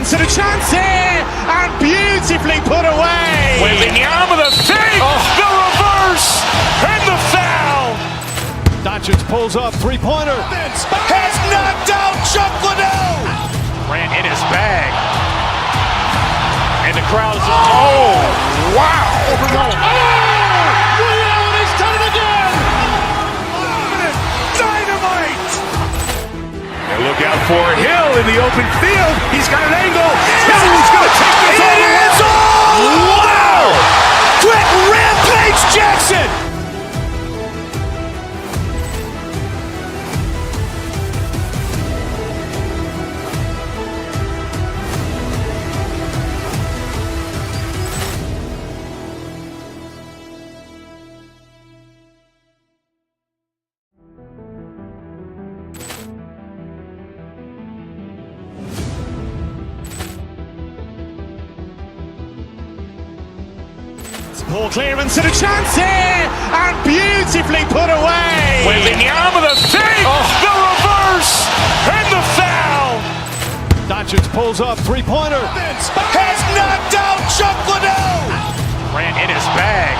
clearance and a chance here, and beautifully put away. Wembanyama the fake, the reverse, and the foul. Doncic pulls up, three-pointer. Has knocked out Chuck Liddell. Ran in his bag. And the crowd is, oh, wow. Overrun. He's done it again. Dynamite. And look out for Hill in the open field. He's got an angle. He's going to take this all the way. Wow. Quick Rampage Jackson. Poor clearance and a chance here, and beautifully put away. Wembanyama the fake, the reverse, and the foul. Doncic pulls up, three-pointer. Has knocked out Chuck Liddell. Ran in his bag.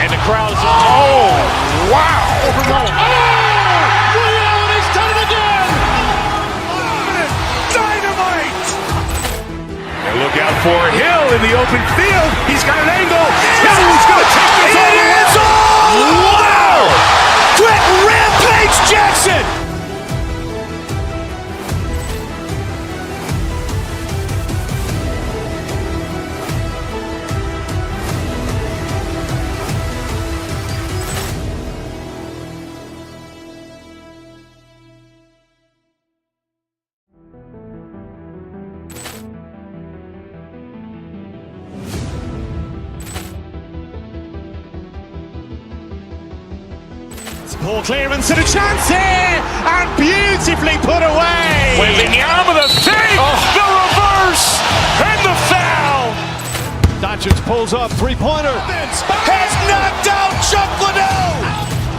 And the crowd is, oh, wow. Overrun. He's done it again. Dynamite. And look out for Hill in the open field. He's got an angle. He's going to take this all the way. Wow. Quick Rampage Jackson. Poor clearance and a chance here, and beautifully put away. Wembanyama the fake, the reverse, and the foul. Doncic pulls up, three-pointer. Has knocked out Chuck Liddell.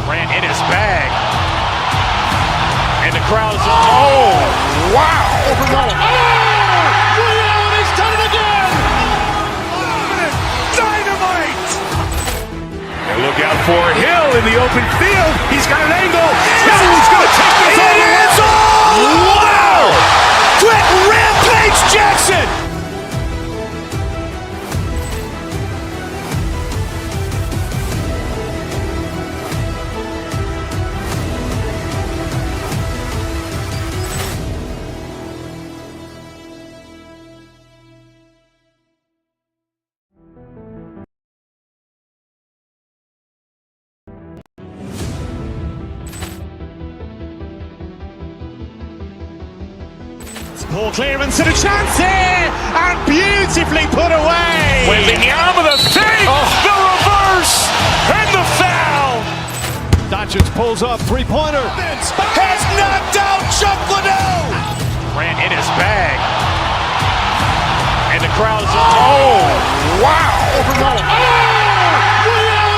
Ran in his bag. And the crowd is, oh, wow. Overrun. He's done it again. Dynamite. And look out for Hill in the open field. He's got an angle. He's going to take this all the way. Wow. Quick Rampage Jackson. Poor clearance and a chance here, and beautifully put away. Wembanyama the fake, the reverse, and the foul. Doncic pulls up, three-pointer. Has knocked out Chuck Liddell. Ran in his bag. And the crowd is, oh, wow. Overrun.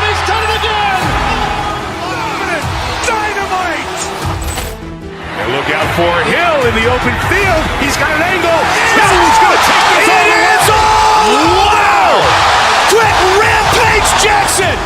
He's done it again. Dynamite. And look out for Hill in the open field. He's got an angle. He's going to take this all the way. Wow. Quick Rampage Jackson.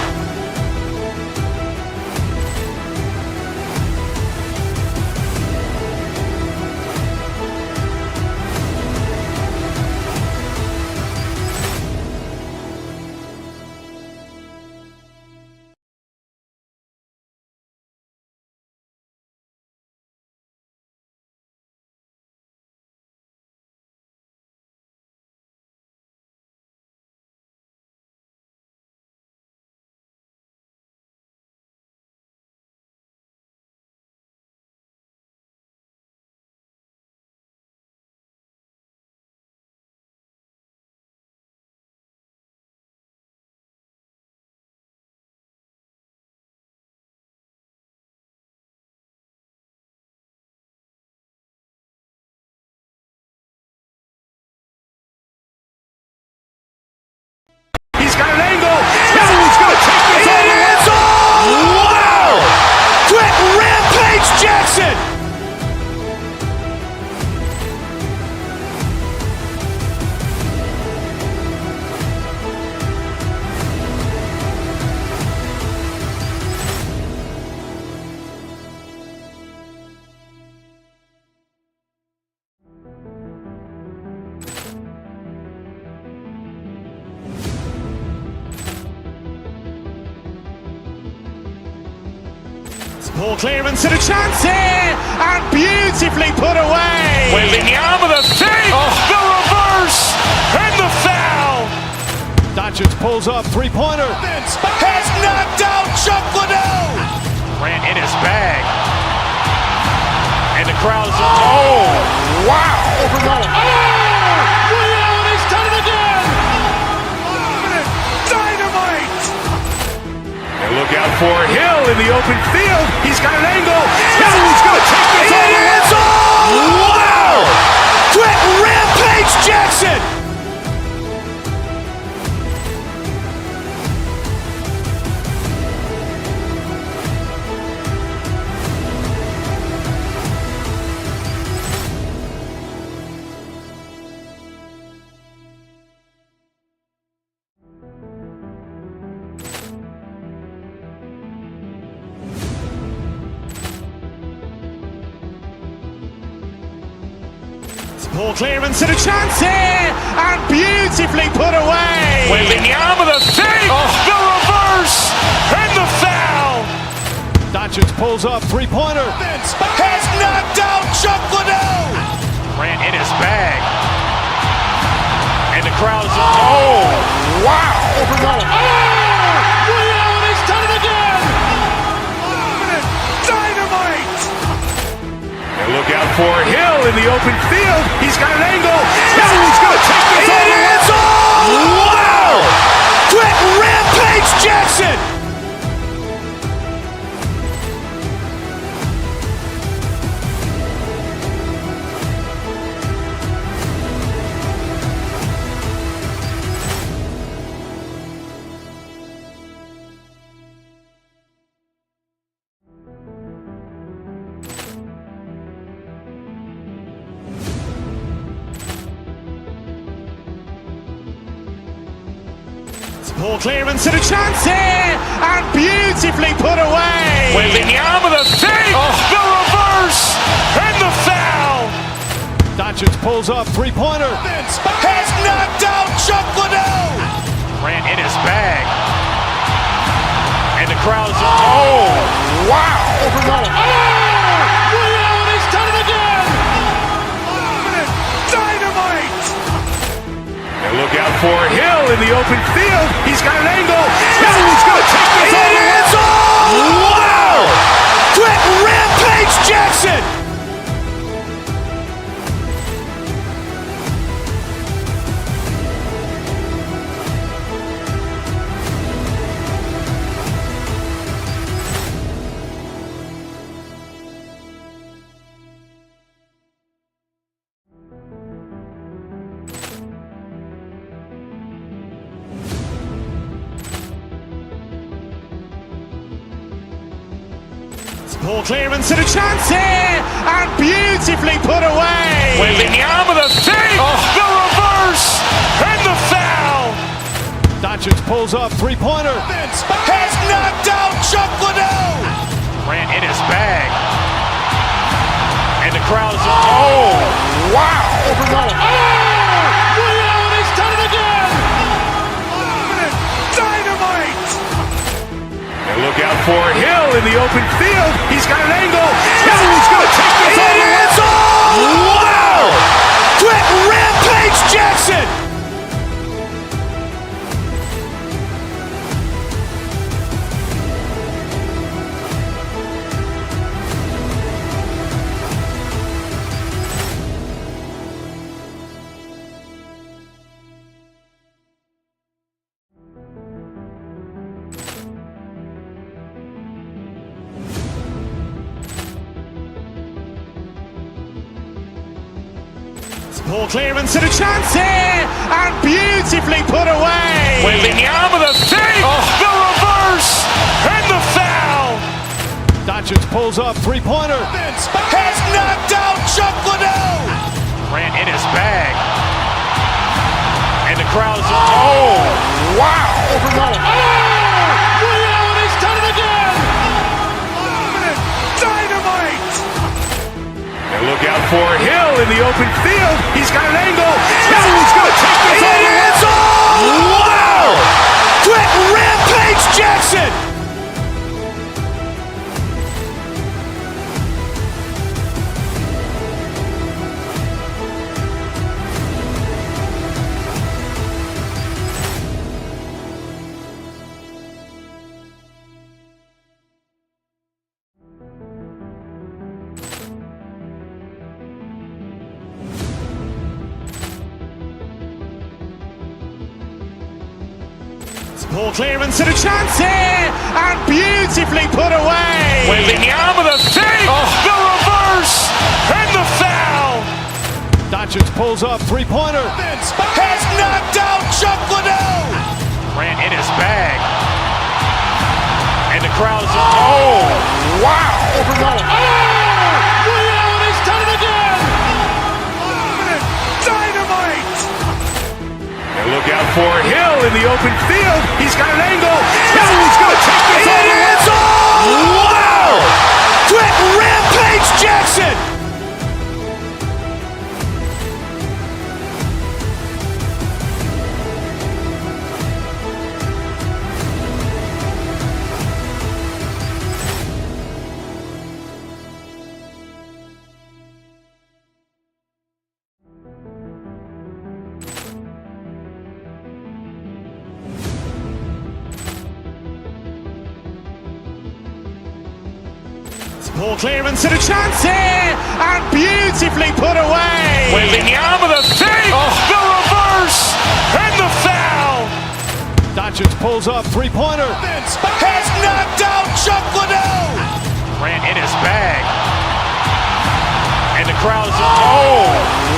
Ball clearance and a chance here, and beautifully put away. Wembanyama the fake, the reverse, and the foul. Doncic pulls up, three-pointer. Has knocked out Chuck Liddell. Grant in his bag. And the crowd's wow. He's done it again. Dynamite. And look out for Hill in the open field. He's got an angle. Hill's going to take this all the way. Wow! Quick Rampage Jackson. Ball clearance and a chance here, and beautifully put away. Wembanyama the fake, the reverse, and the foul. Doncic pulls up, three-pointer. Has knocked out Chuck Liddell. Grant in his bag. And the crowd's wow. He's done it again. Dynamite. And look out for Hill in the open field. He's got an angle. Hill's going to take this all the way. Wow! Quick Rampage Jackson. Ball clearance and a chance here, and beautifully put away. Wembanyama the fake, the reverse, and the foul. Doncic pulls up, three-pointer. Has knocked out Chuck Liddell. Grant in his bag. And the crowd's wow. He's done it again. Dynamite. And look out for Hill in the open field. He's got an angle. Hill's going to take this all the way. Wow! Quick Rampage Jackson. Ball clearance and a chance here, and beautifully put away. Wembanyama the fake, the reverse, and the foul. Doncic pulls up, three-pointer. Has knocked out Chuck Liddell. Grant in his bag. And the crowd's wow. He's done it again. Dynamite. And look out for Hill in the open field. He's got an angle. Hill's going to take this all the way. Wow! Quick Rampage Jackson. Ball clearance and a chance here, and beautifully put away. Wembanyama the fake, the reverse, and the foul. Doncic pulls up, three-pointer. Has knocked out Chuck Liddell. Grant in his bag. And the crowd's wow. He's done it again. Dynamite. And look out for Hill in the open field. He's got an angle. Hill's going to take this all the way. Wow! Quick Rampage Jackson. Poor clearance and a chance here, and beautifully put away. Wembanyama the fake, the reverse, and the foul. Doncic pulls up, three-pointer. Has knocked out Chuck Liddell. Grant in his bag. And the crowd is, oh, wow. Allen has done it again. Dynamite. And look out for Hill in the open field. He's got an angle. He's going to take this all the way. Wow. Quick Rampage Jackson. Poor clearance and a chance here, and beautifully put away. Wembanyama the fake, the reverse, and the foul. Doncic pulls up, three-pointer. Has knocked out Chuck Liddell. Grant in his bag. And the crowd is, oh,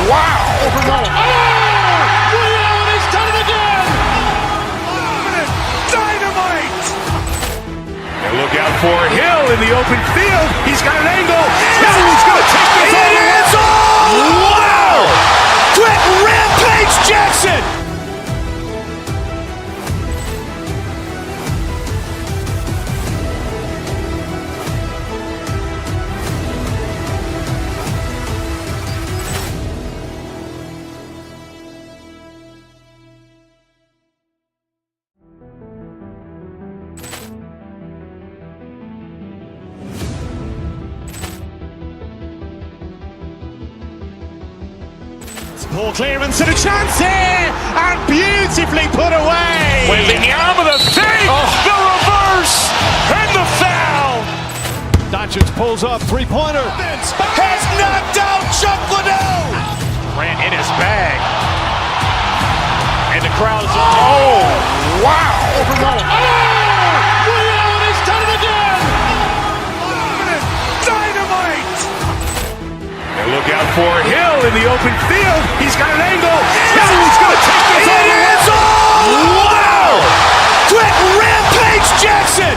wow. Allen has done it again. Dynamite. And look out for Hill in the open field. He's got an angle. He's going to take this all the way. Wow. Quick Rampage Jackson. Poor clearance and a chance here, and beautifully put away. Wembanyama the fake, the reverse, and the foul. Doncic pulls up, three-pointer. Has knocked out Chuck Liddell. Grant in his bag. And the crowd is, oh, wow. Allen has done it again. Dynamite. And look out for Hill in the open field. He's got an angle. He's going to take this all the way. Wow. Quick Rampage Jackson.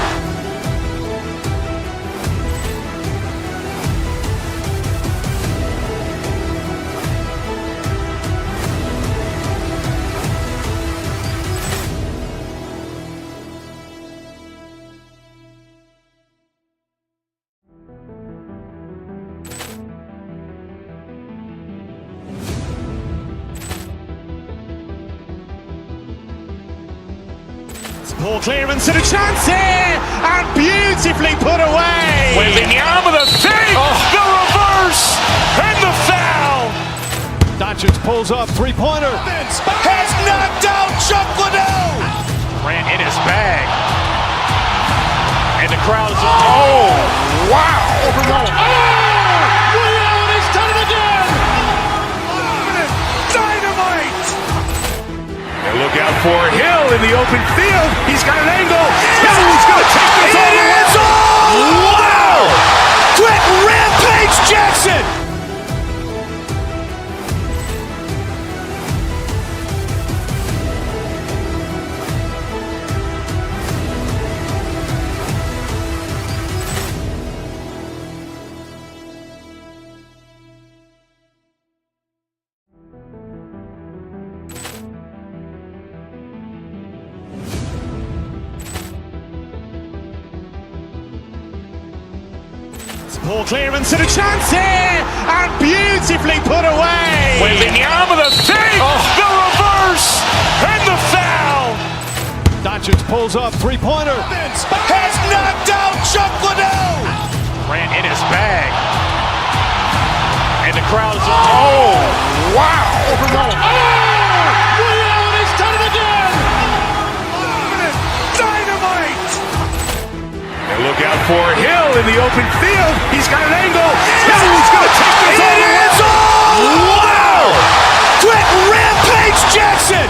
Poor clearance and a chance here, and beautifully put away. Wembanyama the fake, the reverse, and the foul. Doncic pulls up, three-pointer. Has knocked out Chuck Liddell. Grant in his bag. And the crowd is, oh, wow. Allen has done it again. Dynamite. And look out for Hill in the open field. He's got an angle. He's going to take this all the way. Wow. Quick Rampage Jackson. Poor clearance and a chance here, and beautifully put away. Wembanyama the fake, the reverse, and the foul. Doncic pulls up, three-pointer. Has knocked out Chuck Liddell. Grant in his bag. And the crowd is, oh, wow. Allen has done it again. Dynamite. And look out for Hill in the open field. He's got an angle. He's going to take this all the way. Wow. Quick Rampage Jackson.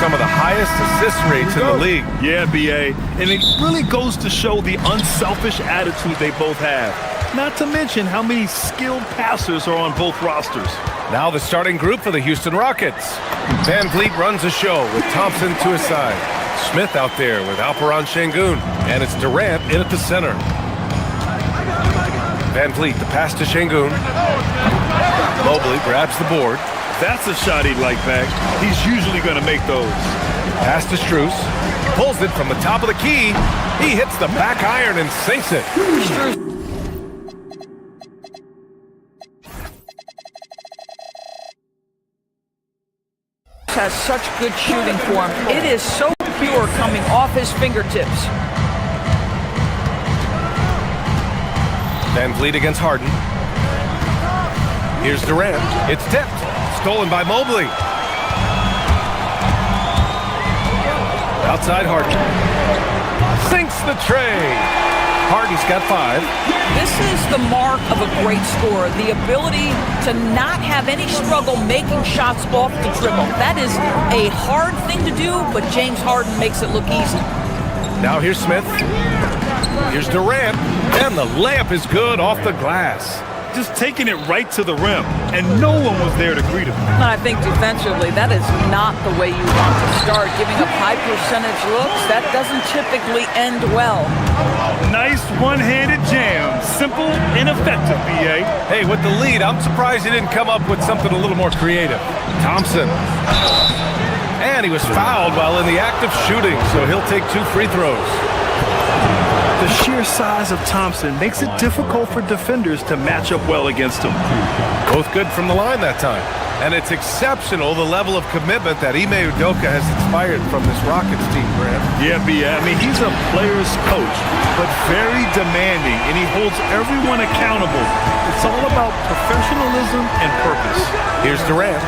some of the highest assist rates in the league. Yeah, B.A. And it really goes to show the unselfish attitude they both have. Not to mention how many skilled passers are on both rosters. Now the starting group for the Houston Rockets. Van Vliet runs the show with Thompson to his side. Smith out there with Alperon Şengün. And it's Durant in at the center. Van Vliet, the pass to Şengün. Mobley grabs the board. That's a shot he'd like back. He's usually going to make those. Pass to Strus. Pulls it from the top of the key. He hits the back iron and sinks it. Has such good shooting form. It is so pure coming off his fingertips. Van Vliet against Harden. Here's Durant. It's tipped. Stolen by Mobley. Outside Harden. Sinks the tray. Harden's got 5. This is the mark of a great scorer, the ability to not have any struggle making shots off the dribble. That is a hard thing to do, but James Harden makes it look easy. Now here's Smith. Here's Durant. And the layup is good off the glass. Just taking it right to the rim, and no one was there to greet him. And I think defensively, that is not the way you want to start. Giving up high percentage looks, that doesn't typically end well. Nice one-handed jam. Simple and effective, B.A. Hey, with the lead, I'm surprised he didn't come up with something a little more creative. Thompson. And he was fouled while in the act of shooting, so he'll take 2 free throws. The sheer size of Thompson makes it difficult for defenders to match up well against him. Both good from the line that time. And it's exceptional the level of commitment that Ime Udoka has inspired from this Rockets team, Grant. Yeah, I mean, he's a player's coach, but very demanding, and he holds everyone accountable. It's all about professionalism and purpose. Here's Durant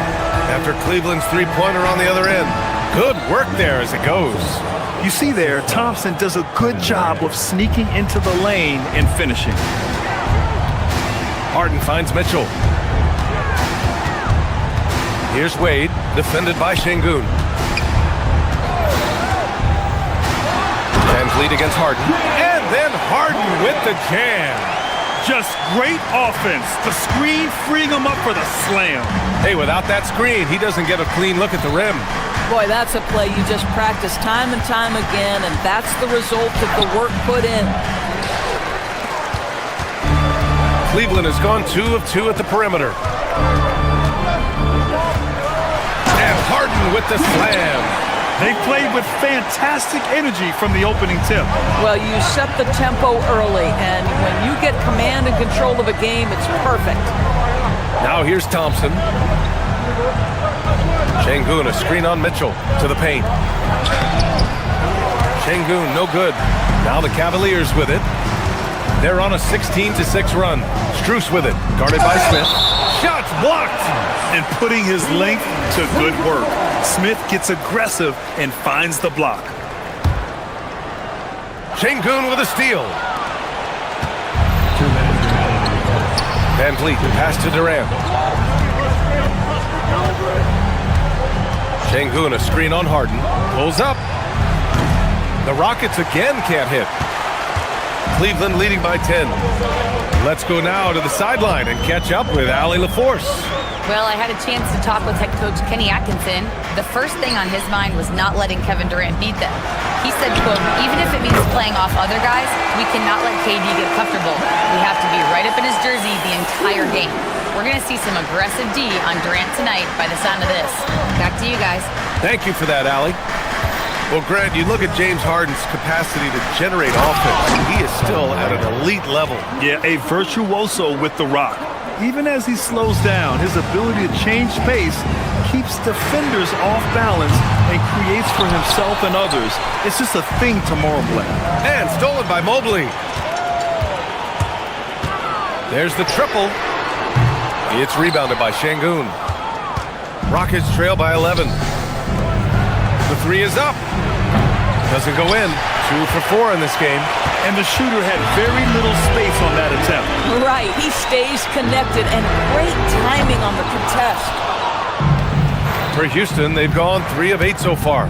after Cleveland's three-pointer on the other end. Good work there as it goes. You see there, Thompson does a good job of sneaking into the lane and finishing. Harden finds Mitchell. Here's Wade, defended by Şengün. Van Vliet against Harden. And then Harden with the jam. Just great offense. The screen freeing him up for the slam. Hey, without that screen, he doesn't get a clean look at the rim. Boy, that's a play you just practice time and time again, and that's the result of the work put in. Cleveland has gone 2 of 2 at the perimeter. And Harden with the slam. They played with fantastic energy from the opening tip. Well, you set the tempo early, and when you get command and control of a game, it's perfect. Now here's Thompson. Şengün, a screen on Mitchell to the paint. Şengün, no good. Now the Cavaliers with it. They're on a 16-6 run. Strus with it, guarded by Smith. Shots blocked! And putting his length to good work. Smith gets aggressive and finds the block. Şengün with a steal. Van Vliet, pass to Durant. Şengün, a screen on Harden. Pulls up. The Rockets again can't hit. Cleveland leading by 10. Let's go now to the sideline and catch up with Allie LaForce. Well, I had a chance to talk with head coach Kenny Atkinson. The first thing on his mind was not letting Kevin Durant beat them. He said, quote, even if it means playing off other guys, we cannot let KD get comfortable. We have to be right up in his jersey the entire game. We're going to see some aggressive D on Durant tonight by the sound of this. Back to you guys. Thank you for that, Allie. Well, Grant, you look at James Harden's capacity to generate offense. He is still at an elite level. Yeah, a virtuoso with the rock. Even as he slows down, his ability to change pace keeps defenders off balance and creates for himself and others. It's just a thing tomorrow play. And stolen by Mobley. There's the triple. It's rebounded by Şengün. Rockets trail by 11. The three is up. Doesn't go in. 2 for 4 in this game. And the shooter had very little space on that attempt. Right, he stays connected, and great timing on the contest. For Houston, they've gone 3 of 8 so far.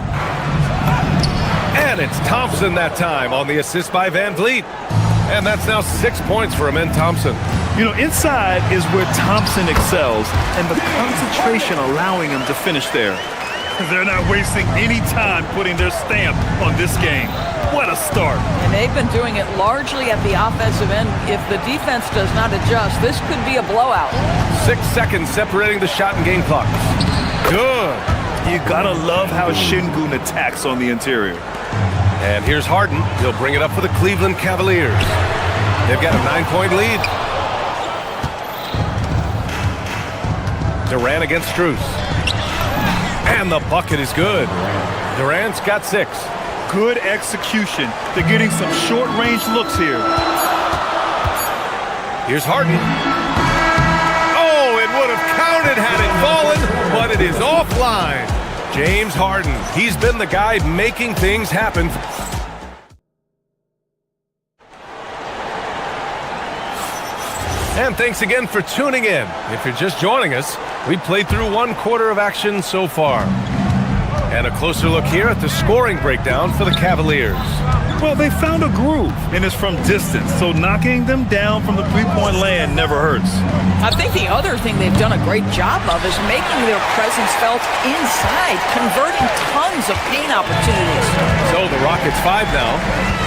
And it's Thompson that time on the assist by Van Vliet. And that's now 6 points for Amen Thompson. You know, inside is where Thompson excels, and the concentration allowing him to finish there. They're not wasting any time putting their stamp on this game. What a start. And they've been doing it largely at the offensive end. If the defense does not adjust, this could be a blowout. 6 seconds separating the shot and game clocks. Good. You gotta love how Şengün attacks on the interior. And here's Harden. He'll bring it up for the Cleveland Cavaliers. They've got a 9-point lead. Durant against Strus. And the bucket is good. Durant's got 6. Good execution. They're getting some short-range looks here. Here's Harden. Oh, it would have counted had it fallen, but it is offline. James Harden. He's been the guy making things happen. And thanks again for tuning in. If you're just joining us, we've played through 1 quarter of action so far. And a closer look here at the scoring breakdown for the Cavaliers. Well, they found a groove, and it's from distance, so knocking them down from the three-point land never hurts. I think the other thing they've done a great job of is making their presence felt inside, converting tons of paint opportunities. So the Rockets 5 now.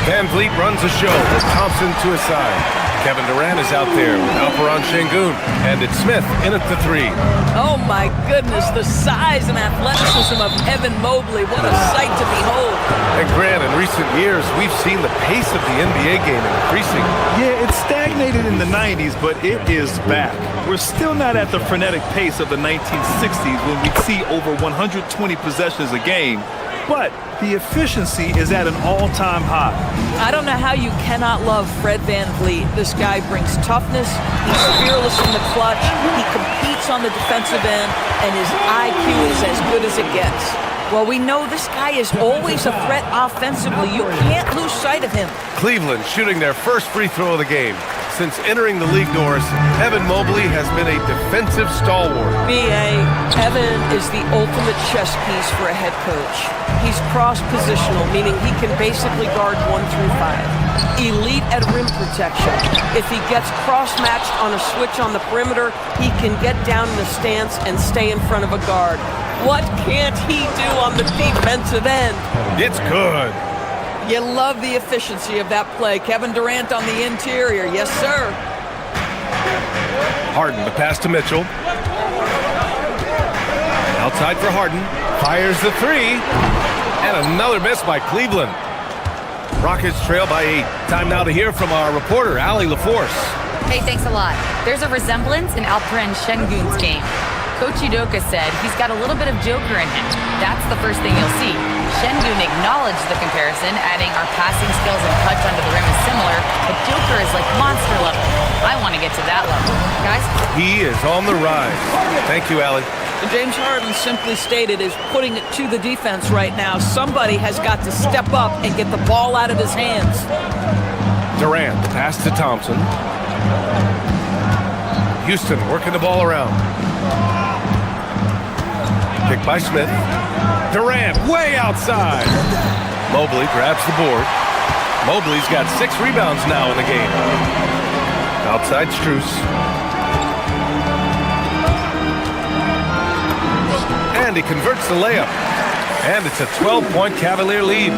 Van Vliet runs the show with Thompson to his side. Kevin Durant is out there with Alperen Şengün, and it's Smith in at the 3. Oh my goodness, the size and athleticism of Evan Mobley. What a sight to behold. And Grant, in recent years, we've seen the pace of the NBA game increasing. Yeah, it stagnated in the 90s, but it is back. We're still not at the frenetic pace of the 1960s when we'd see over 120 possessions a game, but the efficiency is at an all-time high. I don't know how you cannot love Fred Van Vliet. This guy brings toughness, he's fearless in the clutch, he competes on the defensive end, and his IQ is as good as it gets. Well, we know this guy is always a threat offensively. You can't lose sight of him. Cleveland shooting their first free throw of the game. Since entering the league doors, Evan Mobley has been a defensive stalwart. B.A., Evan is the ultimate chess piece for a head coach. He's cross-positional, meaning he can basically guard 1 through 5. Elite at rim protection. If he gets cross-matched on a switch on the perimeter, he can get down in the stance and stay in front of a guard. What can't he do on the defensive end? It's good. You love the efficiency of that play. Kevin Durant on the interior. Yes, sir. Harden, the pass to Mitchell. Outside for Harden. Fires the 3. And another miss by Cleveland. Rockets trail by 8. Time now to hear from our reporter, Allie LaForce. Hey, thanks a lot. There's a resemblance in Alperen Şengün's game. Coach Udoka said he's got a little bit of Joker in him. That's the first thing you'll see. Şengün acknowledged the comparison, adding our passing skills and touch under the rim is similar, but Joker is like monster level. I want to get to that level. Guys? He is on the rise. Thank you, Allie. James Harden simply stated is putting it to the defense right now. Somebody has got to step up and get the ball out of his hands. Durant, the pass to Thompson. Houston working the ball around. Pick by Smith. Durant way outside. Mobley grabs the board. Mobley's got 6 rebounds now in the game. Outside Strus. And he converts the layup. And it's a 12-point Cavalier lead.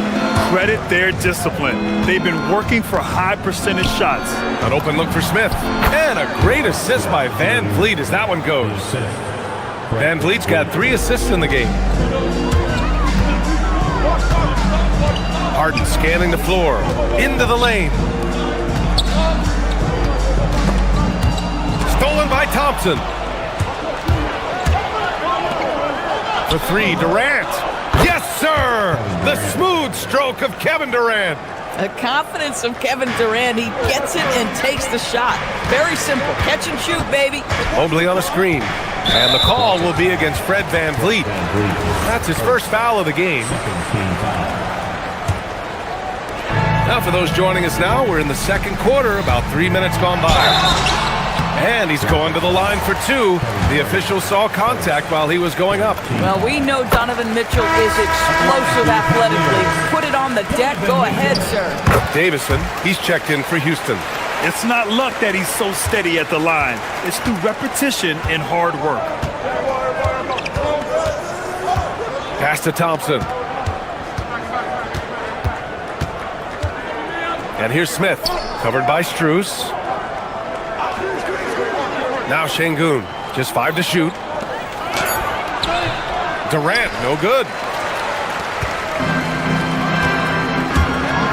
Credit their discipline. They've been working for high percentage shots. An open look for Smith. And a great assist by Van Vliet as that one goes. Van Vliet's got 3 assists in the game. Harden scanning the floor. Into the lane. Stolen by Thompson. For 3, Durant. Yes, sir! The smooth stroke of Kevin Durant. The confidence of Kevin Durant. He gets it and takes the shot. Very simple. Catch and shoot, baby. Mobley on a screen. And the call will be against Fred Van Vliet. That's his first foul of the game. Now for those joining us now, we're in the second quarter, about 3 minutes gone by. And he's going to the line for two. The official saw contact while he was going up. Well, we know Donovan Mitchell is explosive athletically. Put it on the deck. Go ahead, sir. Davison, he's checked in for Houston. It's not luck that he's so steady at the line. It's through repetition and hard work. Pass to Thompson. And here's Smith, covered by Strus. Now Şengün, just 5 to shoot. Durant, no good.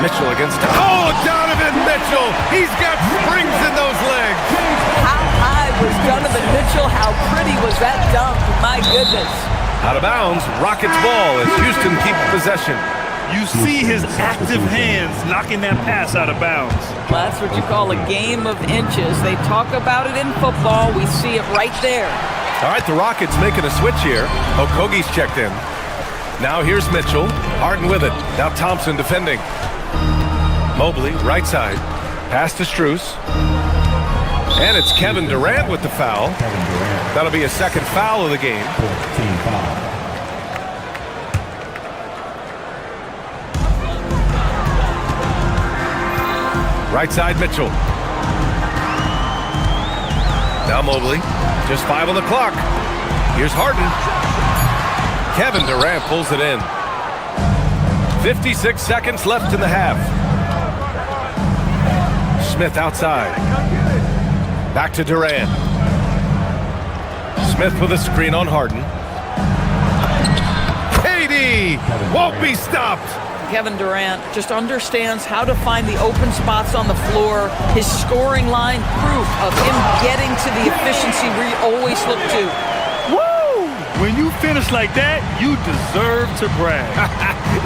Mitchell against... Oh, Donovan Mitchell! He's got springs in those legs! How high was Donovan Mitchell? How pretty was that dunk? My goodness. Out of bounds, Rockets ball as Houston keep possession. You see his active hands knocking that pass out of bounds. Well, that's what you call a game of inches. They talk about it in football. We see it right there. All right, the Rockets making a switch here. Okogie's checked in. Now here's Mitchell. Harden with it. Now Thompson defending. Mobley, right side. Pass to Strus. And it's Kevin Durant with the foul. That'll be a second foul of the game. Right side, Mitchell. Now Mobley. Just 5 on the clock. Here's Harden. Kevin Durant pulls it in. 56 seconds left in the half. Smith outside. Back to Durant. Smith with a screen on Harden. KD won't be stopped. Kevin Durant just understands how to find the open spots on the floor. His scoring line, proof of him getting to the efficiency we always look to. Woo! When you finish like that, you deserve to brag.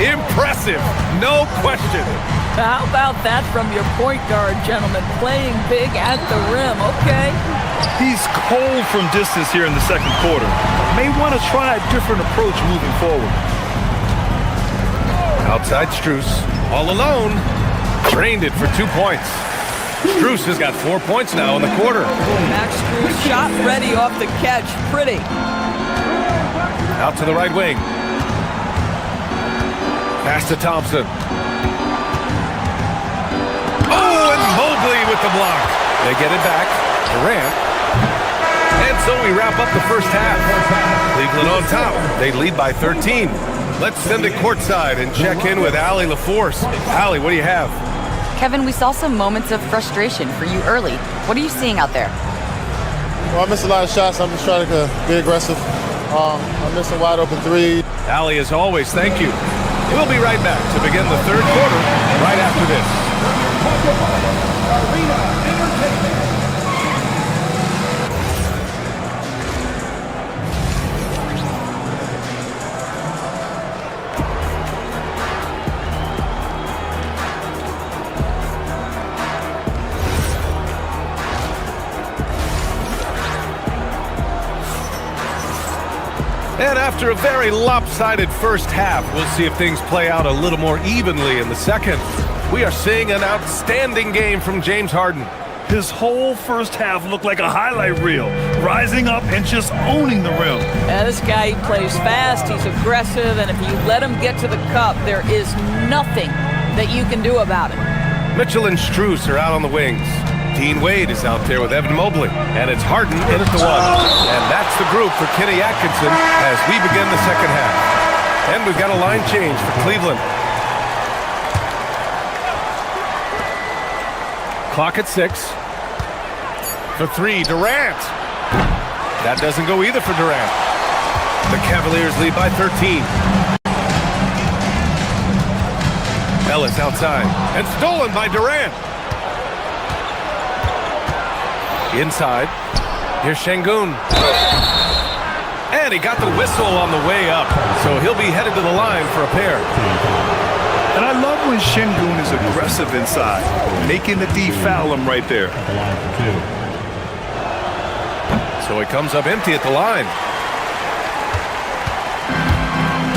Impressive, no question. How about that from your point guard, gentlemen? Playing big at the rim, okay? He's cold from distance here in the second quarter. May want to try a different approach moving forward. Outside Strus, all alone. Drained it for 2 points. Strus has got 4 points now in the quarter. Max Strus shot ready off the catch. Pretty. Out to the right wing. Pass to Thompson. Oh, and Mobley with the block. They get it back. Durant. And so we wrap up the first half. Cleveland on top. They lead by 13. Let's send it courtside and check in with Allie LaForce. Allie, what do you have? Kevin, we saw some moments of frustration for you early. What are you seeing out there? Well, I missed a lot of shots. I'm just trying to be aggressive. I missed a wide open three. Allie, as always, thank you. We'll be right back to begin the third quarter right after this. And after a very lopsided first half, we'll see if things play out a little more evenly in the second. We are seeing an outstanding game from James Harden. His whole first half looked like a highlight reel, rising up and just owning the rim. Yeah, this guy, he plays fast, he's aggressive, and if you let him get to the cup, there is nothing that you can do about it. Mitchell and Strus are out on the wings. Dean Wade is out there with Evan Mobley, and it's Harden in at the one. And that's the group for Kenny Atkinson as we begin the second half. And we've got a line change for Cleveland. Clock at 6. For 3, Durant. That doesn't go either for Durant. The Cavaliers lead by 13. Ellis outside, and stolen by Durant. Inside, here's Şengün. And he got the whistle on the way up, so he'll be headed to the line for a pair. And I love when Şengün is aggressive inside, making the D foul him right there. So he comes up empty at the line.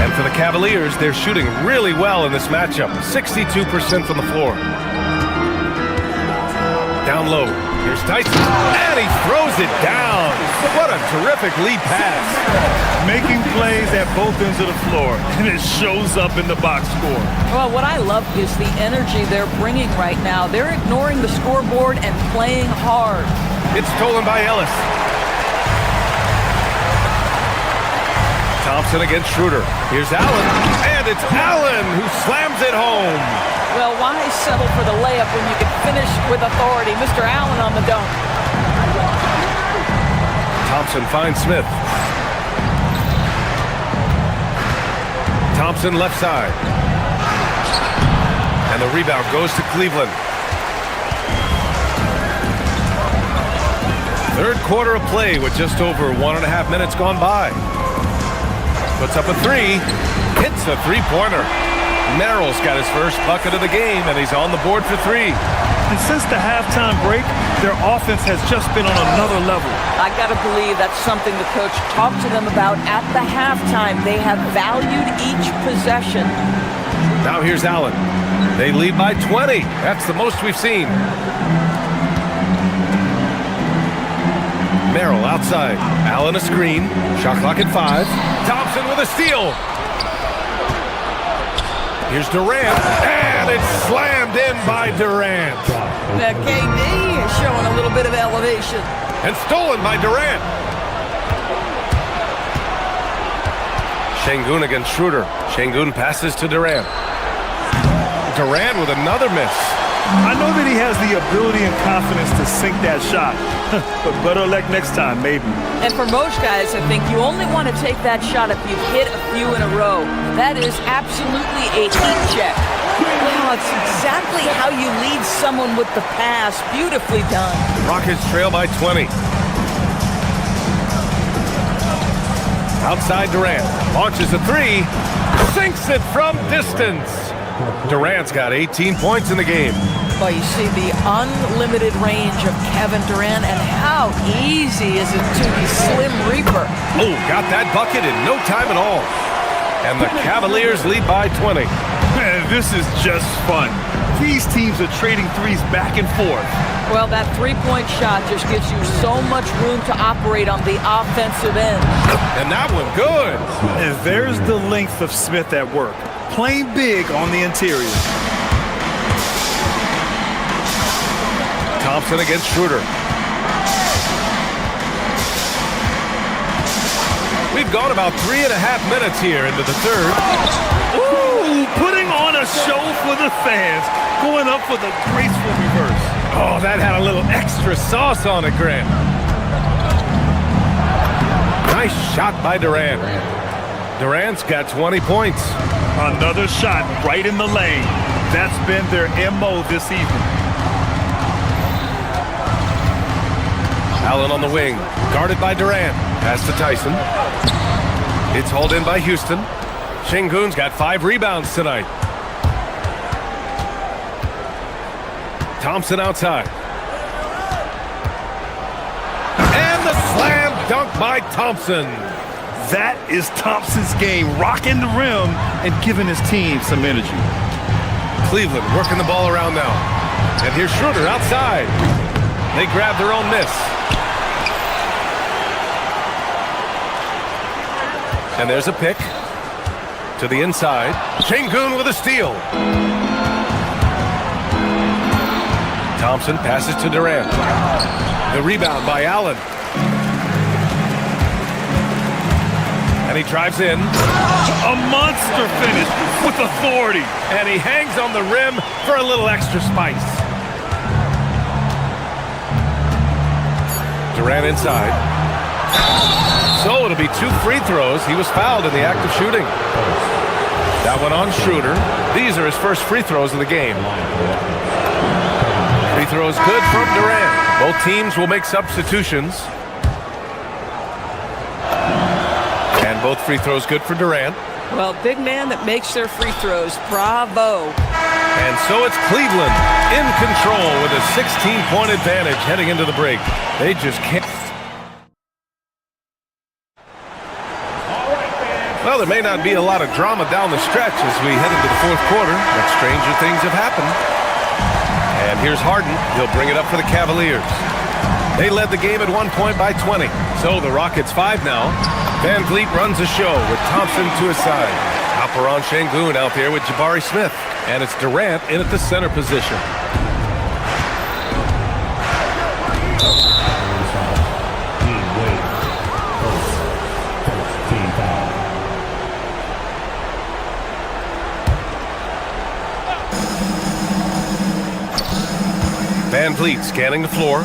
And for the Cavaliers, they're shooting really well in this matchup, 62% from the floor. Down low. Here's Tyson. And he throws it down. What a terrific lead pass. Making plays at both ends of the floor, and it shows up in the box score. Well, what I love is the energy they're bringing right now. They're ignoring the scoreboard and playing hard. It's stolen by Ellis. Thompson against Schroeder. Here's Allen. And it's Allen who slams it home. Well, why settle for the layup when you can finish with authority? Mr. Allen on the dunk. Thompson finds Smith. Thompson left side. And the rebound goes to Cleveland. Third quarter of play with just over 1.5 minutes gone by. Puts up a three. Hits a three-pointer. Merrill's got his first bucket of the game, and he's on the board for three. And since the halftime break, their offense has just been on another level. I got to believe that's something the coach talked to them about at the halftime. They have valued each possession. Now here's Allen. They lead by 20. That's the most we've seen. Merrill outside. Allen a screen. Shot clock at 5. Thompson with a steal. Here's Durant, and it's slammed in by Durant. Now KD is showing a little bit of elevation. And stolen by Durant. Şengün against Schroeder. Şengün passes to Durant. Durant with another miss. I know that he has the ability and confidence to sink that shot, but better luck next time, maybe. And for most guys, I think you only want to take that shot if you've hit a few in a row. That is absolutely a heat check. Wow, it's exactly how you lead someone with the pass. Beautifully done. Rockets trail by 20. Outside Durant. Launches a three. Sinks it from distance. Durant's got 18 points in the game. Well, you see the unlimited range of Kevin Durant, and how easy is it to the Slim Reaper? Oh, got that bucket in no time at all. And the Cavaliers lead by 20. Man, this is just fun. These teams are trading threes back and forth. Well, that three-point shot just gives you so much room to operate on the offensive end. And that one good. And there's the length of Smith at work, playing big on the interior. Thompson against Schroeder. We've gone about 3.5 minutes here into the third. Ooh, putting on a show for the fans, going up for the graceful reverse. Oh, that had a little extra sauce on it, Grant. Nice shot by Durant. Durant's got 20 points. Another shot right in the lane. That's been their MO this evening. Allen on the wing, guarded by Durant. Pass to Tyson. It's hauled in by Houston. Şengün's got 5 rebounds tonight. Thompson outside. And the slam dunk by Thompson. That is Thompson's game, rocking the rim and giving his team some energy. Cleveland working the ball around now. And here's Schroeder outside. They grab their own miss. And there's a pick to the inside. Şengün with a steal. Thompson passes to Durant. The rebound by Allen. And he drives in. A monster finish with authority. And he hangs on the rim for a little extra spice. Durant inside. So it'll be 2 free throws. He was fouled in the act of shooting. That one on Schroeder. These are his first free throws of the game. Free throws good from Durant. Both teams will make substitutions. And both free throws good for Durant. Well, big man that makes their free throws. Bravo. And so it's Cleveland in control with a 16-point advantage heading into the break. They just can't. Well, there may not be a lot of drama down the stretch as we head into the fourth quarter, but stranger things have happened. And here's Harden. He'll bring it up for the Cavaliers. They led the game at 1 point by 20. So the Rockets 5 now. Van Vliet runs the show with Thompson to his side. Alperon Şengün out there with Jabari Smith. And it's Durant in at the center position. Van Vliet scanning the floor.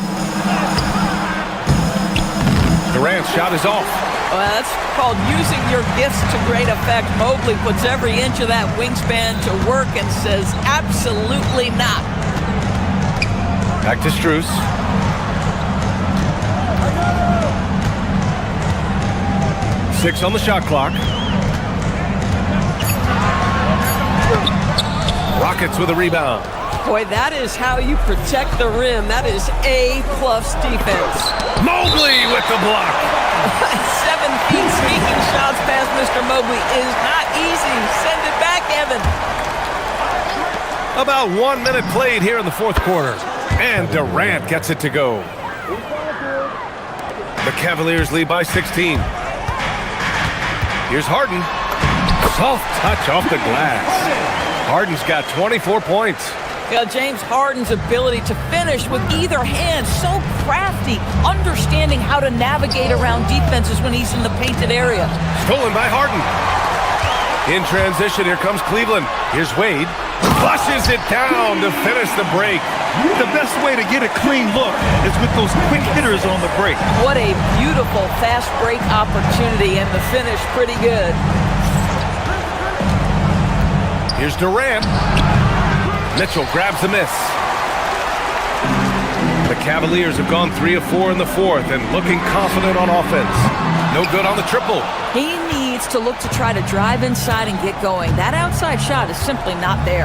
Durant's shot is off. Well, that's called using your gifts to great effect. Mobley puts every inch of that wingspan to work and says, absolutely not. Back to Strus. Six on the shot clock. Rockets with a rebound. Boy, that is how you protect the rim. That is A-plus defense. Mobley with the block. 7 feet sneaking shots past Mr. Mobley is not easy. Send it back, Evan. About 1 minute played here in the fourth quarter. And Durant gets it to go. The Cavaliers lead by 16. Here's Harden. Soft touch off the glass. Harden's got 24 points. James Harden's ability to finish with either hand, so crafty, understanding how to navigate around defenses when he's in the painted area. Stolen by Harden. In transition, here comes Cleveland. Here's Wade. Flushes it down to finish the break. The best way to get a clean look is with those quick hitters on the break. What a beautiful fast break opportunity, and the finish pretty good. Here's Durant. Mitchell grabs the miss. The Cavaliers have gone 3 of 4 in the fourth and looking confident on offense. No good on the triple. He needs to look to try to drive inside and get going. That outside shot is simply not there.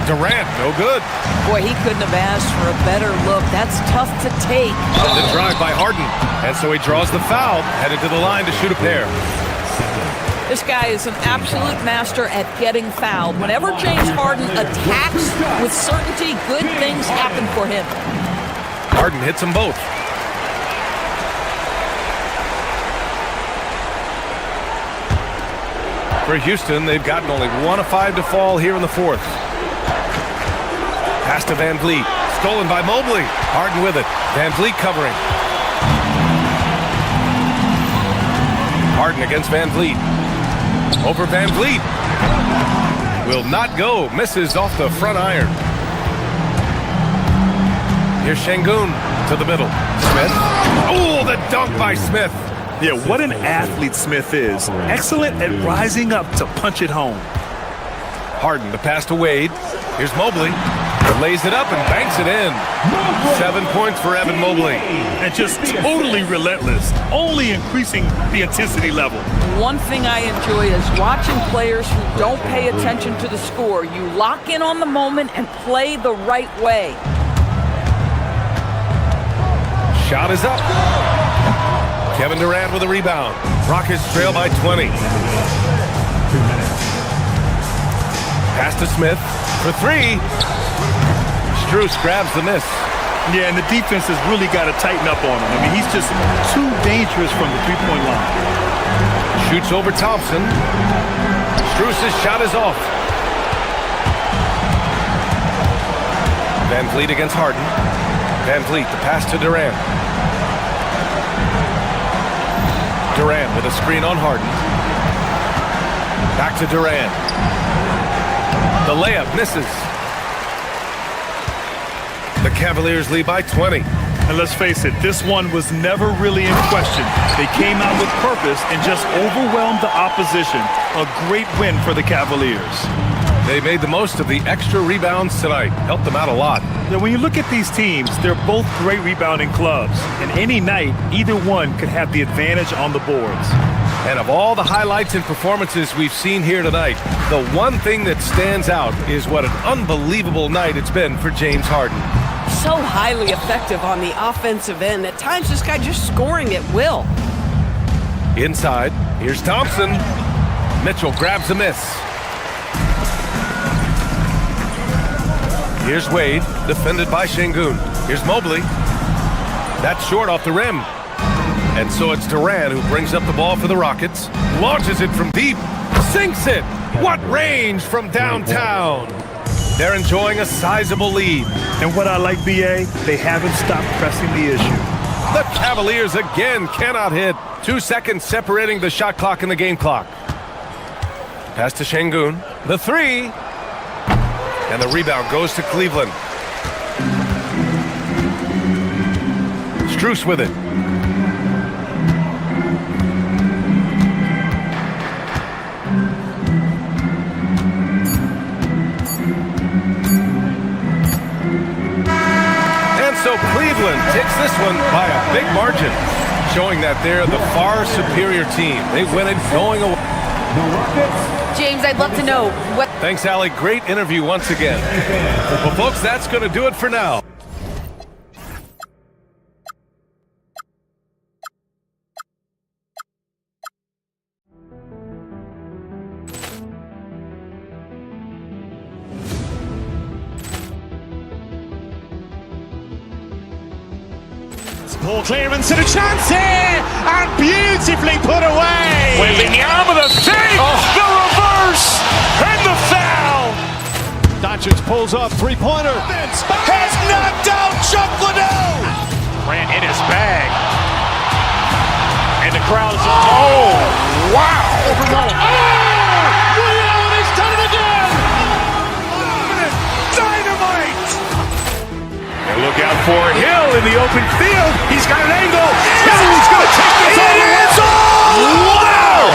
Durant, no good. Boy, he couldn't have asked for a better look. That's tough to take. The drive by Harden. And so he draws the foul, headed to the line to shoot a pair. This guy is an absolute master at getting fouled. Whenever James Harden attacks with certainty, good things happen for him. Harden hits them both. For Houston, they've gotten only 1 of 5 to fall here in the fourth. Pass to Van Vliet. Stolen by Mobley. Harden with it. Van Vliet covering. Harden against Van Vliet. Over Van Vliet. Will not go. Misses off the front iron. Here's Şengün to the middle. Smith. Oh, the dunk by Smith. Yeah, what an athlete Smith is. Excellent at rising up to punch it home. Harden, the pass to Wade. Here's Mobley. Lays it up and banks it in. 7 points for Evan Mobley. And just totally relentless, only increasing the intensity level. One thing I enjoy is watching players who don't pay attention to the score. You lock in on the moment and play the right way. Shot is up. Kevin Durant with a rebound. Rockets trail by 20. Pass to Smith for 3. Strus grabs the miss. Yeah, and the defense has really got to tighten up on him. I mean, he's just too dangerous from the three-point line. Shoots over Thompson. Strus' shot is off. Van Vliet against Harden. Van Vliet, the pass to Durant. Durant with a screen on Harden. Back to Durant. The layup misses. The Cavaliers lead by 20. And let's face it, this one was never really in question. They came out with purpose and just overwhelmed the opposition. A great win for the Cavaliers. They made the most of the extra rebounds tonight. Helped them out a lot. Now, when you look at these teams, they're both great rebounding clubs. And any night, either one could have the advantage on the boards. And of all the highlights and performances we've seen here tonight, the one thing that stands out is what an unbelievable night it's been for James Harden. So highly effective on the offensive end. At times, this guy just scoring at will. Inside, here's Thompson. Mitchell grabs the miss. Here's Wade, defended by Şengün. Here's Mobley. That's short off the rim. And so it's Durant who brings up the ball for the Rockets. Launches it from deep. Sinks it. What range from downtown. They're enjoying a sizable lead. And what I like, BA, they haven't stopped pressing the issue. The Cavaliers again cannot hit. 2 seconds separating the shot clock and the game clock. Pass to Şengün. The three. And the rebound goes to Cleveland. Strus with it. And so Cleveland takes this one by a big margin, showing that they're the far superior team. They win it going away. James, I'd love to know what... Thanks, Allie. Great interview once again. Well, folks, that's going to do it for now. Ball clearance and a chance here, and beautifully put away. Wembanyama the save, the reverse, and the foul. Doncic pulls up, three-pointer. Has knocked out Chuck Liddell. Ran in his bag. And the crowd is... Oh, wow. Ray Allen has done it again. Dynamite. And look out for Hill in the open field. He's got an angle. He's going to take this all the way. Wow!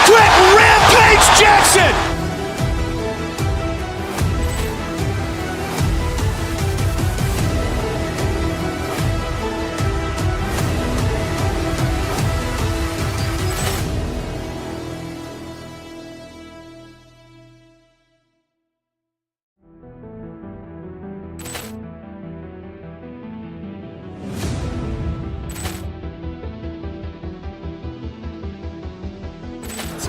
Quick rampage Jackson.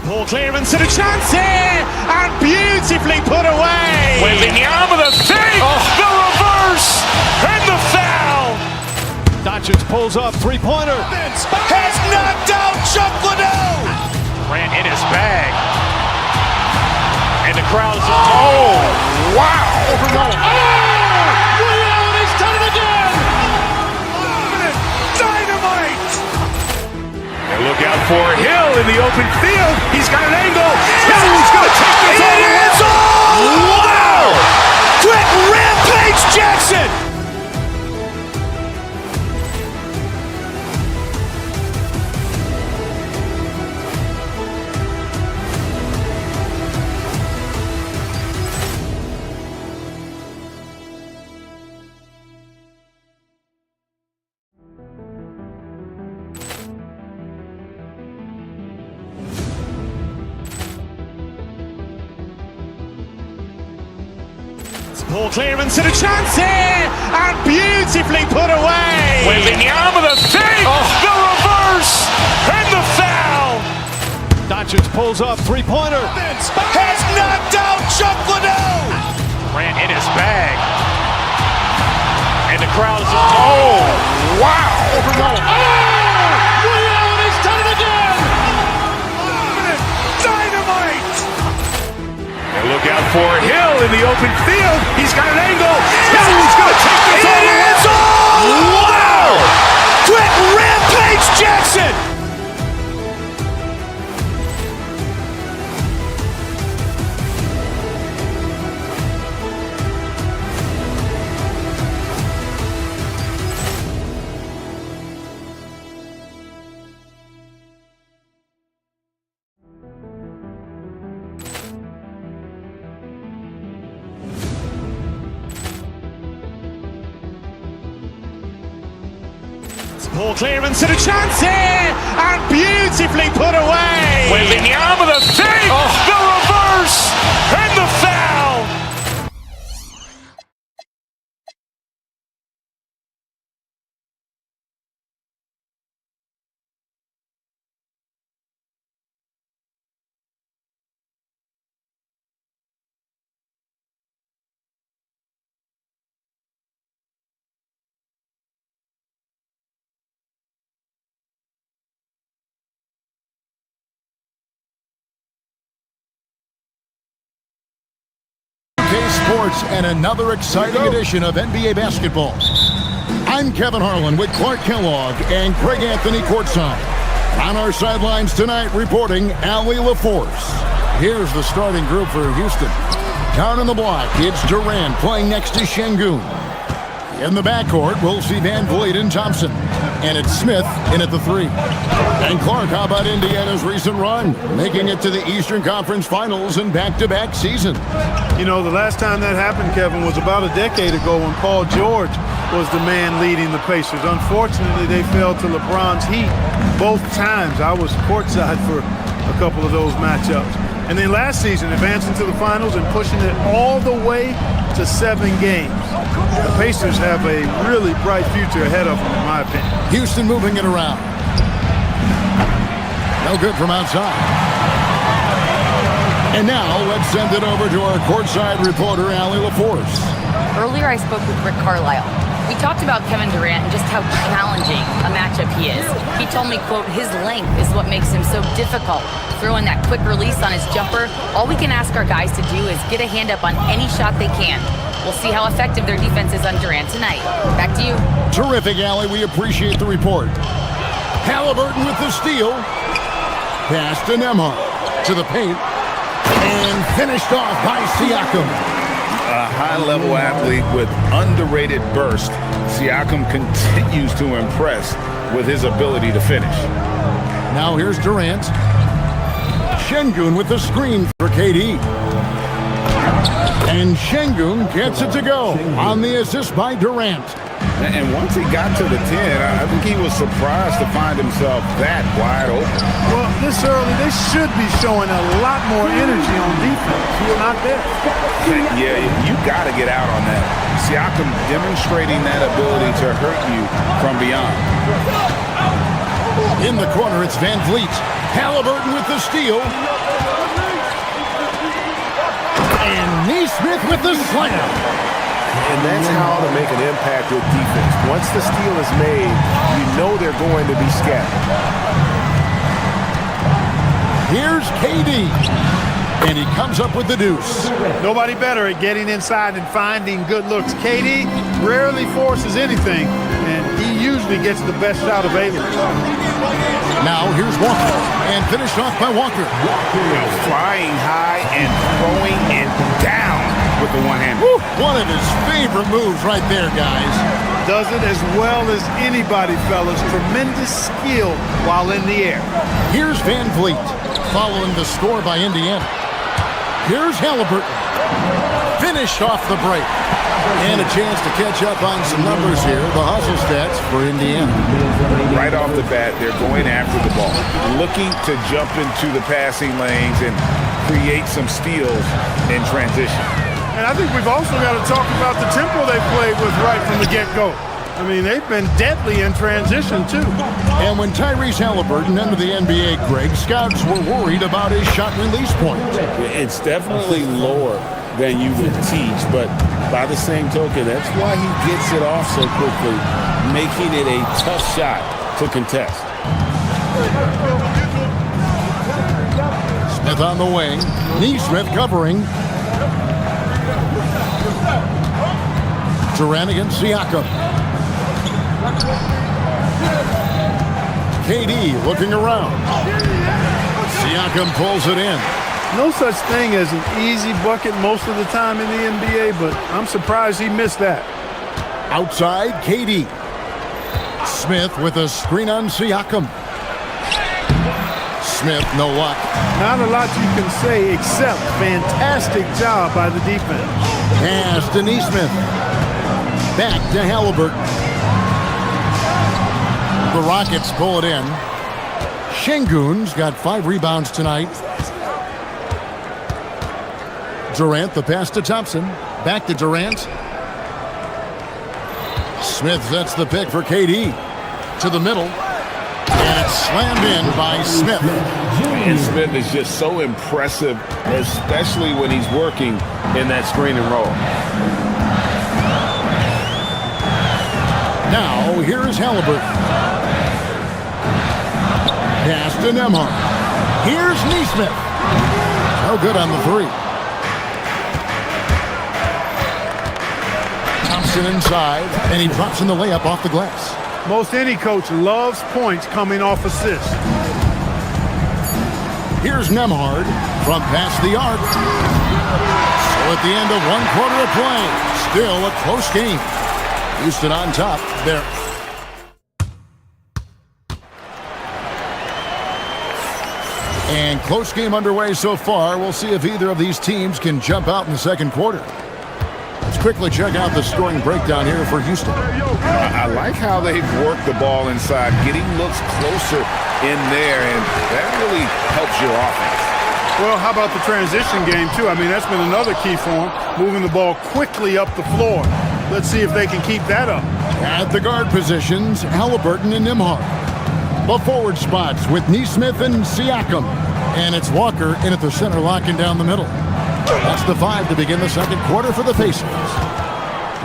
Ball clearance and a chance here, and beautifully put away. Wembanyama the save, the reverse, and the foul. Doncic pulls up, three-pointer. Has knocked out Chuck Liddell. Ran in his bag. And the crowd is... Oh, wow. Ray Allen has done it again. Dynamite. And look out for Hill in the open field. He's got an angle. He's going to take this all the way. Wow! Quick rampage Jackson. Ball clearance and a chance here, and beautifully put away. Wembanyama the save, the reverse, and the foul. Doncic pulls up, three-pointer. Has knocked out Chuck Liddell. Ran in his bag. And the crowd is... Oh, wow. Ray Allen has done it again. Dynamite. And look out for Hill in the open field. He's got an angle. He's going to take this all the way. Wow! Quick rampage Jackson. Ball clearance and a chance here, and beautifully put away. Wembanyama the save, the reverse, and the foul. Sports and another exciting edition of NBA basketball. I'm Kevin Harlan with Clark Kellogg and Craig Anthony courtside. On our sidelines tonight reporting Allie LaForce. Here's the starting group for Houston. Down in the block, it's Durant playing next to Şengün. In the backcourt, we'll see Van Vliet and Thompson. And it's Smith in at the 3. And Clark, how about Indiana's recent run? Making it to the Eastern Conference Finals in back-to-back season. You know, the last time that happened, Kevin, was about a decade ago when Paul George was the man leading the Pacers. Unfortunately, they fell to LeBron's Heat both times. I was courtside for a couple of those matchups. And then last season, advancing to the finals and pushing it all the way to 7 games. The Pacers have a really bright future ahead of them, in my opinion. Houston moving it around. No good from outside. And now let's send it over to our courtside reporter, Allie LaForce. Earlier, I spoke with Rick Carlisle. We talked about Kevin Durant and just how challenging a matchup he is. He told me, quote, his length is what makes him so difficult. Throwing that quick release on his jumper, all we can ask our guys to do is get a hand up on any shot they can. We'll see how effective their defense is on Durant tonight. Back to you. Terrific, Allie. We appreciate the report. Halliburton with the steal. Pass to Nembhard. To the paint. And finished off by Siakam. A high-level athlete with underrated burst. Siakam continues to impress with his ability to finish. Now here's Durant. Şengün with the screen for KD. And Şengün gets it to go on the assist by Durant. And once he got to the 10, I think he was surprised to find himself that wide open. Well, this early, they should be showing a lot more energy on defense. He's not there. Yeah, you got to get out on that. Siakam demonstrating that ability to hurt you from beyond. In the corner, it's Van Vliet. Halliburton with the steal. And Nesmith with the slam. And that's how to make an impact with defense. Once the steal is made, you know they're going to be scattered. Here's KD. And he comes up with the deuce. Nobody better at getting inside and finding good looks. KD rarely forces anything, and he usually gets the best shot available. Now here's Walker, and finished off by Walker. Flying high and throwing and down with the one hand. One of his favorite moves right there, guys. Does it as well as anybody, fellas. Tremendous skill while in the air. Here's Van Vliet, following the score by Indiana. Here's Halliburton. Finished off the break. And a chance to catch up on some numbers here. The hustle stats for Indiana. Right off the bat, they're going after the ball. Looking to jump into the passing lanes and create some steals in transition. And I think we've also got to talk about the tempo they played with right from the get-go. I mean, they've been deadly in transition, too. And when Tyrese Halliburton entered the NBA, Greg, scouts were worried about his shot release point. It's definitely lower than you would teach, but by the same token, that's why he gets it off so quickly, making it a tough shot to contest. Smith on the wing. Nesmith covering. Durant against Siakam. KD looking around. Siakam pulls it in. No such thing as an easy bucket most of the time in the NBA, but I'm surprised he missed that. Outside, KD. Smith with a screen on Siakam. Smith, no luck. Not a lot you can say except fantastic job by the defense. Pass to Nesmith. Back to Halliburton. The Rockets pull it in. Şengün's got 5 rebounds tonight. Durant, the pass to Thompson. Back to Durant. Smith sets the pick for KD. To the middle. And it's slammed in by Smith. And Smith is just so impressive, especially when he's working in that screen and roll. Now, here is Halliburton. Pass to Nembhard. Here's Nesmith. No good on the 3. Gets it inside, and he drops in the layup off the glass. Most any coach loves points coming off assists. Here's Nembhard from past the arc. So at the end of 1 quarter of play, still a close game. Houston on top there. And close game underway so far. We'll see if either of these teams can jump out in the second quarter. Let's quickly check out the scoring breakdown here for Houston. I like how they've worked the ball inside, getting looks closer in there, and that really helps your offense. Well, how about the transition game, too? I mean, that's been another key for them, moving the ball quickly up the floor. Let's see if they can keep that up. At the guard positions, Halliburton and Nembhard. The forward spots with Nesmith and Siakam. And it's Walker in at the center, locking down the middle. That's the 5 to begin the second quarter for the Pacers.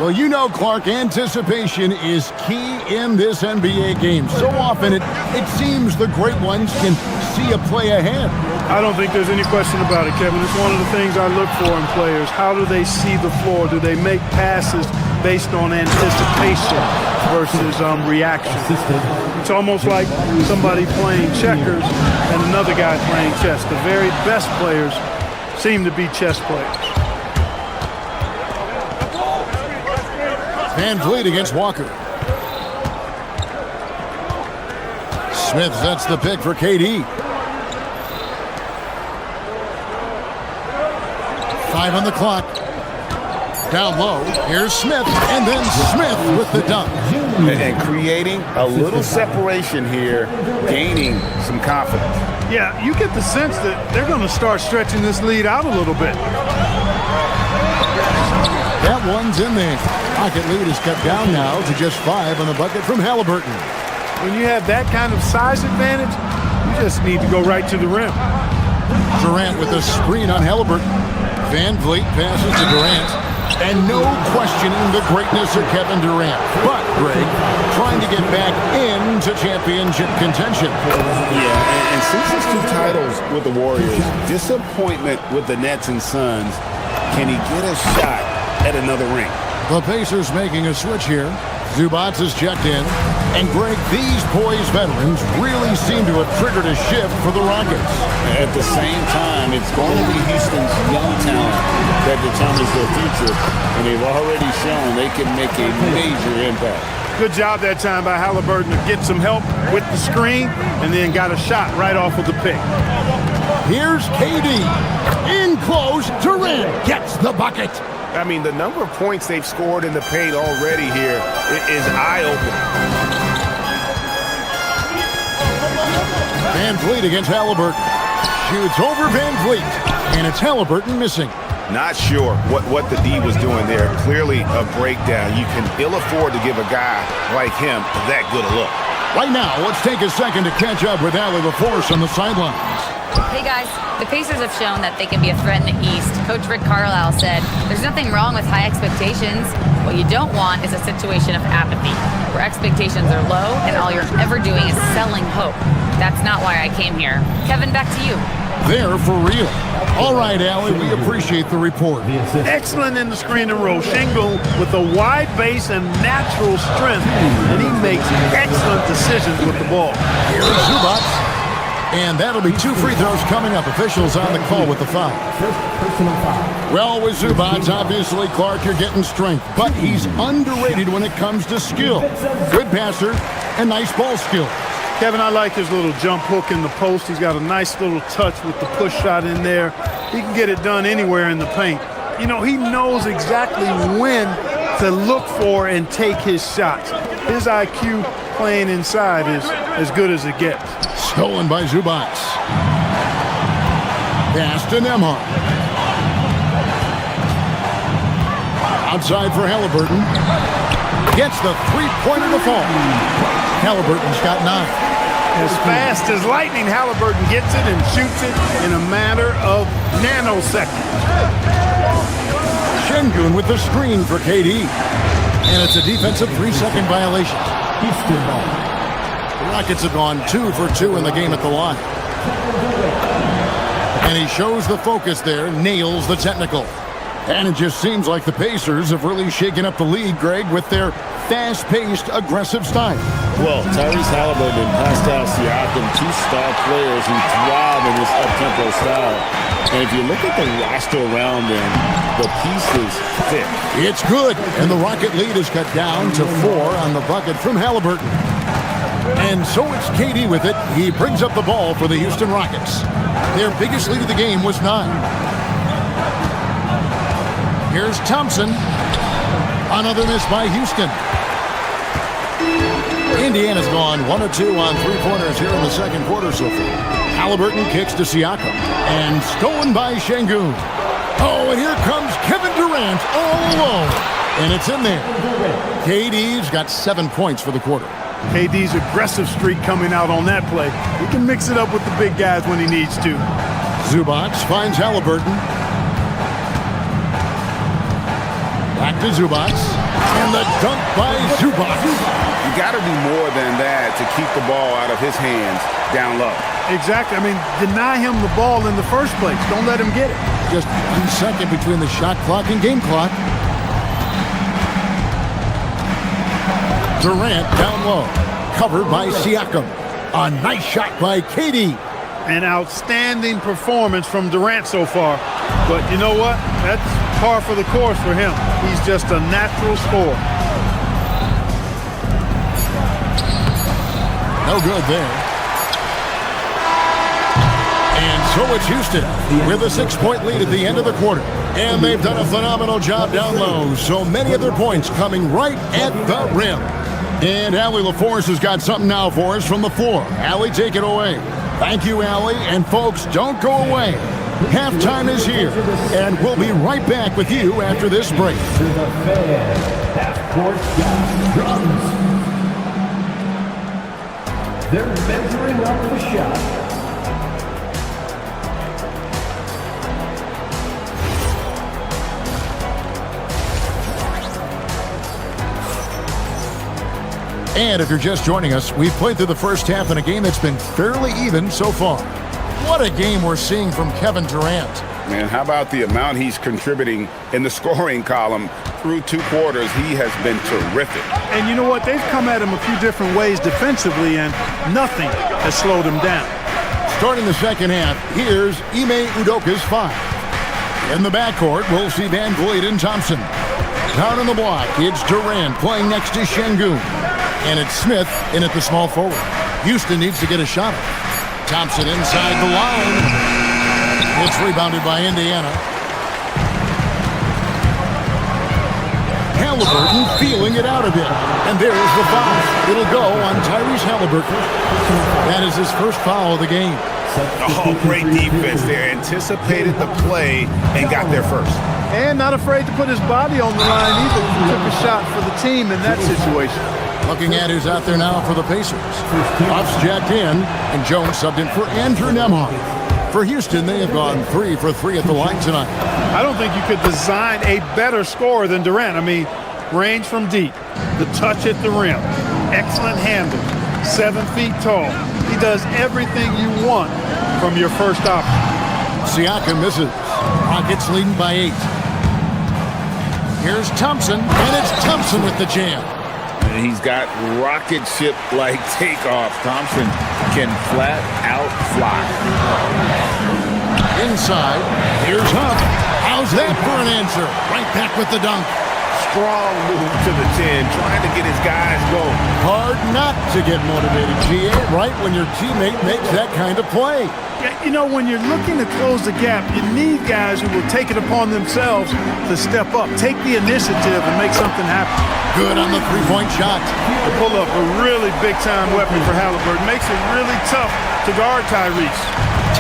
Well, you know, Clark, anticipation is key in this NBA game. So often it seems the great ones can see a play ahead. I don't think there's any question about it, Kevin. It's one of the things I look for in players. How do they see the floor? Do they make passes based on anticipation versus reaction? It's almost like somebody playing checkers and another guy playing chess. The very best players seem to be chess players. Van Vliet against Walker. Smith sets the pick for KD. 5 on the clock. Down low. Here's Smith, and then Smith with the dunk. And creating a little separation here, gaining some confidence. Yeah, you get the sense that they're going to start stretching this lead out a little bit. That one's in there. Pocket lead is cut down now to just 5 on the bucket from Halliburton. When you have that kind of size advantage, you just need to go right to the rim. Durant with a screen on Halliburton. Van Vliet passes to Durant. And no questioning the greatness of Kevin Durant. But, Greg, trying to get back into championship contention. Yeah, and since his 2 titles with the Warriors, disappointment with the Nets and Suns, can he get a shot at another ring? The Pacers making a switch here. Zubac is checked in. And, Greg, these poised veterans really seem to have triggered a shift for the Rockets. At the same time, it's going to be Houston's young talent that determines their future, and they've already shown they can make a major impact. Good job that time by Halliburton to get some help with the screen and then got a shot right off of the pick. Here's KD. In close, Durant gets the bucket. I mean, the number of points they've scored in the paint already here is eye-opening. Van Vliet against Halliburton. Shoots over Van Vliet. And it's Halliburton missing. Not sure what the D was doing there. Clearly a breakdown. You can ill afford to give a guy like him that good a look. Right now, let's take a second to catch up with Allie LaForce on the sidelines. Hey guys, the Pacers have shown that they can be a threat in the East. Coach Rick Carlisle said, there's nothing wrong with high expectations. What you don't want is a situation of apathy, where expectations are low and all you're ever doing is selling hope. That's not why I came here. Kevin, back to you. They're for real. All right, Allie, we appreciate the report. Excellent in the screen and roll. Shingle with a wide base and natural strength, and he makes excellent decisions with the ball. Here's Zubac. And that'll be 2 free throws coming up. Officials on the call with the foul. Well, with Zubac, obviously, Clark, you're getting strength. But he's underrated when it comes to skill. Good passer and nice ball skills. Kevin, I like his little jump hook in the post. He's got a nice little touch with the push shot in there. He can get it done anywhere in the paint. You know, he knows exactly when to look for and take his shots. His IQ playing inside is as good as it gets. Stolen by Zubac. Pass to Nembhard. Outside for Halliburton. Gets the three-pointer to fall. Halliburton's got 9. As fast as lightning, Halliburton gets it and shoots it in a matter of nanoseconds. Şengün with the screen for KD. And it's a defensive 3-second violation. Houston ball. The Rockets have gone 2 for 2 in the game at the line. And he shows the focus there, nails the technical. And it just seems like the Pacers have really shaken up the league, Greg, with their fast-paced, aggressive style. Well, Tyrese Halliburton and Pascal Siakam, two star players who thrive in this up-tempo style. And if you look at the roster around them, the pieces fit. It's good, and the Rocket lead is cut down to 4 on the bucket from Halliburton. And so it's KD with it. He brings up the ball for the Houston Rockets. Their biggest lead of the game was 9. Here's Thompson. Another miss by Houston. Indiana's gone 1 of 2 on three-pointers here in the second quarter so far. Halliburton kicks to Siakam. And stolen by Şengün. Oh, and here comes Kevin Durant all alone. And it's in there. KD's got 7 points for the quarter. KD's aggressive streak coming out on that play. He can mix it up with the big guys when he needs to. Zubac finds Halliburton. Back to Zubac. And the dunk by Zubac. You got to do more than that to keep the ball out of his hands down low. Exactly. I mean, deny him the ball in the first place. Don't let him get it. Just 1 second between the shot clock and game clock. Durant down low. Covered by Siakam. A nice shot by KD. An outstanding performance from Durant so far. But you know what? That's par for the course for him. He's just a natural scorer. No good there. And so it's Houston with a 6-point lead at the end of the quarter. And they've done a phenomenal job down low. So many of their points coming right at the rim. And Allie LaForce has got something now for us from the floor. Allie, take it away. Thank you, Allie. And folks, don't go away. Halftime is here, and we'll be right back with you after this break. To the fan, half-court drums. They're measuring up the shot. And if you're just joining us, we've played through the first half in a game that's been fairly even so far. What a game we're seeing from Kevin Durant. Man, how about the amount he's contributing in the scoring column through 2 quarters? He has been terrific. And you know what? They've come at him a few different ways defensively, and nothing has slowed him down. Starting the second half, here's Ime Udoka's 5. In the backcourt, we'll see Van Vliet and Thompson. Down on the block, it's Durant playing next to Şengün. And it's Smith in at the small forward. Houston needs to get a shot up. Thompson inside the line. It's rebounded by Indiana. Halliburton feeling it out a bit. And there's the foul. It'll go on Tyrese Halliburton. That is his first foul of the game. Oh, great defense there. Anticipated the play and got there first. And not afraid to put his body on the line either. He took a shot for the team in that situation. Looking at who's out there now for the Pacers. Buffs jacked in, and Jones subbed in for Andrew Nembhard. For Houston, they have gone 3 for 3 at the line tonight. I don't think you could design a better scorer than Durant. I mean, range from deep, the touch at the rim, excellent handle, 7 feet tall. He does everything you want from your first option. Siakam misses. Rockets leading by 8. Here's Thompson, and it's Thompson with the jam. And he's got rocket ship-like takeoff. Thompson can flat out fly. Inside, here's Huff. How's that for an answer? Right back with the dunk. Strong move to the 10, trying to get his guys going. Hard not to get motivated, GA, right when your teammate makes that kind of play. Yeah, you know, when you're looking to close the gap, you need guys who will take it upon themselves to step up, take the initiative, and make something happen. Good on the three-point shot. To pull up a really big-time weapon for Halliburton. Makes it really tough to guard Tyrese.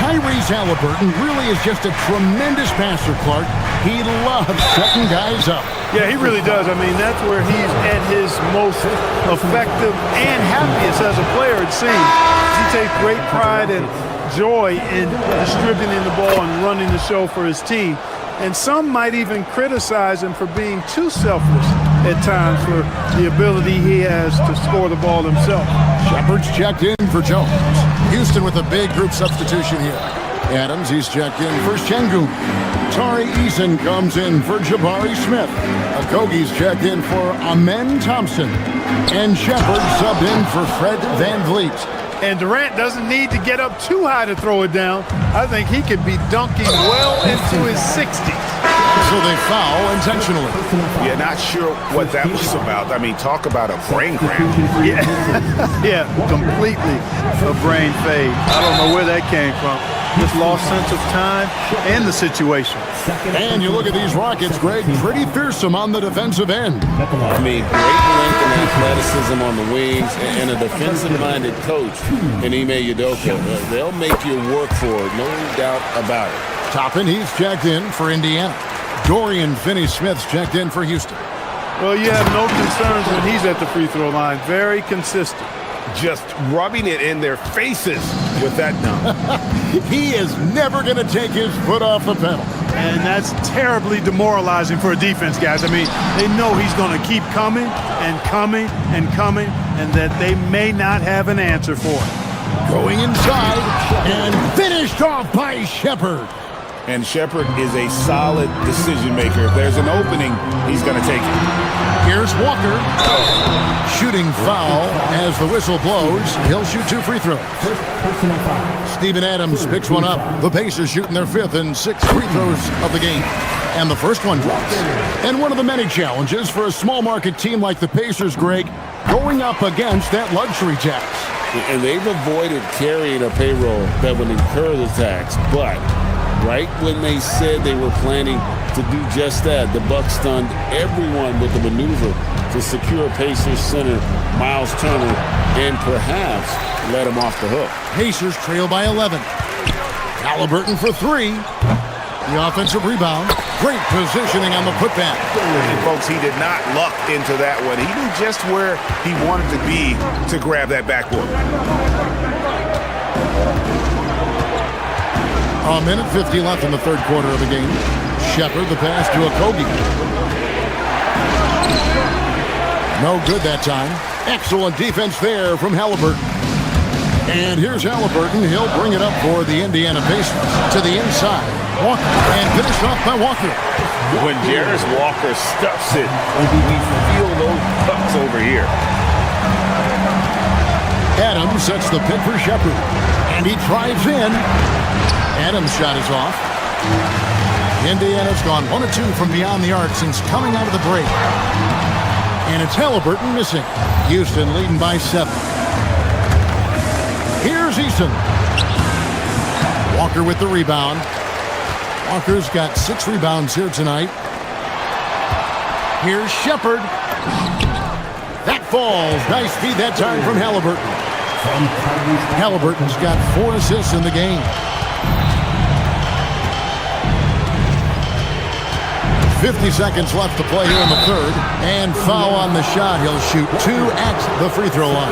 Tyrese Halliburton really is just a tremendous passer, Clark. He loves setting guys up. Yeah, he really does. I mean, that's where he's at his most effective and happiest as a player, it seems. He takes great pride and joy in distributing the ball and running the show for his team. And some might even criticize him for being too selfless at times for the ability he has to score the ball himself. Shepard's checked in for Jones. Houston with a big group substitution here. Adams, he's checked in for Şengün. Tari Eason comes in for Jabari Smith. Okogie's checked in for Amen Thompson. And Shepard subbed in for Fred VanVleet. And Durant doesn't need to get up too high to throw it down. I think he could be dunking well into his 60s. So they foul intentionally. Yeah, not sure what that was about. I mean, talk about a brain cramp. Yeah, completely a brain fade. I don't know where that came from. Just lost sense of time and the situation. And you look at these Rockets, Greg, pretty fearsome on the defensive end. I mean, great length and athleticism on the wings, and a defensive-minded coach in Ime Udoka. They'll make you work for it, no doubt about it. Toppin, he's checked in for Indiana. Dorian Finney-Smith's checked in for Houston. Well, you have no concerns when he's at the free throw line. Very consistent. Just rubbing it in their faces with that dunk. He is never going to take his foot off the pedal. And that's terribly demoralizing for a defense, guys. I mean, they know he's going to keep coming and coming and coming, and that they may not have an answer for it. Going inside and finished off by Shepard. And Shepard is a solid decision maker. If there's an opening, he's going to take it. Here's Walker. Shooting foul as the whistle blows. He'll shoot 2 free throws. Steven Adams picks one up. The Pacers shooting their 5th and 6th free throws of the game. And the first one drops. And one of the many challenges for a small market team like the Pacers, Greg, going up against that luxury tax. And they've avoided carrying a payroll that would incur the tax, but right when they said they were planning to do just that, the Bucks stunned everyone with the maneuver to secure Pacers center Miles Turner and perhaps let him off the hook. Pacers trail by 11. Halliburton for 3. The offensive rebound. Great positioning on the putback. And folks, he did not luck into that one. He knew just where he wanted to be to grab that backboard. A minute 50 left in the third quarter of the game. Shepard, the pass to Okogie. No good that time. Excellent defense there from Halliburton. And here's Halliburton. He'll bring it up for the Indiana Pacers. To the inside. Walker. And finished off by Walker. When Jarris Walker stuffs it, we feel those pucks over here. Adams sets the pick for Shepard. And he drives in. Adams' shot is off. Indiana's gone 1 of 2 from beyond the arc since coming out of the break. And it's Halliburton missing. Houston leading by 7. Here's Eason. Walker with the rebound. Walker's got 6 rebounds here tonight. Here's Shepard. That falls. Nice feed that time from Halliburton. Halliburton's got 4 assists in the game. 50 seconds left to play here in the third. And foul on the shot. He'll shoot 2 at the free throw line.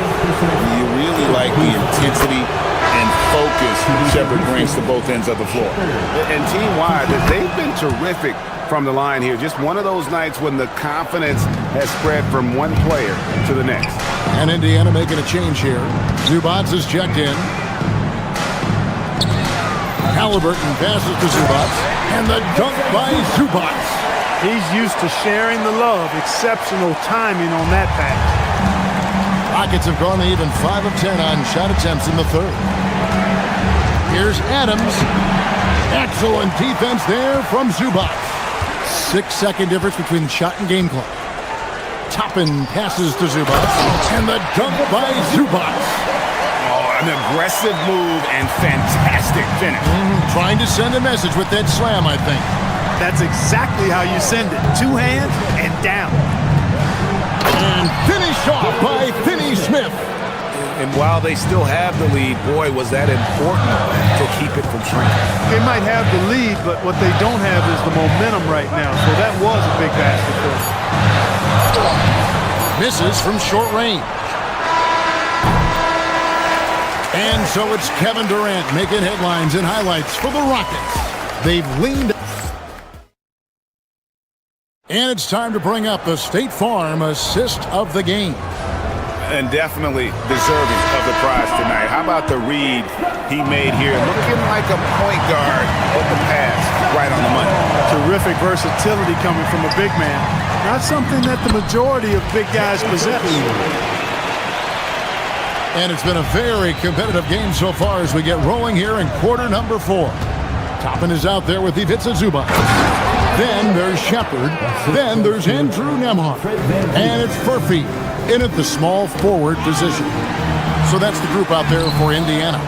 You really like the intensity and focus Shepard brings to both ends of the floor. And team-wide, they've been terrific from the line here. Just one of those nights when the confidence has spread from one player to the next. And Indiana making a change here. Zubac is checked in. Halliburton passes to Zubac. And the dunk by Zubac. He's used to sharing the love. Exceptional timing on that pass. Rockets have gone to even 5 of 10 on shot attempts in the third. Here's Adams. Excellent defense there from Zubac. 6-second difference between shot and game clock. Toppin passes to Zubac. And the dunk by Zubac. Oh, an aggressive move and fantastic finish. Trying to send a message with that slam, I think. That's exactly how you send it. 2 hands and down. And finished off by Finney-Smith. And while they still have the lead, boy, was that important to keep it from shrinking. They might have the lead, but what they don't have is the momentum right now. So that was a big basket for them. Misses from short range. And so it's Kevin Durant making headlines and highlights for the Rockets. They've leaned. And it's time to bring up the State Farm assist of the game. And definitely deserving of the prize tonight. How about the read he made here? Looking like a point guard with the pass right on the money. Terrific versatility coming from a big man. Not something that the majority of big guys possess. And it's been a very competitive game so far as we get rolling here in quarter number 4. Toppin is out there with Ivica Zubac. Then there's Shepard. Then there's Andrew Nembhard. And it's Furphy in at the small forward position. So that's the group out there for Indiana.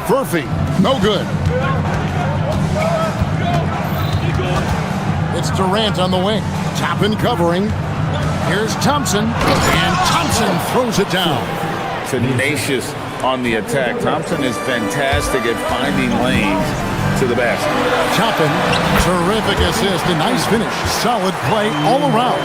Furphy, no good. It's Durant on the wing. Toppin covering. Here's Thompson. And Thompson throws it down. Tenacious on the attack. Thompson is fantastic at finding lanes to the basket. Toppin, terrific assist, a nice finish. Solid play all around.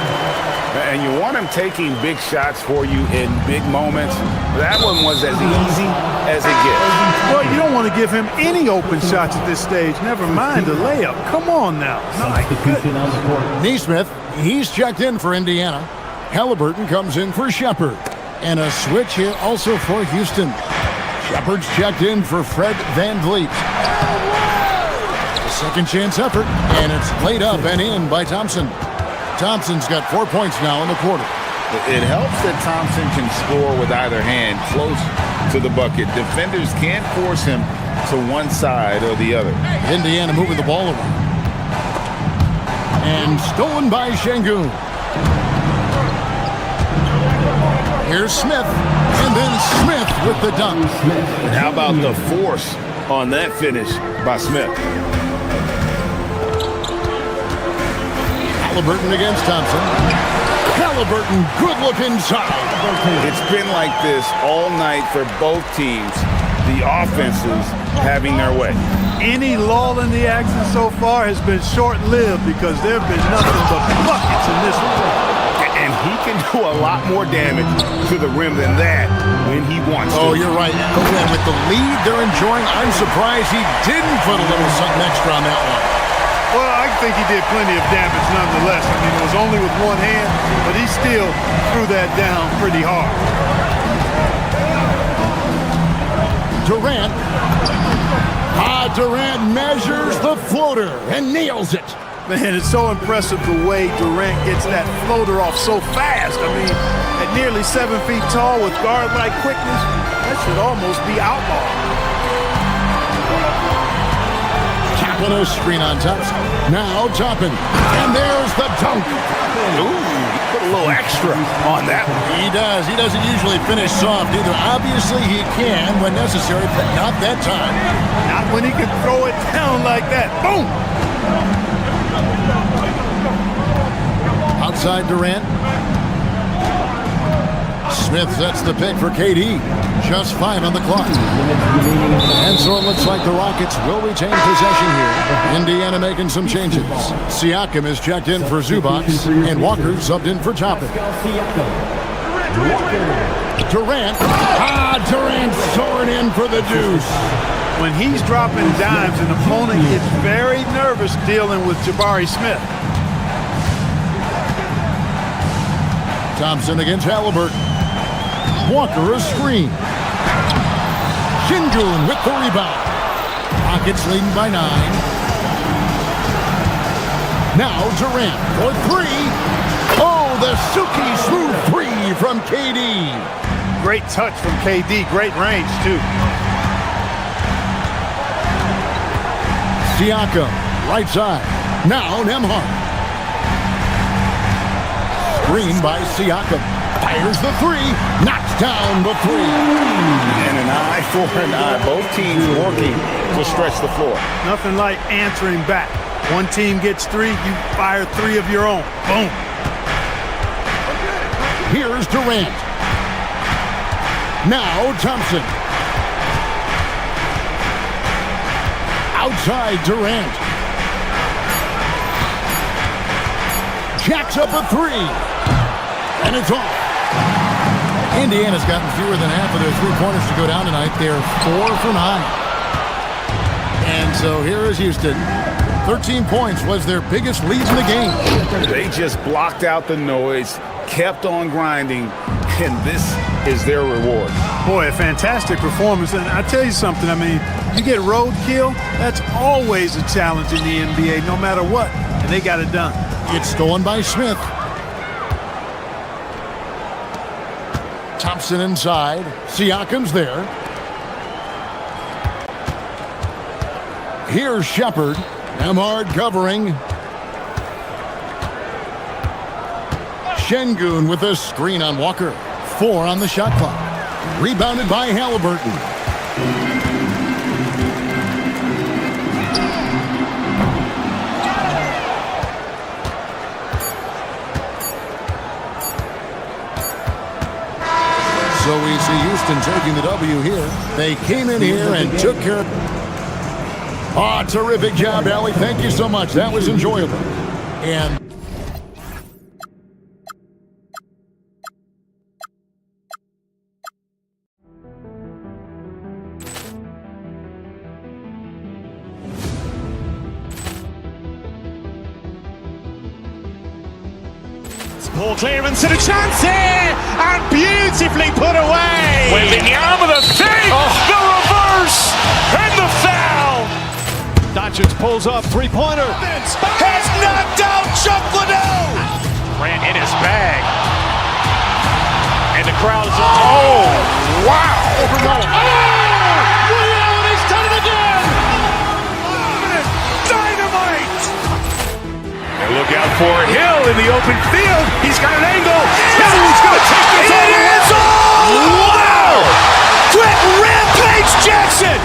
And you want him taking big shots for you in big moments. That one was as easy as it gets. Well, you don't want to give him any open shots at this stage. Never mind the layup. Come on now. My goodness. Neesmith, he's checked in for Indiana. Halliburton comes in for Shepard. And a switch here also for Houston. Shepard's checked in for Fred VanVleet. A second chance effort, and it's laid up and in by Thompson. Thompson's got 4 points now in the quarter. It helps that Thompson can score with either hand close to the bucket. Defenders can't force him to one side or the other. Indiana moving the ball around. And stolen by Şengün. Here's Smith, and then Smith with the dunk. And how about the force on that finish by Smith? Halliburton against Thompson. Halliburton, good look inside. It's been like this all night for both teams. The offenses having their way. Any lull in the action so far has been short-lived because there have been nothing but buckets in this one. And he can do a lot more damage to the rim than that when he wants to. Oh, you're right. And with the lead they're enjoying, I'm surprised he didn't put a little something extra on that one. Well, I think he did plenty of damage nonetheless. I mean, it was only with one hand, but he still threw that down pretty hard. Durant. Durant measures the floater and nails it. Man, it's so impressive the way Durant gets that floater off so fast. I mean, at nearly 7 feet tall with guard-like quickness, that should almost be outlawed. Toppin a screen on Thompson. Now Toppin. And there's the dunk. Ooh, put a little extra on that one. He does. He doesn't usually finish soft either. Obviously he can when necessary, but not that time. Not when he can throw it down like that. Boom! Outside Durant. Smith sets the pick for KD. Just 5 on the clock. And so it looks like the Rockets will retain possession here. Indiana making some changes. Siakam is checked in for Zubac, and Walker subbed in for Toppin. Durant. Durant soaring in for the deuce. When he's dropping dimes, an opponent gets very nervous dealing with Jabari Smith. Thompson against Halliburton. Walker a screen. Şengün with the rebound. Rockets leading by 9. Now Durant for 3. Oh, the silky smooth 3 from KD. Great touch from KD. Great range, too. Siakam, right side. Now Nembhard. Screen by Siakam. Fires the 3. Knocks down the 3. And an eye for an eye. Both teams working to stretch the floor. Nothing like answering back. One team gets 3, you fire 3 of your own. Boom. Here's Durant. Now Thompson. Outside Durant. Jacks up a 3. And it's off. Indiana's gotten fewer than half of their three-pointers to go down tonight. They're 4 for 9. And so here is Houston. 13 points was their biggest lead in the game. They just blocked out the noise, kept on grinding, and this is their reward. Boy, a fantastic performance. And I tell you something, I mean, you get roadkill, that's always a challenge in the NBA, no matter what. And they got it done. It's stolen by Smith. Thompson inside. Siakam's there. Here's Shepard. Amard covering. Şengün with a screen on Walker. 4 on the shot clock. Rebounded by Halliburton. So we see Houston taking the W here. They came in here and took care of... Oh, terrific job, Allie. Thank you so much. That was enjoyable. And... Ball clearance and a chance here, and beautifully put away. Wembanyama the fake, the reverse, and the foul. Doncic pulls up, three-pointer. Has knocked out Chuck Liddell. Ran in his bag. And the crowd is... Oh, wow. He's done it again. Dynamite. And look out for Hill in the open field. He's got an angle. He's going to take this all the way. Wow. Quick Rampage Jackson.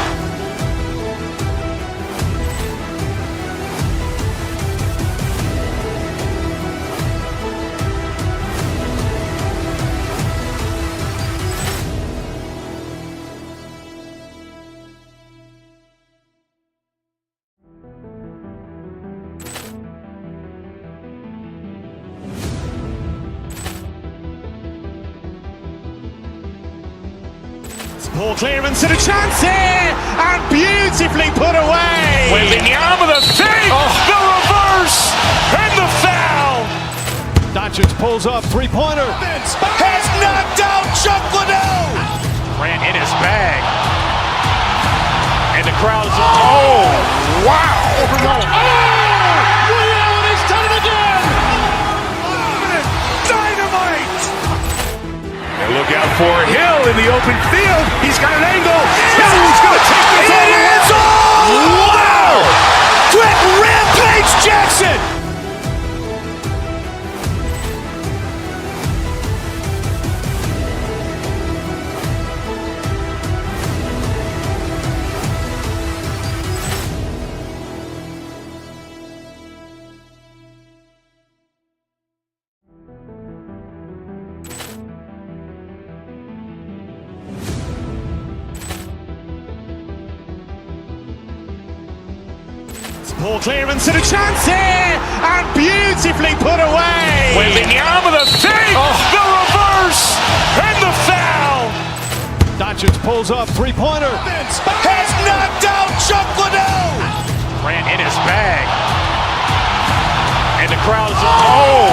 Ball clearance and a chance here, and beautifully put away. Wembanyama the fake, the reverse, and the foul. Doncic pulls up, three-pointer. Has knocked out Chuck Liddell. Ran in his bag. And the crowd is... Oh, wow. He's done it again. Dynamite. And look out for Hill in the open field. He's got an angle. He's going to take this all the way. Wow. Quick Rampage Jackson. Ball clearance and a chance here, and beautifully put away. Wembanyama the fake, the reverse, and the foul. Doncic pulls up, three-pointer. Has knocked out Chuck Liddell. Ran in his bag. And the crowd is... Oh,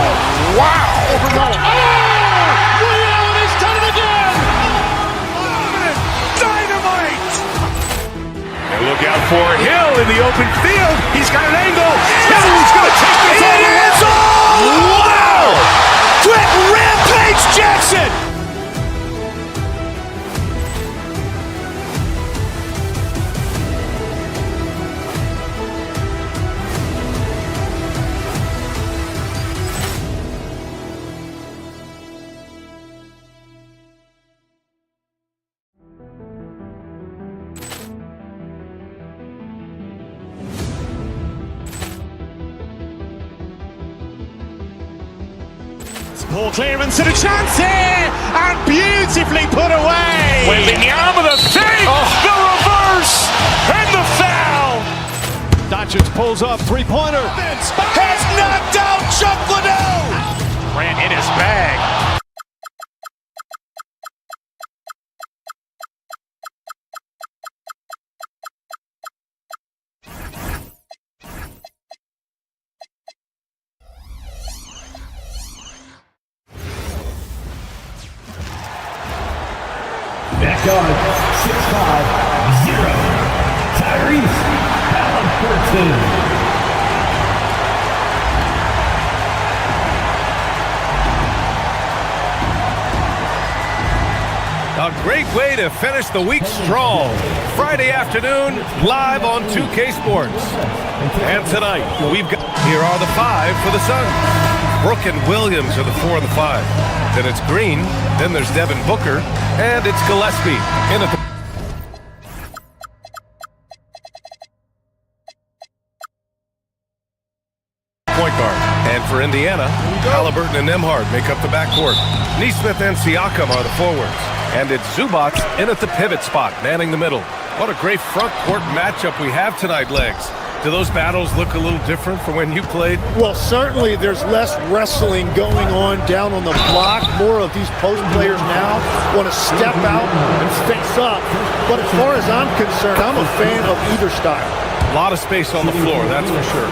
wow. He's done it again. Dynamite. And look out for Hill in the open field. He's got an angle. He's going to take this all the way. Wow. Quick Rampage Jackson. Ball clearance and a chance here, and beautifully put away. Wembanyama the fake, the reverse, and the foul. Doncic pulls up, three-pointer. Has knocked out Chuck Liddell. Ran in his bag. guard, 6'5", 0. Tyrese Halliburton. A great way to finish the week strong. Friday afternoon, live on 2K Sports. And tonight, here are the 5 for the Suns. Brooke and Williams are the 4 and the 5. Then it's Green, then there's Devin Booker, and it's Gillespie in at the point guard. And for Indiana, Halliburton and Nembhard make up the backcourt. Nesmith and Siakam are the forwards. And it's Zubac in at the pivot spot, manning the middle. What a great front court matchup we have tonight, Legs. Do those battles look a little different from when you played? Well, certainly there's less wrestling going on down on the block. More of these post players now want to step out and face up. But as far as I'm concerned, I'm a fan of either style. A lot of space on the floor, that's for sure.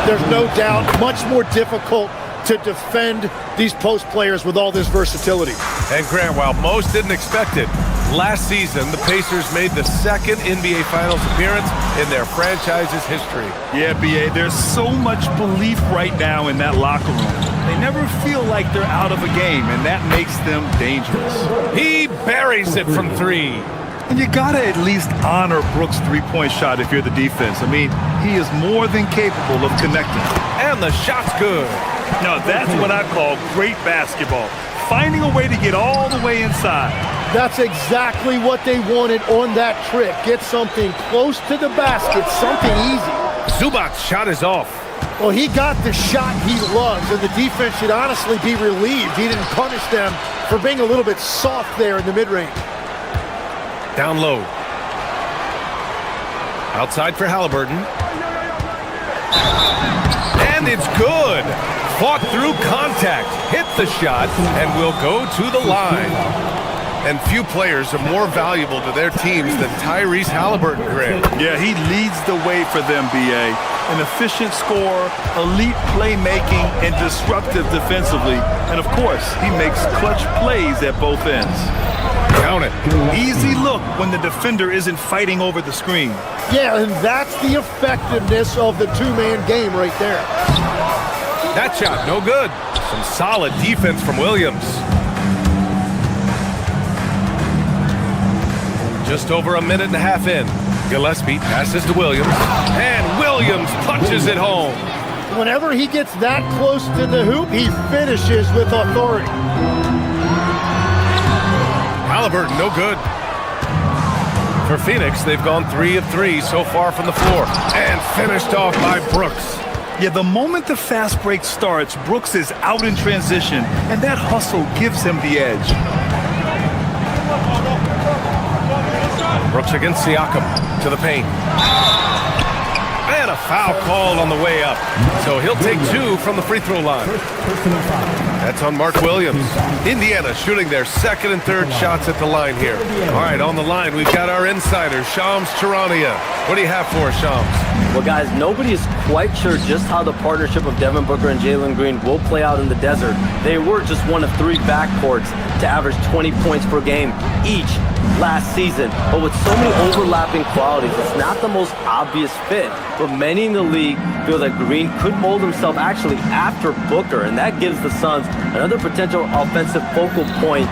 There's no doubt much more difficult to defend these post players with all this versatility. And Grant, while most didn't expect it, last season the Pacers made the second NBA Finals appearance in their franchise's history. Yeah, B.A., there's so much belief right now in that locker room. They never feel like they're out of a game, and that makes them dangerous. He buries it from 3. And you gotta at least honor Brooks' three-point shot if you're the defense. I mean, he is more than capable of connecting. And the shot's good. Now that's what I call great basketball. Finding a way to get all the way inside. That's exactly what they wanted on that trick. Get something close to the basket, something easy. Zubac's shot is off. Well, he got the shot he loves, and the defense should honestly be relieved he didn't punish them for being a little bit soft there in the mid-range. Down low. Outside for Halliburton. And it's good. Fought through contact, hit the shot, and will go to the line. And few players are more valuable to their teams than Tyrese Halliburton, Grant. Yeah, he leads the way for them, B.A. An efficient scorer, elite playmaking, and disruptive defensively. And, of course, he makes clutch plays at both ends. Count it. Easy look when the defender isn't fighting over the screen. Yeah, and that's the effectiveness of the two-man game right there. That shot, no good. Some solid defense from Williams. Just over a minute and a half in. Gillespie passes to Williams. And Williams punches it home. Whenever he gets that close to the hoop, he finishes with authority. Halliburton, no good. For Phoenix, they've gone 3 of 3 so far from the floor. And finished off by Brooks. Yeah, the moment the fast break starts, Brooks is out in transition, and that hustle gives him the edge. Brooks against Siakam to the paint. And a foul called on the way up. So he'll take 2 from the free throw line. That's on Mark Williams. Indiana shooting their second and third shots at the line here. All right, on the line, we've got our insider, Shams Charania. What do you have for us, Shams? Well, guys, nobody is quite sure just how the partnership of Devin Booker and Jalen Green will play out in the desert. They were just one of 3 backcourts to average 20 points per game each last season. But with so many overlapping qualities, it's not the most obvious fit. But many in the league feel that Green could mold himself actually after Booker, and that gives the Suns another potential offensive focal point.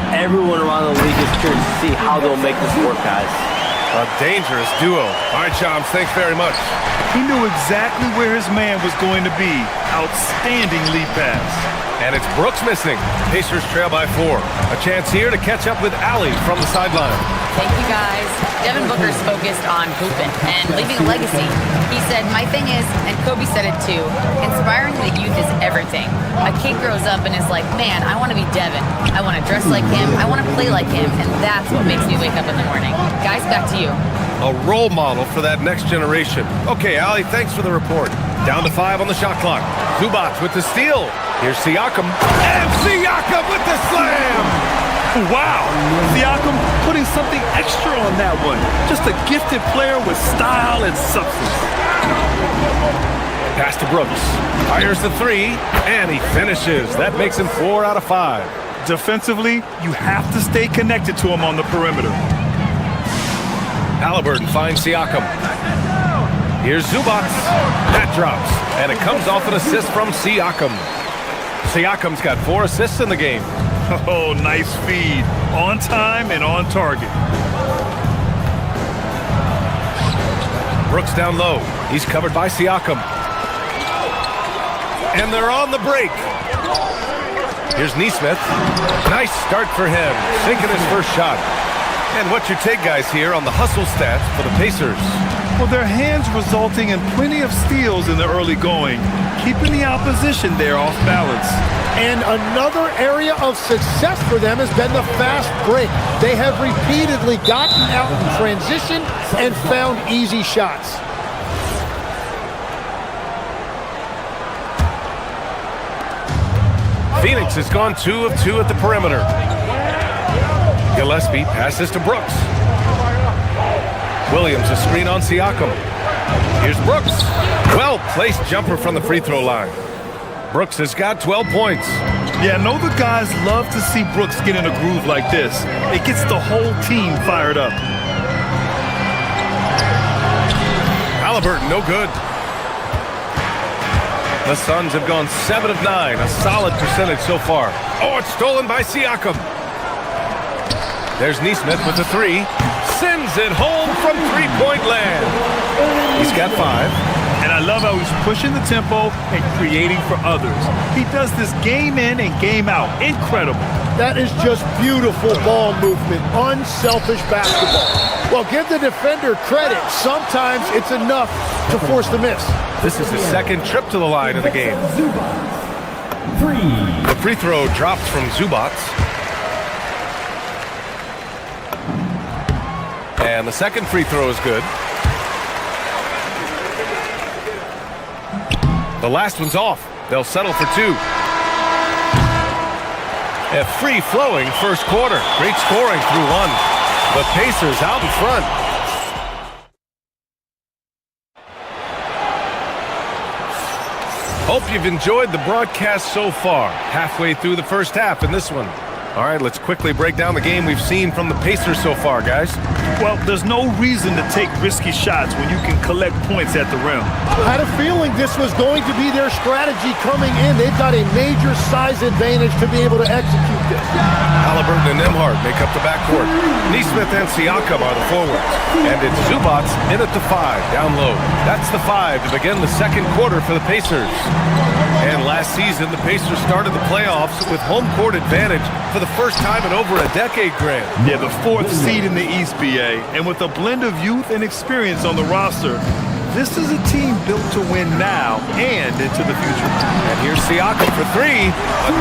Everyone around the league is curious to see how they'll make this work, guys. A dangerous duo. All right, Shams, thanks very much. He knew exactly where his man was going to be. Outstanding lead pass. And it's Brooks missing. Pacers trail by 4. A chance here to catch up with Allie from the sideline. Thank you, guys. Devin Booker's focused on hooping and leaving a legacy. He said, my thing is, and Kobe said it too, inspiring the youth is everything. A kid grows up and is like, man, I want to be Devin. I want to dress like him. I want to play like him. And that's what makes me wake up in the morning. Guys, back to you. A role model for that next generation. Okay, Allie, thanks for the report. Down to 5 on the shot clock. Zubac with the steal. Here's Siakam. And Siakam with the slam! Wow! Siakam putting something extra on that one. Just a gifted player with style and substance. Pass to Brooks. Fires the 3, and he finishes. That makes him 4 out of 5. Defensively, you have to stay connected to him on the perimeter. Halliburton finds Siakam. Here's Zubac. That drops, and it comes off an assist from Siakam. Siakam's got 4 assists in the game. Oh, nice feed. On time and on target. Brooks down low. He's covered by Siakam. And they're on the break. Here's Nesmith. Nice start for him, sinking his first shot. And what's your take, guys, here on the hustle stats for the Pacers? Well, their hands resulting in plenty of steals in the early going, keeping the opposition there off balance. And another area of success for them has been the fast break. They have repeatedly gotten out in transition and found easy shots. Phoenix has gone 2 of 2 at the perimeter. Gillespie passes to Brooks. Williams a screen on Siakam. Here's Brooks. Well-placed jumper from the free throw line. Brooks has got 12 points. Yeah, I know the guys love to see Brooks get in a groove like this. It gets the whole team fired up. Halliburton, no good. The Suns have gone 7 of 9, a solid percentage so far. Oh, it's stolen by Siakam. There's Nesmith with the 3. Sends it home from three-point land. He's got 5. And I love how he's pushing the tempo and creating for others. He does this game in and game out. Incredible. That is just beautiful ball movement, unselfish basketball. Well, give the defender credit. Sometimes it's enough to force the miss. This is his second trip to the line of the game. The free throw drops from Zubac. And the second free throw is good. The last one's off. They'll settle for 2. A free-flowing first quarter. Great scoring through 1. The Pacers out in front. Hope you've enjoyed the broadcast so far. Halfway through the first half in this one. All right, let's quickly break down the game we've seen from the Pacers so far, guys. Well, there's no reason to take risky shots when you can collect points at the rim. I had a feeling this was going to be their strategy coming in. They've got a major size advantage to be able to execute this. Halliburton and Nembhard make up the backcourt. Nesmith and Siakam are the forwards. And it's Zubac in at the 5, down low. That's the 5 to begin the second quarter for the Pacers. And last season, the Pacers started the playoffs with home court advantage for the first time in over a decade, Grant. Yeah, the 4th seed in the East, BA. And with a blend of youth and experience on the roster, this is a team built to win now and into the future. And here's Siakam for 3.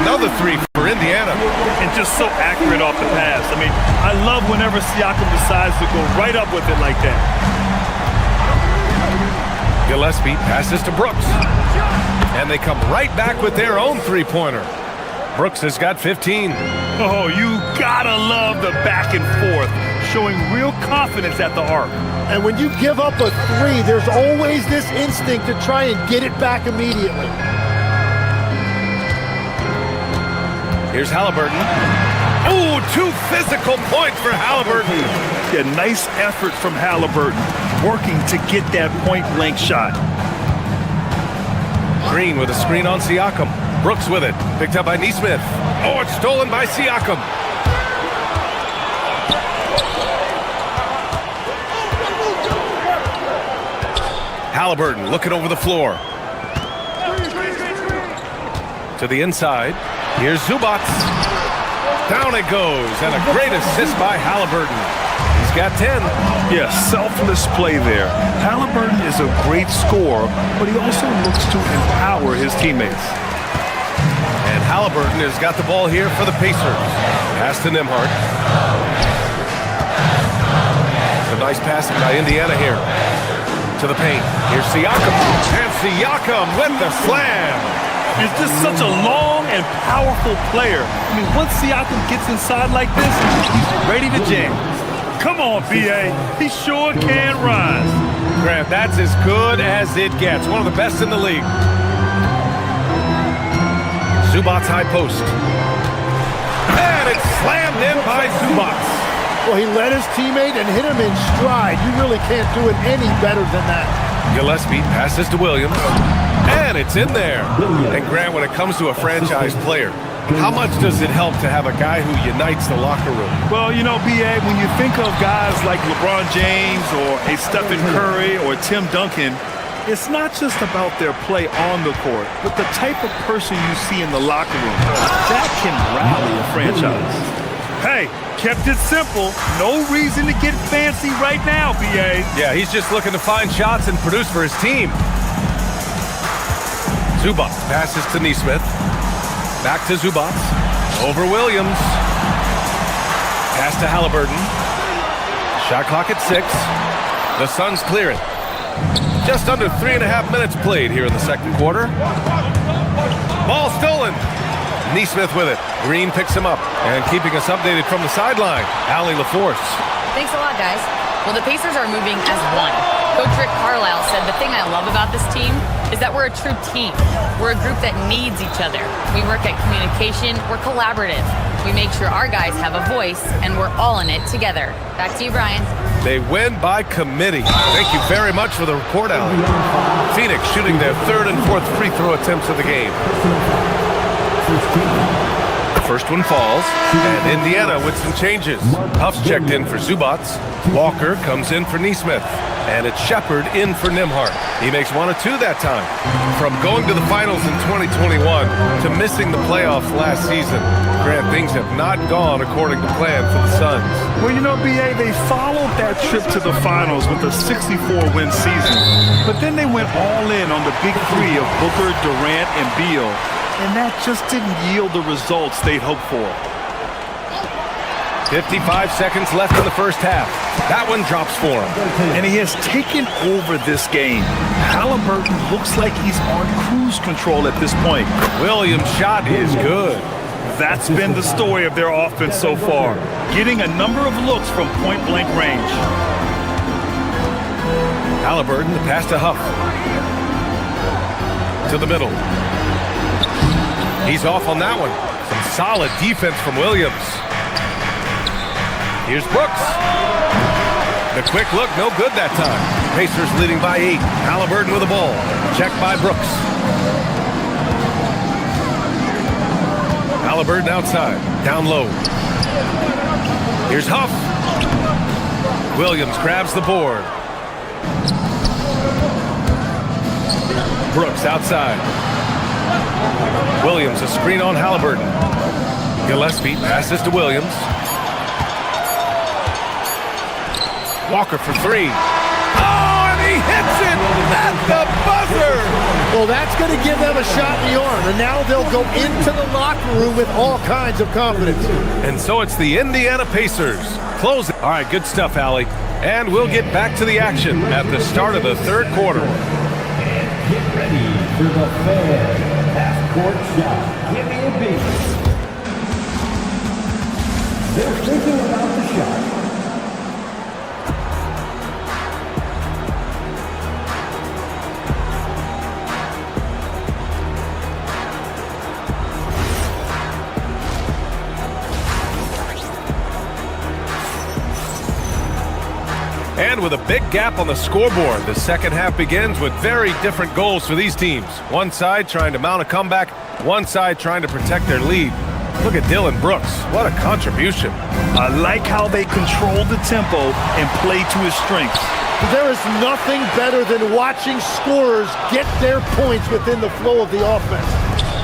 Another 3 for Indiana. And just so accurate off the pass. I mean, I love whenever Siakam decides to go right up with it like that. Gillespie passes to Brooks. And they come right back with their own three-pointer. Brooks has got 15. Oh, you gotta love the back and forth, showing real confidence at the arc. And when you give up a 3, there's always this instinct to try and get it back immediately. Here's Halliburton. Oh, 2 physical points for Halliburton. Yeah, nice effort from Halliburton, working to get that point-blank shot. Green with a screen on Siakam. Brooks with it. Picked up by Nesmith. Oh, it's stolen by Siakam. Halliburton looking over the floor. To the inside. Here's Zubac. Down it goes. And a great assist by Halliburton. He's got 10. Yeah, selfless play there. Halliburton is a great scorer, but he also looks to empower his teammates. And Halliburton has got the ball here for the Pacers. Pass to Nembhard. A nice passing by Indiana here. To the paint. Here's Siakam. And Siakam with the slam. He's just such a long and powerful player. I mean, once Siakam gets inside like this, he's ready to jam. Come on, B.A. He sure can rise. Grant, that's as good as it gets. One of the best in the league. Zubac's high post. And it's slammed in by Zubac. Well, he led his teammate and hit him in stride. You really can't do it any better than that. Gillespie passes to Williams. And it's in there. And Grant, when it comes to a franchise player, how much does it help to have a guy who unites the locker room? Well, you know, B.A., when you think of guys like LeBron James or a Stephen Curry or Tim Duncan, it's not just about their play on the court, but the type of person you see in the locker room. That can rally a franchise. Hey, kept it simple. No reason to get fancy right now, B.A. Yeah, he's just looking to find shots and produce for his team. Zubac passes to Nesmith. Back to Zubac. Over Williams. Pass to Halliburton. Shot clock at 6. The Suns clear it. Just under 3.5 minutes played here in the second quarter. Ball stolen. Nesmith with it. Green picks him up. And keeping us updated from the sideline, Allie LaForce. Thanks a lot, guys. Well, the Pacers are moving as one. Coach Rick Carlisle said the thing I love about this team is that we're a true team. We're a group that needs each other. We work at communication. We're collaborative. We make sure our guys have a voice, and we're all in it together. Back to you, Brian. They win by committee. Thank you very much for the report, Allie. Phoenix shooting their 3rd and 4th free throw attempts of the game. First one falls, and Indiana with some changes. Huff's checked in for Zubac. Walker comes in for Nesmith. And it's Shepard in for Nembhard. He makes 1 of 2 that time. From going to the finals in 2021 to missing the playoffs last season, Grant, things have not gone according to plan for the Suns. Well, you know, B.A., they followed that trip to the finals with a 64-win season. But then they went all in on the big three of Booker, Durant, and Beal. And that just didn't yield the results they'd hoped for. 55 seconds left in the first half. That one drops for him. And he has taken over this game. Halliburton looks like he's on cruise control at this point. Williams' shot is good. That's been the story of their offense so far, getting a number of looks from point-blank range. Halliburton, the pass to Huff. To the middle. He's off on that one. Some solid defense from Williams. Here's Brooks. The quick look, no good that time. Pacers leading by 8. Halliburton with the ball. Checked by Brooks. Halliburton outside. Down low. Here's Huff. Williams grabs the board. Brooks outside. Williams, a screen on Halliburton. Gillespie passes to Williams. Walker for 3. Oh, and he hits it at the buzzer! Well, that's going to give them a shot in the arm, and now they'll go into the locker room with all kinds of confidence. And so it's the Indiana Pacers. Closing. All right, good stuff, Allie. And we'll get back to the action at the start of the third quarter. And get ready for the fan half-court shot. Give me a beat. They're thinking about the shot. And with a big gap on the scoreboard, the second half begins with very different goals for these teams. One side trying to mount a comeback, one side trying to protect their lead. Look at Dylan Brooks. What a contribution. I like how they control the tempo and play to his strengths. There is nothing better than watching scorers get their points within the flow of the offense.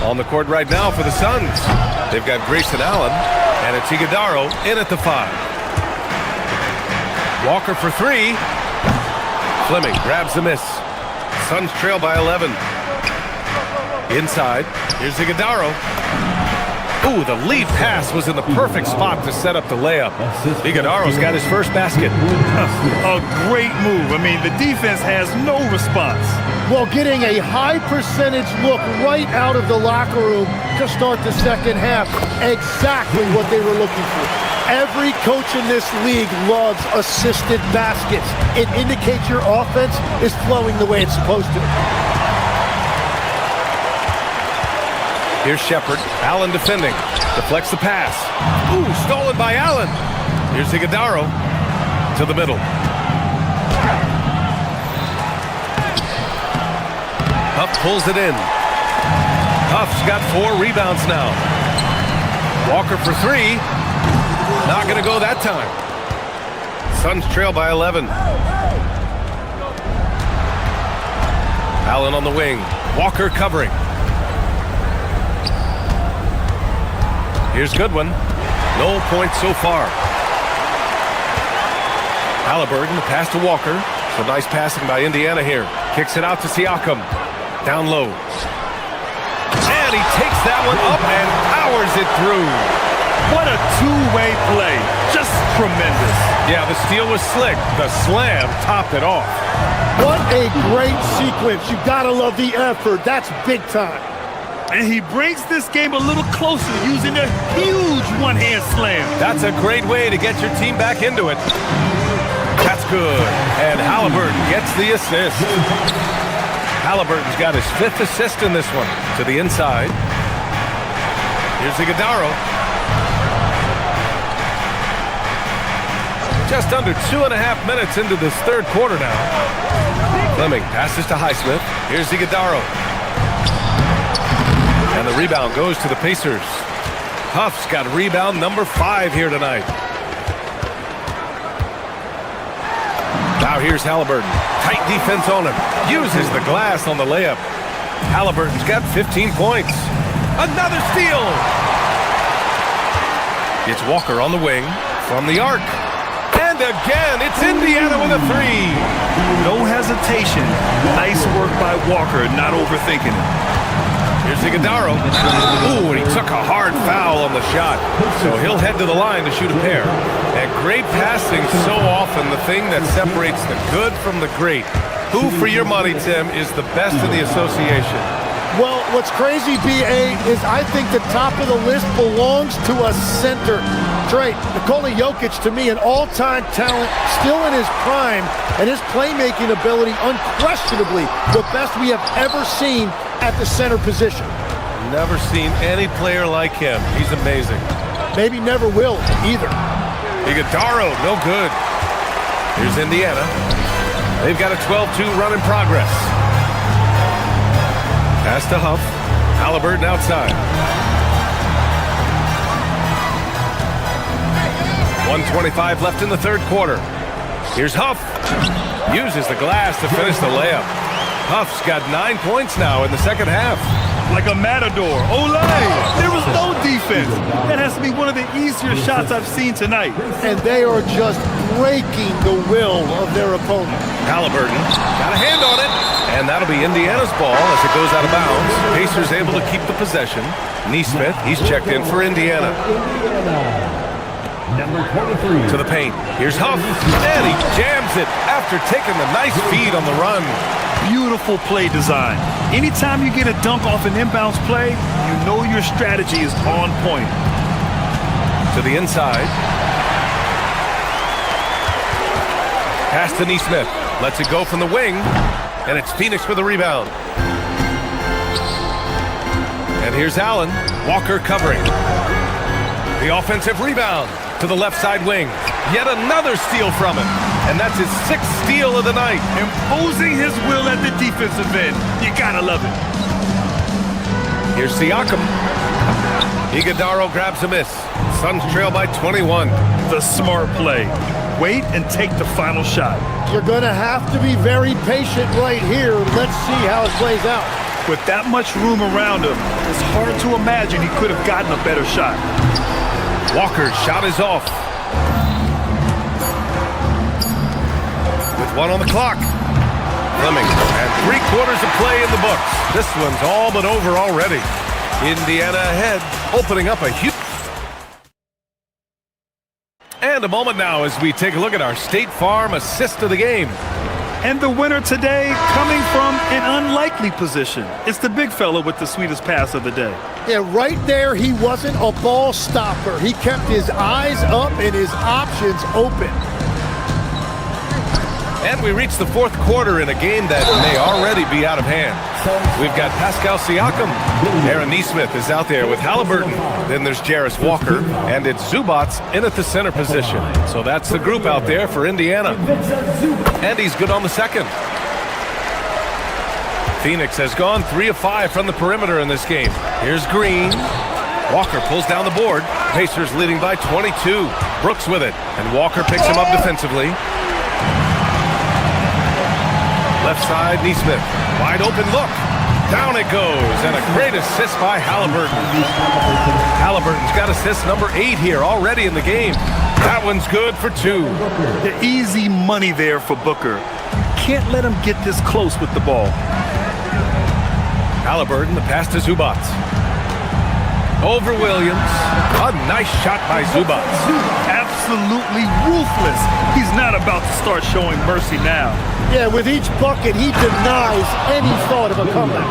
On the court right now for the Suns, they've got Grayson Allen and it's Iguodala in at the 5. Walker for 3. Fleming grabs the miss. Suns trail by 11. Inside, here's Iguodala. Ooh, the lead pass was in the perfect spot to set up the layup. Iguodala's got his first basket. A great move. I mean, the defense has no response. Well, getting a high percentage look right out of the locker room to start the second half. Exactly what they were looking for. Every coach in this league loves assisted baskets. It indicates your offense is flowing the way it's supposed to. Here's Shepard. Allen defending. Deflects the pass. Ooh, stolen by Allen. Here's Iguodaro to the middle. Huff pulls it in. Huff's got 4 rebounds now. Walker for 3. Not going to go that time. Suns trail by 11. Allen on the wing. Walker covering. Here's Goodwin. No points so far. Halliburton, the pass to Walker. So nice passing by Indiana here. Kicks it out to Siakam. Down low. And he takes that one up and powers it through. What a two-way play. Just tremendous. Yeah, the steal was slick. The slam topped it off. What a great sequence. You gotta love the effort. That's big time. And he brings this game a little closer using a huge one-hand slam. That's a great way to get your team back into it. That's good. And Halliburton gets the assist. Halliburton's got his 5th assist in this one. To the inside. Here's Iguodaro. Just under 2.5 minutes into this third quarter now. Fleming passes to Highsmith. Here's Iguodaro. And the rebound goes to the Pacers. Huff's got rebound number 5 here tonight. Now here's Halliburton. Tight defense on him. Uses the glass on the layup. Halliburton's got 15 points. Another steal. It's Walker on the wing from the arc. And again, it's Indiana with a 3. No hesitation. Nice work by Walker, not overthinking it. Here's Iguodaro. Ooh, and he took a hard foul on the shot. So he'll head to the line to shoot a pair. And great passing, so often the thing that separates the good from the great. Who, for your money, Tim, is the best in the association? Well, what's crazy, B.A., is I think the top of the list belongs to a center. Trey, Nikola Jokic, to me, an all-time talent, still in his prime, and his playmaking ability, unquestionably, the best we have ever seen at the center position. Never seen any player like him. He's amazing. Maybe never will, either. Iguodaro, no good. Here's Indiana. They've got a 12-2 run in progress. Pass to Huff. Halliburton outside. 1:25 left in the third quarter. Here's Huff. Uses the glass to finish the layup. Huff's got 9 points now in the second half. Like a matador. Olay! There was no defense. That has to be one of the easier shots I've seen tonight. And they are just breaking the will of their opponent. Halliburton got a hand on it. And that'll be Indiana's ball as it goes out of bounds. Pacers able to keep the possession. Neesmith, he's checked in for Indiana. Number 23. To the paint. Here's Huff. And he jams it after taking the nice feed on the run. Beautiful play design. Anytime you get a dunk off an inbounds play, you know your strategy is on point. To the inside. Pass to Neesmith. Lets it go from the wing. And it's Phoenix with the rebound. And here's Allen. Walker covering. The offensive rebound to the left side wing. Yet another steal from him. And that's his 6th steal of the night. Imposing his will at the defensive end. You gotta love it. Here's Siakam. Iguodaro grabs a miss. Suns trail by 21. The smart play. Wait and take the final shot. You're gonna have to be very patient right here. Let's see how it plays out. With that much room around him, it's hard to imagine he could have gotten a better shot. Walker's shot is off. With 1 on the clock. Fleming, and 3/4 of play in the books. This one's all but over already. Indiana ahead, opening up a huge... And a moment now as we take a look at our State Farm assist of the game. And the winner today coming from an unlikely position. It's the big fella with the sweetest pass of the day. Yeah, right there, he wasn't a ball stopper. He kept his eyes up and his options open. And we reach the fourth quarter in a game that may already be out of hand. We've got Pascal Siakam. Aaron Nesmith is out there with Halliburton. Then there's Jarris Walker, and it's Zubats in at the center position. So that's the group out there for Indiana. And he's good on the second. Phoenix has gone 3 of 5 from the perimeter in this game. Here's Green. Walker pulls down the board. Pacers leading by 22. Brooks with it, and Walker picks him up defensively. Left side, Nesmith. Wide open look. Down it goes, and a great assist by Halliburton. Halliburton's got assist number 8 here already in the game. That one's good for 2. The easy money there for Booker. Can't let him get this close with the ball. Halliburton, the pass to Zubats. Over Williams. A nice shot by Zubats. Absolutely ruthless. He's not about to start showing mercy now. Yeah, with each bucket, he denies any thought of a comeback.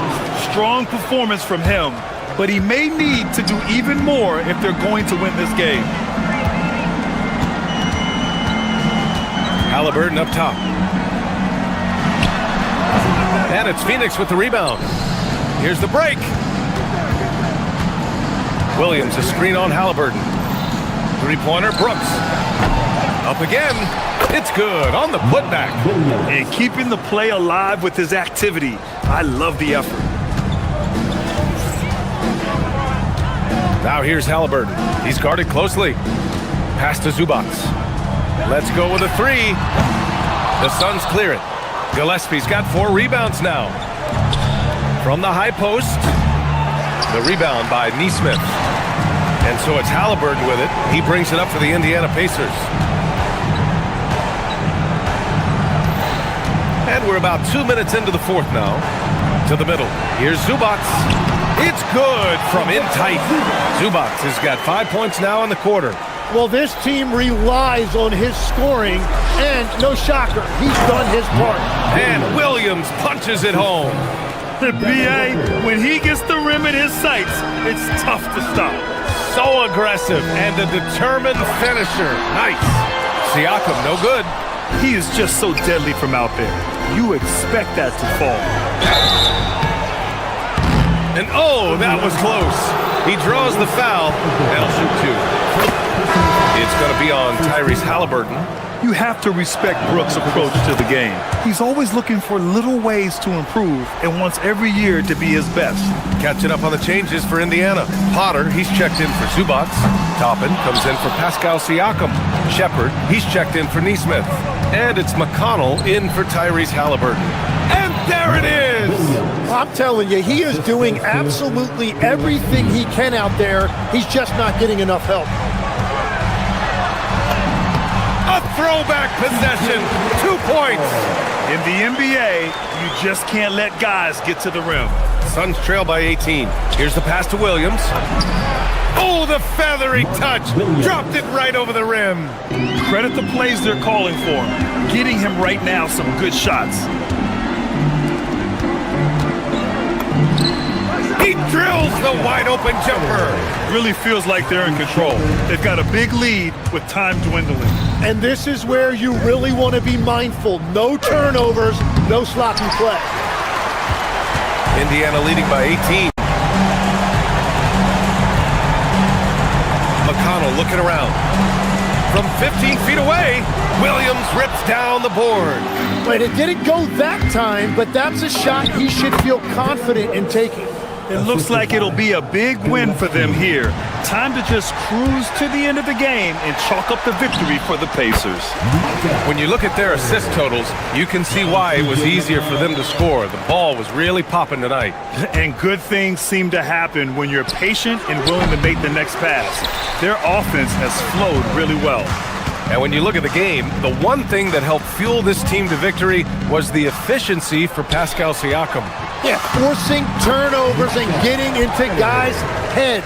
Strong performance from him, but he may need to do even more if they're going to win this game. Halliburton up top. And it's Phoenix with the rebound. Here's the break. Williams, a screen on Halliburton. Three-pointer, Brooks. Up again. It's good on the putback. And keeping the play alive with his activity. I love the effort. Now here's Halliburton. He's guarded closely. Pass to Zubats. Let's go with a 3. The Suns clear it. Gillespie's got 4 rebounds now. From the high post. The rebound by Nesmith. And so it's Halliburton with it. He brings it up for the Indiana Pacers. And we're about 2 minutes into the fourth now. To the middle. Here's Zubats. It's good from in tight. Zubats has got 5 points now in the quarter. Well, this team relies on his scoring, and no shocker, he's done his part. And Williams punches it home. The BA, when he gets the rim in his sights, it's tough to stop. So aggressive and a determined finisher. Nice. Siakam, no good. He is just so deadly from out there. You expect that to fall. And oh, that was close. He draws the foul. That'll shoot 2. It's going to be on Tyrese Halliburton. You have to respect Brooks' approach to the game. He's always looking for little ways to improve and wants every year to be his best. Catching up on the changes for Indiana. Potter, he's checked in for Zubats. Toppin comes in for Pascal Siakam. Shepard, he's checked in for Nesmith. And it's McConnell in for Tyrese Halliburton. And there it is! I'm telling you, he is doing absolutely everything he can out there. He's just not getting enough help. A throwback possession, 2 points. In the NBA, you just can't let guys get to the rim. Suns trail by 18. Here's the pass to Williams. Oh, the feathery touch. Dropped it right over the rim. Credit the plays they're calling for him. Getting him right now some good shots. He drills the wide open jumper. Really feels like they're in control. They've got a big lead with time dwindling. And this is where you really want to be mindful. No turnovers, no sloppy play. Indiana leading by 18. McConnell looking around. From 15 feet away, Williams rips down the board. But it didn't go that time, but that's a shot he should feel confident in taking. It looks like it'll be a big win for them here. Time to just cruise to the end of the game and chalk up the victory for the Pacers. When you look at their assist totals, you can see why it was easier for them to score. The ball was really popping tonight. And good things seem to happen when you're patient and willing to make the next pass. Their offense has flowed really well. And when you look at the game, the one thing that helped fuel this team to victory was the efficiency for Pascal Siakam. Yeah, forcing turnovers and getting into guys' heads.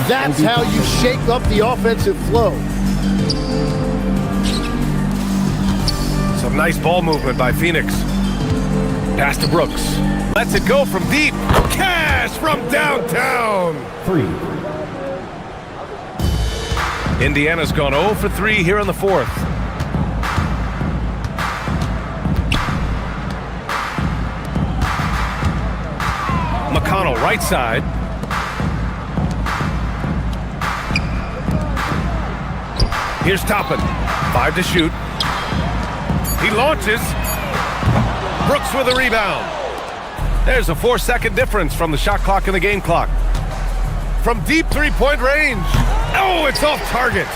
That's how you shake up the offensive flow. Some nice ball movement by Phoenix. Pass to Brooks. Lets it go from deep. Cash from downtown. 3. Indiana's gone 0 for 3 here in the fourth. McConnell right side. Here's Toppin. 5 to shoot. He launches. Brooks with a rebound. There's a 4-second difference from the shot clock and the game clock. From deep three-point range. Oh, it's off target.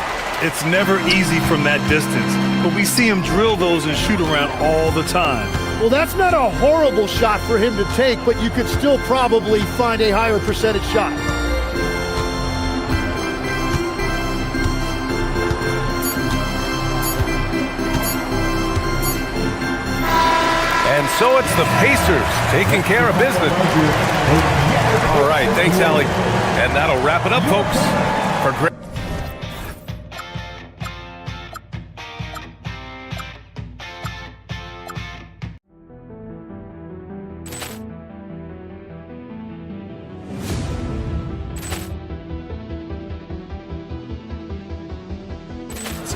It's never easy from that distance, but we see him drill those and shoot around all the time. Well, that's not a horrible shot for him to take, but you could still probably find a higher percentage shot. And so it's the Pacers taking care of business. All right, thanks, Allie. And that'll wrap it up, folks. For great.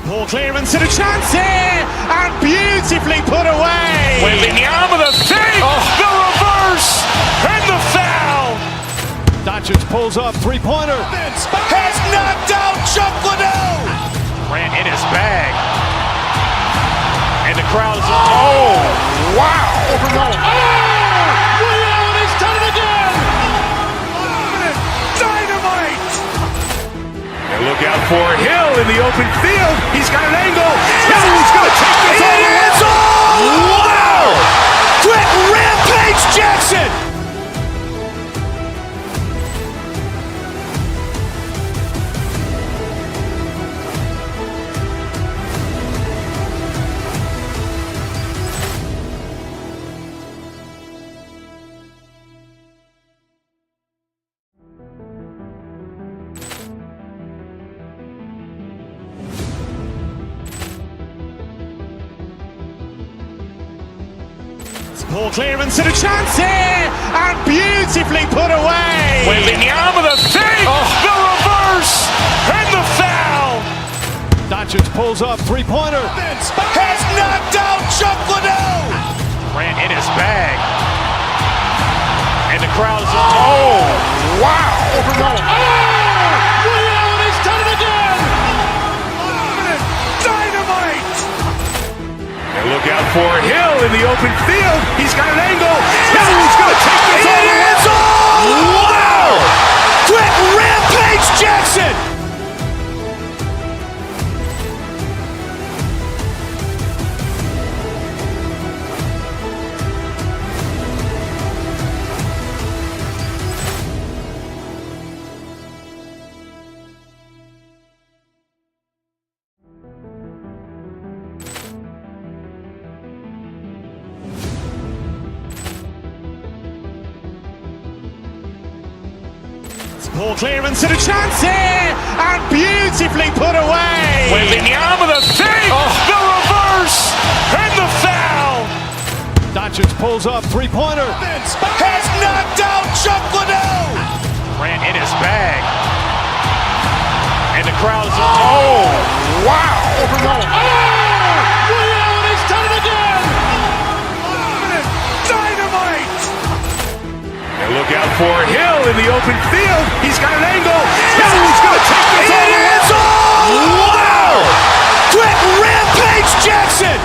Ball clearance and a chance here, and beautifully put away. Wembanyama the save, the reverse, and the foul. Doncic pulls up, three-pointer. Has knocked out Chuck Liddell. Grant in his bag. And the crowd is, oh, wow. Ray Allen has done it again. Dynamite. And look out for Hill in the open field. He's got an angle. Hill's going to take this all the way. Wow! Quick Rampage Jackson. Ball clearance and a chance here, and beautifully put away. Wembanyama the save, the reverse, and the foul. Doncic pulls up, three-pointer. Has knocked out Chuck Liddell. Grant in his bag. And the crowd is, oh, wow. Ray Allen has done it again. Dynamite. And look out for Hill in the open field. He's got an angle. Hill's going to take this all the way. Wow! Quick Rampage Jackson. Ball clearance and a chance here, and beautifully put away. Wembanyama the save, the reverse, and the foul. Doncic pulls up, three-pointer. Has knocked out Chuck Liddell. Grant in his bag. And the crowd is, oh, wow. Ray Allen has done it again. Dynamite. And look out for Hill in the open field. He's got an angle. Hill's going to take this all the way. Wow! Quick Rampage Jackson.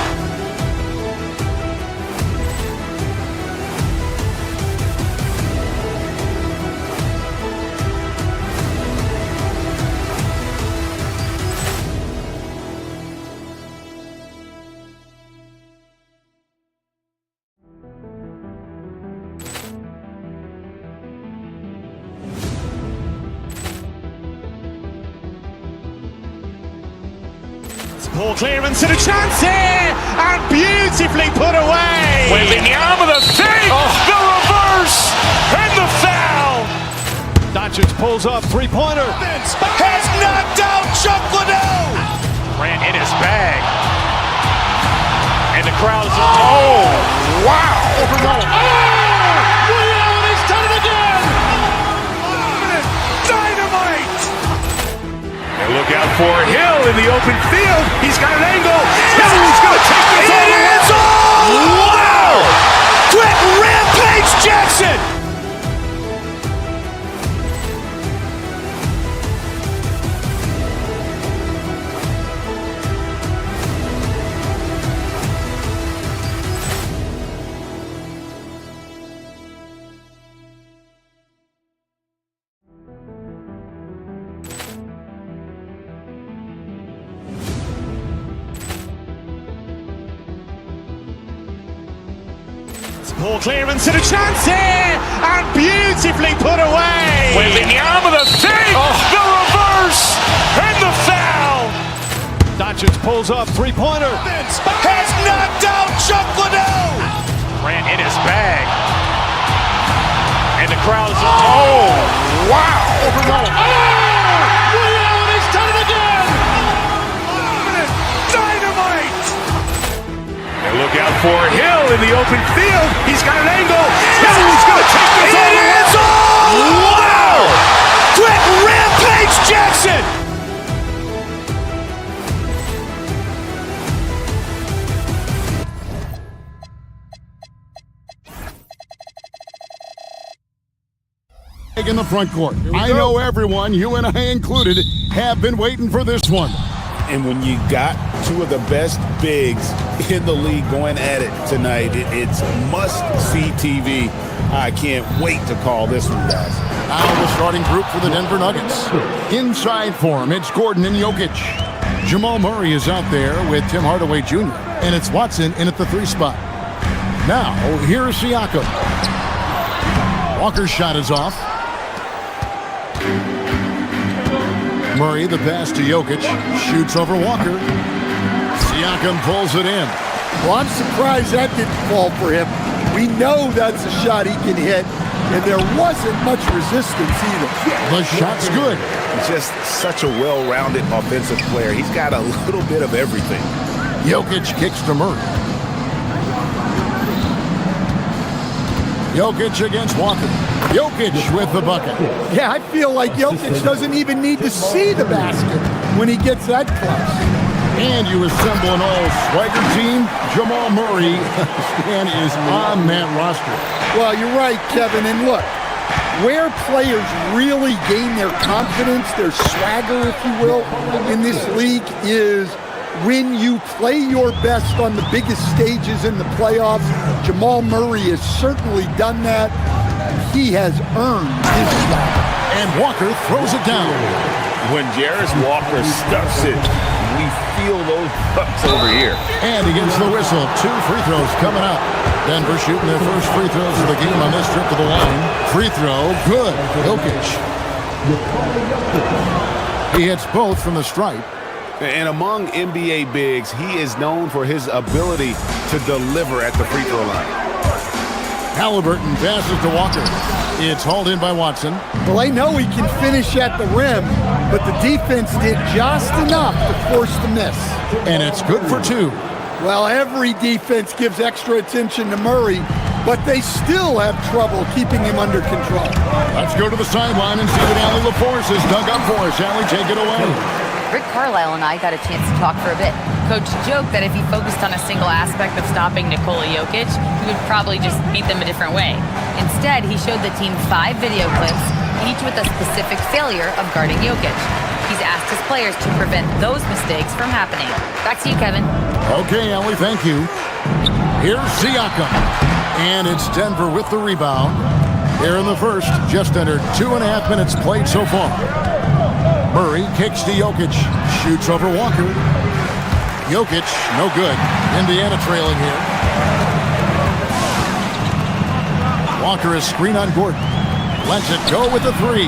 Ball clearance and a chance here, and beautifully put away. Wembanyama the save, the reverse, and the foul. Doncic pulls up, three-pointer. Has knocked out Chuck Liddell. Grant in his bag. And the crowd is, oh, wow. Ray Allen has done it again. Dynamite. And look out for Hill in the open field. He's got an angle. Hill's going to take this all the way. Wow! Quick Rampage Jackson. Ball clearance and a chance here, and beautifully put away. Wembanyama the save, the reverse, and the foul. Doncic pulls up, three-pointer. Has knocked out Chuck Liddell. Grant in his bag. And the crowd is, oh, wow. Ray Allen has done it again. Dynamite. And look out for Hill in the open field. He's got an angle. Hill's going to take this all the way. Wow. Quick Rampage Jackson. In the front court. I know everyone, you and I included, have been waiting for this one. And when you got two of the best bigs in the league going at it tonight, it's must-see TV. I can't wait to call this one, guys. Now the starting group for the Denver Nuggets. Inside for him, it's Gordon and Jokic. Jamal Murray is out there with Tim Hardaway Jr. And it's Watson in at the 3 spot. Now, here's Siakam. Walker's shot is off. Murray, the pass to Jokic, shoots over Walker. Siakam pulls it in. Well, I'm surprised that didn't fall for him. We know that's a shot he can hit, and there wasn't much resistance either. The shot's good. Just such a well-rounded offensive player. He's got a little bit of everything. Jokic kicks to Murray. Jokic against Walker. Jokic with the bucket. Yeah, I feel like Jokic doesn't even need to see the basket when he gets that close. And you assemble an all-swagger team. Jamal Murray is on that roster. Well, you're right, Kevin. And look, where players really gain their confidence, their swagger, if you will, in this league is when you play your best on the biggest stages in the playoffs. Jamal Murray has certainly done that. He has earned his swagger. And Walker throws it down. When Jarris Walker stuffs it, we feel those bucks over here. And he gets the whistle. 2 free throws coming up. Denver shooting their first free throws of the game on this trip to the line. Free throw, good. Jokic. He hits both from the stripe. And among NBA bigs, he is known for his ability to deliver at the free throw line. Halliburton passes to Walker. It's hauled in by Watson. Well, I know he can finish at the rim, but the defense did just enough to force the miss. And it's good for 2. Well, every defense gives extra attention to Murray, but they still have trouble keeping him under control. Let's go to the sideline and see what Allie LaForce has dug up for us. Allie, take it away. Rick Carlisle and I got a chance to talk for a bit. Coach joked that if he focused on a single aspect of stopping Nikola Jokic, he would probably just beat them a different way. Instead, he showed the team 5 video clips, each with a specific failure of guarding Jokic. He's asked his players to prevent those mistakes from happening. Back to you, Kevin. Okay, Allie, thank you. Here's Siakam. And it's Denver with the rebound. Here in the first, just under 2.5 minutes played so far. Murray kicks to Jokic, shoots over Walker. Jokic, no good. Indiana trailing here. Walker is screen on Gordon. Lets it go with the 3.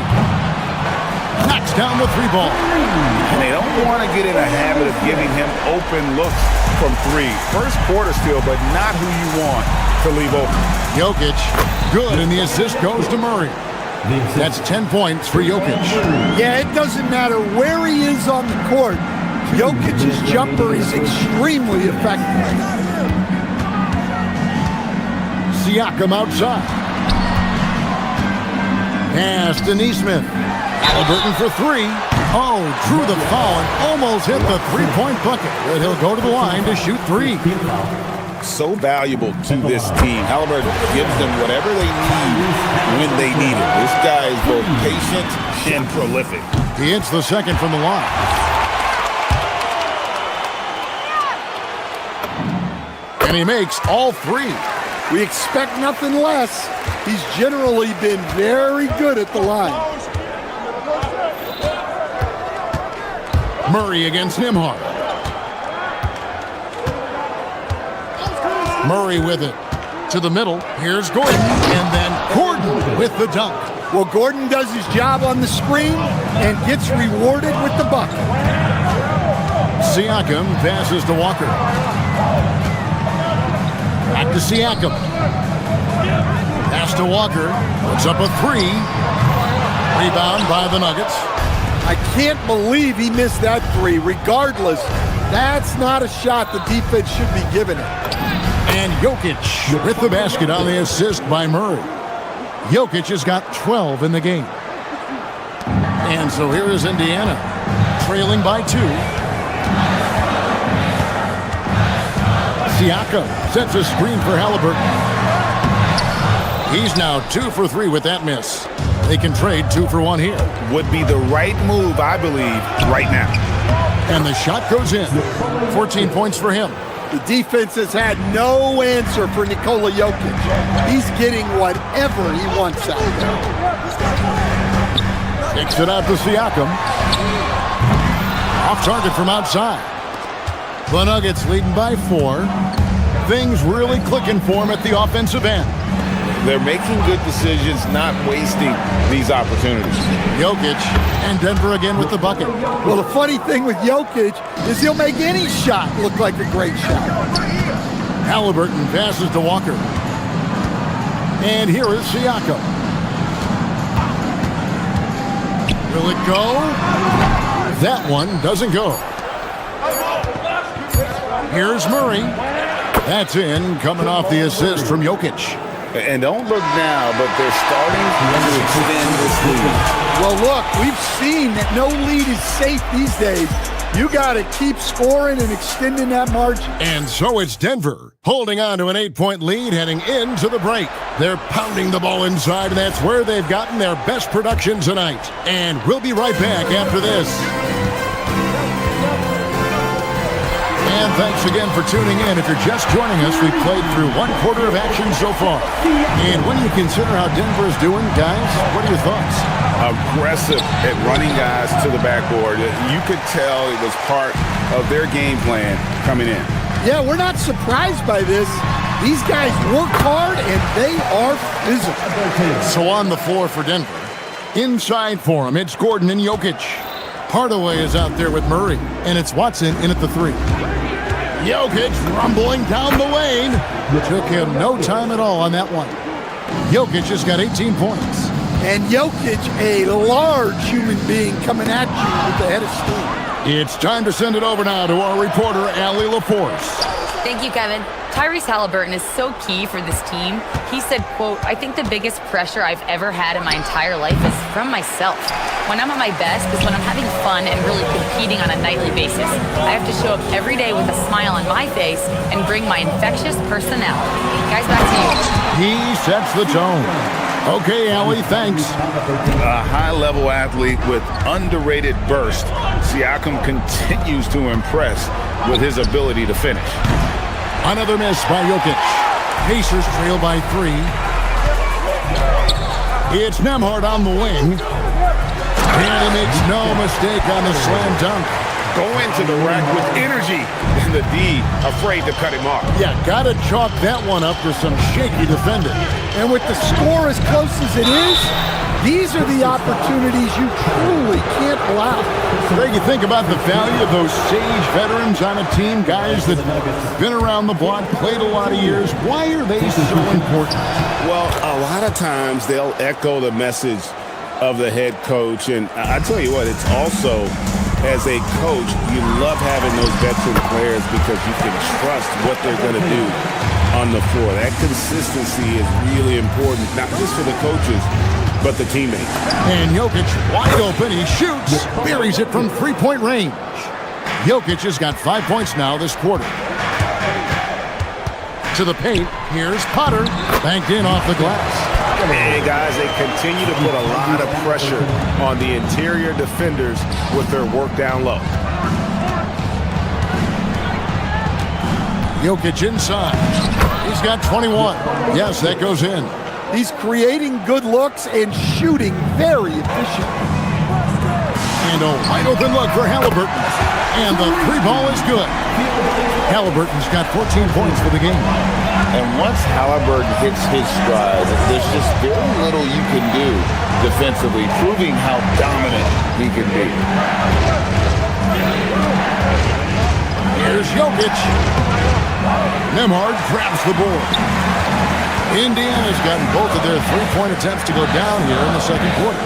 Knocks down the 3 ball. And they don't want to get in a habit of giving him open looks from 3. First quarter still, but not who you want to leave open. Jokic, good, and the assist goes to Murray. That's 10 points for Jokic. Yeah, it doesn't matter where he is on the court. Jokic's jumper is extremely effective. Siakam outside. Pass to Neesmith. Halliburton for 3. Oh, drew the foul and almost hit the 3-point bucket. But he'll go to the line to shoot 3. So valuable to this team. Halliburton gives them whatever they need when they need it. This guy is both patient and prolific. He hits the second from the line. And he makes all 3. We expect nothing less. He's generally been very good at the line. Murray against Nembhard. Murray with it. To the middle, here's Gordon, and then Gordon with the dunk. Well, Gordon does his job on the screen and gets rewarded with the bucket. Siakam passes to Walker. Back to Siakam. Pass to Walker. Puts up a three. Rebound by the Nuggets. I can't believe he missed that three. Regardless, that's not a shot the defense should be giving it. And Jokic with the basket on the assist by Murray. Jokic has got 12 in the game. And so here is Indiana, trailing by 2. Siakam sets a screen for Halliburton. He's now 2 for 3 with that miss. They can trade 2 for 1 here. Would be the right move, I believe, right now. And the shot goes in. 14 points for him. The defense has had no answer for Nikola Jokic. He's getting whatever he wants out there. Kicks it out to Siakam. Off target from outside. The Nuggets leading by 4. Things really clicking for him at the offensive end. They're making good decisions, not wasting these opportunities. Jokic and Denver again with the bucket. Well, the funny thing with Jokic is he'll make any shot look like a great shot. Halliburton passes to Walker. And here is Siakam. Will it go? That one doesn't go. Here's Murray. That's in, coming off the assist from Jokic. And don't look now, but they're starting to extend this lead. Well, look, we've seen that no lead is safe these days. You got to keep scoring and extending that margin. And so it's Denver holding on to an 8-point lead heading into the break. They're pounding the ball inside, and that's where they've gotten their best production tonight. And we'll be right back after this. And thanks again for tuning in. If you're just joining us, we've played through 1 quarter of action so far. And when you consider how Denver is doing, guys, what are your thoughts? Aggressive at running guys to the backboard. You could tell it was part of their game plan coming in. Yeah, we're not surprised by this. These guys work hard, and they are physical. So on the floor for Denver. Inside for him, it's Gordon and Jokic. Hardaway is out there with Murray, and it's Watson in at the 3. Jokic rumbling down the lane. Took him no time at all on that one. Jokic has got 18 points. And Jokic, a large human being coming at you with the head of steam. It's time to send it over now to our reporter, Allie LaForce. Thank you, Kevin. Tyrese Halliburton is so key for this team. He said, quote, "I think the biggest pressure I've ever had in my entire life is from myself. When I'm at my best is when I'm having fun and really competing on a nightly basis. I have to show up every day with a smile on my face and bring my infectious personality." Guys, back to you. He sets the tone. Okay, Allie, thanks. A high-level athlete with underrated burst. Siakam continues to impress with his ability to finish. Another miss by Jokic. Pacers trail by 3. It's Nembhard on the wing. And he makes no mistake on the slam dunk. Go into the rack with energy. And the D afraid to cut him off. Yeah, gotta chalk that one up to some shaky defending. And with the score as close as it is, these are the opportunities you truly can't allow. Greg, you think about the value of those sage veterans on a team, guys that have been around the block, played a lot of years. Why are they so important? Well, a lot of times they'll echo the message of the head coach. And I tell you what, it's also, as a coach, you love having those veteran players because you can trust what they're going to do on the floor. That consistency is really important, not just for the coaches, but the teammates. And Jokic wide open. He shoots. Buries it from 3-point range. Jokic has got 5 points now this quarter. To the paint. Here's Potter. Banked in off the glass. Hey, guys, they continue to put a lot of pressure on the interior defenders with their work down low. Jokic inside. He's got 21. Yes, that goes in. He's creating good looks and shooting very efficient. find a wide open look for Halliburton. And the three ball is good. Halliburton's got 14 points for the game. And once Halliburton hits his stride, there's just very little you can do defensively, proving how dominant he can be. Here's Jokic. Nembhard grabs the board. Indiana's gotten both of their three-point attempts to go down here in the second quarter.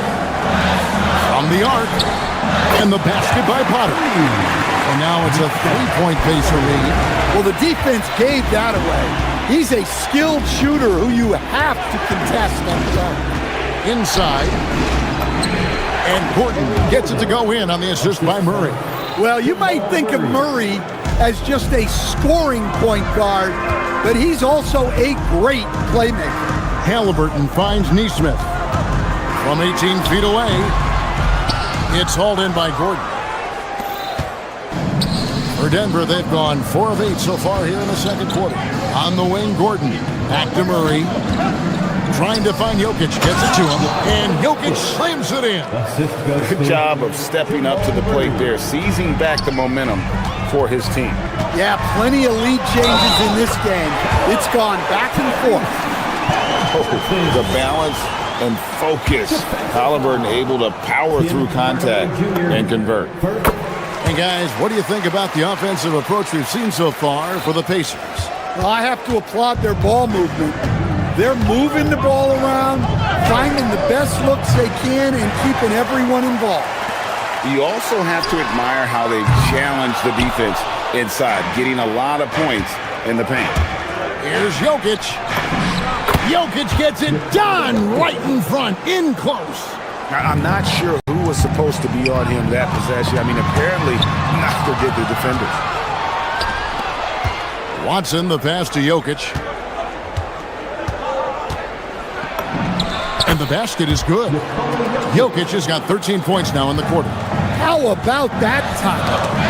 From the arc, and the basket by Potter. And now it's a three-point pacer lead. Well, the defense gave that away. He's a skilled shooter who you have to contest on the arc. Inside. And Gordon gets it to go in on the assist by Murray. Well, you might think of Murray as just a scoring point guard, but he's also a great playmaker. Halliburton finds Nesmith. From 18 feet away, it's hauled in by Gordon. For Denver, they've gone 4 of 8 so far here in the second quarter. On the wing, Gordon. Back to Murray. Trying to find Jokic. Gets it to him. And Jokic slams it in. Good job of stepping up to the plate there, seizing back the momentum for his team. Yeah, plenty of lead changes in this game. It's gone back and forth. The balance and focus. Halliburton able to power through contact and convert. And guys, what do you think about the offensive approach we've seen so far for the Pacers? Well, I have to applaud their ball movement. They're moving the ball around, finding the best looks they can, and keeping everyone involved. You also have to admire how they challenge the defense inside, getting a lot of points in the paint. Here's Jokic. Jokic gets it done right in front, in close. I'm not sure who was supposed to be on him that possession. I mean, apparently, neither did the defenders. Watson, the pass to Jokic. And the basket is good. Jokic has got 13 points now in the quarter. How about that time?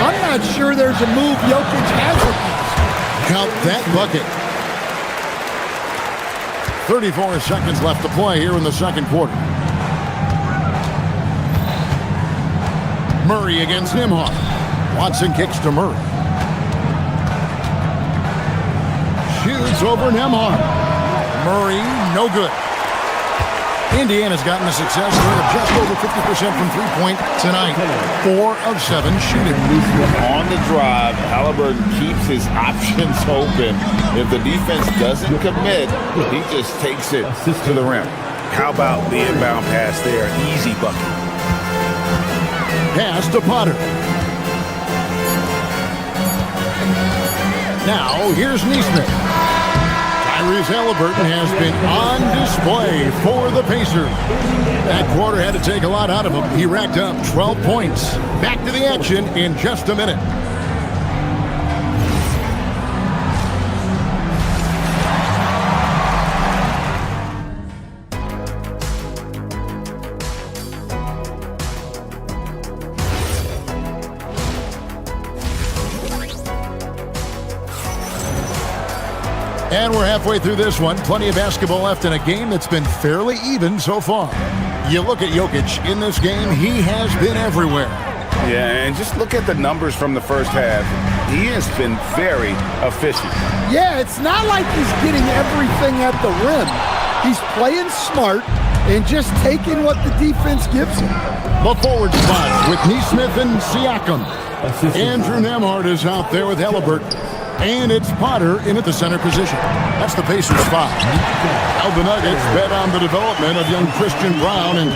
I'm not sure there's a move Jokic has against. Count that bucket. 34 seconds left to play here in the second quarter. Murray against Nembhard. Watson kicks to Murray. Shoots over Nembhard. Murray, no good. Indiana's gotten a success rate of just over 50% from three-point tonight. 4 of 7 shooting. On the drive, Halliburton keeps his options open. If the defense doesn't commit, he just takes it to the rim. How about the inbound pass there? Easy bucket. Pass to Potter. Now, here's Nesmith. Tyrese Halliburton has been on display for the Pacers. That quarter had to take a lot out of him. He racked up 12 points. Back to the action in just a minute. And we're halfway through this one. Plenty of basketball left in a game that's been fairly even so far. You look at Jokic in this game, he has been everywhere. Yeah, and just look at the numbers from the first half. He has been very efficient. Yeah, it's not like he's getting everything at the rim. He's playing smart and just taking what the defense gives him. The forward spots with Nesmith and Siakam. Andrew Nembhard is out there with Halliburton. And it's Potter in at the center position. That's the Pacers 5. Now the Nuggets bet on the development of young Christian Brown. And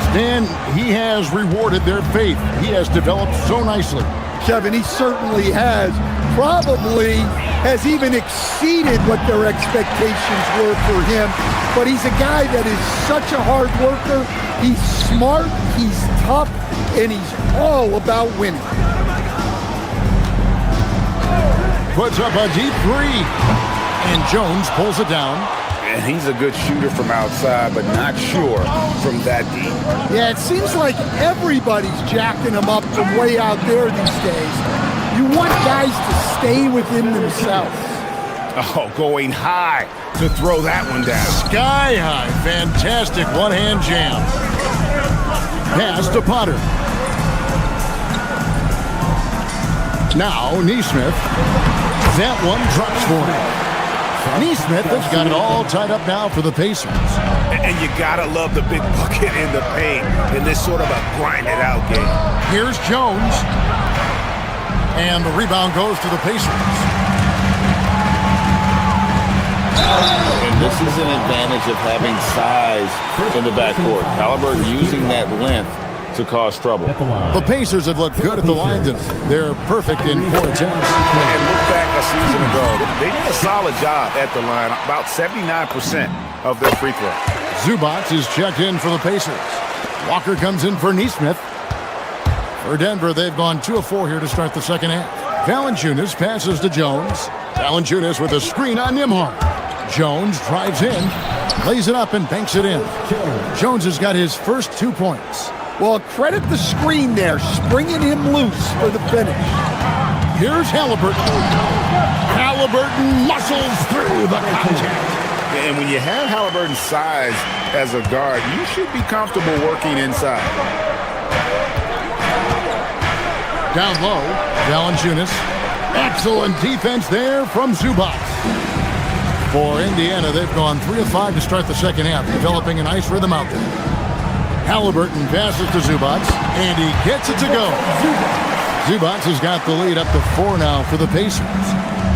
Stan, he has rewarded their faith. He has developed so nicely. Kevin, he certainly has. Probably has even exceeded what their expectations were for him. But he's a guy that is such a hard worker. He's smart, he's tough, and he's all about winning. Puts up a deep three. And Jones pulls it down. And he's a good shooter from outside, but not sure from that deep. Yeah, it seems like everybody's jacking him up from way out there these days. You want guys to stay within themselves. Oh, going high to throw that one down. Sky high. Fantastic one-hand jam. Pass to Potter. Now, Neesmith. That one drops for him. Neesmith has got it all tied up now for the Pacers. And you gotta love the big bucket in the paint in this sort of a grind-it-out game. Here's Jones. And the rebound goes to the Pacers. And this is an advantage of having size in the backcourt. Halliburton using that length to cause trouble. The Pacers have looked good at the line tonight. They're perfect in 4 attempts. And look back a season ago. They did a solid job at the line, about 79% of their free throw. Zubac is checked in for the Pacers. Walker comes in for Neesmith. For Denver, they've gone 2 of 4 here to start the second half. Valanciunas passes to Jones. Valanciunas with a screen on Nembhard. Jones drives in, lays it up and banks it in. Jones has got his first 2 points. Well, credit the screen there, springing him loose for the finish. Here's Halliburton. Halliburton muscles through the contact. And when you have Halliburton's size as a guard, you should be comfortable working inside. Down low, Valanciunas. Excellent defense there from Zubac. For Indiana, they've gone 3 of 5 to start the second half, developing a nice rhythm out there. Halliburton passes to Zubac, and he gets it to go. Zubac has got the lead up to 4 now for the Pacers.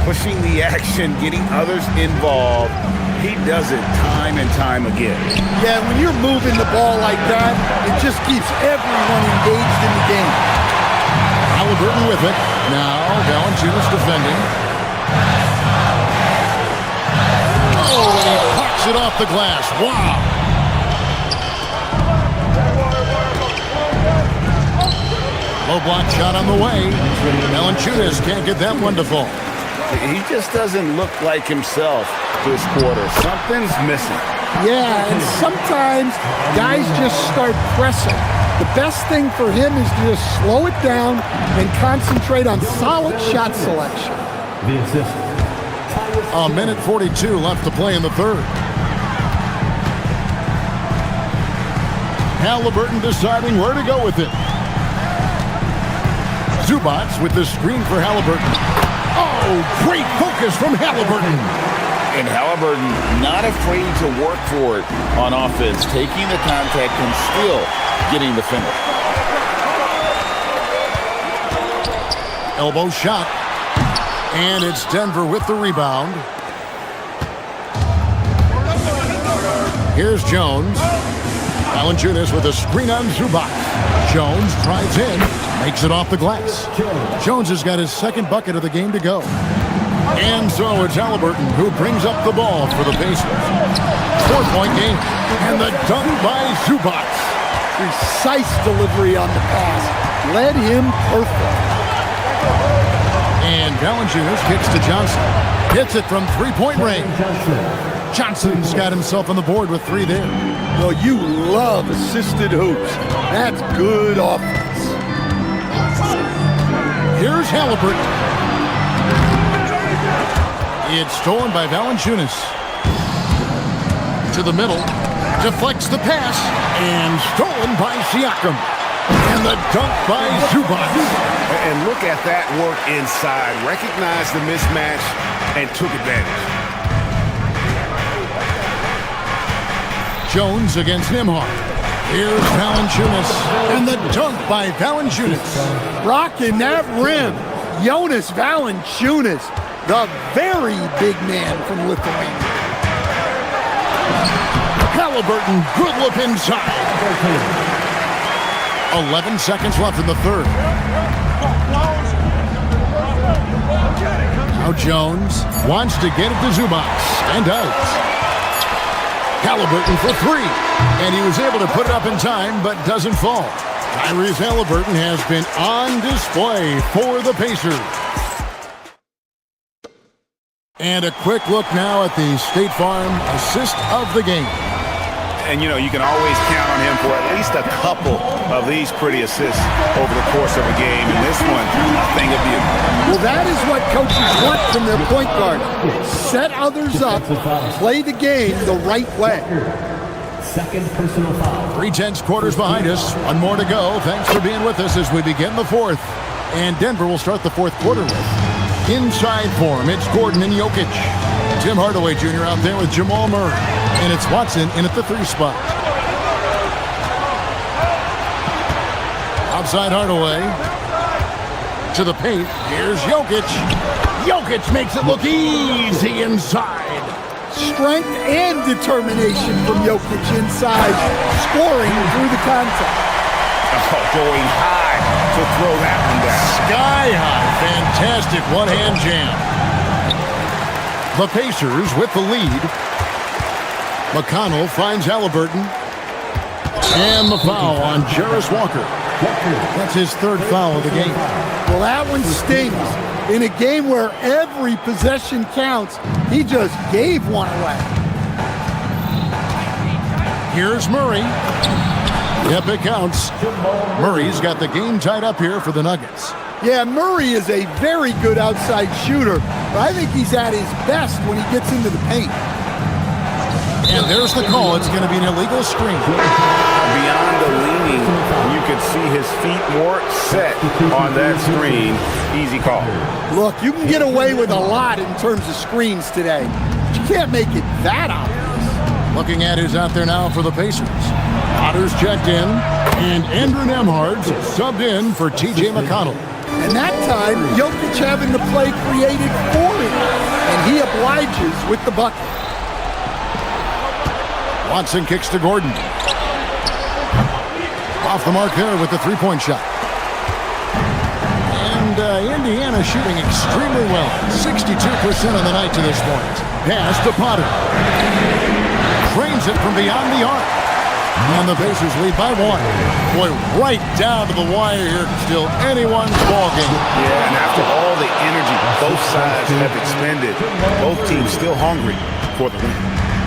Pushing the action, getting others involved. He does it time and time again. Yeah, when you're moving the ball like that, it just keeps everyone engaged in the game. Halliburton with it. Now, Valanciunas defending. Oh, and he pucks it off the glass. Wow. Low block shot on the way. Valanciunas can't get that one to fall. He just doesn't look like himself this quarter. Something's missing. Yeah, and sometimes guys just start pressing. The best thing for him is to just slow it down and concentrate on solid shot selection. A minute 42 left to play in the third. Halliburton deciding where to go with it. Zubac with the screen for Halliburton. Oh, great focus from Halliburton. And Halliburton not afraid to work for it on offense, taking the contact and still getting the finish. Elbow shot. And it's Denver with the rebound. Here's Jones. Valanciunas with a screen on Zubac. Jones drives in, makes it off the glass. Jones has got his second bucket of the game to go. And so it's Halliburton who brings up the ball for the Pacers. 4-point game, and the dunk by Zubac. Precise delivery on the pass. Led him perfect. And Valanciunas kicks to Johnson. Hits it from 3-point range. Johnson's got himself on the board with 3 there. Well, you love assisted hoops. That's good offense. Here's Halliburton. It's stolen by Valanciunas. To the middle. Deflects the pass. And stolen by Siakam. And the dunk by Zubac. And look at that work inside. Recognized the mismatch and took advantage. Jones against Nembhard. Here's Valanciunas. And the dunk by Valanciunas. Rocking that rim. Jonas Valanciunas, the very big man from Lithuania. Halliburton, good look inside. 11 seconds left in the third. Now Jones wants to get it to Zubac, and does. Halliburton for 3, and he was able to put it up in time, but doesn't fall. Tyrese Halliburton has been on display for the Pacers. And a quick look now at the State Farm assist of the game. And, you know, you can always count on him for at least a couple of these pretty assists over the course of a game. And this one, a thing of beauty. Well, that is what coaches want from their point guard. Set others up, play the game the right way. Second personal foul. 3/10 quarters behind us. One more to go. Thanks for being with us as we begin the fourth. And Denver will start the fourth quarter with. Inside form, it's Gordon and Jokic. Tim Hardaway Jr. out there with Jamal Murray. And it's Watson in at the 3 spot. Outside Hardaway. To the paint. Here's Jokic. Jokic makes it look easy inside. Strength and determination from Jokic inside, scoring through the contact. Oh, going high to throw that one down. Sky high. Fantastic one-hand jam. The Pacers with the lead. McConnell finds Halliburton. And the foul on Jarris Walker. That's his 3rd foul of the game. Well, that one stings. In a game where every possession counts, he just gave one away. Here's Murray. Yep, it counts. Murray's got the game tied up here for the Nuggets. Yeah, Murray is a very good outside shooter, but I think he's at his best when he gets into the paint. And there's the call. It's going to be an illegal screen. Beyond the leaning, you could see his feet more set on that screen. Easy call. Look, you can get away with a lot in terms of screens today. But you can't make it that obvious. Looking at who's out there now for the Pacers. Otter's checked in, and Andrew Nembhard's subbed in for T.J. McConnell. And that time, Jokic having the play created for him, and he obliges with the bucket. Watson kicks to Gordon. Off the mark there with the 3-point shot. And Indiana shooting extremely well. 62% on the night to this point. Pass to Potter. Trains it from beyond the arc. And the Pacers lead by 1. Boy, right down to the wire here. Still anyone's ballgame. Yeah, and after all the energy both sides have expended, both teams still hungry for the win.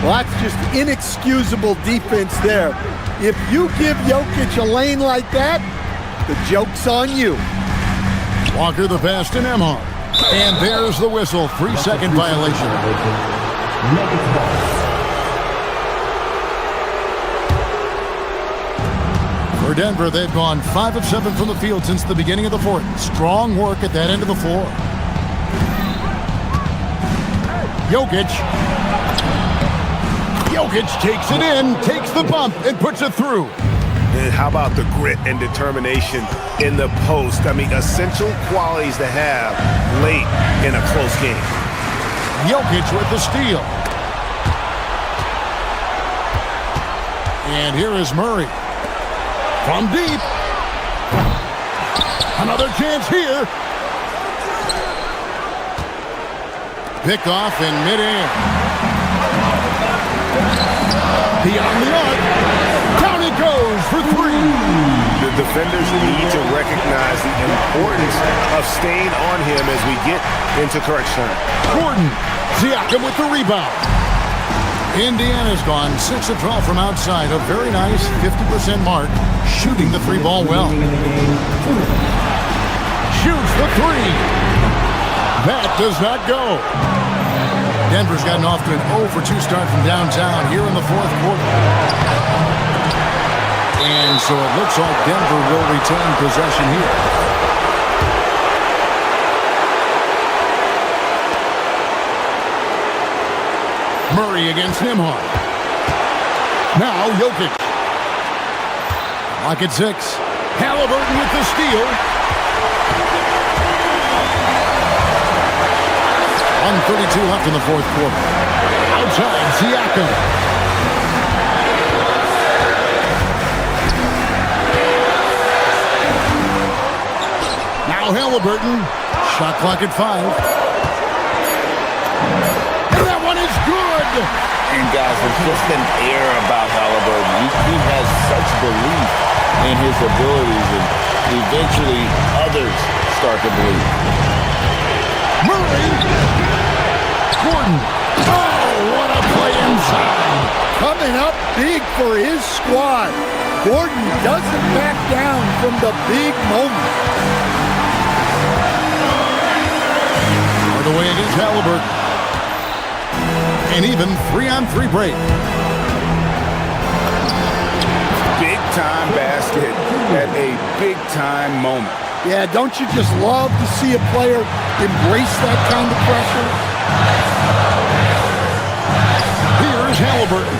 Well, that's just inexcusable defense there. If you give Jokic a lane like that, the joke's on you. Walker the pass to Nembhard. And there's the whistle. 3-second violation. For Denver, they've gone 5 of 7 from the field since the beginning of the fourth. Strong work at that end of the floor. Jokic takes it in, takes the bump, and puts it through. And how about the grit and determination in the post? I mean, essential qualities to have late in a close game. Jokic with the steal. And here is Murray. From deep. Another chance here. Picked off in midair. Beyond the arc. Down it goes for 3. The defenders need to recognize the importance of staying on him as we get into crunch time. Gordon. Siakam with the rebound. Indiana's gone 6 of 12 from outside. A very nice 50% mark. Shooting the 3-ball well. Shoots the 3. That does not go. Denver's gotten off to an 0 for 2 start from downtown here in the fourth quarter. And so it looks like Denver will retain possession here. Murray against Nembhard. Now Jokic. Lock at 6. Halliburton with the steal. 1:32 left in the fourth quarter. Outside, Siakam. Now Halliburton. Shot clock at 5. And that one is good! And guys, there's just an air about Halliburton. He has such belief in his abilities, and eventually others start to believe. Murray! Gordon! Oh, what a play inside! Coming up big for his squad. Gordon doesn't back down from the big moment. Hardaway against Halliburton. An even 3-on-3 break. Big-time basket at a big-time moment. Yeah, don't you just love to see a player embrace that kind of pressure? Here's Halliburton.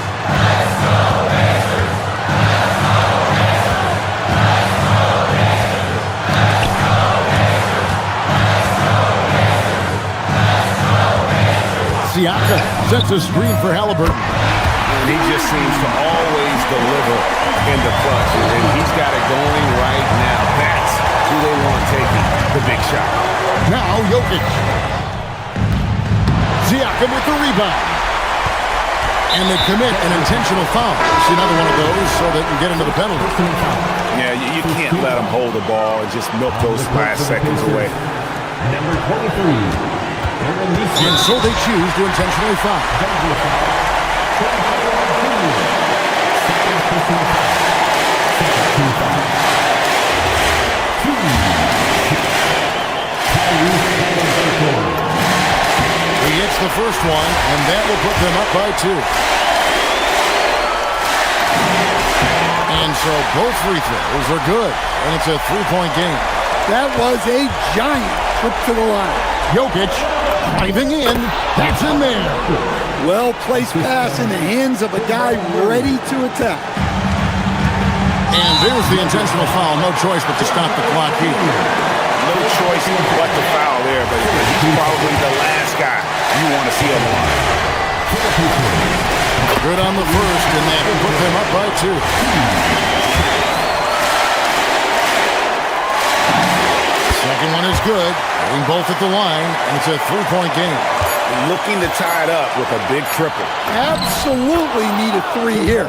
Siaka sets a screen for Halliburton. And he just seems to always deliver in the clutch. And he's got it going right now. That's who they want taking the big shot. Now Jokic. Siakam with the rebound. And they commit an intentional foul. See another one of those so they can get into the penalty. Yeah, you can't let them hold the ball and just milk those last seconds away. Number 23. And so they choose to intentionally foul. He gets the first one, and that will put them up by 2. And so both free throws are good, and it's a 3-point game. That was a giant trip to the line. Jokic driving in. That's in there. Well-placed pass in the hands of a guy ready to attack. And there's the intentional foul. No choice but to stop the clock here. No choice but to foul there, but he's probably the last guy you want to see on the line. Good on the first, and that will put them up by 2. Second one is good. Hitting both at the line, and it's a 3-point game. Looking to tie it up with a big triple. Absolutely need a 3 here.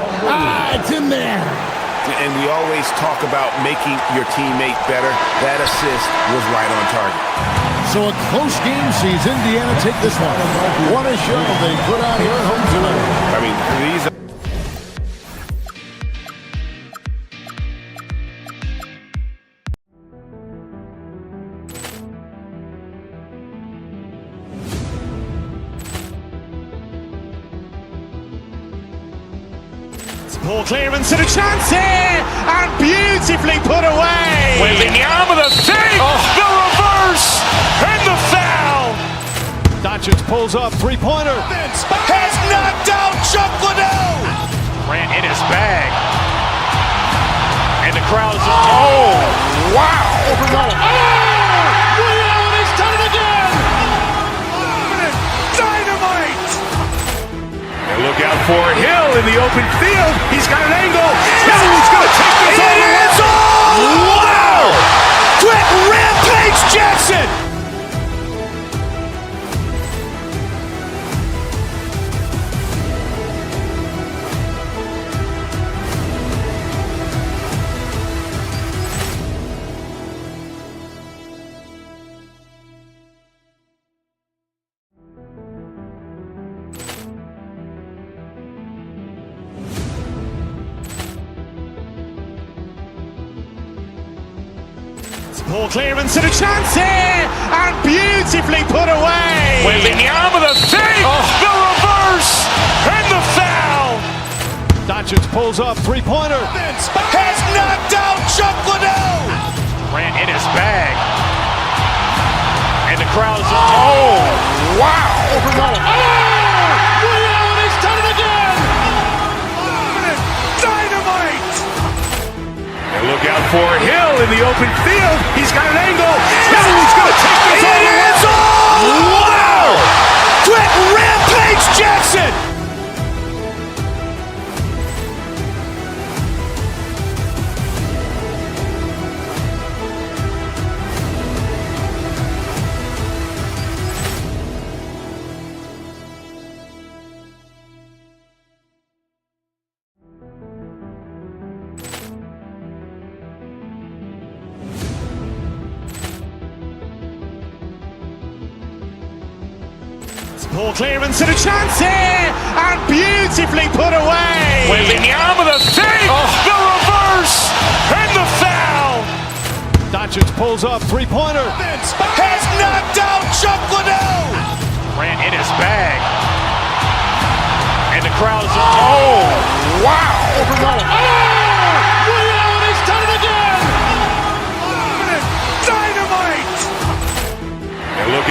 It's in there. And we always talk about making your teammate better. That assist was right on target. So a close game sees Indiana take this one. What a show they put on here at home tonight. I mean, these are... Ball clearance and a chance here, and beautifully put away. Wembanyama the save, the reverse, and the foul. Doncic pulls up, three-pointer. Has knocked out Chuck Liddell. Ran in his bag. And the crowd is... Oh, wow. Ray Allen has done it again. Dynamite. And look out for Hill in the open field. He's got an angle. He's going to take this all the way. Wow. Quick Rampage Jackson. Ball clearance and a chance here, and beautifully put away. Wembanyama the save, the reverse, and the foul. Doncic pulls up, three-pointer. Has knocked out Chuck Liddell. Ran in his bag. And the crowd is... Oh, wow. Ray Allen has done it again. Dynamite. And look out for Hill in the open field. He's got an angle. He's going to take this all the way. Wow. Quick Rampage Jackson. Ball clearance and a chance here, and beautifully put away. Wembanyama the save, the reverse, and the foul. Doncic pulls up, three-pointer. Has knocked out Chuck Liddell. Ran in his bag. And the crowd is... Oh, wow. Ray Allen has done it again.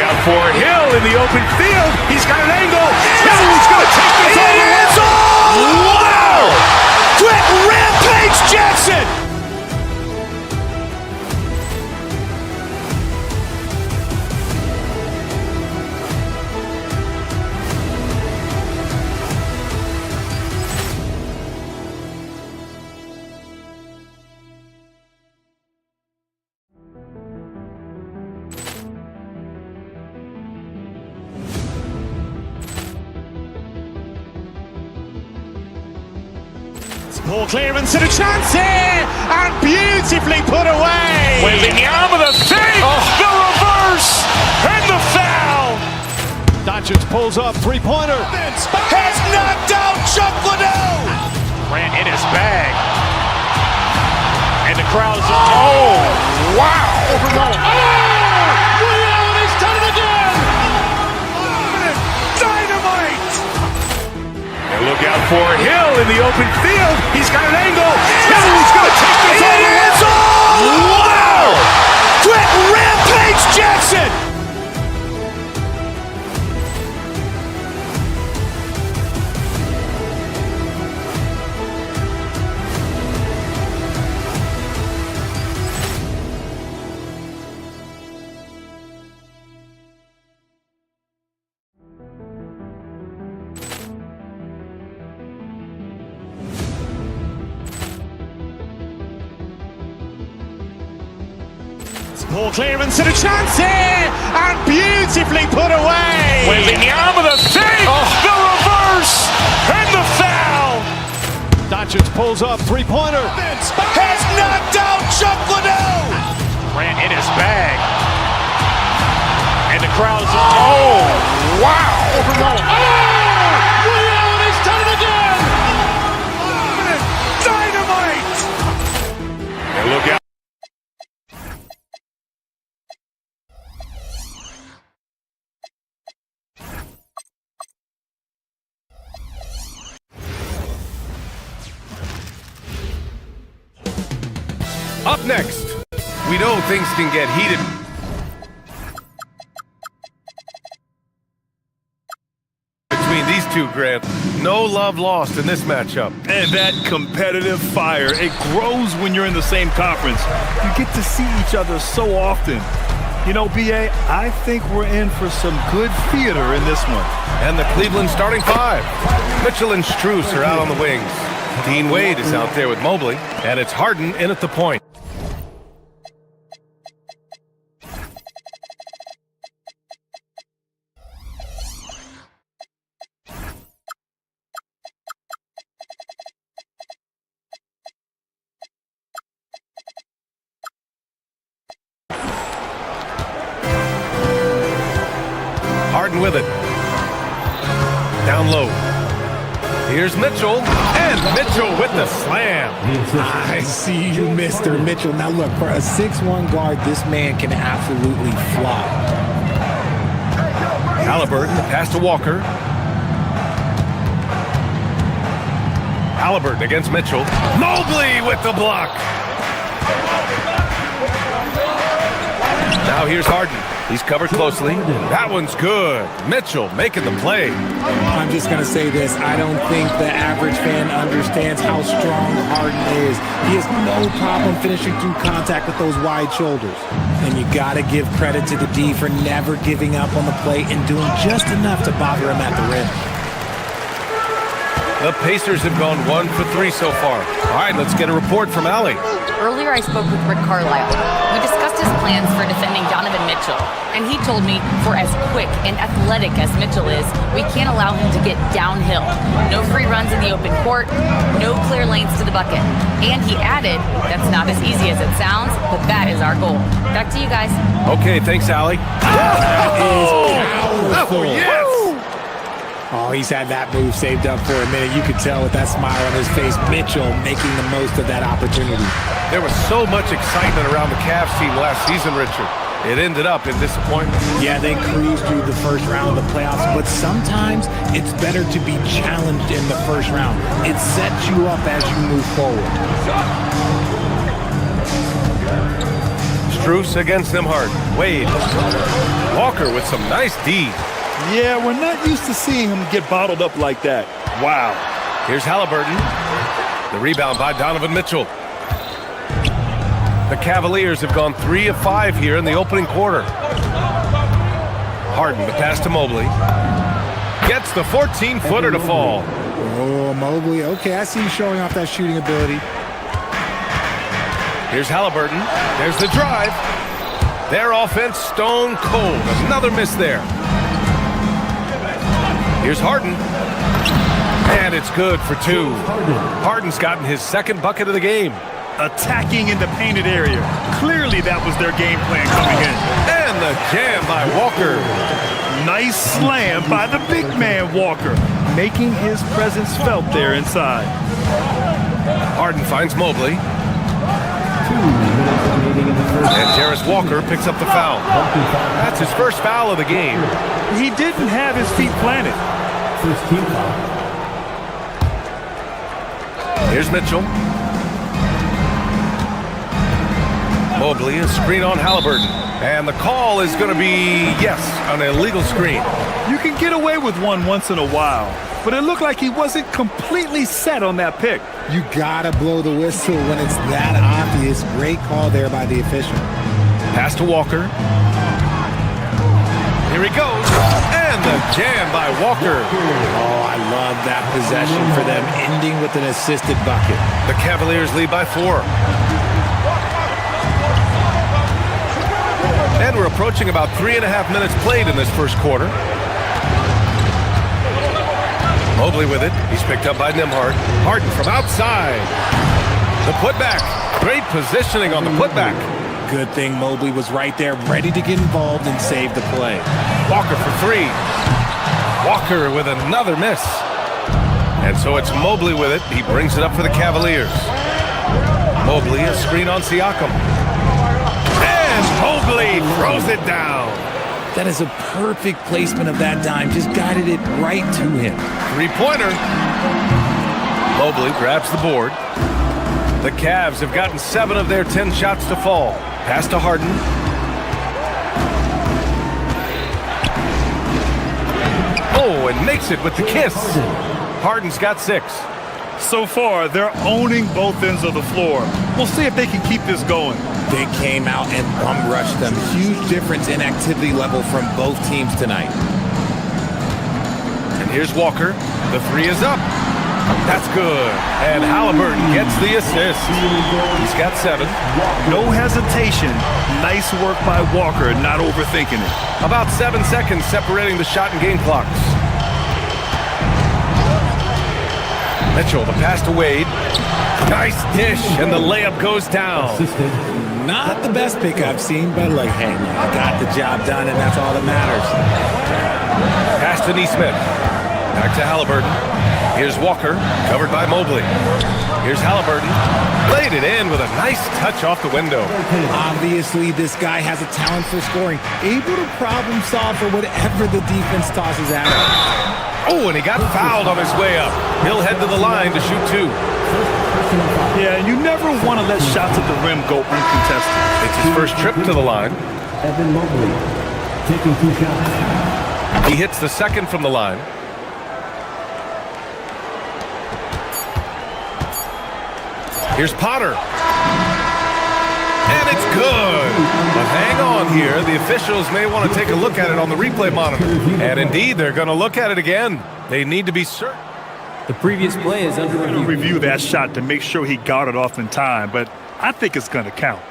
out for Hill in the open field. He's got an angle. Hill's going to take this all the way. Wow! Quick rampage Jackson! Ball clearance and a chance here, and beautifully put away. Wembanyama the save, the reverse, and the foul. Doncic pulls up, three-pointer. Has knocked out Chuck Liddell. Grant in his bag. And the crowd's oh, wow. He's done it again. Dynamite. And look out for Hill in the open field. He's got an angle. Hill's going to take this all the way. Wow! Quick rampage Jackson. Ball clearance and a chance here, and beautifully put away. Wembanyama the save, the reverse, and the foul. Doncic pulls up, three-pointer. Has knocked out Chuck Liddell. Grant in his bag. And the crowd's oh, wow. He's done it again. Dynamite. And look out. Up next, we know things can get heated. Between these two, Grant, no love lost in this matchup. And that competitive fire, it grows when you're in the same conference. You get to see each other so often. You know, B.A., I think we're in for some good theater in this one. And the Cleveland starting five. Mitchell and Strus are out on the wings. Dean Wade is out there with Mobley, and it's Harden in at the point. Harden with it. Down low. Here's Mitchell, and Mitchell with the slam. I see you, Mr. Mitchell. Now look, for a 6'1 guard, this man can absolutely fly. Halliburton, the pass to Walker. Halliburton against Mitchell. Mobley with the block. Now here's Harden. He's covered closely. That one's good. Mitchell making the play. I'm just going to say this. I don't think the average fan understands how strong Harden is. He has no problem finishing through contact with those wide shoulders. And you got to give credit to the D for never giving up on the plate and doing just enough to bother him at the rim. The Pacers have gone 1 for 3 so far. All right, let's get a report from Allie. Earlier, I spoke with Rick Carlisle. We discussed his plans for defending Donovan Mitchell, and he told me for as quick and athletic as Mitchell is, we can't allow him to get downhill. No free runs in the open court, no clear lanes to the bucket. And he added, that's not as easy as it sounds, but that is our goal. Back to you guys. Okay, thanks, Allie. Oh, yes! Oh, he's had that move saved up for a minute. You could tell with that smile on his face, Mitchell making the most of that opportunity. There was so much excitement around the Cavs team last season, Richard. It ended up in disappointment. Yeah, they cruised through the first round of the playoffs, but sometimes it's better to be challenged in the first round. It sets you up as you move forward. Strus against Nimhart. Wade. Walker with some nice D. Yeah, we're not used to seeing him get bottled up like that. Wow. Here's Halliburton. The rebound by Donovan Mitchell. The Cavaliers have gone 3 of 5 here in the opening quarter. Harden, the pass to Mobley. Gets the 14-footer to fall. Oh, Mobley. Okay, I see you showing off that shooting ability. Here's Halliburton. There's the drive. Their offense stone cold. Another miss there. Here's Harden. And it's good for 2. Harden's gotten his second bucket of the game. Attacking in the painted area. Clearly that was their game plan coming in. And the jam by Walker. Nice slam by the big man Walker, making his presence felt there inside. Harden finds Mobley. And Jarris Walker picks up the foul. That's his first foul of the game. He didn't have his feet planted. First team foul. Here's Mitchell. Mobley, a screen on Halliburton. And the call is going to be, yes, an illegal screen. You can get away with one once in a while, but it looked like he wasn't completely set on that pick. You gotta blow the whistle when it's that obvious. Great call there by the official. Pass to Walker. Here he goes. And the jam by Walker. Oh, I love that possession for them, ending with an assisted bucket. The Cavaliers lead by 4. And we're approaching about 3.5 minutes played in this first quarter. Mobley with it. He's picked up by Nimhart. Harden from outside. The putback. Great positioning on the putback. Good thing Mobley was right there, ready to get involved and save the play. Walker for 3. Walker with another miss. And so it's Mobley with it. He brings it up for the Cavaliers. Mobley, a screen on Siakam. And Mobley throws it down. That is a perfect placement of that dime. Just guided it right to him. 3-pointer. Mobley grabs the board. The Cavs have gotten 7 of their 10 shots to fall. Pass to Harden. Oh, and makes it with the kiss. Harden's got 6. So far, they're owning both ends of the floor. We'll see if they can keep this going. They came out and bum rushed them. Huge difference in activity level from both teams tonight. And here's Walker. The 3 is up. That's good. And Halliburton gets the assist. He's got 7. No hesitation. Nice work by Walker, not overthinking it. About 7 seconds separating the shot and game clocks. Mitchell, the pass to Wade. Nice dish, and the layup goes down. Not the best pick I've seen, but like, hey, I got the job done, and that's all that matters. Pass to Neesmith. Back to Halliburton. Here's Walker, covered by Mobley. Here's Halliburton. Laid it in with a nice touch off the window. Obviously, this guy has a talent for scoring. Able to problem solve for whatever the defense tosses at him. Oh, and he got fouled on his way up. He'll head to the line to shoot 2. Yeah, and you never want to let shots at the rim go uncontested. It's his first trip to the line. Evan Mobley taking 2 shots. He hits the second from the line. Here's Potter. And it's good. But hang on here. The officials may want to take a look at it on the replay monitor. And indeed, they're going to look at it again. They need to be certain. The previous play is under review. Review that shot to make sure he got it off in time, but I think it's going to count.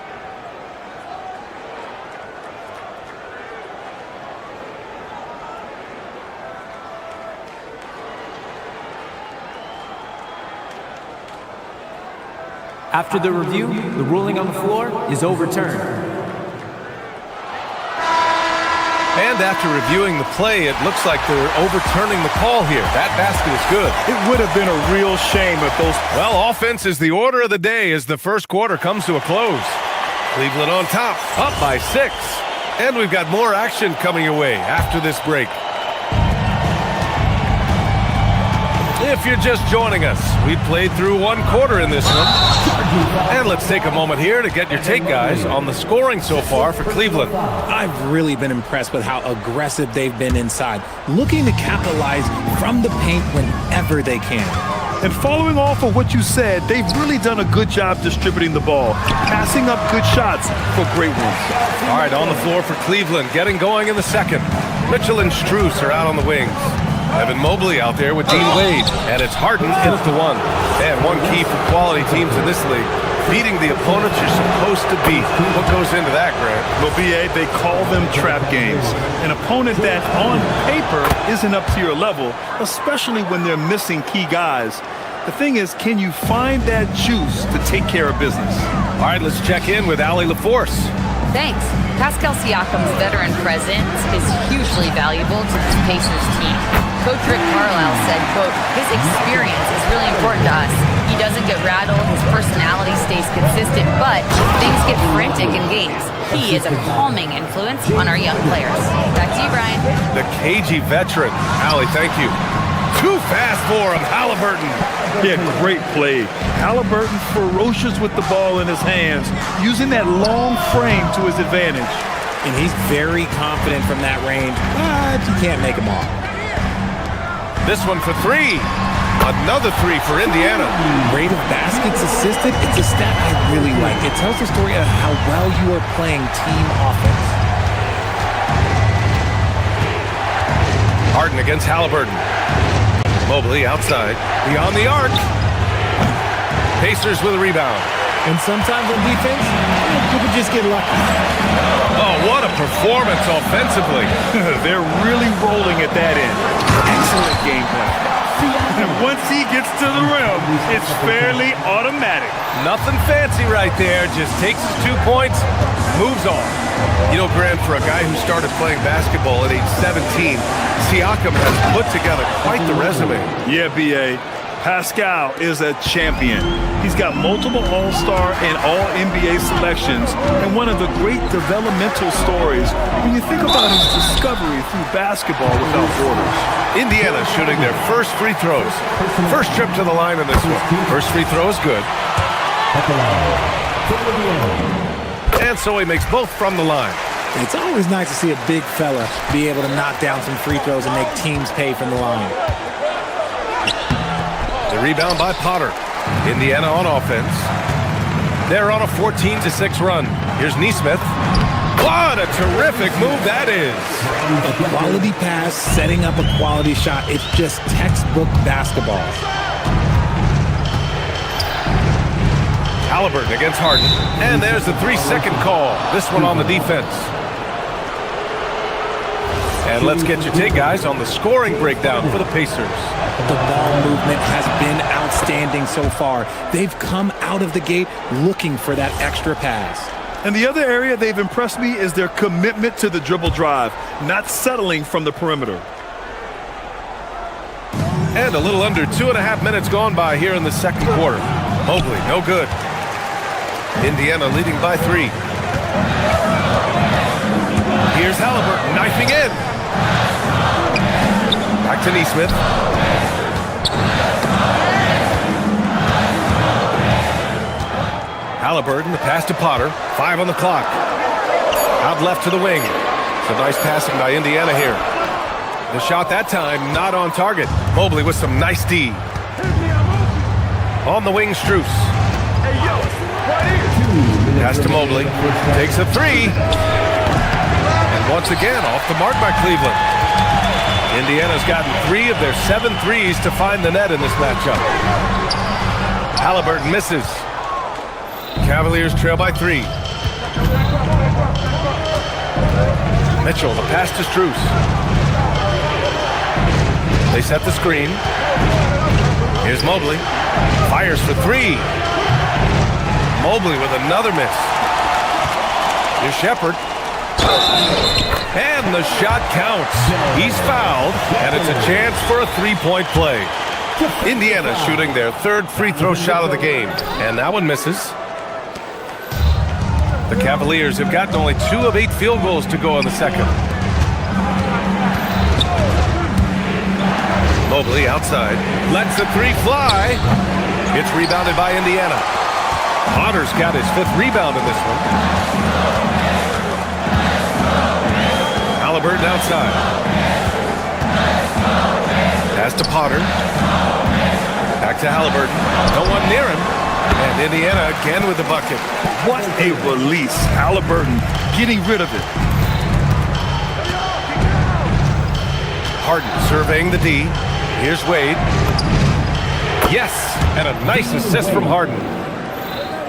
After the review, the ruling on the floor is overturned. And after reviewing the play, it looks like they're overturning the call here. That basket is good. It would have been a real shame if those... Well, offense is the order of the day as the first quarter comes to a close. Cleveland on top, up by 6. And we've got more action coming your way after this break. If you're just joining us, we played through one quarter in this one. And let's take a moment here to get your take, guys, on the scoring so far for Cleveland. I've really been impressed with how aggressive they've been inside, looking to capitalize from the paint whenever they can. And following off of what you said, they've really done a good job distributing the ball, passing up good shots for great ones. All right, on the floor for Cleveland, getting going in the second. Mitchell and Strus are out on the wings. Evan Mobley out there with Dean Wade, and it's Harden in at the one. And one key for quality teams in this league, beating the opponents you're supposed to beat. What goes into that, Grant? Well, BA, they call them trap games. An opponent that on paper isn't up to your level, especially when they're missing key guys. The thing is, can you find that juice to take care of business? All right, let's check in with Allie LaForce. Thanks. Pascal Siakam's veteran presence is hugely valuable to this Pacers team. Coach Rick Carlisle said, quote, his experience is really important to us. He doesn't get rattled, his personality stays consistent, but things get frantic in games. He is a calming influence on our young players. Back to you, Brian. The cagey veteran. Allie, thank you. Too fast for him, Halliburton. Yeah, great play. Halliburton ferocious with the ball in his hands, using that long frame to his advantage. And he's very confident from that range, but you can't make him all. This one for three. Another three for Indiana. Rate of baskets assisted, it's a stat I really like. It tells the story of how well you are playing team offense. Harden against Halliburton. Mobley outside, beyond the arc. Pacers with a rebound. And sometimes on defense, you can just get lucky. Oh, what a performance offensively. They're really rolling at that end. Excellent game plan. And once he gets to the rim, it's fairly automatic. Nothing fancy right there. Just takes his 2 points, moves on. You know, Grant, for a guy who started playing basketball at age 17, Siakam has put together quite the resume. Yeah, B.A. Pascal is a champion. He's got multiple All-Star and All-NBA selections, and one of the great developmental stories when you think about his discovery through basketball without borders. Indiana shooting their first free throws. First trip to the line in this one. First free throw is good. And so he makes both from the line. It's always nice to see a big fella be able to knock down some free throws and make teams pay from the line. The rebound by Potter. Indiana on offense. They're on a 14-6 run. Here's Nesmith. What a terrific move that is. A quality pass, setting up a quality shot. It's just textbook basketball. Halliburton against Harden. And there's the 3-second call. This one on the defense. And let's get your take, guys, on the scoring breakdown for the Pacers. The ball movement has been outstanding so far. They've come out of the gate looking for that extra pass. And the other area they've impressed me is their commitment to the dribble drive, not settling from the perimeter. And a little under 2.5 minutes gone by here in the second quarter. Mobley, no good. Indiana leading by 3. Here's Halliburton knifing in. Back to Nesmith. Halliburton, the pass to Potter. 5 on the clock. Out left to the wing. Some nice passing by Indiana here. The shot that time not on target. Mobley with some nice D. On the wing, Strus. Pass to Mobley. Takes a 3. And once again, off the mark by Cleveland. Indiana's gotten 3 of their 7 threes to find the net in this matchup. Halliburton misses. Cavaliers trail by 3. Mitchell, the pass to Strus. They set the screen. Here's Mobley. Fires for 3. Mobley with another miss. Here's Shepherd. And the shot counts. He's fouled, and it's a chance for a 3-point play. Indiana shooting their 3rd free throw shot of the game, and that one misses. The Cavaliers have gotten only 2 of 8 field goals to go in the second. Mobley outside. Lets the three fly. It's rebounded by Indiana. Potter's got his 5th rebound in this one. Halliburton outside. Pass to Potter. Back to Halliburton. No one near him. And Indiana again with the bucket. What a release. Halliburton getting rid of it. Harden surveying the D. Here's Wade. Yes, and a nice assist from Harden.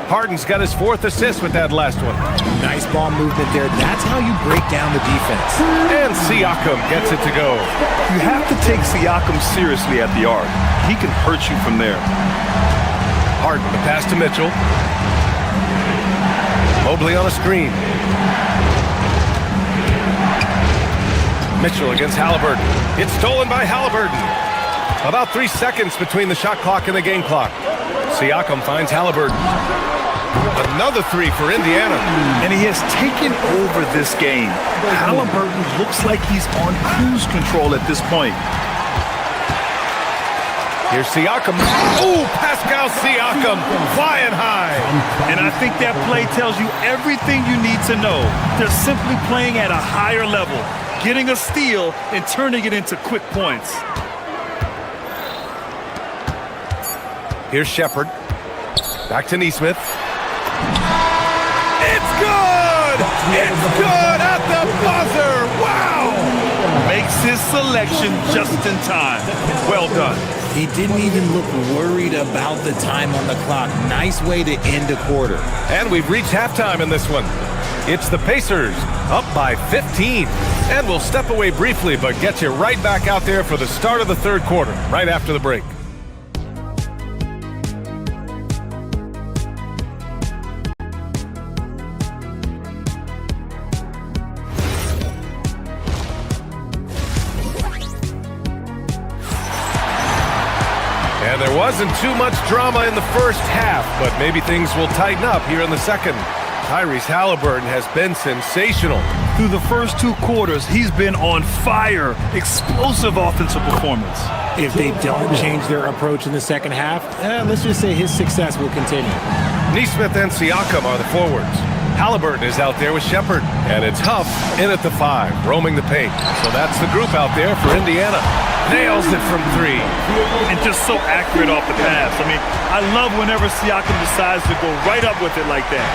Harden's got his 4th assist with that last one. Nice ball movement there. That's how you break down the defense. And Siakam gets it to go. You have to take Siakam seriously at the arc. He can hurt you from there. Harden, the pass to Mitchell. Mobley on a screen. Mitchell against Halliburton. It's stolen by Halliburton. About 3 seconds between the shot clock and the game clock. Siakam finds Halliburton. Another 3 for Indiana. And he has taken over this game. Halliburton looks like he's on cruise control at this point. Here's Siakam. Ooh, Pascal Siakam flying high. And I think that play tells you everything you need to know. They're simply playing at a higher level, getting a steal and turning it into quick points. Here's Shepard. Back to Nesmith. It's good! It's good at the buzzer! Wow! Makes his selection just in time. Well done. He didn't even look worried about the time on the clock. Nice way to end a quarter. And we've reached halftime in this one. It's the Pacers up by 15. And we'll step away briefly, but get you right back out there for the start of the 3rd quarter, right after the break. And there wasn't too much drama in the first half, but maybe things will tighten up here in the second. Tyrese Halliburton has been sensational. Through the first 2 quarters, he's been on fire. Explosive offensive performance. If they don't change their approach in the second half, let's just say his success will continue. Nesmith and Siakam are the forwards. Halliburton is out there with Shepard. And it's Huff in at the 5, roaming the paint. So that's the group out there for Indiana. Nails it from 3. And just so accurate off the pass. I mean, I love whenever Siakam decides to go right up with it like that.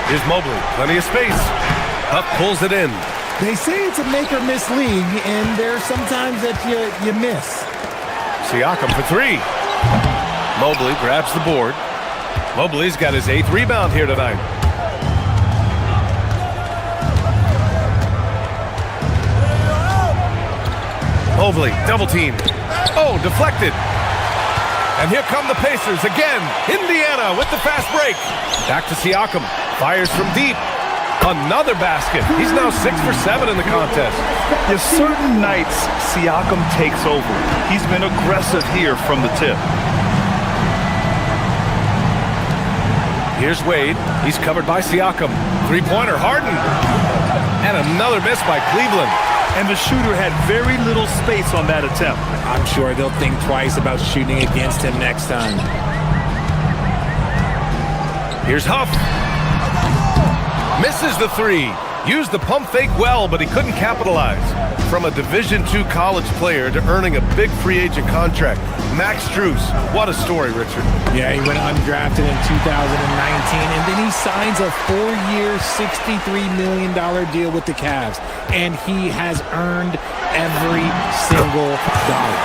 Here's Mobley. Plenty of space. Huff pulls it in. They say it's a make-or-miss league, and there's sometimes that you miss. Siakam for 3. Mobley grabs the board. Mobley's got his 8th rebound here tonight. Mobley, double team. Oh, deflected. And here come the Pacers again. Indiana with the fast break. Back to Siakam. Fires from deep. Another basket. He's now 6 for 7 in the contest. There's certain nights Siakam takes over. He's been aggressive here from the tip. Here's Wade. He's covered by Siakam. 3-pointer, Harden. And another miss by Cleveland. And the shooter had very little space on that attempt. I'm sure they'll think twice about shooting against him next time. Here's Huff. Misses the 3. Used the pump fake well, but he couldn't capitalize. From a Division II college player to earning a big free agent contract. Max Strus. What a story, Richard. Yeah, he went undrafted in 2019, and then he signs a 4-year, $63 million deal with the Cavs. And he has earned every single dollar.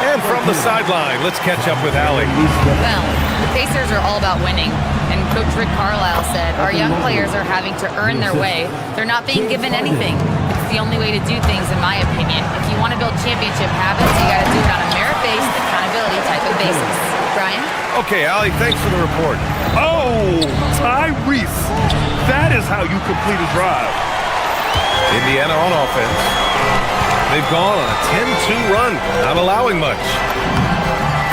And from the sideline, let's catch up with Allie. Well, the Pacers are all about winning. And Coach Rick Carlisle said, our young players are having to earn their way. They're not being given anything. It's the only way to do things, in my opinion. If you want to build championship habits, you got to do it on a merit-based, accountability type of basis. Brian? Okay, Allie, thanks for the report. Oh, Tyrese. That is how you complete a drive. Indiana on offense. They've gone on a 10-2 run, not allowing much.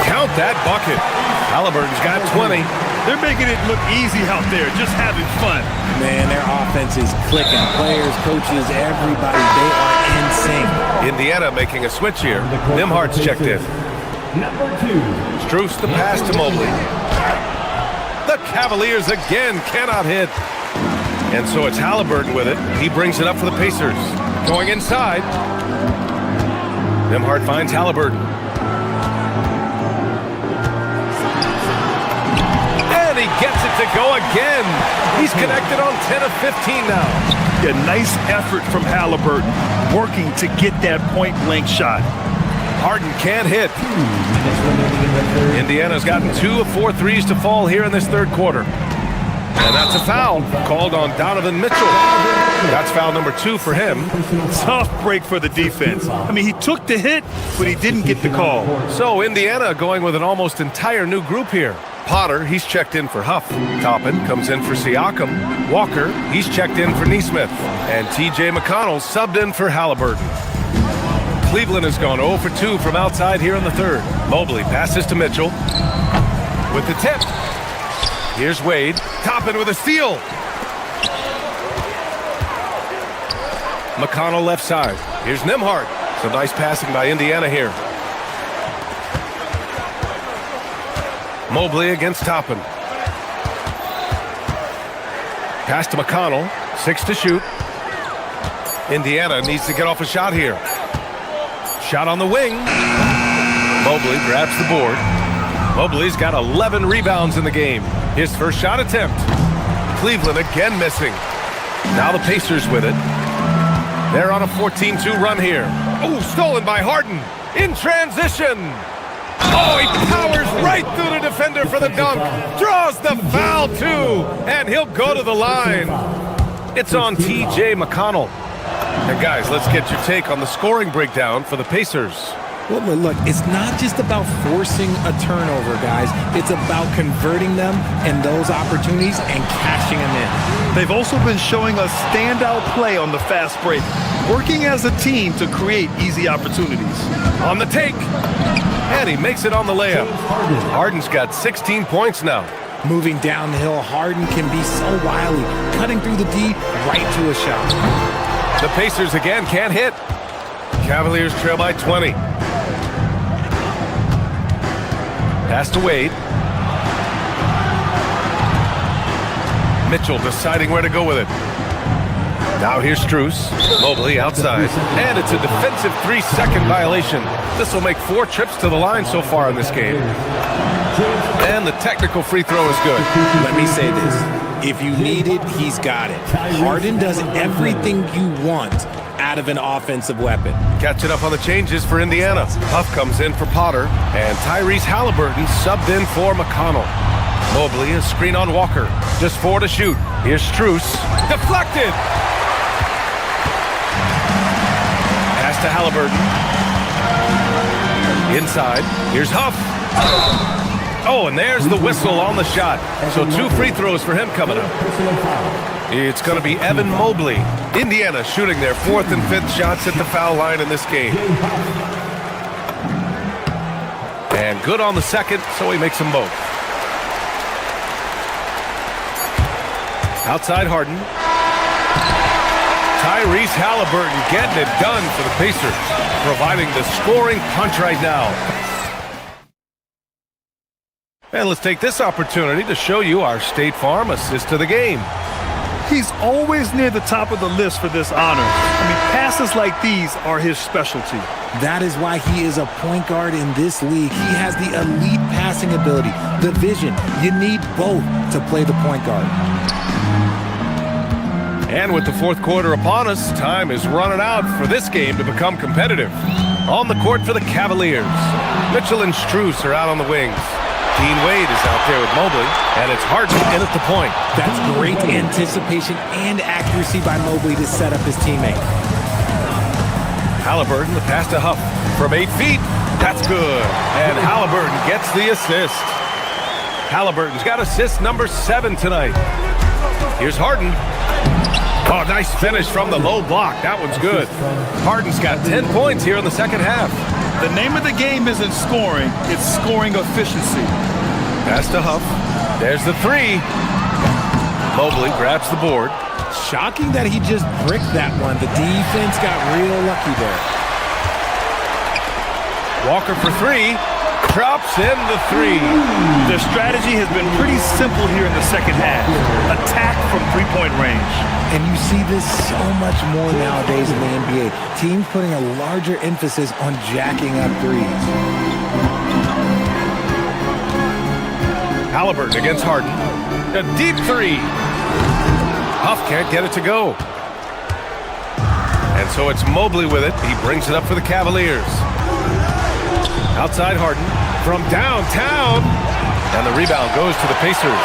Count that bucket. Halliburton's got 20. They're making it look easy out there, just having fun. Man, their offense is clicking. Players, coaches, everybody, they are in sync. Indiana making a switch here. Nimhardt's checked in. Number 2. Strus the pass to Mobley. The Cavaliers again cannot hit. And so it's Halliburton with it. He brings it up for the Pacers. Going inside. Nimhardt finds Halliburton. And he gets it to go again. He's connected on 10 of 15 now. A nice effort from Halliburton, working to get that point-blank shot. Harden can't hit. Indiana's gotten 2 of 4 threes to fall here in this third quarter. And that's a foul called on Donovan Mitchell. That's foul number 2 for him. Tough break for the defense. I mean, he took the hit, but he didn't get the call. So Indiana going with an almost entire new group here. Potter, he's checked in for Huff. Toppin comes in for Siakam. Walker, he's checked in for Nesmith. And T.J. McConnell subbed in for Halliburton. Cleveland has gone 0 for 2 from outside here in the third. Mobley passes to Mitchell. With the tip. Here's Wade. Toppin with a steal. McConnell left side. Here's Nimhardt. Some nice passing by Indiana here. Mobley against Toppin. Pass to McConnell. 6 to shoot. Indiana needs to get off a shot here. Shot on the wing. Mobley grabs the board. Mobley's got 11 rebounds in the game. His first shot attempt. Cleveland again missing. Now the Pacers with it. They're on a 14-2 run here. Oh, stolen by Harden. In transition. Oh, he powers right through the defender for the dunk. Draws the foul, too. And he'll go to the line. It's on T.J. McConnell. And guys, let's get your take on the scoring breakdown for the Pacers. Well, look, it's not just about forcing a turnover, guys. It's about converting them in those opportunities and cashing them in. They've also been showing us standout play on the fast break, working as a team to create easy opportunities. On the take. And he makes it on the layup. Harden's got 16 points now. Moving down the hill, Harden can be so wily, cutting through the D right to a shot. The Pacers again can't hit. Cavaliers trail by 20. Pass to Wade. Mitchell deciding where to go with it. Now here's Strus. Mobley outside. And it's a defensive 3-second violation. This will make 4 trips to the line so far in this game. And the technical free throw is good. Let me say this. If you need it, he's got it. Harden does everything you want out of an offensive weapon. Catching up on the changes for Indiana. Huff comes in for Potter. And Tyrese Halliburton subbed in for McConnell. Mobley, a screen on Walker. Just 4 to shoot. Here's Strus. Deflected! Pass to Halliburton. Inside. Here's Huff. Oh, and there's the whistle on the shot. So 2 free throws for him coming up. It's going to be Evan Mobley. Indiana shooting their 4th and 5th shots at the foul line in this game. And good on the second, so he makes them both. Outside Harden. Tyrese Halliburton getting it done for the Pacers, providing the scoring punch right now. And let's take this opportunity to show you our State Farm assist of the game. He's always near the top of the list for this honor. I mean, passes like these are his specialty. That is why he is a point guard in this league. He has the elite passing ability, the vision. You need both to play the point guard. And with the 4th quarter upon us, time is running out for this game to become competitive. On the court for the Cavaliers, Mitchell and Strus are out on the wings. Dean Wade is out there with Mobley, and it's Harden in at the point. That's great anticipation and accuracy by Mobley to set up his teammate. Halliburton, the pass to Huff from 8 feet. That's good. And Halliburton gets the assist. Halliburton's got assist number 7 tonight. Here's Harden. Oh, nice finish from the low block. That one's good. Harden's got 10 points here in the 2nd half. The name of the game isn't scoring, it's scoring efficiency. Pass to Huff. There's the three. Mobley grabs the board. Shocking that he just bricked that one. The defense got real lucky there. Walker for three. Drops in the three. Their strategy has been pretty simple here in the second half. Attack from three-point range. And you see this so much more nowadays in the NBA. Teams putting a larger emphasis on jacking up threes. Halliburton against Harden. A deep three. Huff can't get it to go. And so it's Mobley with it. He brings it up for the Cavaliers. Outside Harden from downtown. And the rebound goes to the Pacers.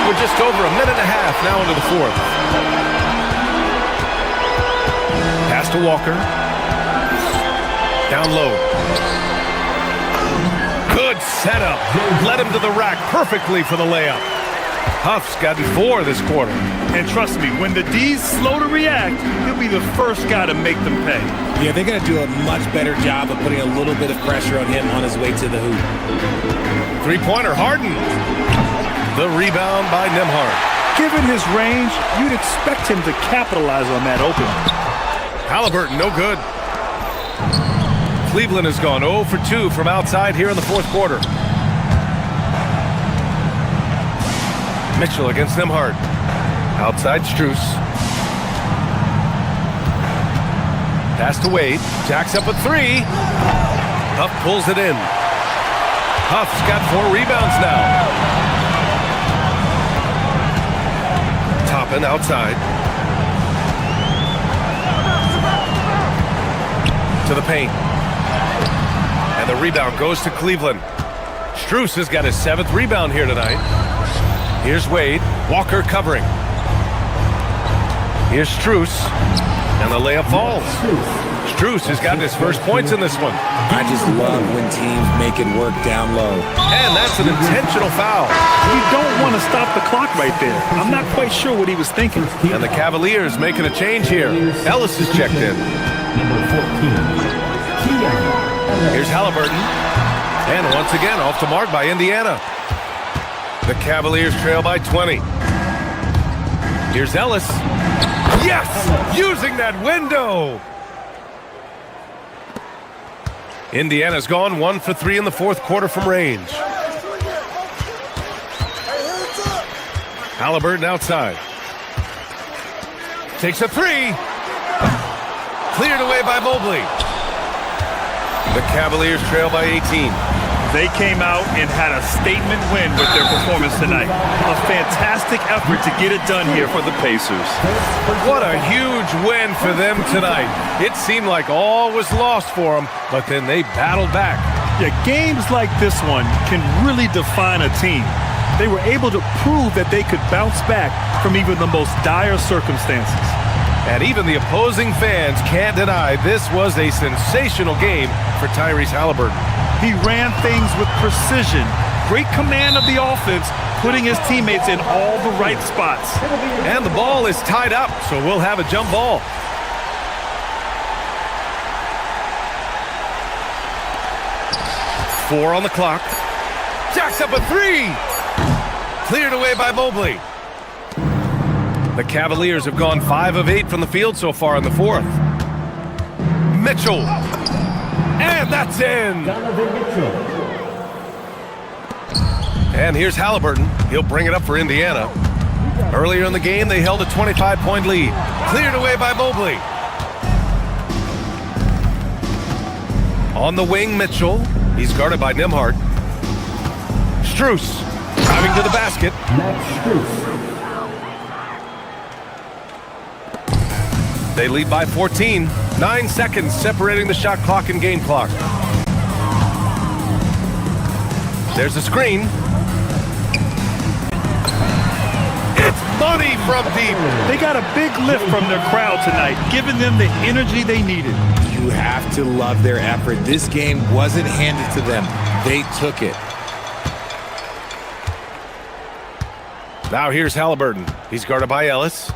We're just over a minute and a half now into the fourth. Pass to Walker. Down low. Good setup. Led him to the rack perfectly for the layup. Huff's gotten 4 this quarter. And trust me, when the D's slow to react, he'll be the first guy to make them pay. Yeah, they're going to do a much better job of putting a little bit of pressure on him on his way to the hoop. Three-pointer, Harden. The rebound by Nembhard. Given his range, you'd expect him to capitalize on that opening. Halliburton, no good. Cleveland has gone 0 for 2 from outside here in the fourth quarter. Mitchell against Nembhard. Outside Strus. Pass to Wade. Jacks up a three. Huff pulls it in. Huff's got 4 rebounds now. Toppin outside. To the paint. And the rebound goes to Cleveland. Strus has got his 7th rebound here tonight. Here's Wade. Walker covering. Here's Strus. And the layup falls. Strus has gotten his first points in this one. I just love when teams make it work down low. And that's an intentional foul. You don't want to stop the clock right there. I'm not quite sure what he was thinking. And the Cavaliers making a change here. Ellis is checked in. Here's Halliburton. And once again, off the mark by Indiana. The Cavaliers trail by 20. Here's Ellis. Yes! Using that window! Indiana's gone 1 for 3 in the fourth quarter from range. Halliburton outside. Takes a three. Cleared away by Mobley. The Cavaliers trail by 18. They came out and had a statement win with their performance tonight. A fantastic effort to get it done here for the Pacers. What a huge win for them tonight. It seemed like all was lost for them, but then they battled back. Yeah, games like this one can really define a team. They were able to prove that they could bounce back from even the most dire circumstances. And even the opposing fans can't deny this was a sensational game for Tyrese Halliburton. He ran things with precision, great command of the offense, putting his teammates in all the right spots. And the ball is tied up, so we'll have a jump ball. Four on the clock. Jacks up a three. Cleared away by Mobley. The Cavaliers have gone 5 of 8 from the field so far in the fourth. Mitchell. And that's in. And here's Halliburton. He'll bring it up for Indiana. Earlier in the game, they held a 25-point lead. Cleared away by Mobley. On the wing, Mitchell. He's guarded by Nembhard. Strus driving to the basket. They lead by 14. 9 seconds separating the shot clock and game clock. There's a screen. It's money from deep. They got a big lift from their crowd tonight, giving them the energy they needed. You have to love their effort. This game wasn't handed to them. They took it. Now here's Halliburton. He's guarded by Ellis.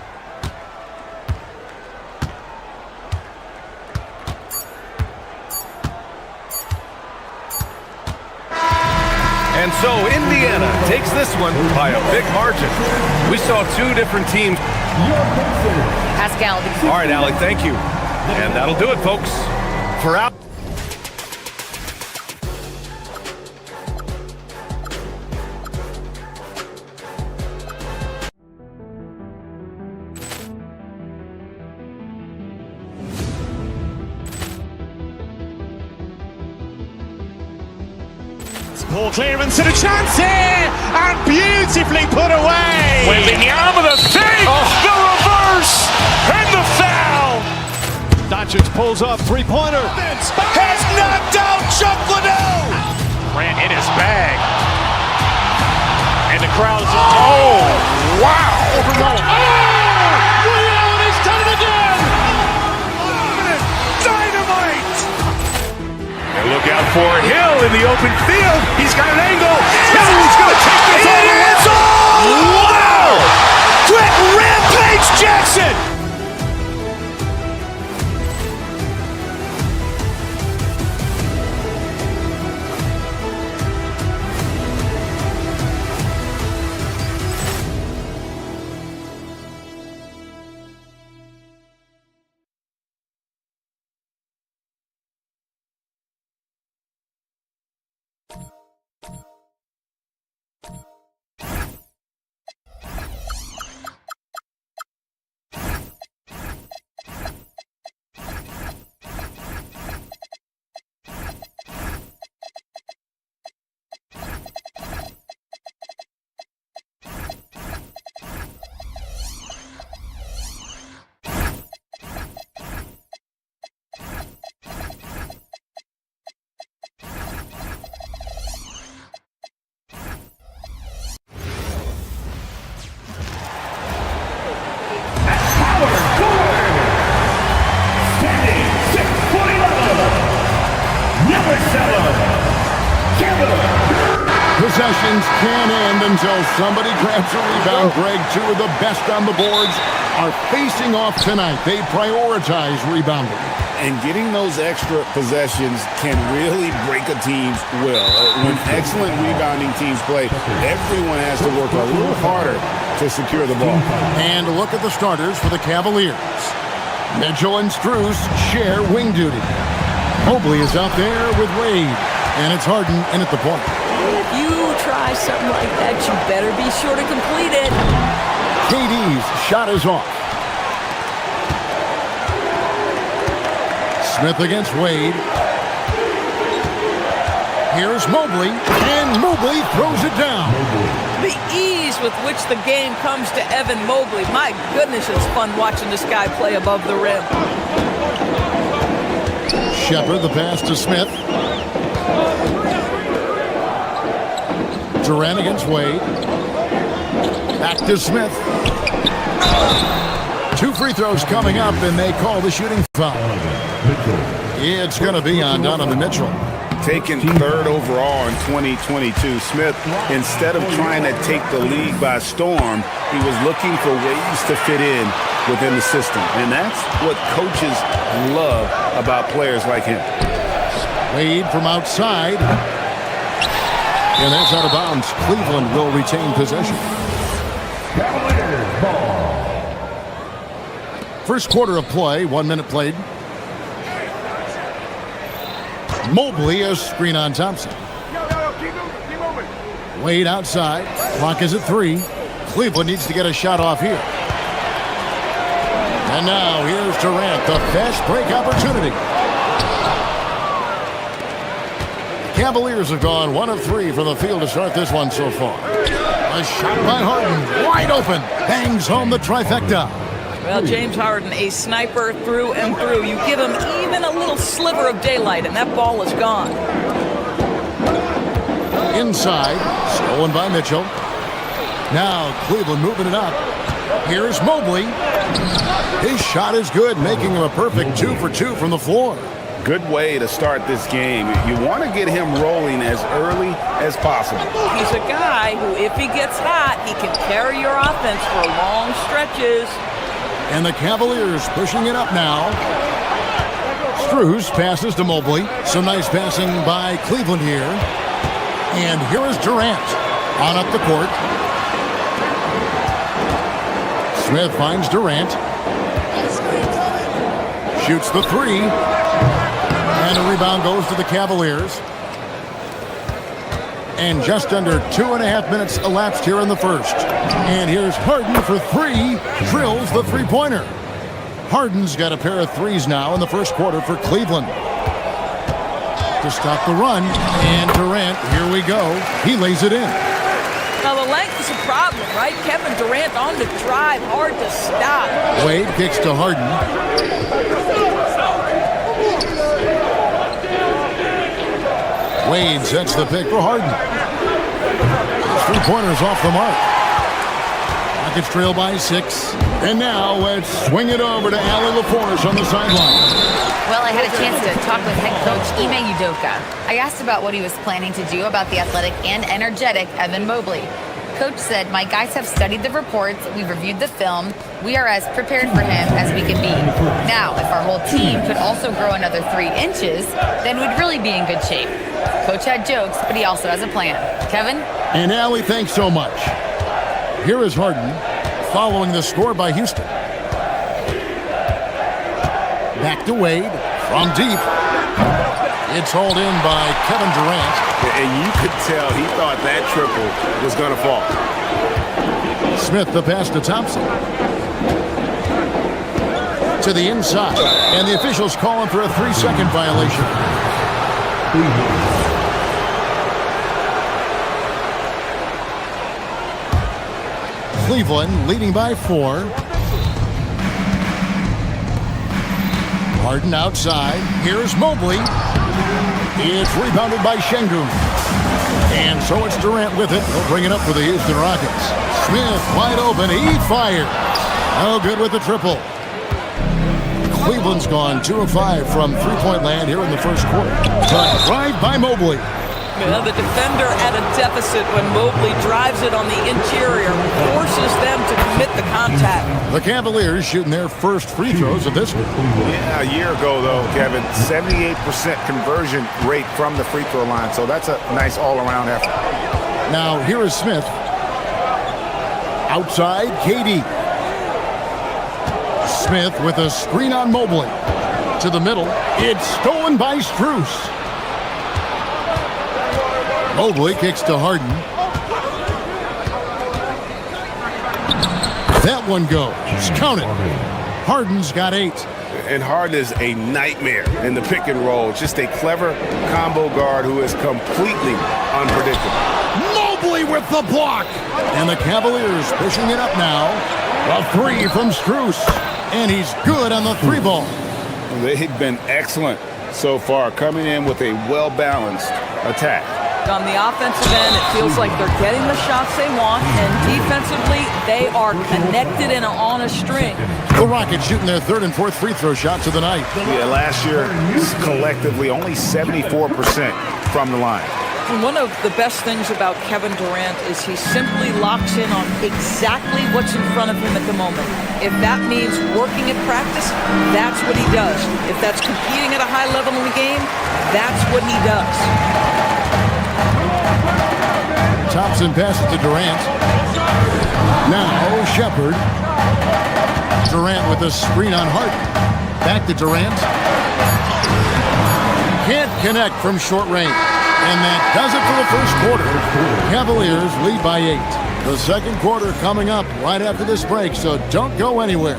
And so Indiana takes this one by a big margin. We saw two different teams. Pascal. All right, Allie, thank you. And that'll do it, folks. For out. Ball clearance and a chance here, and beautifully put away. Wembanyama the save, the reverse, and the foul. Doncic pulls up, three-pointer. Has knocked out Chuck Liddell. Grant in his bag. And the crowd is, oh, wow. Allen has done it again. Dynamite. And look out for Hill in the open field. He's got an angle. Hill's going to take this all the way. Wow! Quick Rampage Jackson. Possessions can't end until somebody grabs a rebound. Greg, two of the best on the boards are facing off tonight. They prioritize rebounding. And getting those extra possessions can really break a team's will. When excellent rebounding teams play, everyone has to work a little harder to secure the ball. And look at the starters for the Cavaliers. Mitchell and Strus share wing duty. Mobley is out there with Wade, and it's Harden in at the point. If you try something like that, you better be sure to complete it. KD's shot is off. Smith against Wade. Here's Mobley, and Mobley throws it down. The ease with which the game comes to Evan Mobley. My goodness, it's fun watching this guy play above the rim. Shepard, the pass to Smith. Durant against Wade. Back to Smith. 2 free throws coming up, and they call the shooting foul. It's going to be on Donovan Mitchell. Taken third overall in 2022, Smith, instead of trying to take the league by storm, he was looking for ways to fit in within the system. And that's what coaches love about players like him. Wade from outside. And that's out of bounds. Cleveland will retain possession. First quarter of play, 1 minute played. Mobley, a screen on Thompson. Wade outside. Clock is at 3. Cleveland needs to get a shot off here. And now here's Durant, the fast break opportunity. Cavaliers have gone 1 of 3 from the field to start this one so far. A shot by Harden, wide open, bangs home the trifecta. Well, James Harden, a sniper through and through. You give him even a little sliver of daylight, and that ball is gone. Inside, stolen by Mitchell. Now Cleveland moving it up. Here's Mobley. His shot is good, making him a perfect 2 for 2 from the floor. Good way to start this game. You want to get him rolling as early as possible. He's a guy who, if he gets hot, he can carry your offense for long stretches. And the Cavaliers pushing it up now. Strus passes to Mobley. Some nice passing by Cleveland here. And here is Durant on up the court. Smith finds Durant. Shoots the three. And a rebound goes to the Cavaliers. And just under 2.5 minutes elapsed here in the first. And here's Harden for three. Drills the three-pointer. Harden's got a pair of threes now in the first quarter for Cleveland. To stop the run. And Durant, here we go. He lays it in. Now, the length is a problem, right? Kevin Durant on the drive, hard to stop. Wade kicks to Harden. Wade sets the pick for Harden. His three-pointers off the mark. Rockets trail by 6. And now let's swing it over to Allie LaForce on the sideline. Well, I had a chance to talk with head coach Ime Udoka. I asked about what he was planning to do about the athletic and energetic Evan Mobley. Coach said, my guys have studied the reports, we've reviewed the film, we are as prepared for him as we can be. Now, if our whole team could also grow another 3 inches, then we'd really be in good shape. Coach had jokes, but he also has a plan. Kevin? And Allie, thanks so much. Here is Harden, following the score by Houston. Back to Wade, from deep. It's hauled in by Kevin Durant. And you could tell he thought that triple was going to fall. Smith the pass to Thompson. To the inside. And the officials calling for a 3-second violation. Cleveland leading by 4. Harden outside. Here's Mobley. It's rebounded by Şengün. And so it's Durant with it. He'll bring it up for the Houston Rockets. Smith wide open. He fires. No good with the triple. Cleveland's gone 2 of 5 from three-point land here in the first quarter. But drive by Mobley. The defender at a deficit when Mobley drives it on the interior, forces them to commit the contact. The Cavaliers shooting their first free throws of this one. Yeah, a year ago, though, Kevin, 78% conversion rate from the free throw line. So that's a nice all-around effort. Now, here is Smith. Outside, KD. Smith with a screen on Mobley. To the middle. It's stolen by Strus. Mobley kicks to Harden. That one goes. Count it. Harden's got 8. And Harden is a nightmare in the pick and roll. Just a clever combo guard who is completely unpredictable. Mobley with the block. And the Cavaliers pushing it up now. A 3 from Strus. And he's good on the 3 ball. They've been excellent so far, coming in with a well-balanced attack. On the offensive end, it feels like they're getting the shots they want, and defensively, they are connected and on a string. The Rockets shooting their 3rd and 4th free throw shots of the night. Yeah, last year, collectively, only 74% from the line. And one of the best things about Kevin Durant is he simply locks in on exactly what's in front of him at the moment. If that means working at practice, that's what he does. If that's competing at a high level in the game, that's what he does. Thompson passes to Durant. Now Shepard. Durant with a screen on Harden. Back to Durant. Can't connect from short range. And that does it for the first quarter. Cavaliers lead by 8. The second quarter coming up right after this break, so don't go anywhere.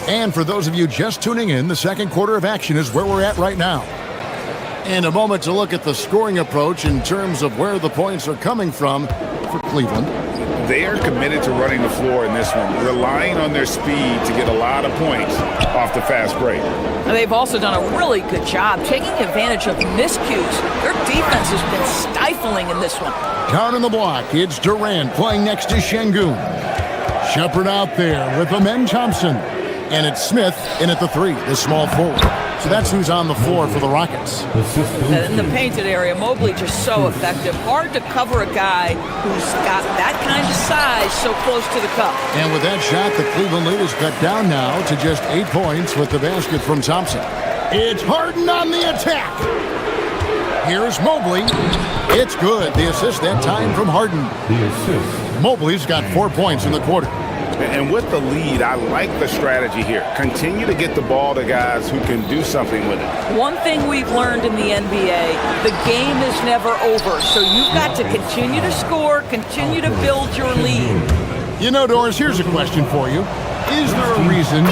And for those of you just tuning in, the second quarter of action is where we're at right now. And a moment to look at the scoring approach in terms of where the points are coming from for Cleveland. They are committed to running the floor in this one, relying on their speed to get a lot of points off the fast break. And they've also done a really good job taking advantage of miscues. Their defense has been stifling in this one. Down on the block, it's Durant playing next to Şengün. Shepard out there with Amen Thompson. And it's Smith in at the 3, the small forward. So that's who's on the floor for the Rockets. In the painted area, Mobley just so effective. Hard to cover a guy who's got that kind of size so close to the cup. And with that shot, the Cleveland lead is cut down now to just 8 points with the basket from Thompson. It's Harden on the attack. Here's Mobley. It's good. The assist that time from Harden. Mobley's got 4 points in the quarter. And with the lead, I like the strategy here. Continue to get the ball to guys who can do something with it. One thing we've learned in the NBA, the game is never over. So you've got to continue to score, continue to build your lead. You know, Doris, here's a question for you. Is there a reason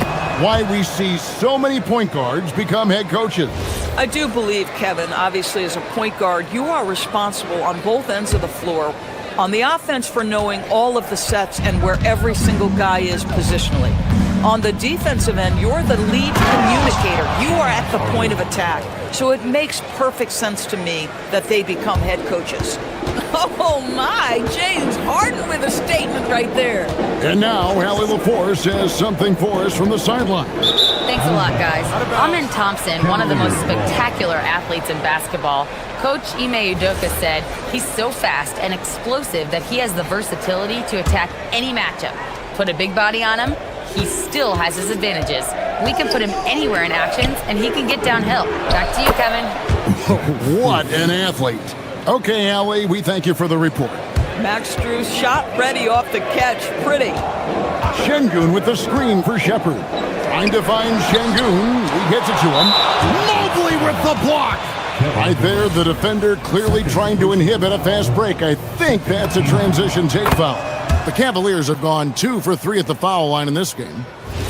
why we see so many point guards become head coaches? I do believe, Kevin, obviously as a point guard, you are responsible on both ends of the floor. On the offense for knowing all of the sets and where every single guy is positionally. On the defensive end, you're the lead communicator. You are at the point of attack. So it makes perfect sense to me that they become head coaches. Oh my, James Harden with a statement right there. And now, Allie LaForce says something for us from the sideline. Thanks a lot, guys. Amen Thompson, one of the most spectacular athletes in basketball. Coach Ime Udoka said he's so fast and explosive that he has the versatility to attack any matchup. Put a big body on him, he still has his advantages. We can put him anywhere in actions, and he can get downhill. Back to you, Kevin. What an athlete. Okay, Allie, we thank you for the report. Max Strus shot ready off the catch. Pretty. Şengün with the screen for Shepard. Trying to find Şengün. He gets it to him. Mobley with the block. Right there, the defender clearly trying to inhibit a fast break. I think that's a transition take foul. The Cavaliers have gone 2 for 3 at the foul line in this game.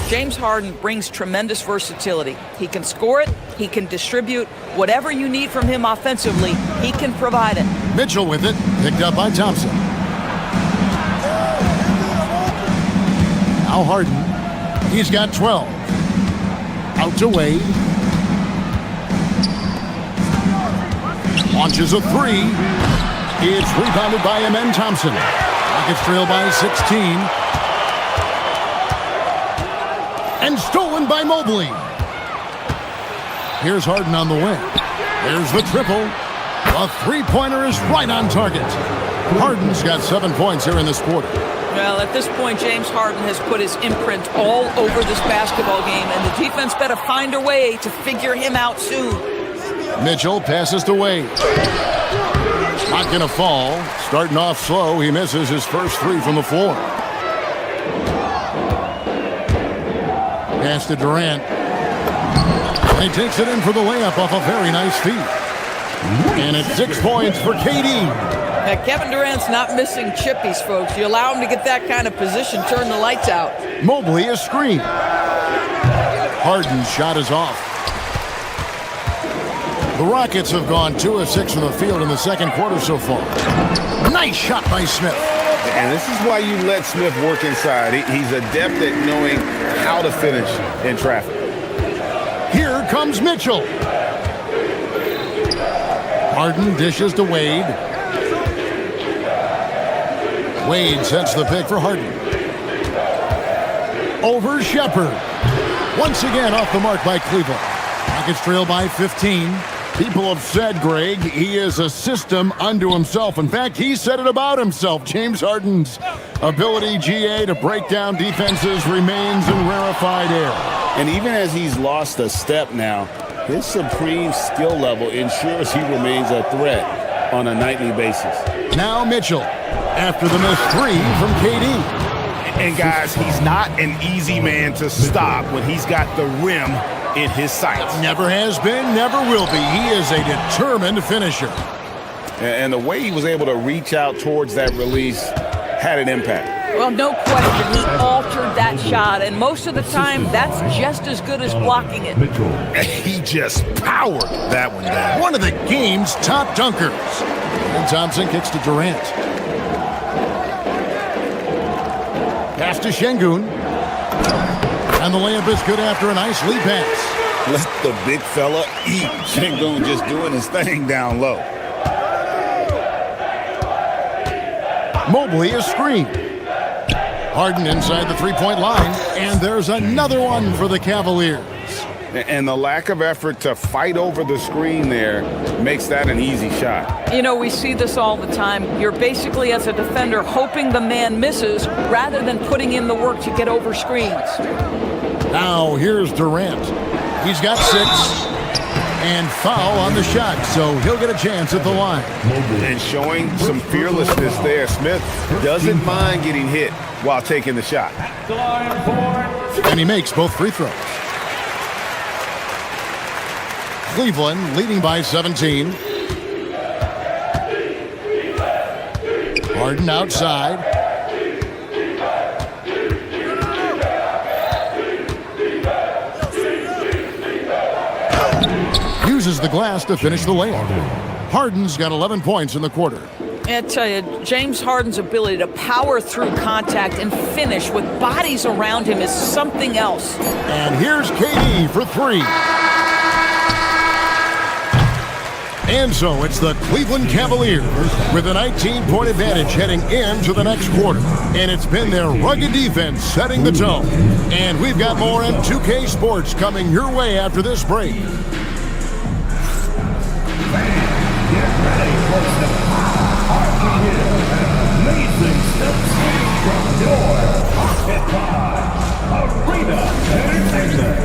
James Harden brings tremendous versatility. He can score it, he can distribute. Whatever you need from him offensively, he can provide it. Mitchell with it, picked up by Thompson. Now Harden, he's got 12. Out to Wade. Launches a 3. It's rebounded by Amen Thompson. Rockets trail by 16. And stolen by Mobley. Here's Harden on the wing. There's the triple. The three-pointer is right on target. Harden's got 7 points here in this quarter. Well, at this point, James Harden has put his imprint all over this basketball game, and the defense better find a way to figure him out soon. Mitchell passes to Wade. Not going to fall. Starting off slow, he misses his first 3 from the floor. Pass to Durant. He takes it in for the layup off a very nice feed. And it's 6 points for KD. Now, Kevin Durant's not missing chippies, folks. You allow him to get that kind of position, turn the lights out. Mobley a screen. Harden's shot is off. The Rockets have gone 2 of 6 from the field in the second quarter so far. Nice shot by Smith. And this is why you let Smith work inside. He's adept at knowing how to finish in traffic. Here comes Mitchell. Harden dishes to Wade. Wade sets the pick for Harden. Over Shepard. Once again off the mark by Cleveland. Rockets trail by 15. People have said, Greg, he is a system unto himself. In fact, he said it about himself. James Harden's ability, GA, to break down defenses remains in rarefied air. And even as he's lost a step now, his supreme skill level ensures he remains a threat on a nightly basis. Now Mitchell, after the missed 3 from KD. And guys, he's not an easy man to stop when he's got the rim in his sights. Never has been, never will be. He is a determined finisher. And the way he was able to reach out towards that release had an impact. Well, no question. He altered that shot, and most of the time, that's just as good as blocking it. He just powered that one down. One of the game's top dunkers. And Thompson kicks to Durant. Pass to Şengün. And the layup is good after a nice lead pass. Let the big fella eat. Şengün just doing his thing down low. Mobley a screen. Harden inside the three-point line, and there's another one for the Cavaliers. And the lack of effort to fight over the screen there makes that an easy shot. You know, we see this all the time. You're basically, as a defender, hoping the man misses rather than putting in the work to get over screens. Now here's Durant. He's got 6. And foul on the shot, so he'll get a chance at the line. And showing some fearlessness there. Smith doesn't mind getting hit while taking the shot. And he makes both free throws. Cleveland leading by 17. Harden outside. Uses the glass to finish the layup. Harden's got 11 points in the quarter. I tell you, James Harden's ability to power through contact and finish with bodies around him is something else. And here's KD for 3. And so it's the Cleveland Cavaliers with a 19-point advantage heading into the next quarter. And it's been their rugged defense setting the tone. And we've got more M2K Sports coming your way after this break. Amazing steps from your Pocket Arena Entertainment.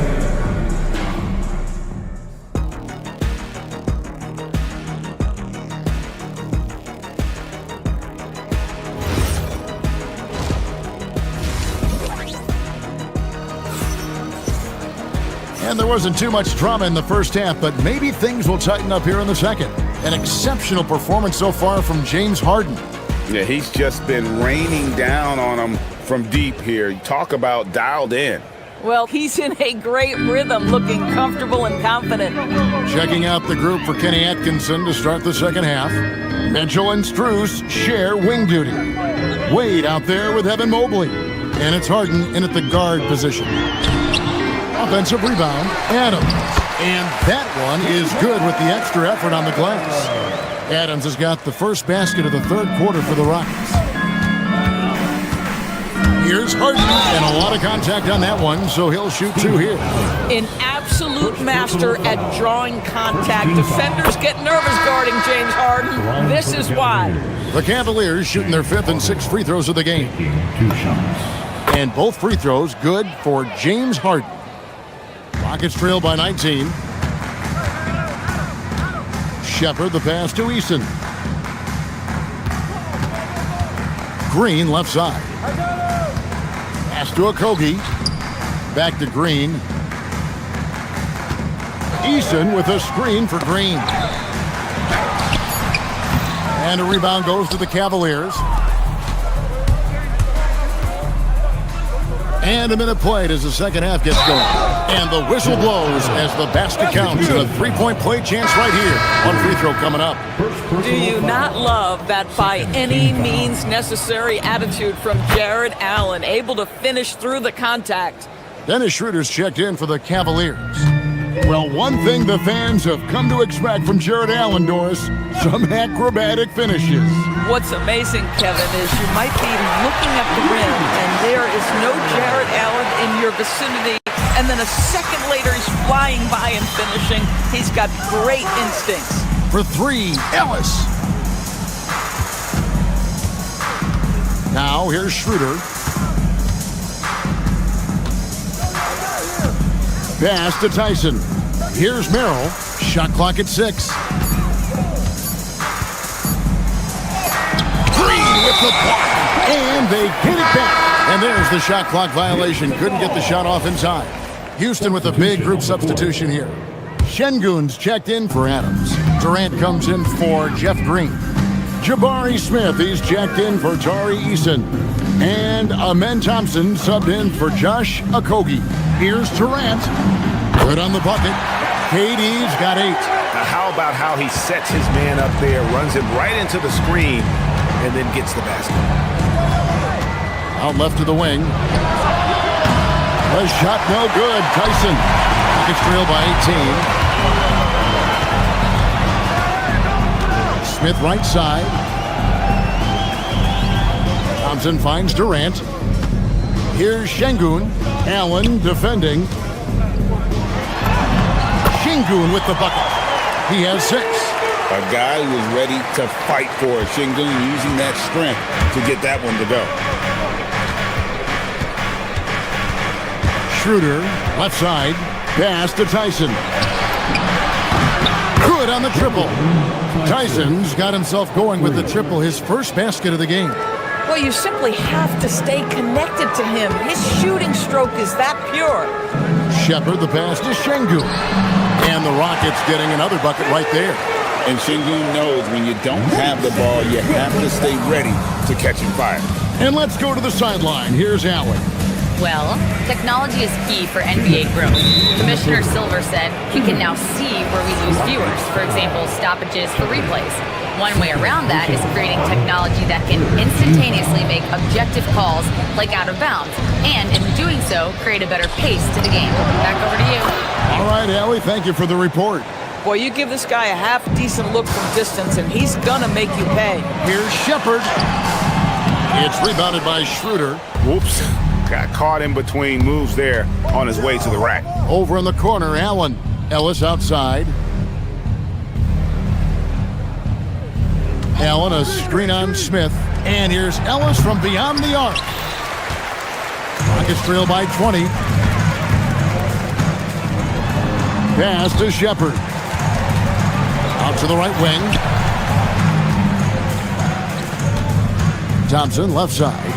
And there wasn't too much drama in the first half, but maybe things will tighten up here in the second. An exceptional performance so far from James Harden. Yeah, he's just been raining down on him from deep here. Talk about dialed in. Well, he's in a great rhythm, looking comfortable and confident. Checking out the group for Kenny Atkinson to start the second half. Mitchell and Strus share wing duty. Wade out there with Evan Mobley. And it's Harden in at the guard position. Offensive rebound, Adams. And that one is good with the extra effort on the glass. Adams has got the first basket of the third quarter for the Rockets. Here's Harden, and a lot of contact on that one, so he'll shoot 2 here. An absolute master at drawing contact. Defenders get nervous guarding James Harden. This is why. The Cavaliers shooting their 5th and 6th free throws of the game. 2 shots. And both free throws good for James Harden. Rockets trail by 19. Shepard the pass to Eason. Green left side. Pass to Okogie. Back to Green. Eason with a screen for Green. And a rebound goes to the Cavaliers. And a minute played as the second half gets going. And the whistle blows as the basket counts. And a 3-point play chance right here. One free throw coming up. Do you not love that by any means necessary attitude from Jared Allen, able to finish through the contact? Dennis Schroeder's checked in for the Cavaliers. Well, one thing the fans have come to expect from Jared Allen, Doris, some acrobatic finishes. What's amazing, Kevin, is you might be looking at the rim and there is no Jared Allen in your vicinity, and then a second later he's flying by and finishing. He's got great instincts. For 3, Ellis. Now here's Schroeder. Pass to Tyson. Here's Merrill. Shot clock at 6. Green with the block. And they get it back. And there's the shot clock violation. Couldn't get the shot off in time. Houston with a big group substitution here. Şengün's checked in for Adams. Durant comes in for Jeff Green. Jabari Smith, he's checked in for Tari Eason. And Amen Thompson subbed in for Josh Okogie. Here's Durant. Good on the bucket. KD's got 8. Now how about how he sets his man up there, runs him right into the screen, and then gets the basket. Out left to the wing. The shot no good. Tyson. Rockets trail by 18. Smith right side. Thompson finds Durant. Here's Şengün. Allen defending. Şengün with the bucket. He has 6. A guy who is ready to fight for it. Şengün using that strength to get that one to go. Schroeder, left side. Pass to Tyson. Good on the triple. Tyson's got himself going with the triple, his first basket of the game. Well, you simply have to stay connected to him. His shooting stroke is that pure. Shepard, the pass to Şengün. And the Rockets getting another bucket right there. And Şengün knows when you don't have the ball, you have to stay ready to catch and fire. And let's go to the sideline. Here's Allen. Well, technology is key for NBA growth. Commissioner Silver said he can now see where we lose viewers, for example, stoppages for replays. One way around that is creating technology that can instantaneously make objective calls like out of bounds, and in doing so, create a better pace to the game. Back over to you. All right, Allie, thank you for the report. Boy, you give this guy a half-decent look from distance, and he's gonna make you pay. Here's Shepard. It's rebounded by Schroeder. Whoops. Got caught in between moves there on his way to the rack. Over in the corner, Allen. Ellis outside. Allen, a screen on Smith. And here's Ellis from beyond the arc. Rockets trail by 20. Pass to Shepard. Out to the right wing. Thompson, left side.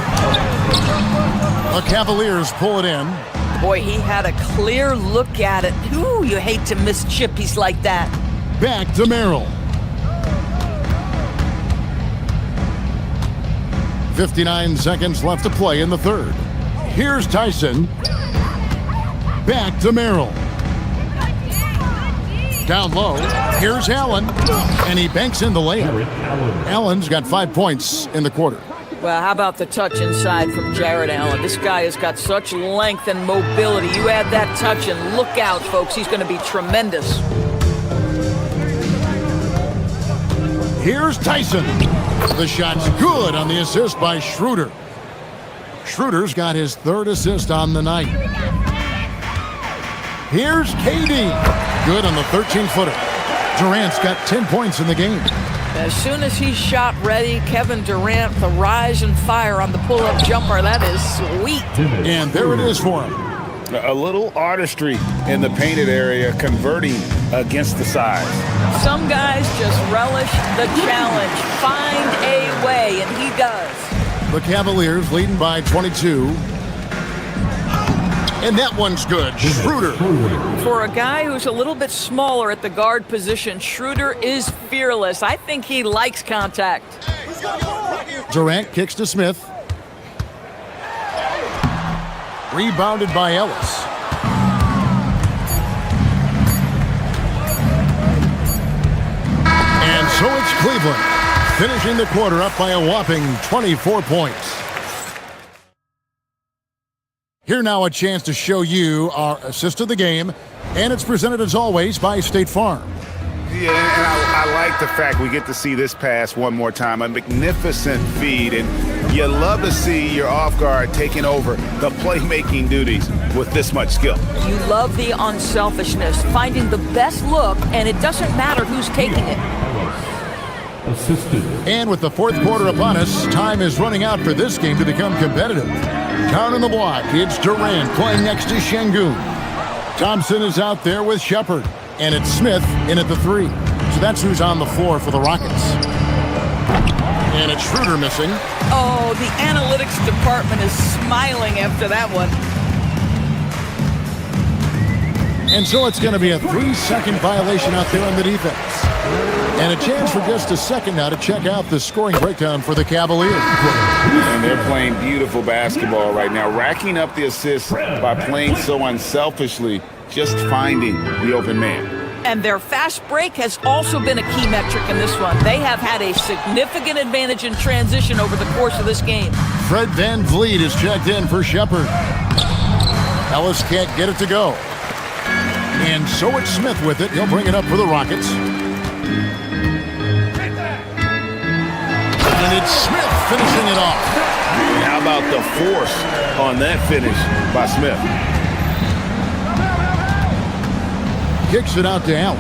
The Cavaliers pull it in. Boy, he had a clear look at it. Ooh, you hate to miss chippies like that. Back to Merrill. 59 seconds left to play in the third. Here's Tyson. Back to Merrill. Down low. Here's Allen. And he banks in the layup. Allen's got 5 points in the quarter. Well, how about the touch inside from Jared Allen? This guy has got such length and mobility. You add that touch and look out, folks. He's going to be tremendous. Here's Tyson. The shot's good on the assist by Schroeder. Schroeder's got his 3rd assist on the night. Here's KD. Good on the 13-footer. Durant's got 10 points in the game. As soon as he's shot ready, Kevin Durant, the rise and fire on the pull-up jumper. That is sweet. And there it is for him. A little artistry in the painted area, converting against the size. Some guys just relish the challenge. Find a way, and he does. The Cavaliers leading by 22. And that one's good. Schroeder. For a guy who's a little bit smaller at the guard position, Schroeder is fearless. I think he likes contact. Durant kicks to Smith. Rebounded by Ellis. And so it's Cleveland, finishing the quarter up by a whopping 24 points. Here now a chance to show you our assist of the game, and it's presented as always by State Farm. Yeah, and I like the fact we get to see this pass one more time. A magnificent feed, and you love to see your off guard taking over the playmaking duties with this much skill. You love the unselfishness, finding the best look, and it doesn't matter who's taking it. Assisted. And with the 4th quarter upon us, time is running out for this game to become competitive. Down on the block, it's Durant playing next to Şengün. Thompson is out there with Shepard, and it's Smith in at the 3. So that's who's on the floor for the Rockets. And it's Schroeder missing. Oh, the analytics department is smiling after that one. And so it's going to be a 3-second violation out there on the defense. And a chance for just a second now to check out the scoring breakdown for the Cavaliers. And they're playing beautiful basketball right now, racking up the assists by playing so unselfishly, just finding the open man. And their fast break has also been a key metric in this one. They have had a significant advantage in transition over the course of this game. Fred VanVleet is checked in for Shepard. Ellis can't get it to go. And so it's Smith with it. He'll bring it up for the Rockets. And it's Smith finishing it off. How about the force on that finish by Smith? Kicks it out to Allen.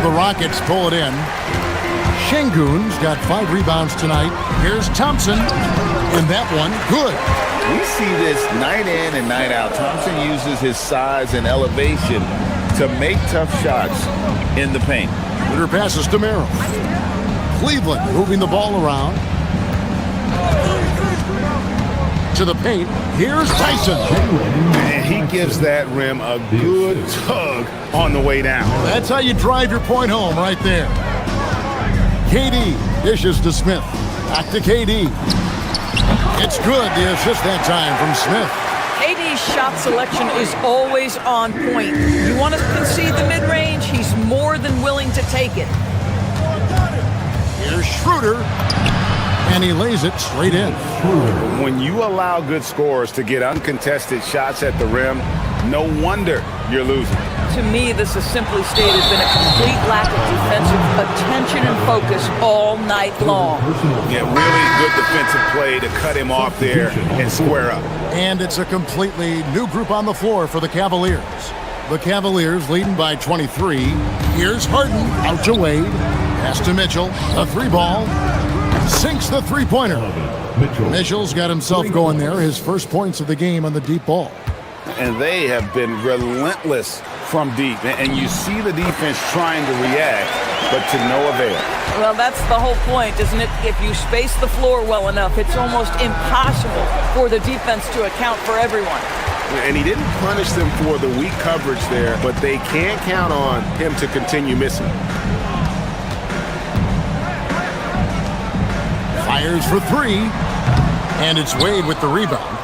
The Rockets pull it in. Şengün's got 5 rebounds tonight. Here's Thompson. And that one, good. We see this night in and night out. Thompson uses his size and elevation to make tough shots in the paint. Winner passes to Merrill. Cleveland moving the ball around. To the paint. Here's Tyson. And he gives that rim a good tug on the way down. That's how you drive your point home right there. KD dishes to Smith. Back to KD. It's good. The assist that time from Smith. KD's shot selection is always on point. You want to concede the mid-range, he's more than willing to take it. Here's Schroeder. And he lays it straight in. When you allow good scorers to get uncontested shots at the rim, no wonder you're losing. To me, this has simply stated been a complete lack of defensive attention and focus all night long. Yeah, really good defensive play to cut him off there and square up. And it's a completely new group on the floor for the Cavaliers. The Cavaliers leading by 23. Here's Harden out to Wade. Pass to Mitchell. A 3-ball. Sinks the 3-pointer. Mitchell's got himself going there. His first points of the game on the deep ball. And they have been relentless from deep. And you see the defense trying to react, but to no avail. Well, that's the whole point, isn't it? If you space the floor well enough, it's almost impossible for the defense to account for everyone. And he didn't punish them for the weak coverage there, but they can't count on him to continue missing. Fires for 3. And it's Wade with the rebound.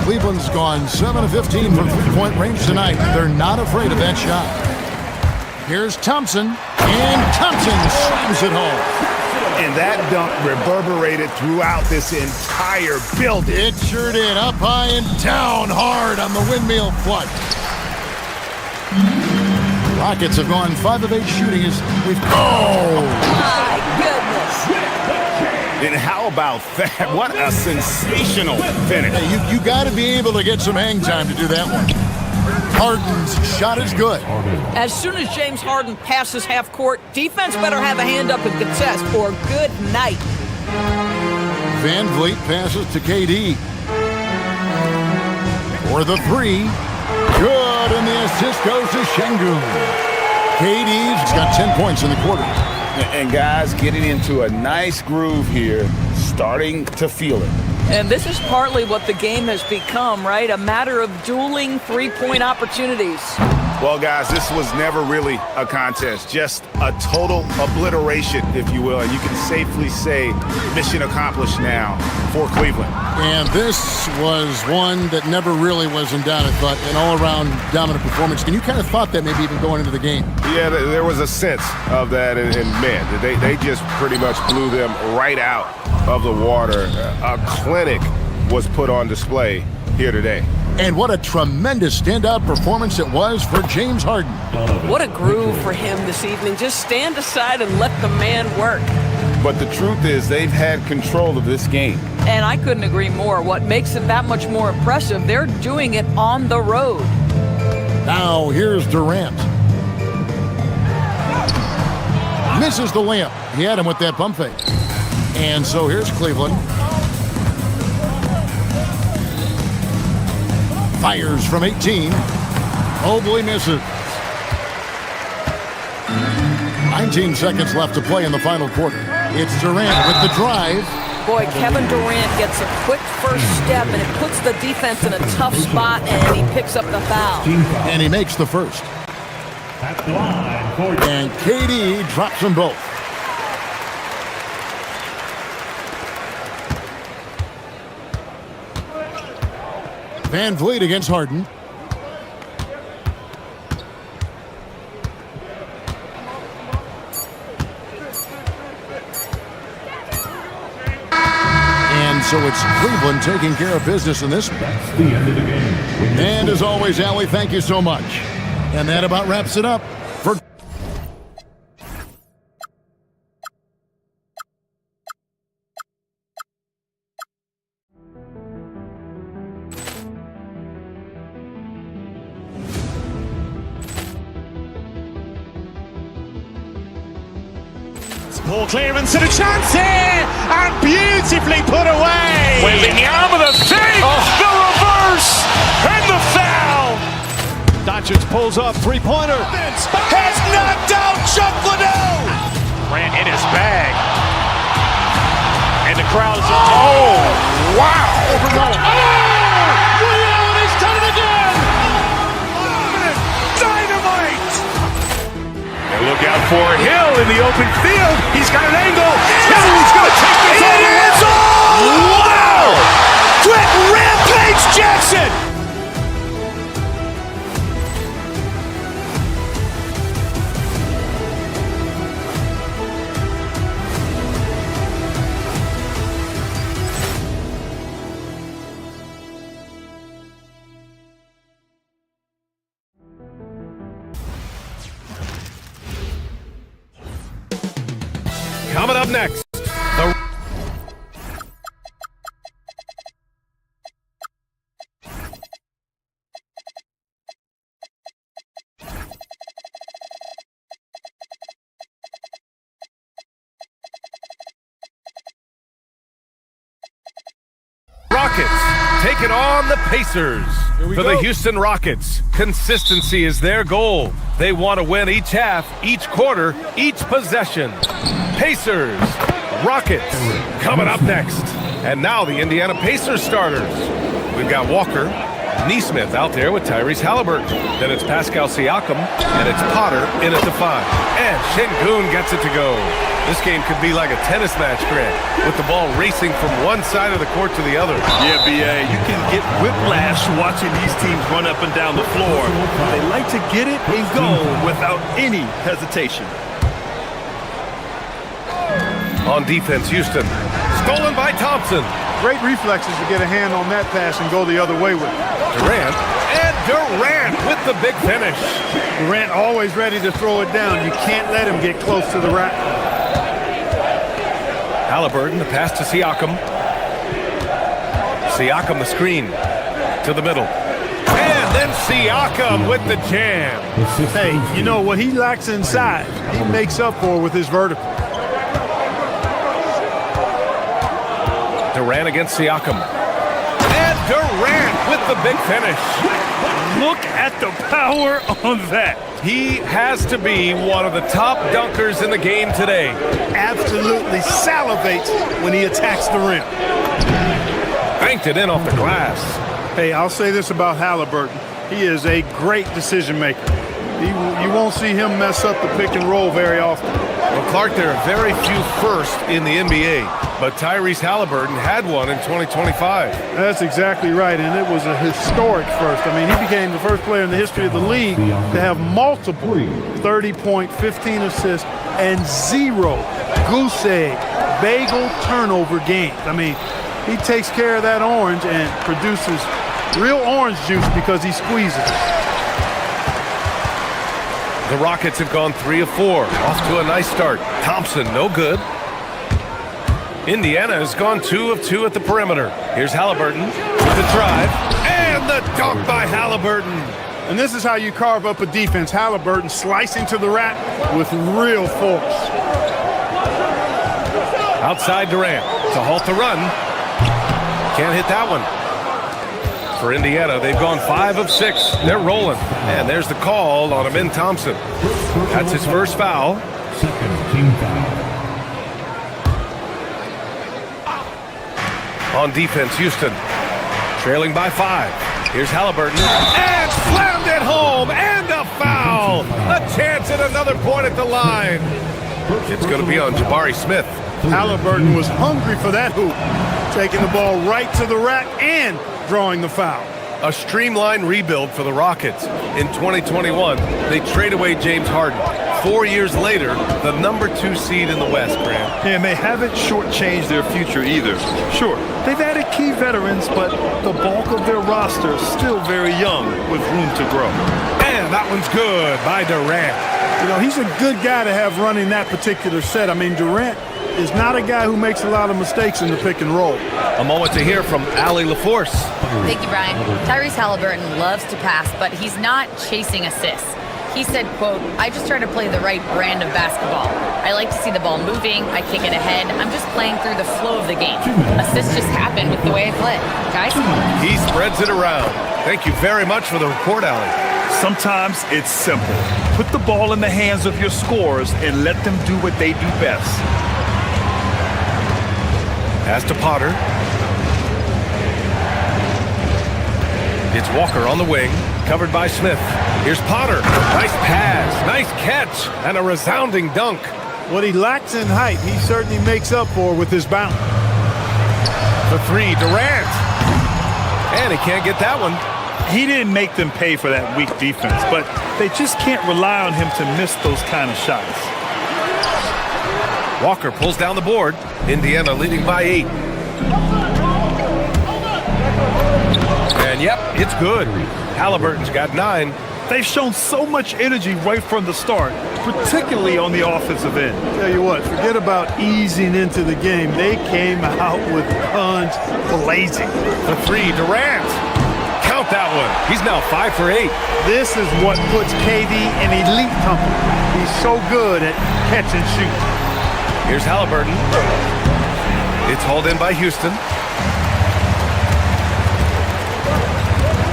Cleveland's gone 7 of 15 from 3-point range tonight. They're not afraid of that shot. Here's Thompson, and Thompson slams it home. And that dunk reverberated throughout this entire building. It sure did. Up high and down hard on the windmill flush. Rockets have gone 5 of 8 shooting as we've... Oh! My goodness. And how about that? What a sensational finish. Hey, you got to be able to get some hang time to do that one. Harden's shot is good. As soon as James Harden passes half court, defense better have a hand up and contest, or good night. Van Vliet passes to KD. For the 3. Good, and the assist goes to Şengün. KD's got 10 points in the quarter. And guys getting into a nice groove here, starting to feel it. And this is partly what the game has become, right? A matter of dueling 3-point opportunities. Well, guys, this was never really a contest, just a total obliteration, if you will. And you can safely say mission accomplished now for Cleveland. And this was one that never really was in doubt, but an all-around dominant performance. And you kind of thought that maybe even going into the game. Yeah, there was a sense of that, and man, they just pretty much blew them right out of the water. A clinic was put on display here today. And what a tremendous standout performance it was for James Harden. What a groove for him this evening. Just stand aside and let the man work. But the truth is they've had control of this game. And I couldn't agree more. What makes it that much more impressive, they're doing it on the road. Now here's Durant. Misses the layup. He had him with that pump fake. And so here's Cleveland. Fires from 18. Mobley misses. 19 seconds left to play in the final quarter. It's Durant with the drive. Boy, Kevin Durant gets a quick first step, and it puts the defense in a tough spot, and he picks up the foul. And he makes the first. And KD drops them both. Van Vliet against Harden. And so it's Cleveland taking care of business in this one. That's the end of the game. And as always, Allie, thank you so much. And that about wraps it up for Ball clearance and a chance here, and beautifully put away. Wembanyama the save, the reverse, and the foul. Doncic pulls up, three-pointer. Has knocked out Chuck Liddell. Ran in his bag. And the crowd is... Oh, wow. He's done it again. Dynamite. And look out for Hill in the open field. He's got an angle. He's going to take this all the way. Wow. Quick Rampage Jackson. Coming up next, the Rockets taking on the Pacers. For the Houston Rockets, consistency is their goal. They want to win each half, each quarter, each possession. Pacers, Rockets, coming up next. And now the Indiana Pacers starters. We've got Walker, Neesmith out there with Tyrese Halliburton. Then it's Pascal Siakam, and it's Potter in at the 5. And Şengün gets it to go. This game could be like a tennis match, Grant, with the ball racing from one side of the court to the other. Yeah, B.A., you can get whiplash watching these teams run up and down the floor. They like to get it and go without any hesitation. On defense, Houston. Stolen by Thompson. Great reflexes to get a hand on that pass and go the other way with it. Durant. And Durant with the big finish. Durant always ready to throw it down. You can't let him get close to the rack. Halliburton, the pass to Siakam. Siakam, the screen to the middle. And then Siakam with the jam. Hey, you know what he lacks inside, he makes up for with his vertical. Durant against Siakam. And Durant with the big finish. Look at the power on that. He has to be one of the top dunkers in the game today. Absolutely salivates when he attacks the rim. Banked it in off the glass. Hey, I'll say this about Halliburton. He is a great decision maker. You won't see him mess up the pick and roll very often. Well, Clark, there are very few firsts in the NBA, but Tyrese Halliburton had one in 2025. That's exactly right, and it was a historic first. I mean, he became the first player in the history of the league to have multiple 30-point, 15 assists, and 0 goose egg, bagel turnover games. I mean, he takes care of that orange and produces real orange juice because he squeezes it. The Rockets have gone 3 of 4, off to a nice start. Thompson, no good. Indiana has gone 2 of 2 at the perimeter. Here's Halliburton with the drive, and the dunk by Halliburton. And this is how you carve up a defense. Halliburton slicing to the rack with real force. Outside Durant to halt the run. Can't hit that one. For Indiana, they've gone 5 of 6. They're rolling. And there's the call on Amin Thompson. That's his first foul. Second team foul. On defense, Houston trailing by 5. Here's Halliburton. And slammed it home. And a foul. A chance at another point at the line. It's going to be on Jabari Smith. Halliburton was hungry for that hoop. Taking the ball right to the rack and drawing the foul. A streamlined rebuild for the Rockets. In 2021, they trade away James Harden. 4 years later, the #2 seed in the West, Grant. And they haven't shortchanged their future either. Sure, they've added key veterans, but the bulk of their roster is still very young with room to grow. And that one's good by Durant. You know, he's a good guy to have running that particular set. I mean, Durant is not a guy who makes a lot of mistakes in the pick and roll. A moment to hear from Allie LaForce. Thank you, Brian. Tyrese Halliburton loves to pass, but he's not chasing assists. He said, quote, "I just try to play the right brand of basketball. I like to see the ball moving. I kick it ahead. I'm just playing through the flow of the game. Assists just happen with the way I play." Guys? He spreads it around. Thank you very much for the report, Allie. Sometimes it's simple. Put the ball in the hands of your scorers and let them do what they do best. Pass to Potter. It's Walker on the wing, covered by Smith. Here's Potter. Nice pass, nice catch, and a resounding dunk. What he lacks in height, he certainly makes up for with his bounce. The three, Durant. And he can't get that one. He didn't make them pay for that weak defense, but they just can't rely on him to miss those kind of shots. Walker pulls down the board. Indiana leading by 8. And yep, it's good. Halliburton's got 9. They've shown so much energy right from the start, particularly on the offensive end. Tell you what, forget about easing into the game. They came out with guns blazing. The three, Durant. Count that one. He's now 5 for 8. This is what puts KD in elite company. He's so good at catch and shoot. Here's Halliburton. It's hauled in by Houston.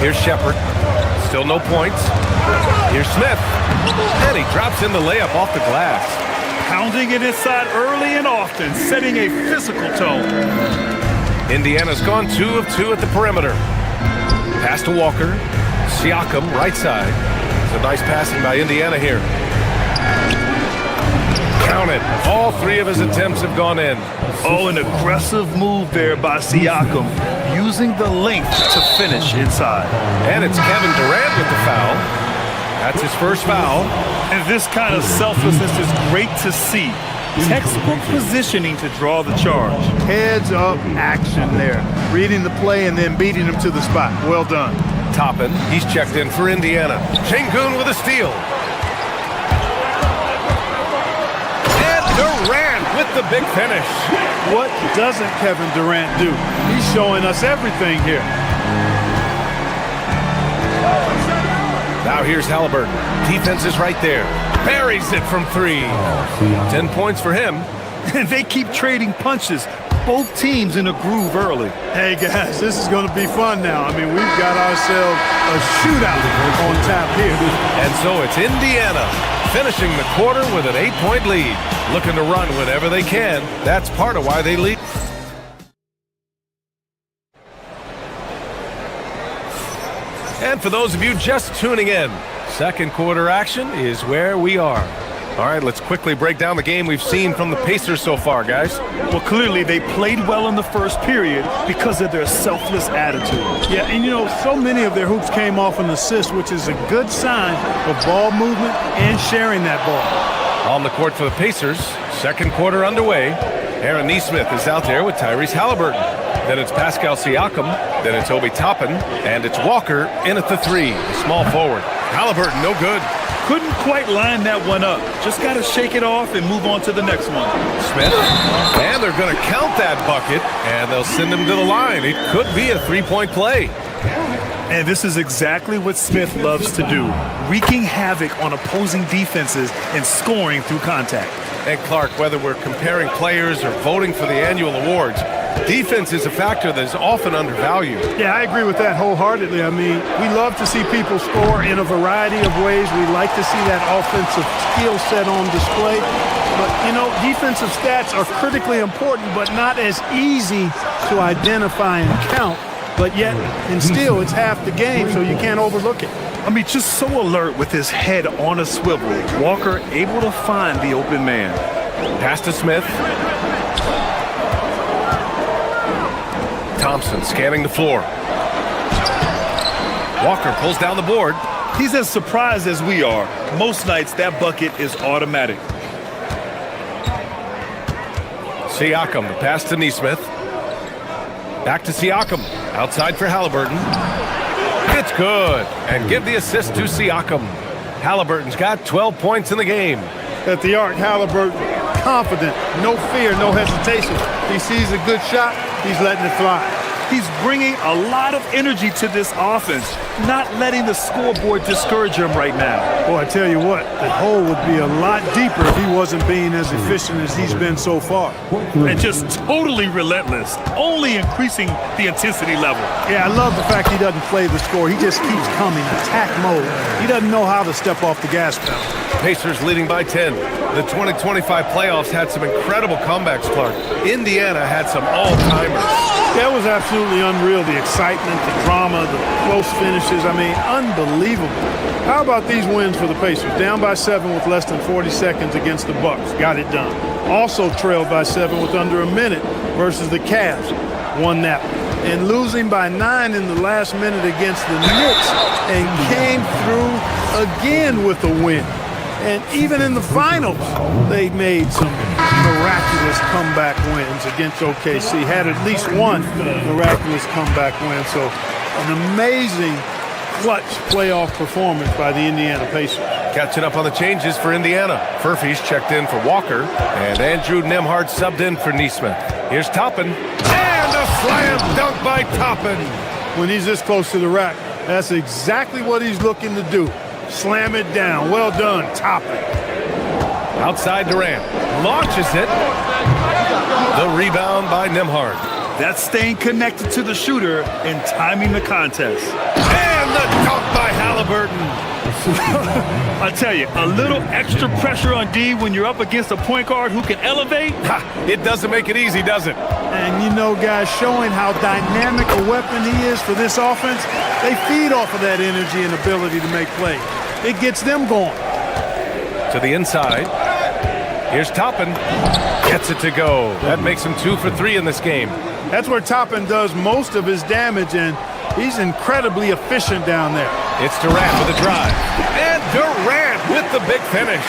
Here's Shepard. Still no points. Here's Smith. And he drops in the layup off the glass. Pounding it inside early and often, setting a physical tone. Indiana's gone 2 of 2 at the perimeter. Pass to Walker. Siakam, right side. It's a nice passing by Indiana here. Count it. All 3 of his attempts have gone in. Oh, an aggressive move there by Siakam, using the length to finish inside. And it's Kevin Durant with the foul. That's his first foul. And this kind of selflessness is great to see. Textbook positioning to draw the charge. Heads up action there. Reading the play and then beating him to the spot. Well done. Toppin, he's checked in for Indiana. Şengün with a steal. Durant with the big finish. What doesn't Kevin Durant do? He's showing us everything here. Now here's Halliburton. Defense is right there. Buries it from 3. 10 points for him. And they keep trading punches. Both teams in a groove early. Hey guys, this is going to be fun now. I mean, we've got ourselves a shootout on tap here. And so it's Indiana finishing the quarter with an 8-point lead. Looking to run whenever they can. That's part of why they lead. And for those of you just tuning in, second quarter action is where we are. All right, let's quickly break down the game we've seen from the Pacers so far, guys. Well, clearly they played well in the first period because of their selfless attitude. Yeah, and you know, so many of their hoops came off an assist, which is a good sign of ball movement and sharing that ball. On the court for the Pacers, second quarter underway. Aaron Nesmith is out there with Tyrese Halliburton. Then it's Pascal Siakam. Then it's Obi Toppin. And it's Walker in at the 3, the small forward. Halliburton, no good. Couldn't quite line that one up. Just got to shake it off and move on to the next one. Smith, and they're going to count that bucket, and they'll send him to the line. It could be a 3-point play. And this is exactly what Smith loves to do, wreaking havoc on opposing defenses and scoring through contact. And Clark, whether we're comparing players or voting for the annual awards, defense is a factor that is often undervalued. Yeah, I agree with that wholeheartedly. I mean, we love to see people score in a variety of ways. We like to see that offensive skill set on display. But, you know, defensive stats are critically important, but not as easy to identify and count. But yet, and still, it's half the game, so you can't overlook it. I mean, just so alert with his head on a swivel. Walker able to find the open man. Pass to Smith. Thompson scanning the floor. Walker pulls down the board. He's as surprised as we are. Most nights, that bucket is automatic. Siakam, the pass to Neesmith. Back to Siakam. Outside for Halliburton. It's good. And give the assist to Siakam. Halliburton's got 12 points in the game. At the arc, Halliburton, confident, no fear, no hesitation. He sees a good shot, he's letting it fly. He's bringing a lot of energy to this offense, not letting the scoreboard discourage him right now. Boy, I tell you what, the hole would be a lot deeper if he wasn't being as efficient as he's been so far. And just totally relentless, only increasing the intensity level. Yeah, I love the fact he doesn't play the score. He just keeps coming, attack mode. He doesn't know how to step off the gas pedal. Pacers leading by 10. The 2025 playoffs had some incredible comebacks, Clark. Indiana had some all-timers. That was absolutely unreal. The excitement, the drama, the close finishes. I mean, unbelievable. How about these wins for the Pacers? Down by 7 with less than 40 seconds against the Bucks. Got it done. Also trailed by 7 with under a minute versus the Cavs. Won that one. And losing by 9 in the last minute against the Knicks and came through again with a win. And even in the finals, they made some miraculous comeback wins against OKC. Had at least one miraculous comeback win. So an amazing clutch playoff performance by the Indiana Pacers. Catching up on the changes for Indiana. Furphy's checked in for Walker, and Andrew Nembhard subbed in for Neesmith. Here's Toppin, and a slam dunk by Toppin. When he's this close to the rack, that's exactly what he's looking to do. Slam it down. Well done, Toppin. Outside Durant. Launches it. The rebound by Nembhard. That's staying connected to the shooter and timing the contest. And the dunk by Halliburton. I tell you, a little extra pressure on D when you're up against a point guard who can elevate. It doesn't make it easy, does it? And you know, guys, showing how dynamic a weapon he is for this offense, they feed off of that energy and ability to make plays. It gets them going. To the inside. Here's Toppin. Gets it to go. That makes him 2 for 3 in this game. That's where Toppin does most of his damage, and he's incredibly efficient down there. It's Durant with a drive. And Durant with the big finish.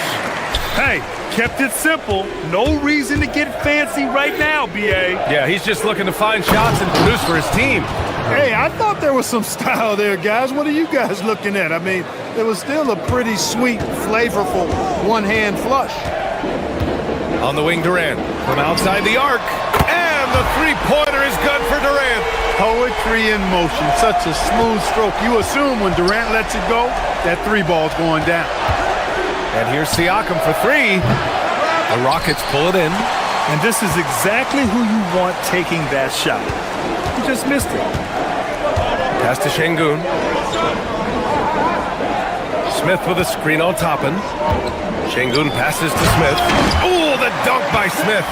Hey, kept it simple. No reason to get fancy right now, B.A. Yeah, he's just looking to find shots and produce for his team. Hey, I thought there was some style there, guys. What are you guys looking at? I mean, it was still a pretty sweet, flavorful one-hand flush. On the wing, Durant from outside the arc. And the three-pointer is good for Durant. Poetry in motion. Such a smooth stroke. You assume when Durant lets it go, that three ball's going down. And here's Siakam for 3. The Rockets pull it in. And this is exactly who you want taking that shot. He just missed it. Pass to Şengün. Smith with a screen on Toppin. Şengün passes to Smith. Oh, the dunk by Smith.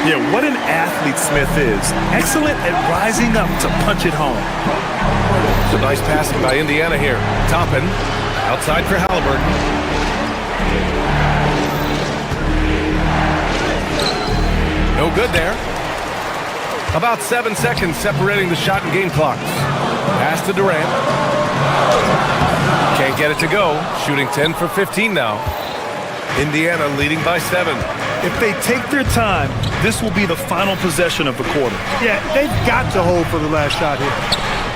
Yeah, what an athlete Smith is. Excellent at rising up to punch it home. It's a nice passing by Indiana here. Toppin outside for Halliburton. No good there. About 7 seconds separating the shot and game clocks. Pass to Durant. Can't get it to go. Shooting 10 for 15 now. Indiana leading by 7. If they take their time, this will be the final possession of the quarter. Yeah, they've got to hold for the last shot here.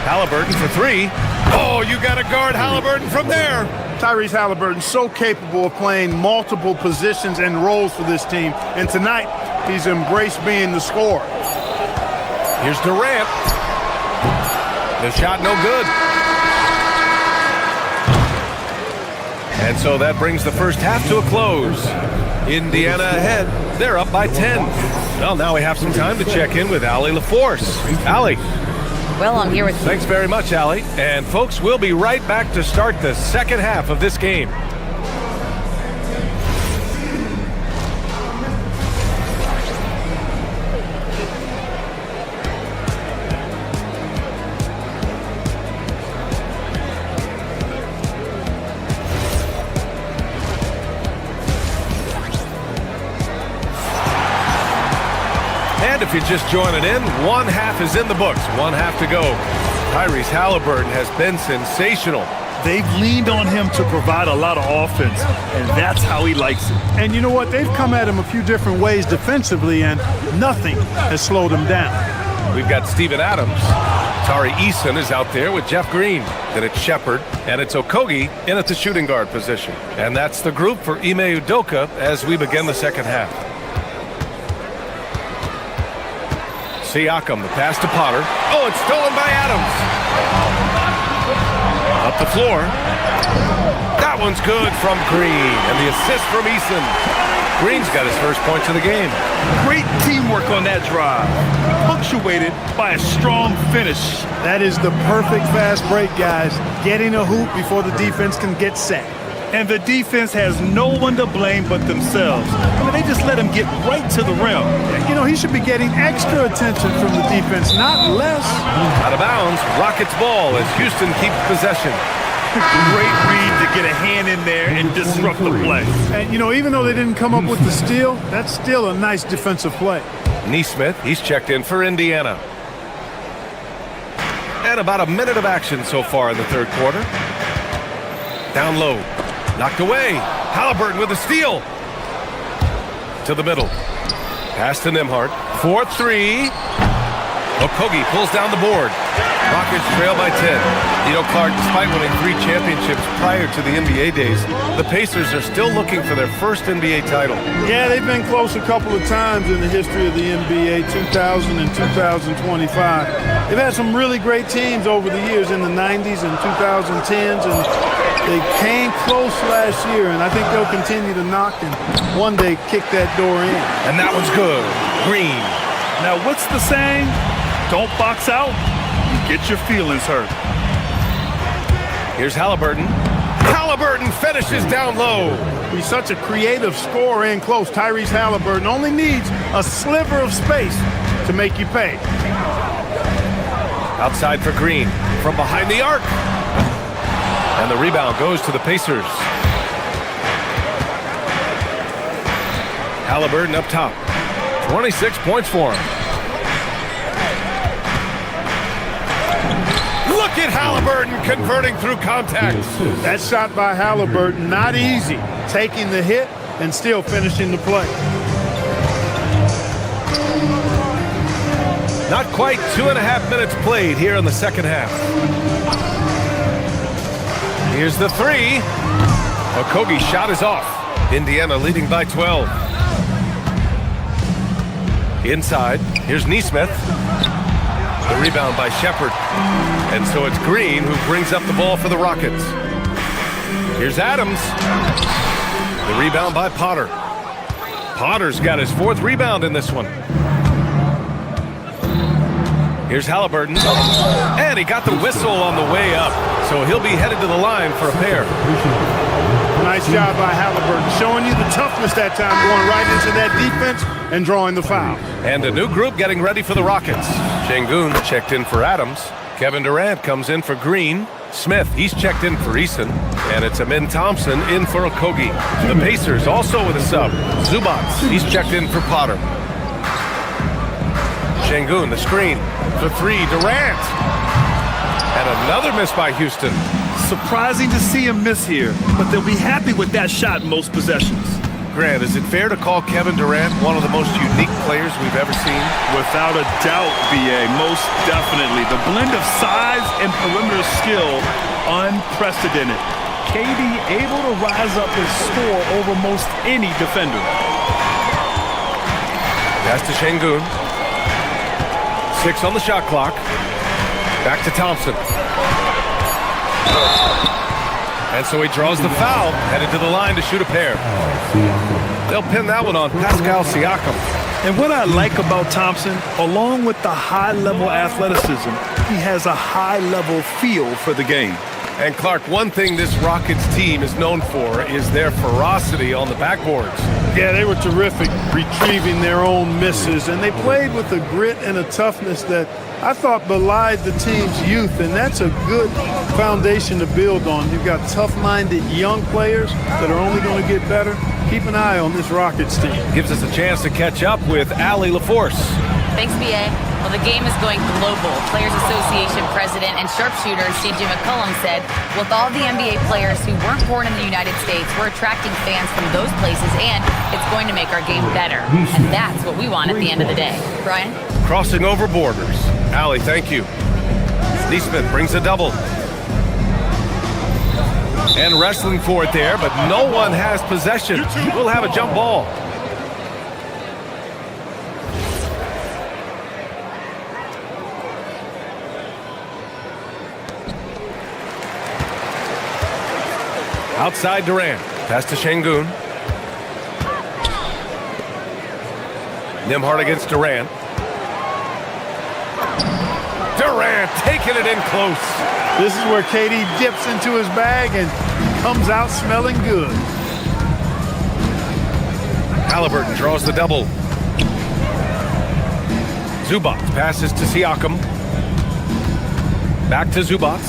Halliburton for 3. Oh, you got to guard Halliburton from there. Tyrese Halliburton so capable of playing multiple positions and roles for this team. And tonight, he's embraced being the scorer. Here's Durant. The shot no good. And so that brings the first half to a close. Indiana ahead. They're up by 10. Well, now we have some time to check in with Allie LaForce. Allie. Well, I'm here with you. Thanks very much, Allie. And folks, we'll be right back to start the second half of this game. And if you're just joining in, one half is in the books, one half to go. Tyrese Halliburton has been sensational. They've leaned on him to provide a lot of offense, and that's how he likes it. And you know what? They've come at him a few different ways defensively, and nothing has slowed him down. We've got Steven Adams. Tari Eason is out there with Jeff Green. Then it's Shepard, and it's Okogie in at the shooting guard position. And that's the group for Ime Udoka as we begin the second half. Siakam, the pass to Potter. Oh, it's stolen by Adams. Up the floor. That one's good from Green, and the assist from Eason. Green's got his first points of the game. Great teamwork on that drive, punctuated by a strong finish. That is the perfect fast break, guys. Getting a hoop before the defense can get set. And the defense has no one to blame but themselves. I mean, they just let him get right to the rim. You know, he should be getting extra attention from the defense, not less. Out of bounds, Rockets ball as Houston keeps possession. Great read to get a hand in there and disrupt the play. And, you know, even though they didn't come up with the steal, that's still a nice defensive play. Neesmith, he's checked in for Indiana. And about a minute of action so far in the third quarter. Down low. Knocked away. Halliburton with a steal. To the middle. Pass to Nembhard. 4-3. Okogie pulls down the board. Rockets trail by 10. You know, Clark, despite winning 3 championships prior to the NBA days, the Pacers are still looking for their first NBA title. Yeah, they've been close a couple of times in the history of the NBA, 2000 and 2025. They've had some really great teams over the years in the 90s and 2010s, and they came close last year, and I think they'll continue to knock and one day kick that door in. And that one's good. Green. Now, what's the saying? Don't box out. You get your feelings hurt. Here's Halliburton. Halliburton finishes down low. He's such a creative scorer in close. Tyrese Halliburton only needs a sliver of space to make you pay. Outside for Green. From behind the arc. And the rebound goes to the Pacers. Halliburton up top. 26 points for him. Look at Halliburton converting through contact. That shot by Halliburton, not easy. Taking the hit and still finishing the play. Not quite 2.5 minutes played here in the second half. Here's the three. Okogie's shot is off. Indiana leading by 12. Inside, here's Neesmith. The rebound by Shepard. And so it's Green who brings up the ball for the Rockets. Here's Adams. The rebound by Potter. Potter's got his 4th rebound in this one. Here's Halliburton. And he got the whistle on the way up. So he'll be headed to the line for a pair. Nice job by Halliburton, showing you the toughness that time, going right into that defense and drawing the foul. And a new group getting ready for the Rockets. Şengün checked in for Adams. Kevin Durant comes in for Green. Smith, he's checked in for Eason. And it's Amin Thompson in for Okogie. The Pacers also with a sub. Zubac, he's checked in for Potter. Şengün, the screen. For 3, Durant. And another miss by Houston. Surprising to see him miss here, but they'll be happy with that shot most possessions. Grant, is it fair to call Kevin Durant one of the most unique players we've ever seen? Without a doubt, B.A., most definitely. The blend of size and perimeter skill, unprecedented. KD able to rise up and score over most any defender. Pass to Şengün. 6 on the shot clock. Back to Thompson. And so he draws the foul, headed to the line to shoot a pair. They'll pin that one on Pascal Siakam. And what I like about Thompson, along with the high-level athleticism, he has a high-level feel for the game. And Clark, one thing this Rockets team is known for is their ferocity on the backboards. Yeah, they were terrific retrieving their own misses, and they played with a grit and a toughness that I thought belied the team's youth, and that's a good foundation to build on. You've got tough-minded young players that are only going to get better. Keep an eye on this Rockets team. Gives us a chance to catch up with Allie LaForce. Thanks, BA. Well, the game is going global. Players Association President and sharpshooter C.J. McCollum said, with all the NBA players who weren't born in the United States, we're attracting fans from those places, and it's going to make our game better. And that's what we want at the end of the day. Brian? Crossing over borders. Allie, thank you. Neesmith brings a double. And wrestling for it there, but no one has possession. We'll have a jump ball. Outside Durant. Pass to Şengün. Nembhard against Durant. Durant taking it in close. This is where KD dips into his bag and comes out smelling good. Haliburton draws the double. Zubac passes to Siakam. Back to Zubac.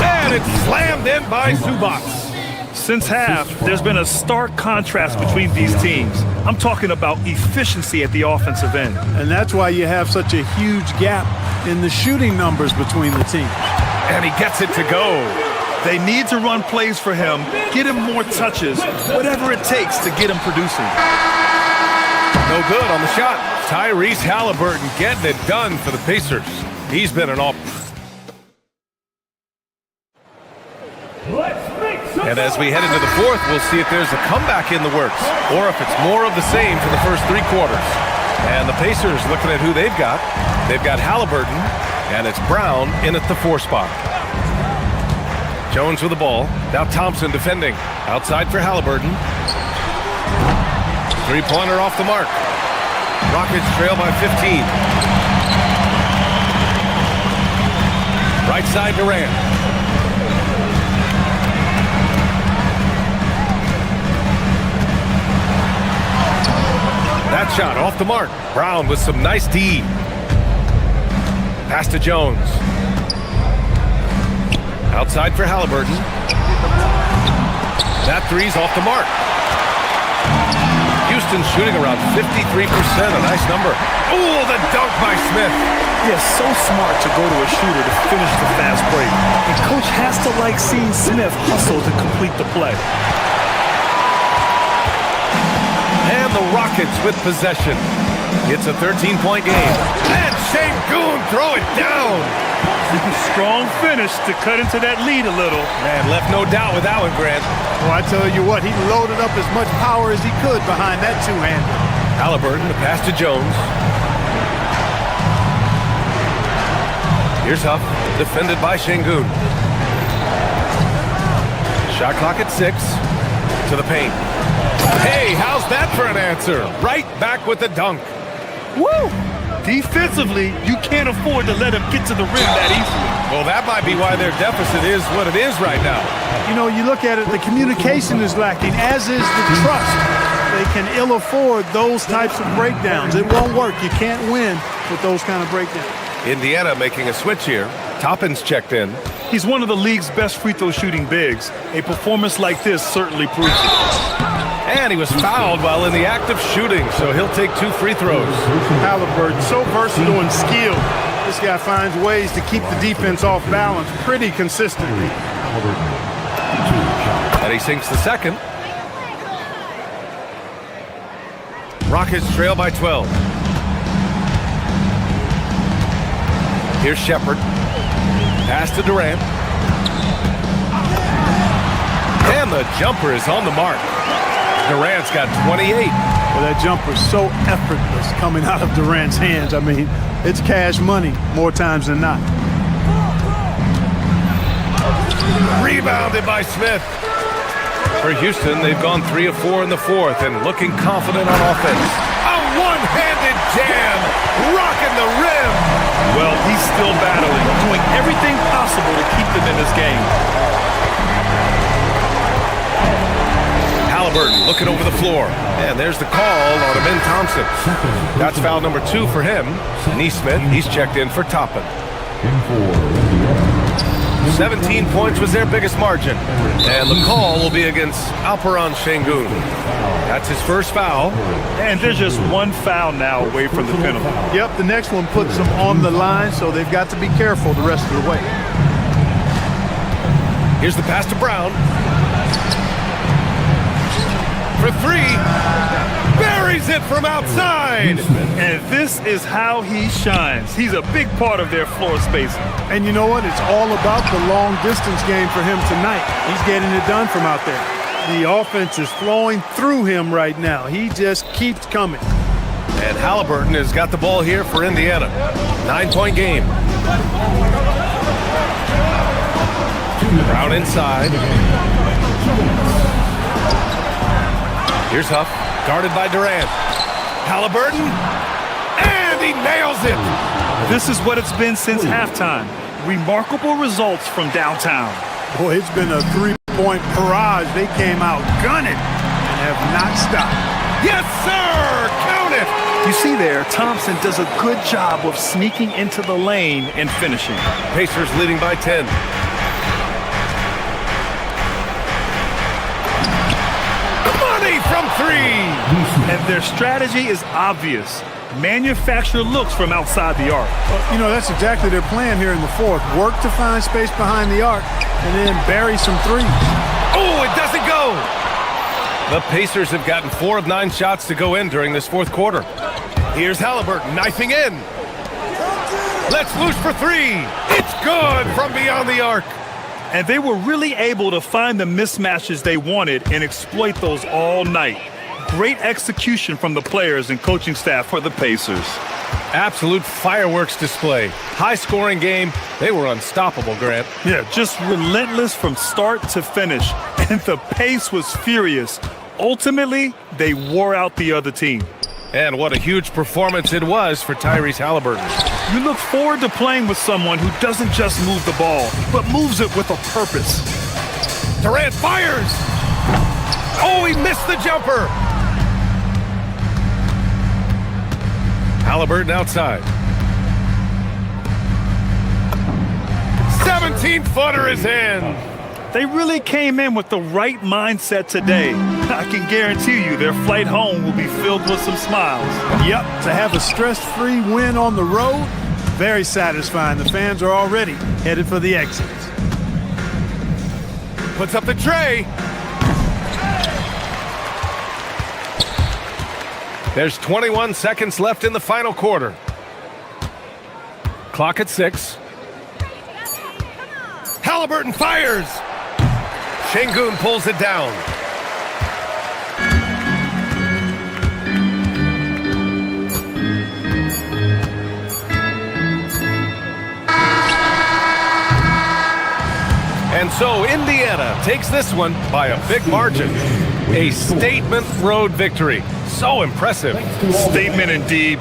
And it's slammed in by Zubac. Since half, there's been a stark contrast between these teams. I'm talking about efficiency at the offensive end. And that's why you have such a huge gap in the shooting numbers between the teams. And he gets it to go. They need to run plays for him, get him more touches, whatever it takes to get him producing. No good on the shot. Tyrese Haliburton getting it done for the Pacers. He's been an all. And as we head into the fourth, we'll see if there's a comeback in the works or if it's more of the same for the first three quarters. And the Pacers looking at who they've got. They've got Haliburton, and it's Brown in at the 4 spot. Jones with the ball. Now Thompson defending. Outside for Haliburton. Three-pointer off the mark. Rockets trail by 15. Right side Durant. That shot off the mark. Brown with some nice D. Pass to Jones. Outside for Haliburton. That three's off the mark. Houston's shooting around 53%, a nice number. Oh, the dunk by Smith. Yeah, so smart to go to a shooter to finish the fast break. And coach has to like seeing Smith hustle to complete the play. And the Rockets with possession. It's a 13-point game. And Şengün throw it down. Strong finish to cut into that lead a little. Man, left no doubt with that one, Grant. Well, I tell you what, he loaded up as much power as he could behind that two-hander. Haliburton, the pass to Jones. Here's Huff, defended by Şengün. Shot clock at 6. To the paint. Hey, how's that for an answer? Right back with the dunk. Woo! Defensively, you can't afford to let him get to the rim that easily. Well, that might be why their deficit is what it is right now. You know, you look at it, the communication is lacking, as is the trust. They can ill afford those types of breakdowns. It won't work. You can't win with those kind of breakdowns. Indiana making a switch here. Toppin's checked in. He's one of the league's best free throw shooting bigs. A performance like this certainly proves it. And he was fouled while in the act of shooting, so he'll take 2 free throws. Haliburton, so versatile and skilled. This guy finds ways to keep the defense off balance pretty consistently. And he sinks the second. Rockets trail by 12. Here's Shepherd. Pass to Durant. And the jumper is on the mark. Durant's got 28. Well, that jumper's so effortless coming out of Durant's hands. I mean, it's cash money more times than not. Rebounded by Smith. For Houston, they've gone 3 of 4 in the fourth and looking confident on offense. A one-handed jam, rocking the rim. Well, he's still battling, doing everything possible to keep them in this game. Haliburton looking over the floor. And there's the call on Amin Thompson. That's foul number 2 for him. Neesmith, he's checked in for Toppin. 17 points was their biggest margin. And the call will be against Alperon Şengün. That's his first foul. And there's just one foul now away from the penalty. Yep, the next one puts them on the line, so they've got to be careful the rest of the way. Here's the pass to Brown. For three. Buries it from outside. And this is how he shines. He's a big part of their floor space. And you know what? It's all about the long distance game for him tonight. He's getting it done from out there. The offense is flowing through him right now. He just keeps coming. And Halliburton has got the ball here for Indiana. 9-point game. Brown inside. Here's Huff, guarded by Durant. Halliburton, and he nails it. This is what it's been since halftime. Remarkable results from downtown. Boy, it's been a three-point barrage. They came out gunning and have not stopped. Yes, sir! Count it! You see there, Thompson does a good job of sneaking into the lane and finishing. Pacers leading by 10. Money from three! And their strategy is obvious. Manufacture looks from outside the arc. Well, you know, that's exactly their plan here in the fourth. Work to find space behind the arc and then bury some threes. Oh, it doesn't go! The Pacers have gotten 4 of 9 shots to go in during this fourth quarter. Here's Halliburton knifing in. Let's loose for three. It's good from beyond the arc. And they were really able to find the mismatches they wanted and exploit those all night. Great execution from the players and coaching staff for the Pacers. Absolute fireworks display. High-scoring game. They were unstoppable, Grant. Yeah, just relentless from start to finish. And the pace was furious. Ultimately, they wore out the other team. And what a huge performance it was for Tyrese Halliburton. You look forward to playing with someone who doesn't just move the ball, but moves it with a purpose. Durant fires! Oh, he missed the jumper! Halliburton outside. 17-footer is in! They really came in with the right mindset today. I can guarantee you their flight home will be filled with some smiles. Yep, to have a stress-free win on the road, very satisfying. The fans are already headed for the exits. Puts up the tray. There's 21 seconds left in the final quarter. Clock at 6. Halliburton fires. Şengün pulls it down. And so Indiana takes this one by a big margin. A statement road victory. So impressive. Statement indeed.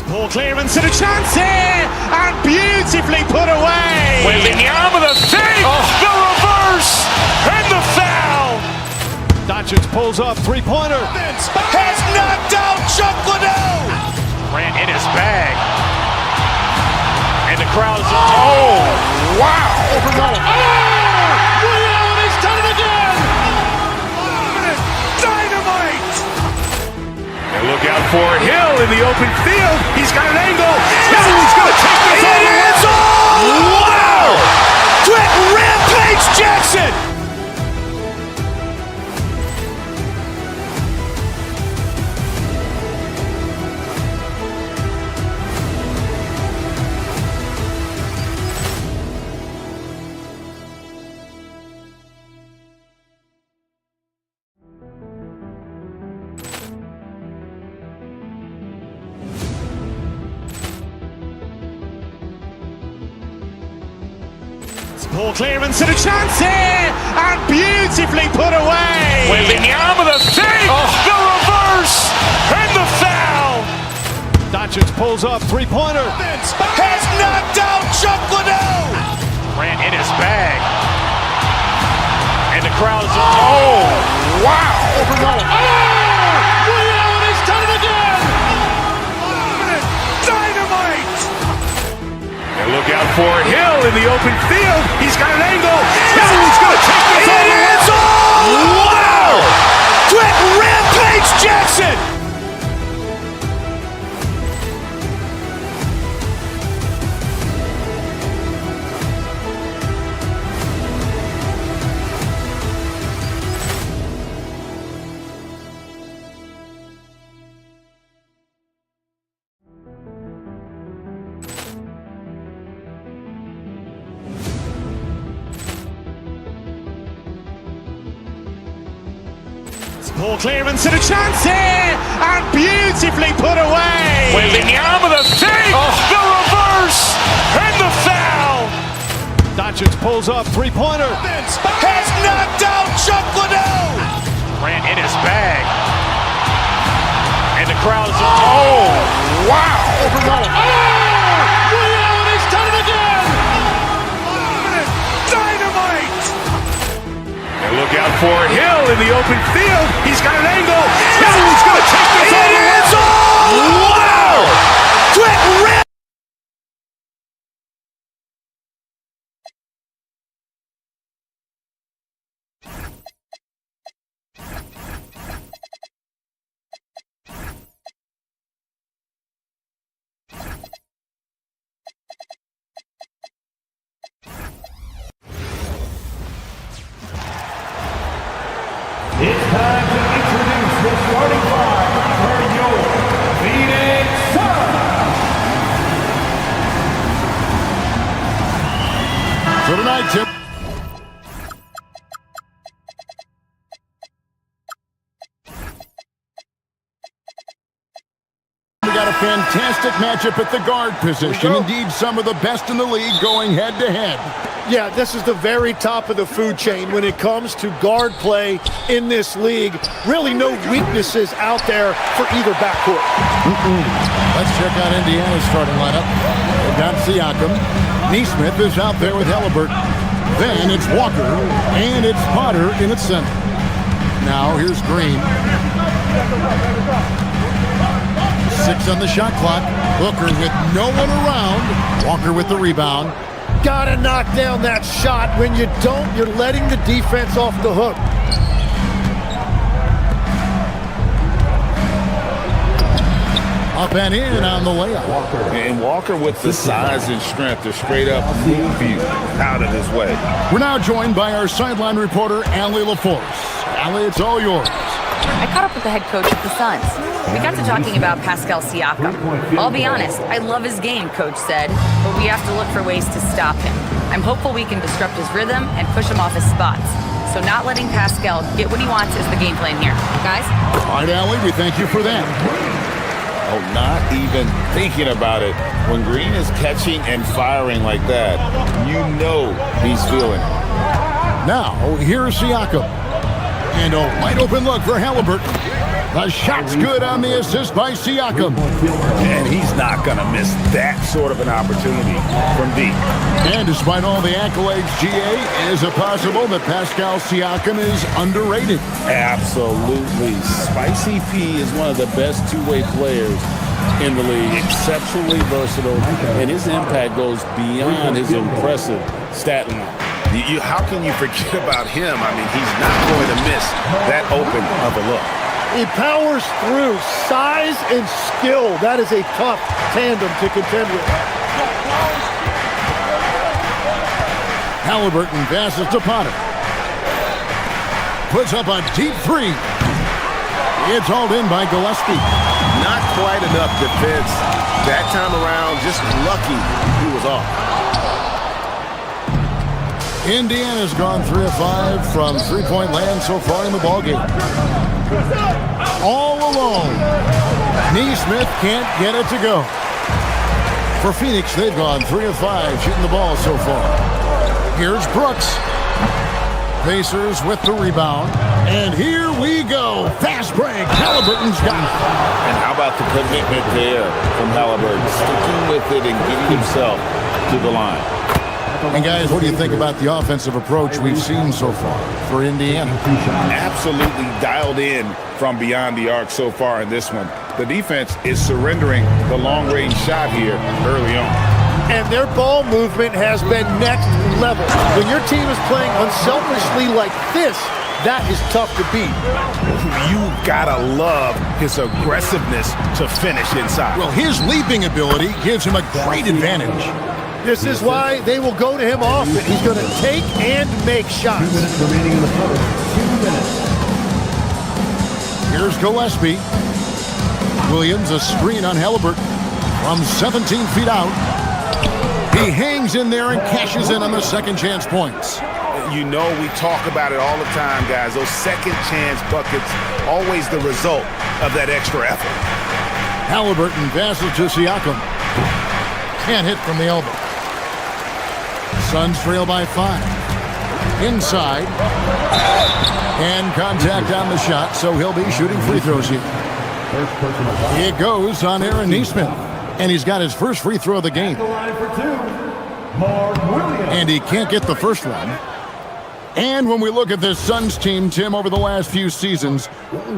Ball clearance and a chance here, and beautifully put away. Wembanyama the save, the reverse, and the foul. Doncic pulls up, three-pointer. Has knocked out Chuck Liddell. Ran in his bag. And the crowd is... Oh, wow. He's done it again. Dynamite. And look out for Hill in the open field. He's got an angle. He's going to take this all the way. Wow! Quick Rampage Jackson. Ball clearance and a chance here, and beautifully put away. Wembanyama the save, the reverse, and the foul. Doncic pulls up, three-pointer. Has knocked out Chuck Liddell. Grant in his bag. And the crowd is... Oh, wow. Overrun. Ray Allen has done it again. Dynamite. And look out for Hill in the open field. He's got an angle. Hill's going to take this all the way. Wow. Quick Rampage Jackson. Ball clearance and a chance here, and beautifully put away. Wembanyama the fake, the reverse, and the foul. Doncic pulls up, three-pointer. Has knocked out Chuck Liddell. Grant in his bag. And the crowd is... Oh, wow. Overrun. Ray Allen has done it again. Dynamite. And look out for Hill in the open field. He's got an angle. Hill's going to take this all the way. Wow. Quick rip. It's time to introduce the starting five for your Phoenix Suns. So tonight, Tim. We got a fantastic matchup at the guard position. Indeed, some of the best in the league going head-to-head. Yeah, this is the very top of the food chain when it comes to guard play in this league. Really no weaknesses out there for either backcourt. Let's check out Indiana's starting lineup. They've got Siakam. Neesmith is out there with Halliburton. Then it's Walker, and it's Potter in its center. Now here's Green. 6 on the shot clock. Booker with no one around. Walker with the rebound. Gotta knock down that shot. When you don't, you're letting the defense off the hook. Up and in on the layup. And Walker with the size and strength to straight up move you out of his way. We're now joined by our sideline reporter, Allie LaForce. Allie, it's all yours. I caught up with the head coach of the Suns. We got to talking about Pascal Siakam. I'll be honest, I love his game, Coach said, but we have to look for ways to stop him. I'm hopeful we can disrupt his rhythm and push him off his spots. So not letting Pascal get what he wants is the game plan here. Guys? All right, Allie, we thank you for that. Oh, not even thinking about it. When Green is catching and firing like that, you know he's feeling it. Now, here's Siakam. And a wide open look for Halliburton. The shot's good on the assist by Siakam. And he's not going to miss that sort of an opportunity from deep. And despite all the accolades, GA, is it possible that Pascal Siakam is underrated? Absolutely. Spicy P is one of the best two-way players in the league. Exceptionally versatile, and his impact goes beyond his impressive stat line. How can you forget about him? I mean, he's not going to miss that open of a look. He powers through. Size and skill. That is a tough tandem to contend with. Halliburton passes to Potter. Puts up a deep three. It's hauled in by Gillespie. Not quite enough defense that time around. Just lucky he was off. Indiana's gone 3 of 5 from three-point land so far in the ballgame. All alone. Neesmith can't get it to go. For Phoenix, they've gone 3 of 5 shooting the ball so far. Here's Brooks. Pacers with the rebound. And here we go. Fast break. Halliburton's got it. And how about the commitment there from Halliburton? Sticking with it and getting himself to the line. And guys, what do you think about the offensive approach we've seen so far for Indiana? Absolutely dialed in from beyond the arc so far in this one. The defense is surrendering the long-range shot here early on. And their ball movement has been next level. When your team is playing unselfishly like this, that is tough to beat. You gotta love his aggressiveness to finish inside. Well, his leaping ability gives him a great advantage. This is why they will go to him often. He's going to take and make shots. 2 minutes remaining in the quarter. 2 minutes. Here's Gillespie. Williams, a screen on Halliburton from 17 feet out. He hangs in there and cashes in on the second chance points. You know we talk about it all the time, guys. Those second chance buckets, always the result of that extra effort. Halliburton passes to Siakam. Can't hit from the elbow. Suns trail by 5. Inside. And contact on the shot, so he'll be shooting free throws here. It goes on Aaron Nesmith. And he's got his first free throw of the game. And he can't get the first one. And when we look at this Suns team, Tim, over the last few seasons,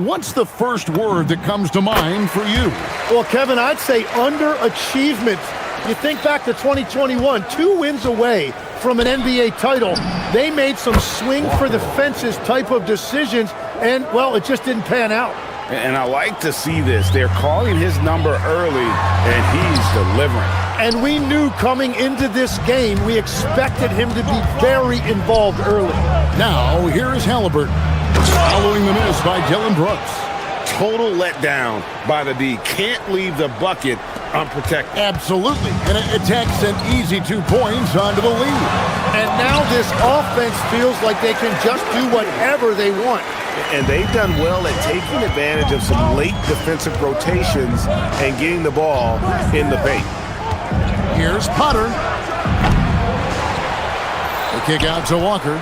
what's the first word that comes to mind for you? Well, Kevin, I'd say underachievement. You think back to 2021, 2 wins away from an NBA title. They made some swing for the fences type of decisions, and, well, it just didn't pan out. And I like to see this. They're calling his number early, and he's delivering. And we knew coming into this game, we expected him to be very involved early. Now, here is Halliburton, following the miss by Dylan Brooks. Total letdown by the D. Can't leave the bucket unprotected. Absolutely. And it takes an easy 2 points onto the lead. And now this offense feels like they can just do whatever they want. And they've done well at taking advantage of some late defensive rotations and getting the ball in the paint. Here's Potter. The kick out to Walker.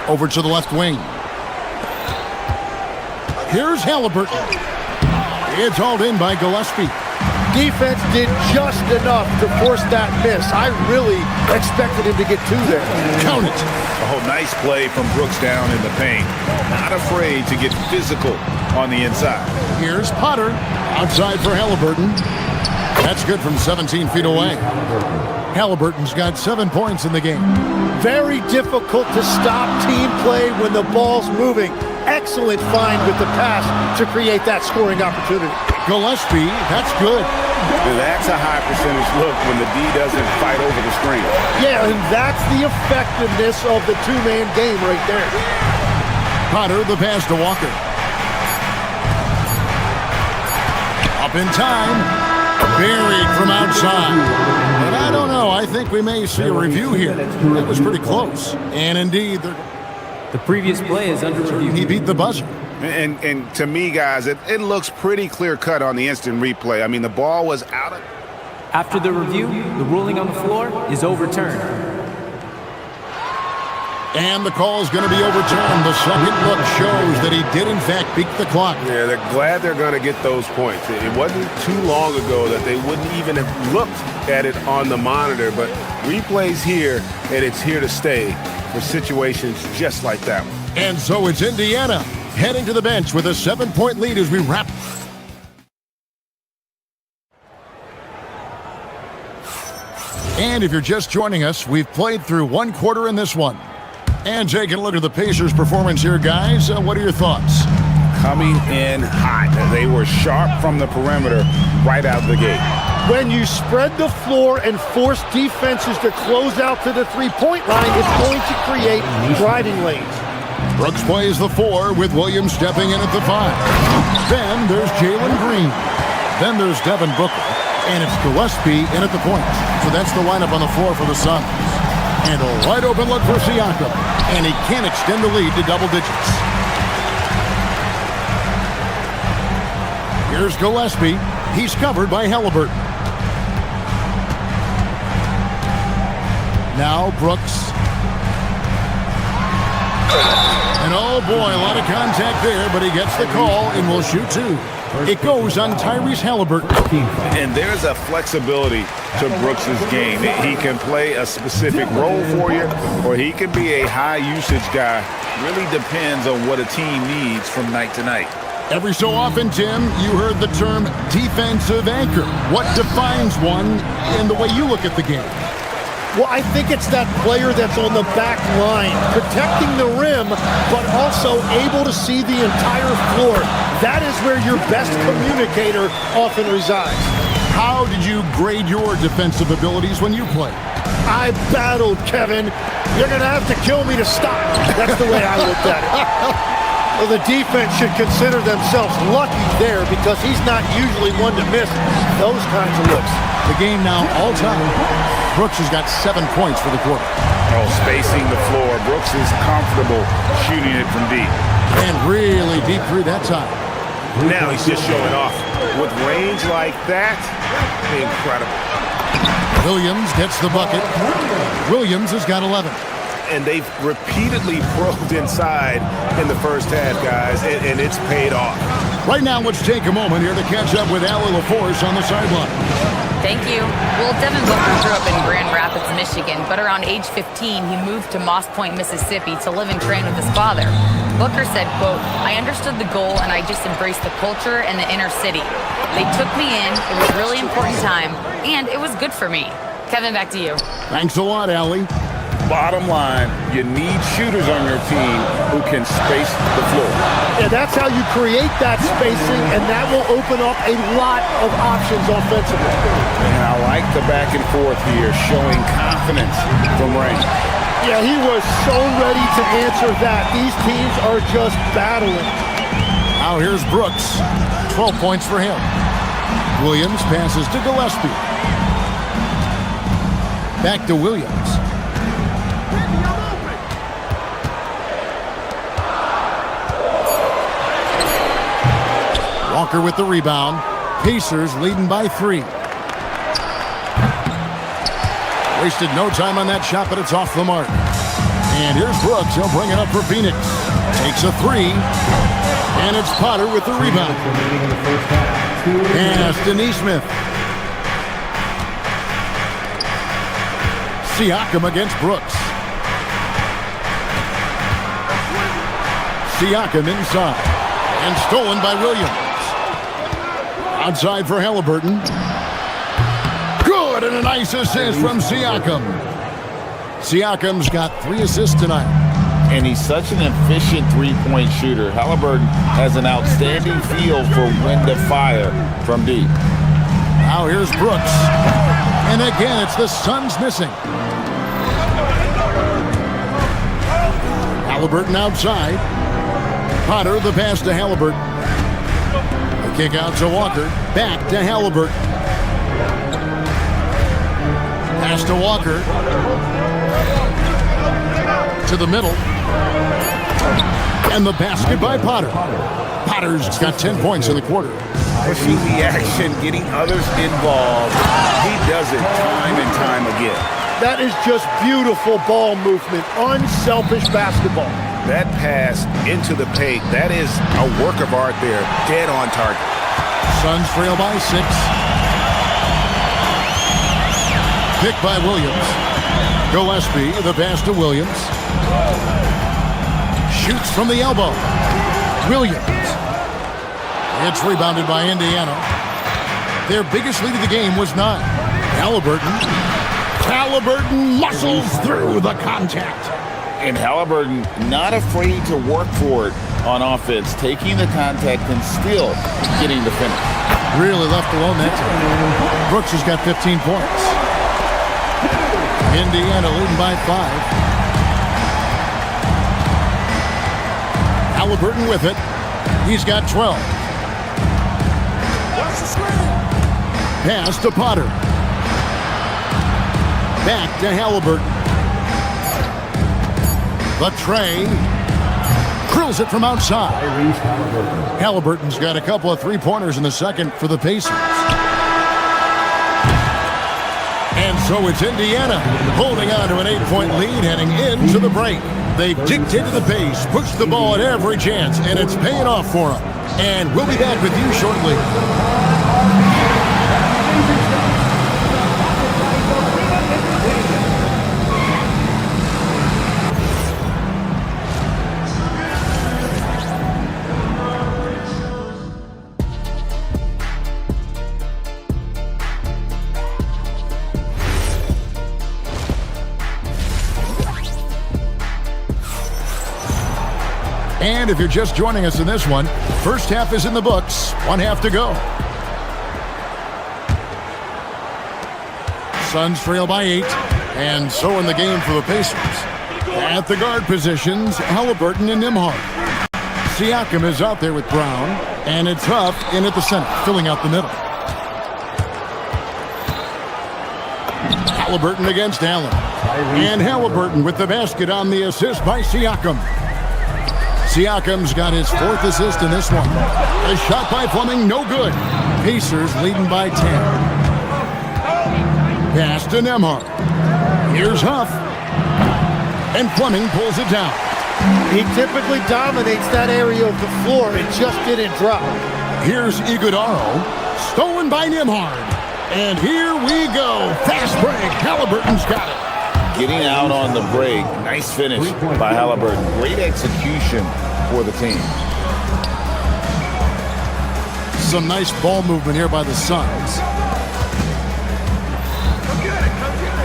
Over to the left wing. Here's Halliburton. It's hauled in by Gillespie. Defense did just enough to force that miss. I really expected him to get 2 there. Count it. Oh, nice play from Brooks down in the paint. Not afraid to get physical on the inside. Here's Potter. Outside for Halliburton. That's good from 17 feet away. Halliburton's got 7 points in the game. Very difficult to stop team play when the ball's moving. Excellent find with the pass to create that scoring opportunity. Gillespie, that's good. That's a high percentage look when the D doesn't fight over the screen. Yeah, and that's the effectiveness of the 2-man game right there. Potter, the pass to Walker. Up in time. Buried from outside. And I don't know. I think we may see a review here. It was pretty close. And indeed, the previous play is under review. He beat the buzzer. And to me, guys, it looks pretty clear-cut on the instant replay. I mean, the ball was out of... After the review, the ruling on the floor is overturned. And the call is going to be overturned. The second look shows that he did, in fact, beat the clock. Yeah, they're glad they're going to get those points. It wasn't too long ago that they wouldn't even have looked at it on the monitor, but replays here, and it's here to stay for situations just like that one. And so it's Indiana heading to the bench with a 7-point lead as we wrap. And if you're just joining us, we've played through 1 quarter in this one. And taking a look at the Pacers' performance here, guys. What are your thoughts? Coming in hot. They were sharp from the perimeter right out the gate. When you spread the floor and force defenses to close out to the 3-point line, it's going to create driving lanes. Brooks plays the 4 with Williams stepping in at the 5. Then there's Jalen Green. Then there's Devin Booker. And it's Gillespie in at the point. So that's the lineup on the floor for the Suns. And a wide open look for Siakam. And he can extend the lead to double digits. Here's Gillespie. He's covered by Halliburton. Now Brooks. And oh boy, a lot of contact there, but he gets the call and will shoot two. It goes on Tyrese Halliburton. And there's a flexibility to Brooks' game. He can play a specific role for you, or he can be a high-usage guy. Really depends on what a team needs from night to night. Every so often, Tim, you heard the term defensive anchor. What defines one in the way you look at the game? Well, I think it's that player that's on the back line, protecting the rim, but also able to see the entire floor. That is where your best communicator often resides. How did you grade your defensive abilities when you played? I battled, Kevin. You're going to have to kill me to stop. That's the way I looked at it. Well, the defense should consider themselves lucky there because he's not usually one to miss those kinds of looks. The game now all time. Brooks has got 7 points for the quarter. Oh, spacing the floor. Brooks is comfortable shooting it from deep. And really deep through that time. Now he's just showing off. With range like that, incredible. Williams gets the bucket. Williams has got 11. And they've repeatedly probed inside in the first half, guys, and it's paid off. Right now, let's take a moment here to catch up with Allie LaForce on the sideline. Thank you. Well, Devin Booker grew up in Grand Rapids, Michigan, but around age 15, he moved to Moss Point, Mississippi to live and train with his father. Booker said, quote, "I understood the goal and I just embraced the culture and the inner city. They took me in, it was a really important time, and it was good for me." Kevin, back to you. Thanks a lot, Allie. Bottom line, you need shooters on your team who can space the floor. And that's how you create that spacing, and that will open up a lot of options offensively. And I like the back and forth here, showing confidence from range. Yeah, he was so ready to answer that. These teams are just battling. Now here's Brooks. 12 points for him. Williams passes to Gillespie. Back to Williams. Walker with the rebound. Pacers leading by 3. Wasted no time on that shot, but it's off the mark. And here's Brooks. He'll bring it up for Phoenix. Takes a 3. And it's Potter with the rebound. Pass to Neesmith. Siakam against Brooks. Siakam inside. And stolen by Williams. Outside for Halliburton. Good, and a nice assist from Siakam. Siakam's got 3 assists tonight. And he's such an efficient three-point shooter. Halliburton has an outstanding feel for when to fire from deep. Now here's Brooks. And again, it's the Suns missing. Halliburton outside. Potter, the pass to Halliburton. Kick out to Walker. Back to Halliburton. Pass to Walker. To the middle. And the basket by Potter. Potter's got 10 points in the quarter. Pushing the action, getting others involved. He does it time and time again. That is just beautiful ball movement. Unselfish basketball. That pass into the paint, that is a work of art there. Dead on target. Suns trail by 6. Picked by Williams. Gillespie, the pass to Williams. Shoots from the elbow. Williams. It's rebounded by Indiana. Their biggest lead of the game was 9. Halliburton. Halliburton muscles through the contact. And Halliburton not afraid to work for it on offense, taking the contact and still getting the finish. Really left alone that time. Brooks has got 15 points. Indiana leading by 5. Halliburton with it. He's got 12. Pass to Potter. Back to Halliburton. The tray. Drills it from outside. Halliburton's got a couple of three-pointers in the second for the Pacers. And So it's Indiana holding on to an 8-point lead heading into the break. They've dictated the pace, pushed the ball at every chance, and it's paying off for them. And we'll be back with you shortly. And if you're just joining us in this one, first half is in the books, one half to go. Suns trail by 8, and so in the game for the Pacers. At the guard positions, Halliburton and Nembhard. Siakam is out there with Brown, and it's Huff in at the center, filling out the middle. Halliburton against Allen. And Halliburton with the basket on the assist by Siakam. Siakam's got his 4th assist in this one. A shot by Fleming, no good. Pacers leading by 10. Pass to Nembhard. Here's Huff. And Fleming pulls it down. He typically dominates that area of the floor. It just didn't drop. Here's Iguodaro. Stolen by Nembhard. And here we go. Fast break. Halliburton's got it. Getting out on the break. Nice finish by Halliburton. Great execution for the team. Some nice ball movement here by the Suns.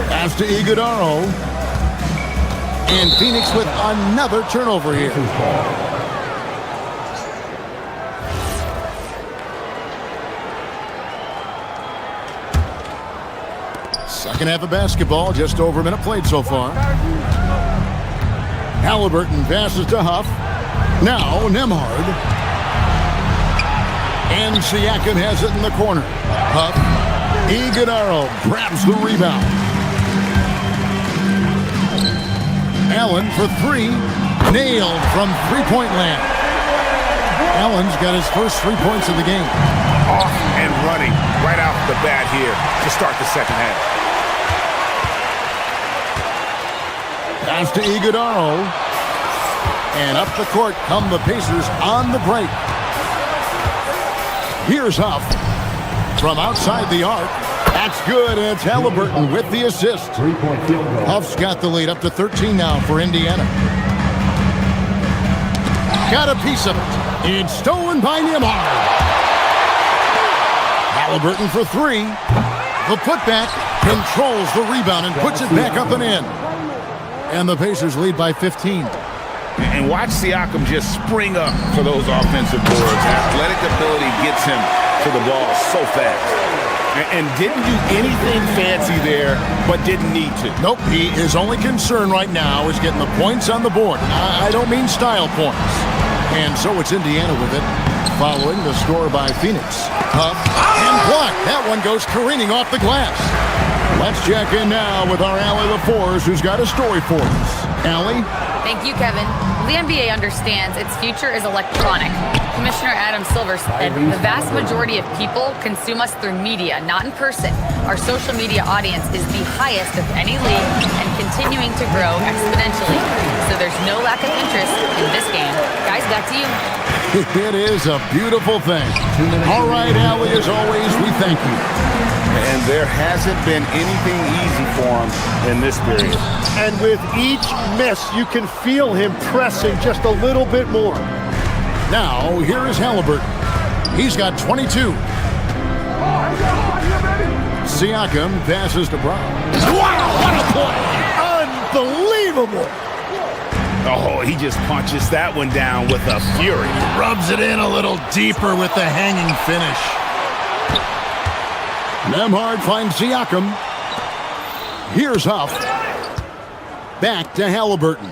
Pass to Iguodaro. And Phoenix with another turnover here. Second half of basketball, just over a minute played so far. Halliburton passes to Huff. Now Nembhard. And Siakam has it in the corner. Huff. Iguodaro grabs the rebound. Allen for 3. Nailed from three-point land. Allen's got his first 3 points of the game. Off and running right off the bat here to start the second half. Pass to Iguodaro. And up the court come the Pacers on the break. Here's Huff. From outside the arc. That's good, and it's Halliburton with the assist. 3-point field goal. Huff's got the lead up to 13 now for Indiana. Got a piece of it. It's stolen by Nembhard. Halliburton for 3. The putback controls the rebound and puts it back up and in. And the Pacers lead by 15. And watch Siakam just spring up for those offensive boards. Athletic ability gets him to the ball so fast. And didn't do anything fancy there, but didn't need to. Nope, his only concern right now is getting the points on the board. I don't mean style points. And so it's Indiana with it, following the score by Phoenix. Huff and block. That one goes careening off the glass. Let's check in now with our Allie LaForce, who's got a story for us. Allie? Thank you, Kevin. The NBA understands its future is electronic. Commissioner Adam Silver said, the vast majority of people consume us through media, not in person. Our social media audience is the highest of any league and continuing to grow exponentially. So there's no lack of interest in this game. Guys, back to you. It is a beautiful thing. All right, Allie, as always, we thank you. And there hasn't been anything easy for him in this period. And with each miss, you can feel him pressing just a little bit more. Now, here is Halliburton. He's got 22. Siakam passes to Brown. Wow, what a play! Unbelievable! Oh, he just punches that one down with a fury. Rubs it in a little deeper with the hanging finish. Nembhard finds Siakam. Here's Huff. Back to Halliburton.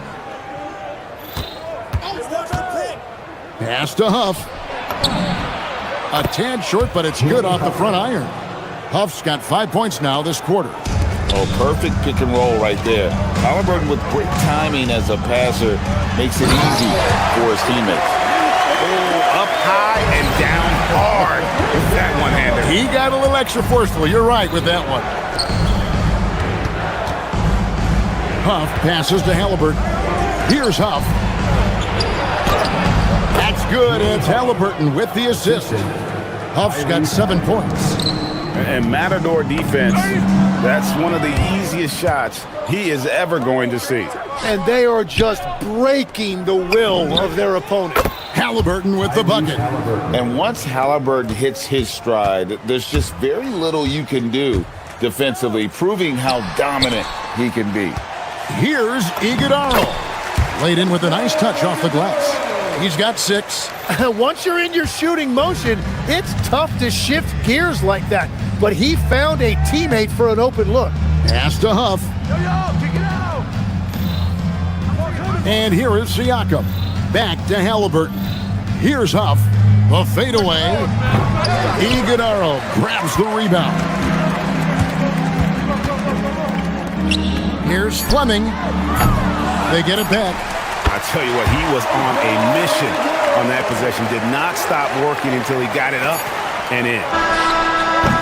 Pass to Huff. A tad short, but it's good off the front iron. Huff's got 5 points now this quarter. Oh, perfect pick and roll right there. Halliburton with great timing as a passer makes it easy for his teammates. Oh, up high and down hard with that one-hander. He got a little extra forceful. You're right with that one. Huff passes to Halliburton. Here's Huff. That's good. It's Halliburton with the assist. Huff's got 7 points. And Matador defense, that's one of the easiest shots he is ever going to see. And they are just breaking the will of their opponent. Halliburton with the bucket. And once Halliburton hits his stride, there's just very little you can do defensively, proving how dominant he can be. Here's Iguodala. Laid in with a nice touch off the glass. He's got 6. Once you're in your shooting motion, it's tough to shift gears like that. But he found a teammate for an open look. Pass to Huff. And here is Siakam. Back to Halliburton. Here's Huff. The fadeaway. Iguodala grabs the rebound. Here's Fleming. They get it back. I tell you what, he was on a mission on that possession. Did not stop working until he got it up and in.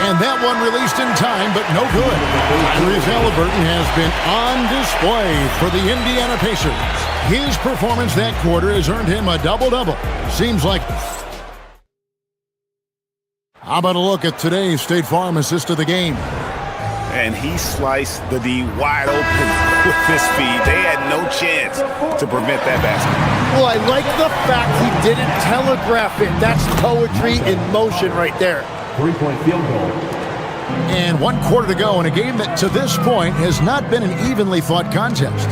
And that one released in time, but no good. Tyrese Halliburton has been on display for the Indiana Pacers. His performance that quarter has earned him a double-double. Seems like... How about a look at today's State Farm assist of the game? And he sliced the D wide open with his speed. They had no chance to prevent that basket. Well, I like the fact he didn't telegraph it. That's poetry in motion right there. 3-point field goal. And 1 quarter to go in a game that to this point has not been an evenly fought contest.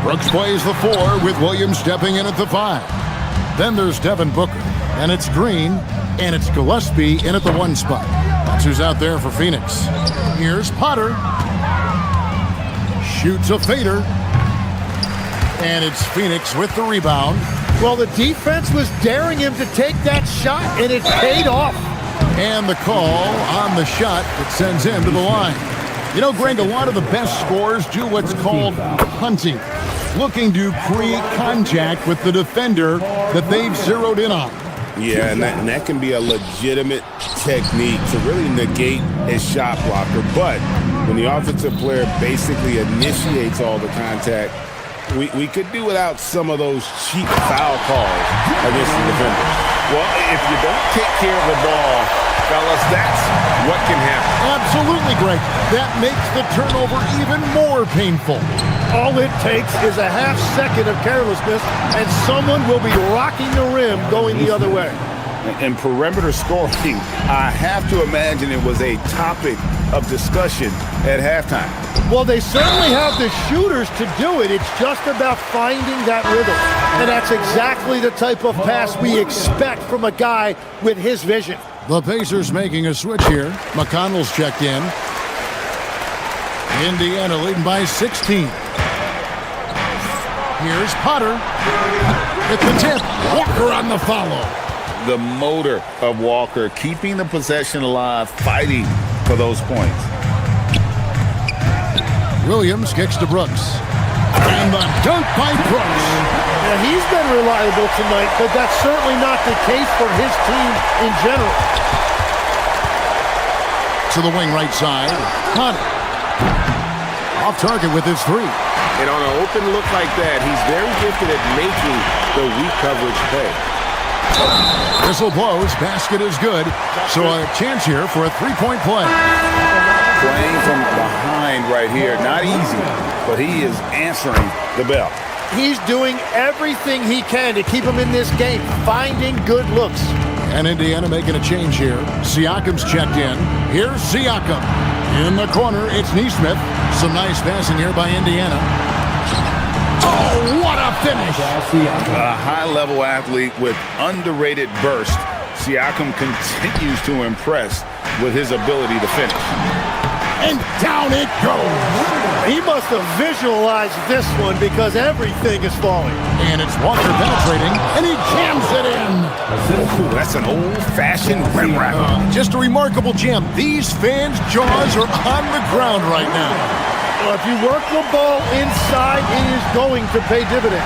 Brooks plays the 4 with Williams stepping in at the 5. Then there's Devin Booker, and it's Green, and it's Gillespie in at the 1 spot. That's who's out there for Phoenix. Here's Potter. Shoots a fader. And it's Phoenix with the rebound. Well, the defense was daring him to take that shot, and it paid off. And the call on the shot that sends him to the line. You know, Greg, a lot of the best scorers do what's called hunting, looking to create contact with the defender that they've zeroed in on. Yeah, and that can be a legitimate technique to really negate a shot blocker. But when the offensive player basically initiates all the contact, we could do without some of those cheap foul calls against the defender. Well, if you don't take care of the ball, fellas, that's what can happen. Absolutely, Greg. That makes the turnover even more painful. All it takes is a half second of carelessness, and someone will be rocking the rim going the other way. And perimeter scoring, I have to imagine it was a topic of discussion at halftime. Well, they certainly have the shooters to do it. It's just about finding that rhythm. And that's exactly the type of pass we expect from a guy with his vision. The Pacers making a switch here. McConnell's checked in. Indiana leading by 16. Here's Potter. It's the tip. Walker on the follow. The motor of Walker, keeping the possession alive, fighting for those points. Williams kicks to Brooks. And the dunk by Brooks. Now, he's been reliable tonight, but that's certainly not the case for his team in general. To the wing right side. Potter. Off target with his 3. And on an open look like that, he's very gifted at making the weak coverage pay. Whistle blows. Basket is good. So a chance here for a 3-point play. Playing from behind right here. Not easy, but he is answering the bell. He's doing everything he can to keep him in this game, finding good looks. And Indiana making a change here. Siakam's checked in. Here's Siakam. In the corner, it's Neesmith. Some nice passing here by Indiana. Oh, what a finish! A high-level athlete with underrated burst. Siakam continues to impress with his ability to finish. And down it goes. He must have visualized this one because everything is falling. And it's Walker penetrating, and he jams it in. Ooh, that's an old-fashioned rim wrap. Just a remarkable jam. These fans' jaws are on the ground right now. Well, if you work the ball inside, it is going to pay dividends.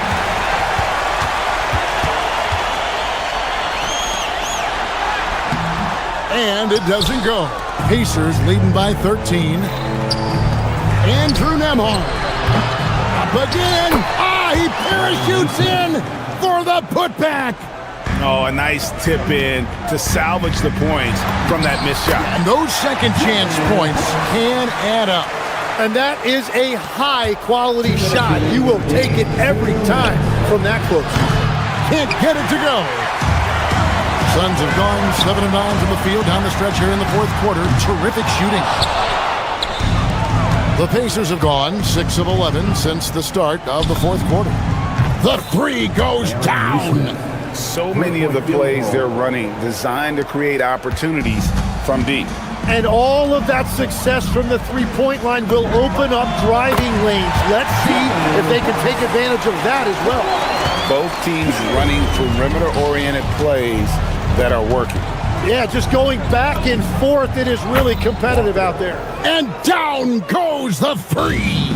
And it doesn't go. Pacers leading by 13. Andrew Nembhard. Up again. He parachutes in for the putback. Oh, a nice tip in to salvage the points from that missed shot. And those second chance points can add up. And that is a high-quality shot. You will take it every time from that close. Can't get it to go. Suns have gone 7 of 9 from the field down the stretch here in the fourth quarter. Terrific shooting. The Pacers have gone 6 of 11 since the start of the fourth quarter. The three goes down. So many of the plays they're running designed to create opportunities from deep. And all of that success from the three-point line will open up driving lanes. Let's see if they can take advantage of that as well. Both teams running perimeter-oriented plays that are working. Yeah, just going back and forth, it is really competitive out there. And down goes the three.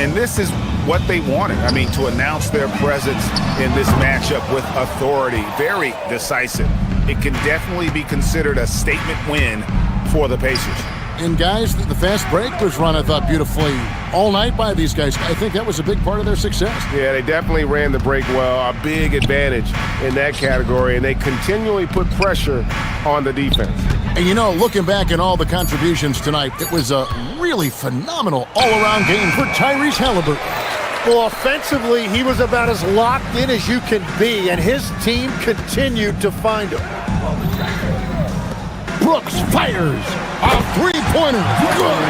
And this is what they wanted. I mean, to announce their presence in this matchup with authority. Very decisive. It can definitely be considered a statement win for the Pacers. And guys, the fast break was run, I thought, beautifully all night by these guys. I think that was a big part of their success. Yeah, they definitely ran the break well. A big advantage in that category, and they continually put pressure on the defense. And you know, looking back at all the contributions tonight, it was a really phenomenal all-around game for Tyrese Halliburton. Well, offensively, he was about as locked in as you can be, and his team continued to find him. Brooks fires a three-pointer. Good.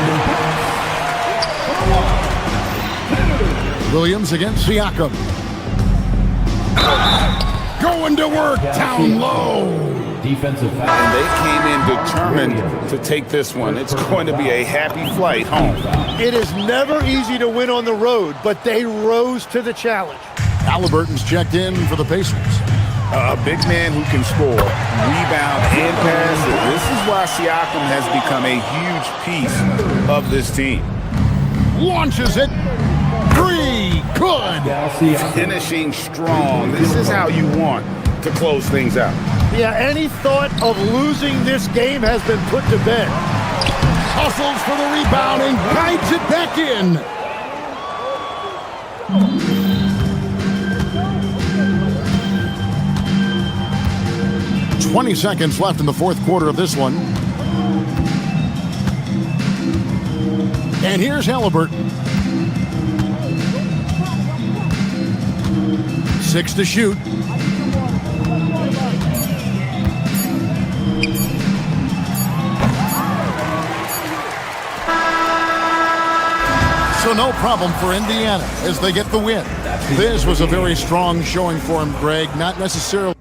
Williams against Siakam. Going to work down low. Defensive foul. And they came in determined to take this one. It's going to be a happy flight home. It is never easy to win on the road, but they rose to the challenge. Halliburton's checked in for the Pacers. A big man who can score, rebound, and pass. This is why Siakam has become a huge piece of this team. Launches it. Three. Good. Finishing strong. This is how you want to close things out. Yeah, any thought of losing this game has been put to bed. Hustles for the rebound and guides it back in. "20 seconds left in the fourth quarter of this one. And here's Halliburton. 6 to shoot. So no problem for Indiana as they get the win. This was a very strong showing for him, Greg. Not necessarily.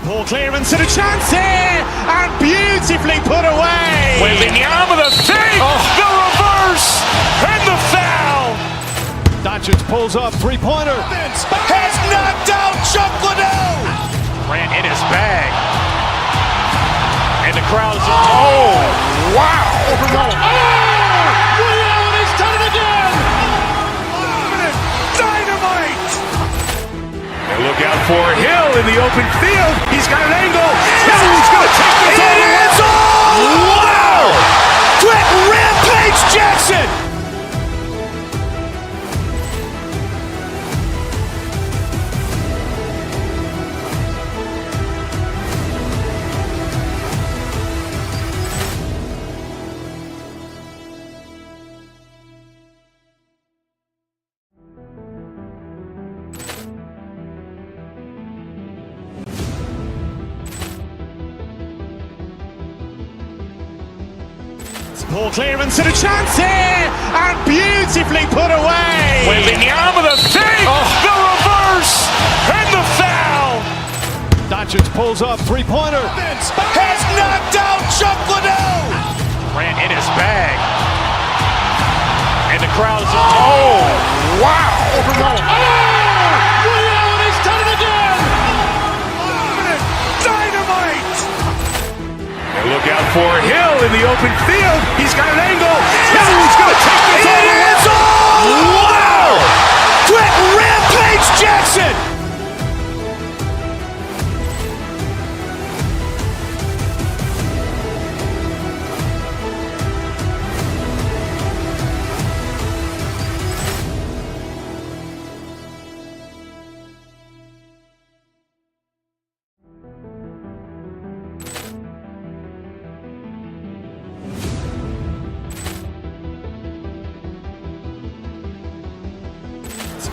Ball clearance and a chance here, and beautifully put away. Wembanyama the fake, the reverse, and the foul. Doncic pulls up, three-pointer. Has knocked out Chuck Liddell. Ran in his bag. And the crowd is... Oh, wow. He's done it again. Dynamite. And look out for Hill in the open field. He's got an angle. Hill's going to take this all the way. Wow! Quick Rampage Jackson. Ball clearance and a chance here, and beautifully put away. Wembanyama the fake, the reverse, and the foul. Doncic pulls up, three-pointer. Has knocked out Chuck Liddell. Ran in his bag. And the crowd is... Oh, wow. He's done it again. Dynamite. And look out for Hill in the open field. He's got an angle. Hill's going to take this all the way.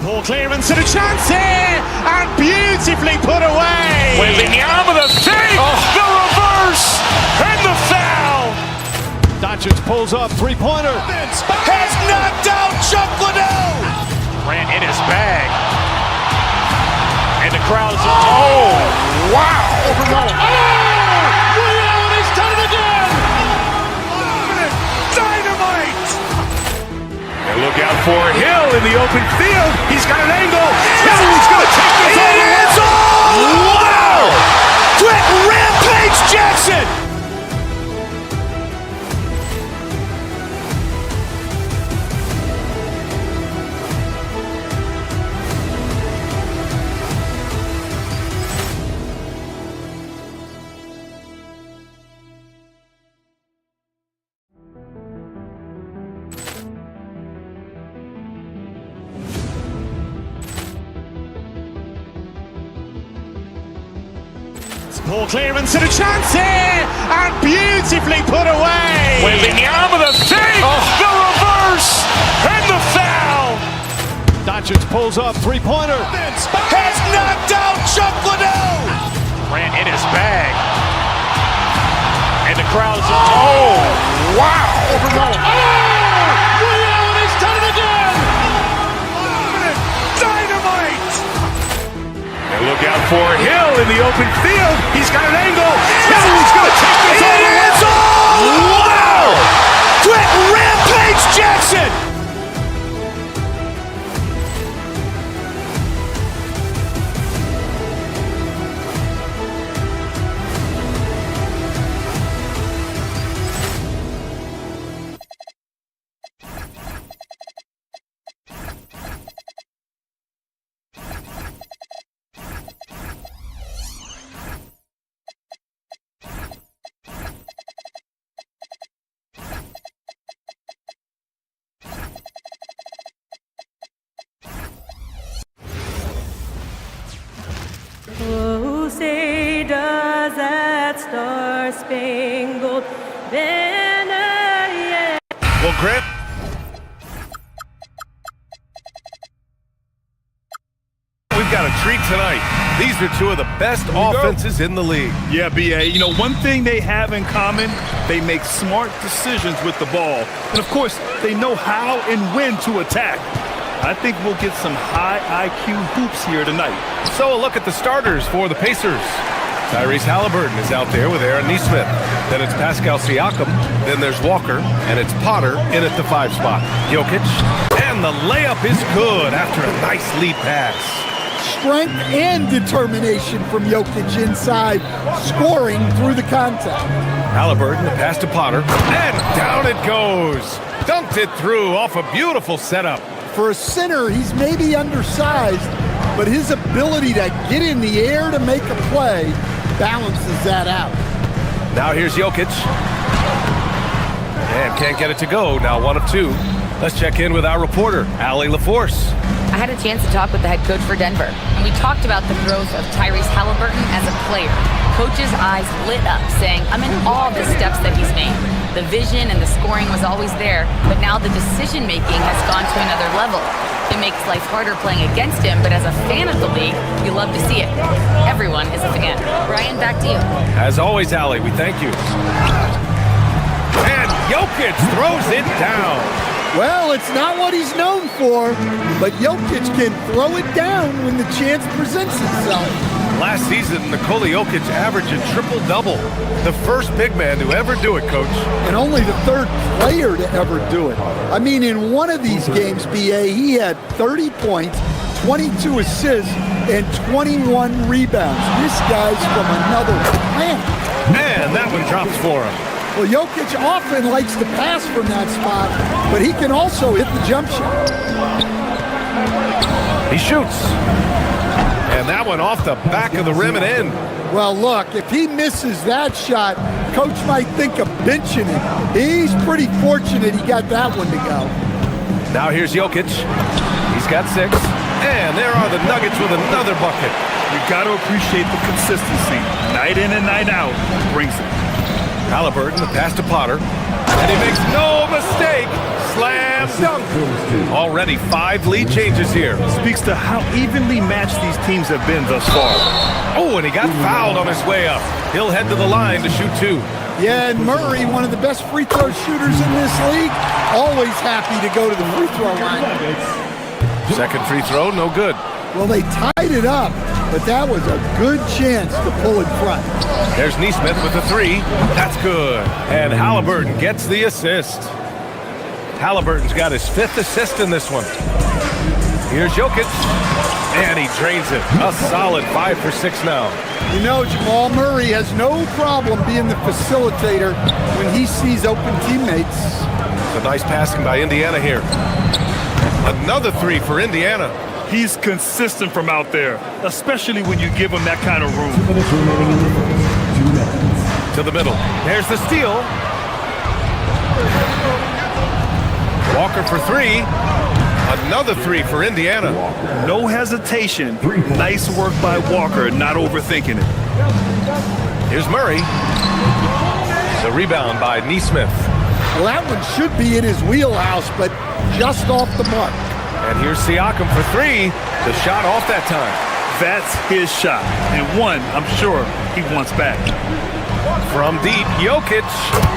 Ball clearance and a chance here, and beautifully put away. Wembanyama the save, the reverse, and the foul. Doncic pulls up, three-pointer. Has knocked out Chuck Liddell. Ran in his bag. And the crowd is, oh, wow. He's done it again. Dynamite. And look out for Hill in the open field. He's got an angle. He's going to take this all the way. Wow. Quick Rampage Jackson. Ball clearance and a chance here, and beautifully put away. Wembanyama the save, the reverse, and the foul. Doncic pulls up, three-pointer. Has knocked out Chuck Liddell. Ran in his bag. And the crowd is, oh, wow. He's done it again. Dynamite. And look out for Hill in the open field. He's got an angle. He's going to take this all the way. Wow. Quick Rampage Jackson. Oh, say does that star-spangled banner yet? Well, Grant. We've got a treat tonight. These are two of the best offenses in the league. Yeah, B.A. You know, one thing they have in common, they make smart decisions with the ball. And, of course, they know how and when to attack. I think we'll get some high IQ hoops here tonight. So a look at the starters for the Pacers. Tyrese Halliburton is out there with Aaron Nesmith. Then it's Pascal Siakam. Then there's Walker. And it's Potter in at the 5 spot. Jokic. And the layup is good after a nice lead pass. Strength and determination from Jokic inside, scoring through the contact. Halliburton, the pass to Potter. And down it goes. Dunked it through off a beautiful setup. For a center, he's maybe undersized, but his ability to get in the air to make a play balances that out. Now here's Jokic. And can't get it to go. Now 1 of 2. Let's check in with our reporter, Allie LaForce. I had a chance to talk with the head coach for Denver, and we talked about the growth of Tyrese Halliburton as a player. Coach's eyes lit up, saying, I'm in awe of the steps that he's made. The vision and the scoring was always there, but now the decision-making has gone to another level. It makes life harder playing against him, but as a fan of the league, you love to see it. Everyone is a fan. Brian, back to you. As always, Allie, we thank you. And Jokic throws it down. Well, it's not what he's known for, but Jokic can throw it down when the chance presents itself. Last season, Nikola Jokic averaged a triple-double. The first big man to ever do it, Coach. And only the third player to ever do it. I mean, in one of these games, B.A., he had 30 points, 22 assists, and 21 rebounds. This guy's from another planet. And that one drops for him. Well, Jokic often likes to pass from that spot, but he can also hit the jump shot. He shoots. And that one off the back of the rim and in. Well, look, if he misses that shot, Coach might think of benching him. He's pretty fortunate he got that one to go. Now here's Jokic. He's got 6. And there are the Nuggets with another bucket. You've got to appreciate the consistency. Night in and night out brings it. Halliburton, the pass to Potter. And he makes no mistake. Slam dunk. Already 5 lead changes here. Speaks to how evenly matched these teams have been thus far. Oh, and he got fouled on his way up. He'll head to the line to shoot 2. Yeah, and Murray, one of the best free throw shooters in this league, always happy to go to the free throw line. Second free throw, no good. Well, they tied it up, but that was a good chance to pull in front. There's Neesmith with the 3. That's good. And Halliburton gets the assist. Halliburton's got his 5th assist in this one. Here's Jokic. And he drains it. A solid 5 for 6 now. You know, Jamal Murray has no problem being the facilitator when he sees open teammates. It's a nice passing by Indiana here. Another 3 for Indiana. He's consistent from out there, especially when you give him that kind of room. To the middle. There's the steal. Walker for 3. Another 3 for Indiana. No hesitation. Nice work by Walker, not overthinking it. Here's Murray. The rebound by Neesmith. Well, that one should be in his wheelhouse, but just off the mark. And here's Siakam for 3. The shot off that time. That's his shot, and one I'm sure he wants back. From deep, Jokic,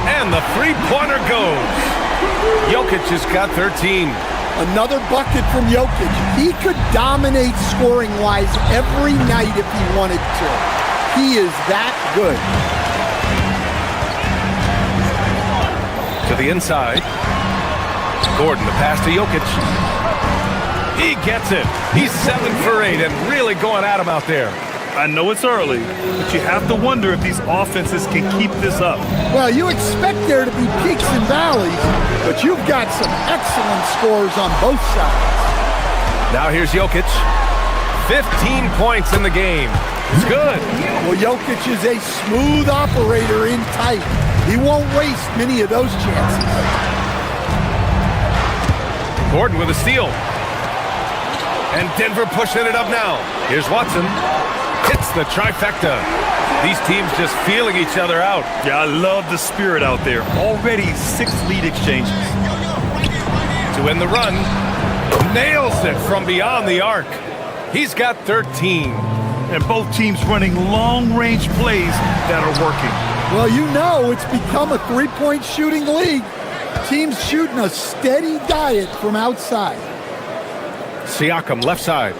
and the three-pointer goes. Jokic has got 13. Another bucket from Jokic. He could dominate scoring-wise every night if he wanted to. He is that good. To the inside. Gordon, the pass to Jokic. He gets it. He's 7 for 8 and really going at him out there. I know it's early, but you have to wonder if these offenses can keep this up. Well, you expect there to be peaks and valleys, but you've got some excellent scores on both sides. Now here's Jokic. 15 points in the game. It's good. Well, Jokic is a smooth operator in tight. He won't waste many of those chances. Gordon with a steal. And Denver pushing it up now. Here's Watson. Hits the trifecta. These teams just feeling each other out. Yeah, I love the spirit out there. Already 6 lead exchanges. To end the run. Nails it from beyond the arc. He's got 13. And both teams running long-range plays that are working. Well, you know it's become a three-point shooting league. Teams shooting a steady diet from outside. Siakam, left side.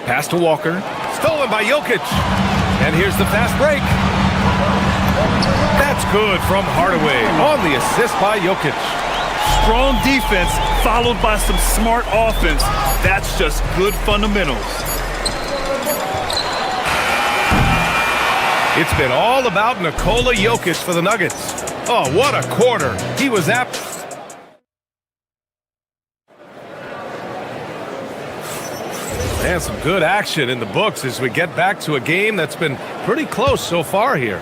Pass to Walker. Stolen by Jokic. And here's the fast break. That's good from Hardaway on the assist by Jokic. Strong defense followed by some smart offense. That's just good fundamentals. It's been all about Nikola Jokic for the Nuggets. Oh, what a quarter. He was apt. And some good action in the books as we get back to a game that's been pretty close so far here.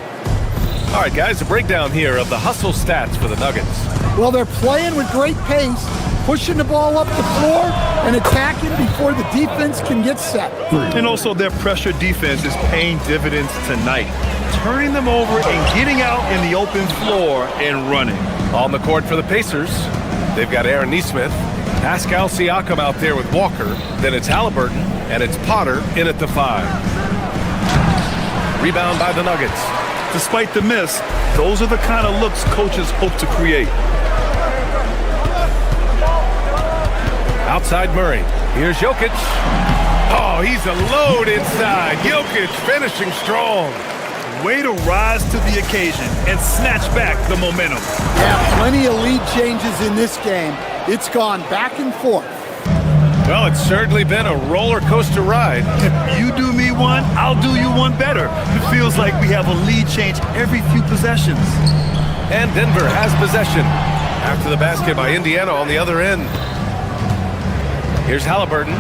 All right, guys, a breakdown here of the hustle stats for the Nuggets. Well, they're playing with great pace, pushing the ball up the floor and attacking before the defense can get set. And also their pressure defense is paying dividends tonight, turning them over and getting out in the open floor and running. On the court for the Pacers, they've got Aaron Neesmith, Pascal Siakam out there with Walker, then it's Halliburton, and it's Potter in at the 5. Rebound by the Nuggets. Despite the miss, those are the kind of looks coaches hope to create. Outside Murray. Here's Jokic. Oh, he's a load inside. Jokic finishing strong. Way to rise to the occasion and snatch back the momentum. Yeah, plenty of lead changes in this game. It's gone back and forth. Well, it's certainly been a roller coaster ride. If you do me one, I'll do you one better. It feels like we have a lead change every few possessions. And Denver has possession after the basket by Indiana on the other end. Here's Halliburton.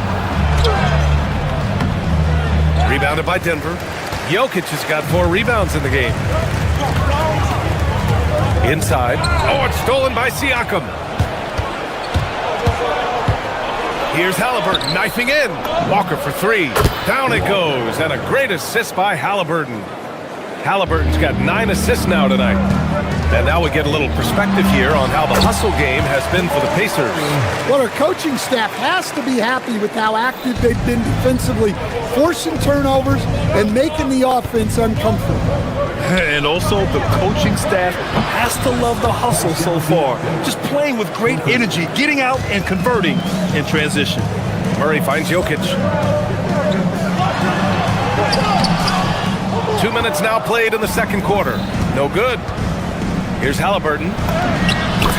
Rebounded by Denver. Jokic has got 4 rebounds in the game. Inside. Oh, it's stolen by Siakam. Here's Halliburton knifing in. Walker for 3. Down it goes. And a great assist by Halliburton. Halliburton's got 9 assists now tonight. And now we get a little perspective here on how the hustle game has been for the Pacers. Well, our coaching staff has to be happy with how active they've been defensively, forcing turnovers and making the offense uncomfortable. And also, the coaching staff has to love the hustle so far. Just playing with great energy, getting out and converting in transition. Murray finds Jokic. 2 minutes now played in the second quarter. No good. Here's Halliburton.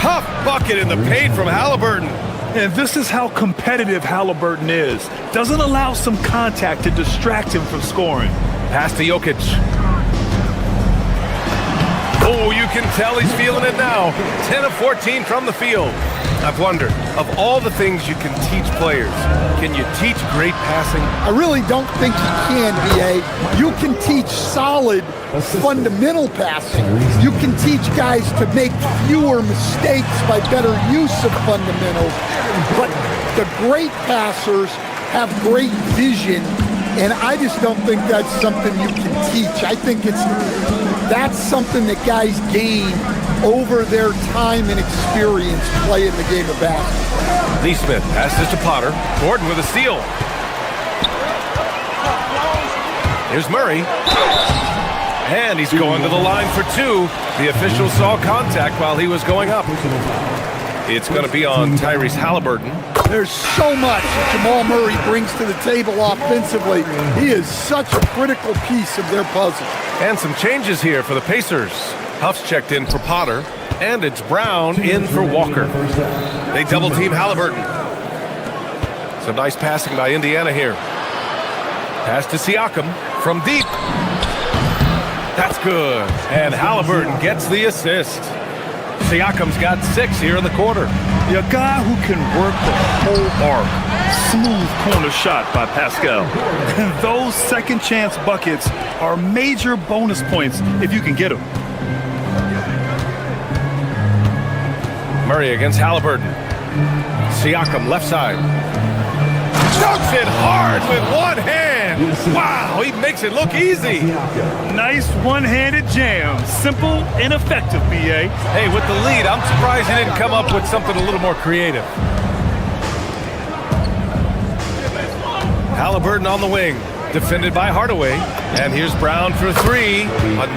Tough bucket in the paint from Halliburton. And this is how competitive Halliburton is. Doesn't allow some contact to distract him from scoring. Pass to Jokic. Oh, you can tell he's feeling it now. 10 of 14 from the field. I've wondered, of all the things you can teach players, can you teach great passing? I really don't think you can, B.A. You can teach solid, fundamental passing. You can teach guys to make fewer mistakes by better use of fundamentals. But the great passers have great vision, and I just don't think that's something you can teach. I think that's something that guys gain over their time and experience playing the game of basketball. Lee Smith passes to Potter. Gordon with a steal. Here's Murray. And he's going to the line for 2. The official saw contact while he was going up. It's going to be on Tyrese Halliburton. There's so much Jamal Murray brings to the table offensively. He is such a critical piece of their puzzle. And some changes here for the Pacers. Huff's checked in for Potter, and it's Brown in for Walker. They double-team Halliburton. Some nice passing by Indiana here. Pass to Siakam from deep. That's good. And Halliburton gets the assist. Siakam's got 6 here in the quarter. A guy who can work the whole arc. Smooth corner shot by Pascal. And those second chance buckets are major bonus points if you can get them. Murray against Halliburton. Siakam left side. Dunks it hard with one hand. Wow, he makes it look easy. Nice one-handed jam. Simple and effective, B.A. Hey, with the lead, I'm surprised he didn't come up with something a little more creative. Halliburton on the wing. Defended by Hardaway. And here's Brown for 3.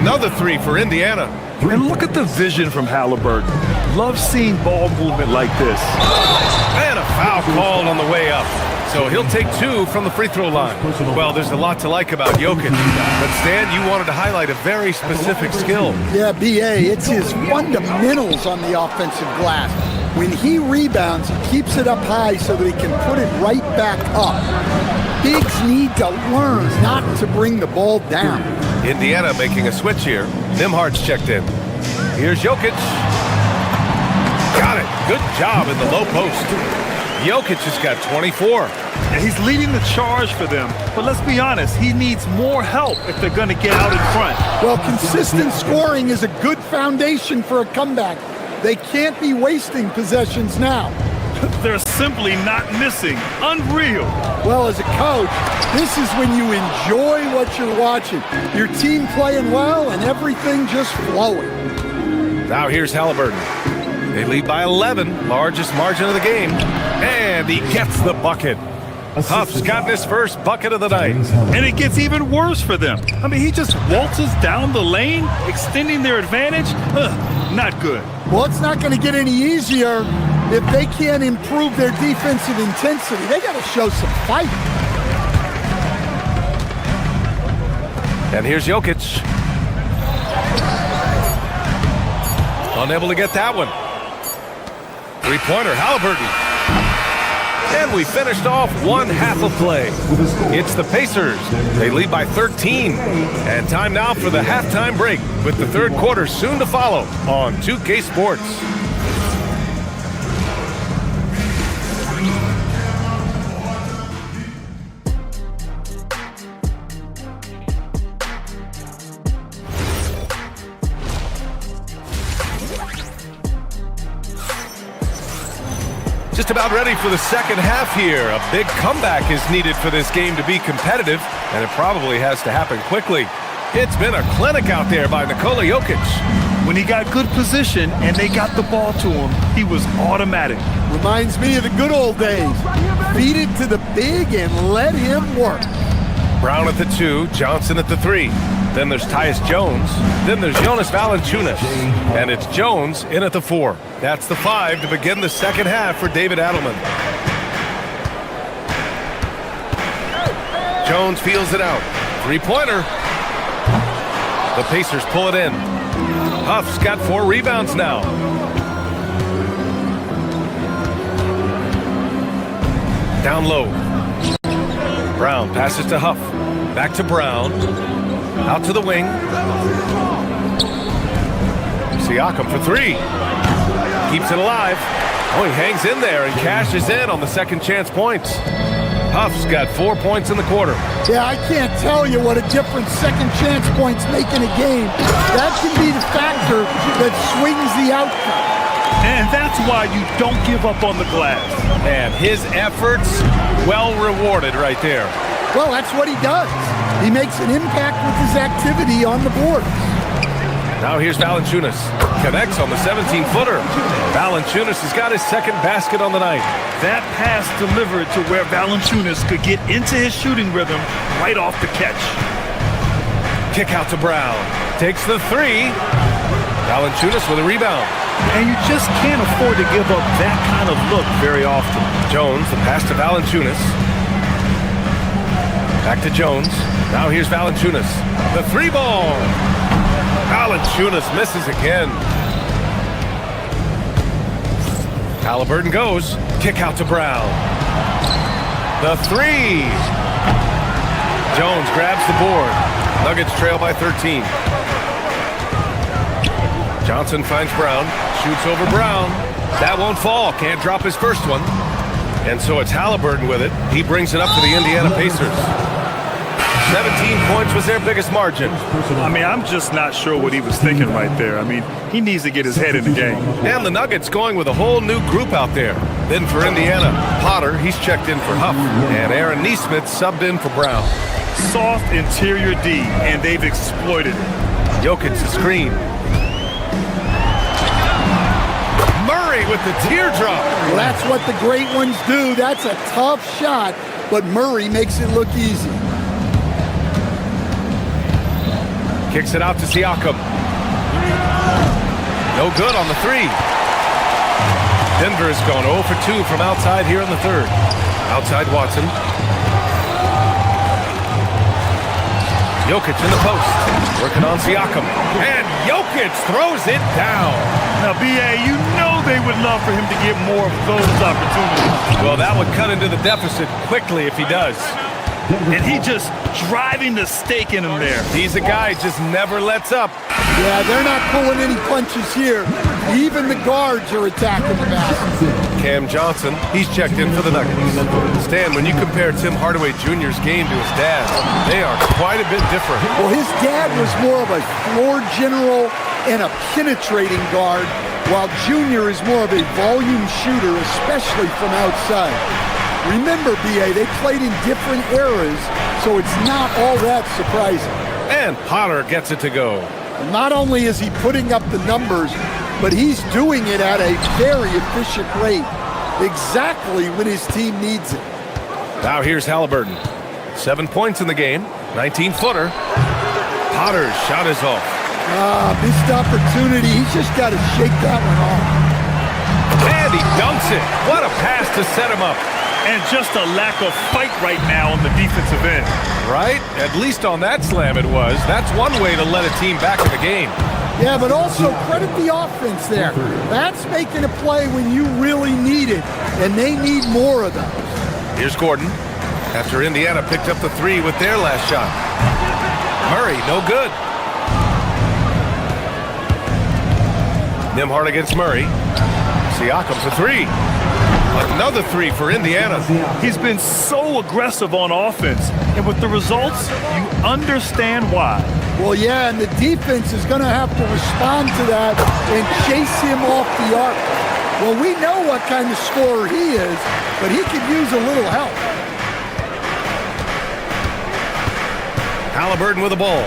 Another 3 for Indiana. And look at the vision from Halliburton. Love seeing ball movement like this. And a foul called on the way up. So he'll take 2 from the free throw line. Well, there's a lot to like about Jokic. But Stan, you wanted to highlight a very specific skill. Yeah, B.A., it's his fundamentals on the offensive glass. When he rebounds, he keeps it up high so that he can put it right back up. Bigs need to learn not to bring the ball down. Indiana making a switch here. Nimhard's checked in. Here's Jokic. Got it. Good job in the low post. Jokic has got 24. And he's leading the charge for them. But let's be honest, he needs more help if they're going to get out in front. Well, consistent scoring is a good foundation for a comeback. They can't be wasting possessions now. They're simply not missing. Unreal. Well, as a coach, this is when you enjoy what you're watching. Your team playing well and everything just flowing. Now here's Halliburton. They lead by 11, largest margin of the game. And he gets the bucket. Huff's gotten his first bucket of the night. And it gets even worse for them. I mean, he just waltzes down the lane, extending their advantage. Not good. Well, it's not going to get any easier if they can't improve their defensive intensity. They got to show some fight. And here's Jokic. Unable to get that one. Three-pointer, Halliburton. And we finished off one half of play. It's the Pacers. They lead by 13. And time now for the halftime break, with the third quarter soon to follow on 2K Sports. Just about ready for the second half here. A big comeback is needed for this game to be competitive, and it probably has to happen quickly. It's been a clinic out there by Nikola Jokic. When he got good position and they got the ball to him, he was automatic. Reminds me of the good old days. Feed it to the big and let him work. Brown at the 2, Johnson at the 3. Then there's Tyus Jones. Then there's Jonas Valanciunas. And it's Jones in at the 4. That's the 5 to begin the second half for David Adelman. Jones feels it out. Three-pointer. The Pacers pull it in. Huff's got 4 rebounds now. Down low. Brown passes to Huff. Back to Brown. Out to the wing. Siakam for 3. Keeps it alive. Oh, he hangs in there and cashes in on the second chance points. Huff's got 4 points in the quarter. Yeah, I can't tell you what a difference second chance points make in a game. That can be the factor that swings the outcome. And that's why you don't give up on the glass. And his efforts, well rewarded right there. Well, that's what he does. He makes an impact with his activity on the board. Now here's Valanciunas. Connects on the 17-footer. Valanciunas has got his second basket on the night. That pass delivered to where Valanciunas could get into his shooting rhythm right off the catch. Kick out to Brown. Takes the 3. Valanciunas with a rebound. And you just can't afford to give up that kind of look very often. Jones, the pass to Valanciunas. Back to Jones. Now here's Valanciunas. The 3-ball. Valanciunas misses again. Halliburton goes. Kick out to Brown. The 3. Jones grabs the board. Nuggets trail by 13. Johnson finds Brown. Shoots over Brown. That won't fall. Can't drop his first one. And so it's Halliburton with it. He brings it up to the Indiana Pacers. 17 points was their biggest margin. I mean, I'm just not sure what he was thinking right there. I mean, he needs to get his head in the game. And the Nuggets going with a whole new group out there. Then for Indiana, Potter, he's checked in for Huff. And Aaron Nesmith subbed in for Brown. Soft interior D, and they've exploited it. Jokic the screen. Murray with the teardrop. Well, that's what the great ones do. That's a tough shot, but Murray makes it look easy. Kicks it out to Siakam. No good on the 3. Denver has gone 0 for 2 from outside here in the third. Outside Watson. Jokic in the post. Working on Siakam. And Jokic throws it down. Now, B.A., you know they would love for him to get more of those opportunities. Well, that would cut into the deficit quickly if he does. And he just driving the stake in him there. He's a guy just never lets up. Yeah, they're not pulling any punches here. Even the guards are attacking the basket. Cam Johnson, he's checked in for the Nuggets. Stan, when you compare Tim Hardaway Jr.'s game to his dad, they are quite a bit different. Well, his dad was more of a floor general and a penetrating guard, while Jr. is more of a volume shooter, especially from outside. Remember, B.A., they played in different eras, so it's not all that surprising. And Potter gets it to go. Not only is he putting up the numbers, but he's doing it at a very efficient rate, exactly when his team needs it. Now here's Halliburton. 7 points in the game, 19-footer. Potter's shot is off. Missed opportunity. He's just got to shake that one off. And he dunks it. What a pass to set him up. And just a lack of fight right now on the defensive end. Right? At least on that slam it was. That's one way to let a team back in the game. Yeah, but also credit the offense there. That's making a play when you really need it, and they need more of those. Here's Gordon. After Indiana picked up the 3 with their last shot. Murray, no good. Nembhard against Murray. Siakam for 3. Another 3 for Indiana. He's been so aggressive on offense, and with the results, you understand why. Well, yeah, and the defense is going to have to respond to that and chase him off the arc. Well, we know what kind of scorer he is, but he could use a little help. Halliburton with the ball.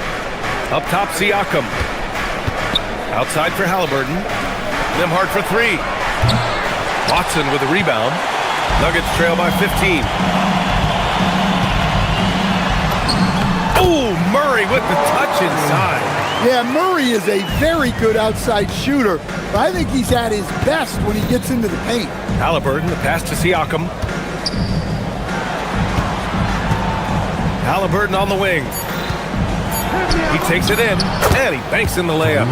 Up top, Siakam. Outside for Halliburton. Nembhard for three. Watson with a rebound. Nuggets trail by 15. Oh, Murray with the touch inside. Yeah, Murray is a very good outside shooter, but I think he's at his best when he gets into the paint. Halliburton, the pass to Siakam. Halliburton on the wing. He takes it in, and he banks in the layup.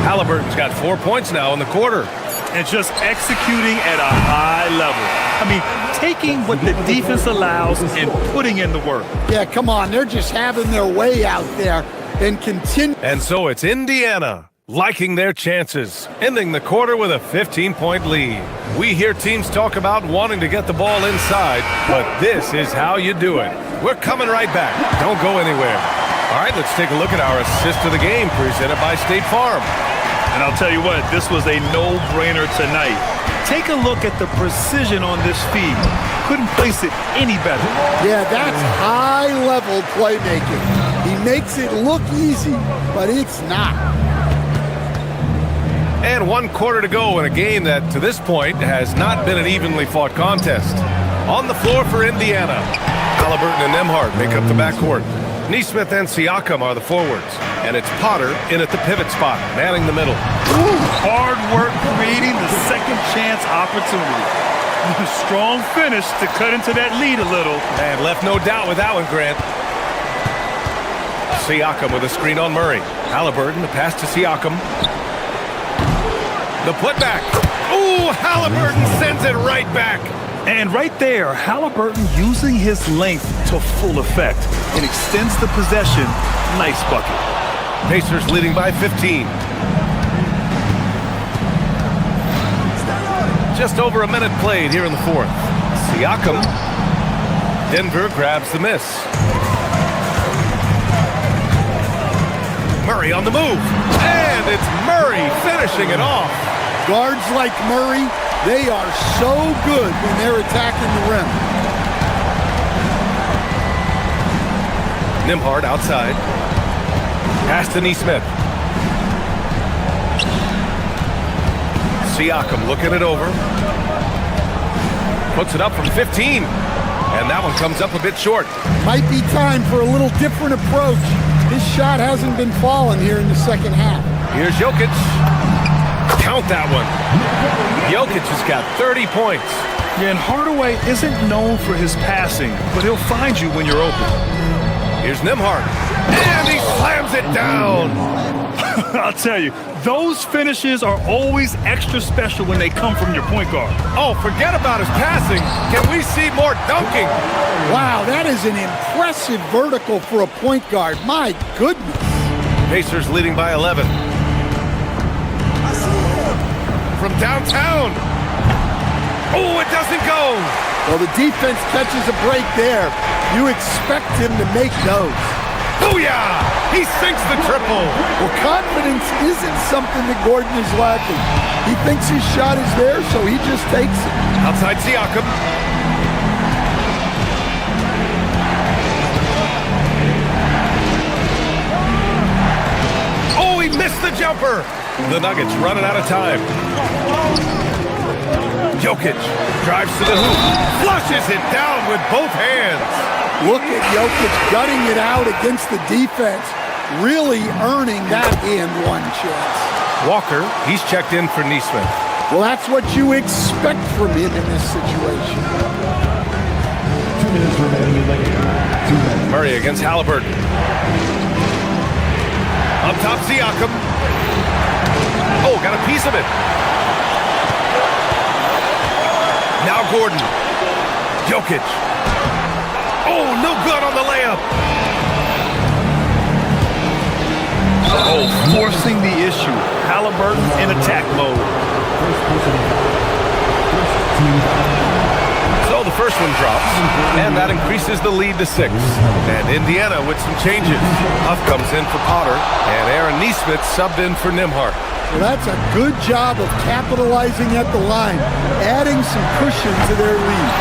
Halliburton's got 4 points now in the quarter. And just executing at a high level. I mean, taking what the defense allows and putting in the work. Yeah, come on. They're just having their way out there and continue. And so it's Indiana liking their chances, ending the quarter with a 15-point lead. We hear teams talk about wanting to get the ball inside, but this is how you do it. We're coming right back. Don't go anywhere. All right, let's take a look at our assist of the game presented by State Farm. And I'll tell you what, this was a no-brainer tonight. Take a look at the precision on this feed. Couldn't place it any better. Yeah, that's high-level playmaking. He makes it look easy, but it's not. And 1 quarter to go in a game that, to this point, has not been an evenly fought contest. On the floor for Indiana, Halliburton and Nembhard make up the backcourt. Nesmith and Siakam are the forwards. And it's Potter in at the pivot spot, manning the middle. Ooh, hard work creating the second chance opportunity. Strong finish to cut into that lead a little. And left no doubt with that one, Grant. Siakam with a screen on Murray. Halliburton, the pass to Siakam. The putback. Ooh, Halliburton sends it right back. And right there, Halliburton using his length to full effect. It extends the possession. Nice bucket. Pacers leading by 15. Just over a minute played here in the fourth. Siakam. Denver grabs the miss. Murray on the move. And it's Murray finishing it off. Guards like Murray, they are so good when they're attacking the rim. Nembhard outside. Pass to Nesmith. Siakam looking it over. Puts it up from 15. And that one comes up a bit short. Might be time for a little different approach. His shot hasn't been falling here in the second half. Here's Jokic. Count that one. Jokic has got 30 points. Yeah, and Hardaway isn't known for his passing, but he'll find you when you're open. Here's Nembhard. And he slams it down. I'll tell you, those finishes are always extra special when they come from your point guard. Oh, forget about his passing. Can we see more dunking? Wow, that is an impressive vertical for a point guard. My goodness. Pacers leading by 11. From downtown. Oh, it doesn't go. Well, the defense catches a break there. You expect him to make those. Booyah! He sinks the triple. Well, confidence isn't something that Gordon is lacking. He thinks his shot is there, so he just takes it. Outside Siakam. Oh, he missed the jumper. The Nuggets running out of time. Jokic drives to the hoop, flushes it down with both hands. Look at Jokic gutting it out against the defense, really earning that and one chance. Walker, he's checked in for Nesmith. Well, that's what you expect from him in this situation. 2 minutes remaining in the game. Murray against Halliburton. Up top, Siakam. Oh, got a piece of it. Now Gordon. Jokic. Oh, no good on the layup. Oh, forcing the issue. Halliburton in attack mode. So the first one drops, and that increases the lead to 6. And Indiana with some changes. Huff comes in for Potter, and Aaron Nesmith subbed in for Nembhard. Well, that's a good job of capitalizing at the line, adding some cushion to their lead.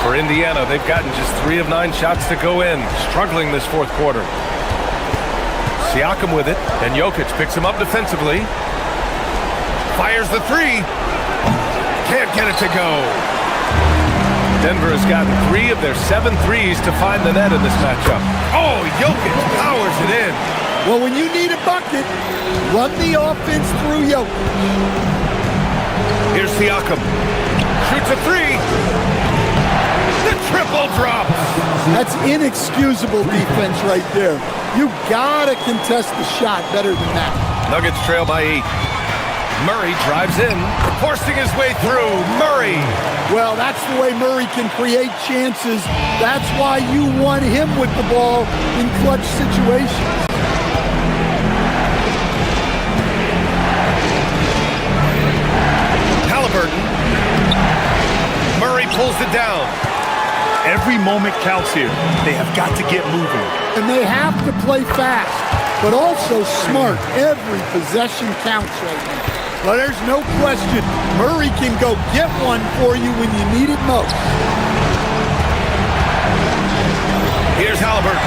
For Indiana, they've gotten just 3 of 9 shots to go in, struggling this fourth quarter. Siakam with it, and Jokic picks him up defensively. Fires the three. Can't get it to go. Denver has gotten 3 of their 7 threes to find the net in this matchup. Oh, Jokic powers it in. Well, when you need a bucket, run the offense through Jokic. Here's Siakam. Shoots a 3. The triple drops. That's inexcusable defense right there. You gotta contest the shot better than that. Nuggets trail by 8. Murray drives in, forcing his way through. Murray. Well, that's the way Murray can create chances. That's why you want him with the ball in clutch situations. Halliburton. Murray pulls it down. Every moment counts here. They have got to get moving. And they have to play fast, but also smart. Every possession counts right now. Well, there's no question. Murray can go get one for you when you need it most. Here's Halliburton.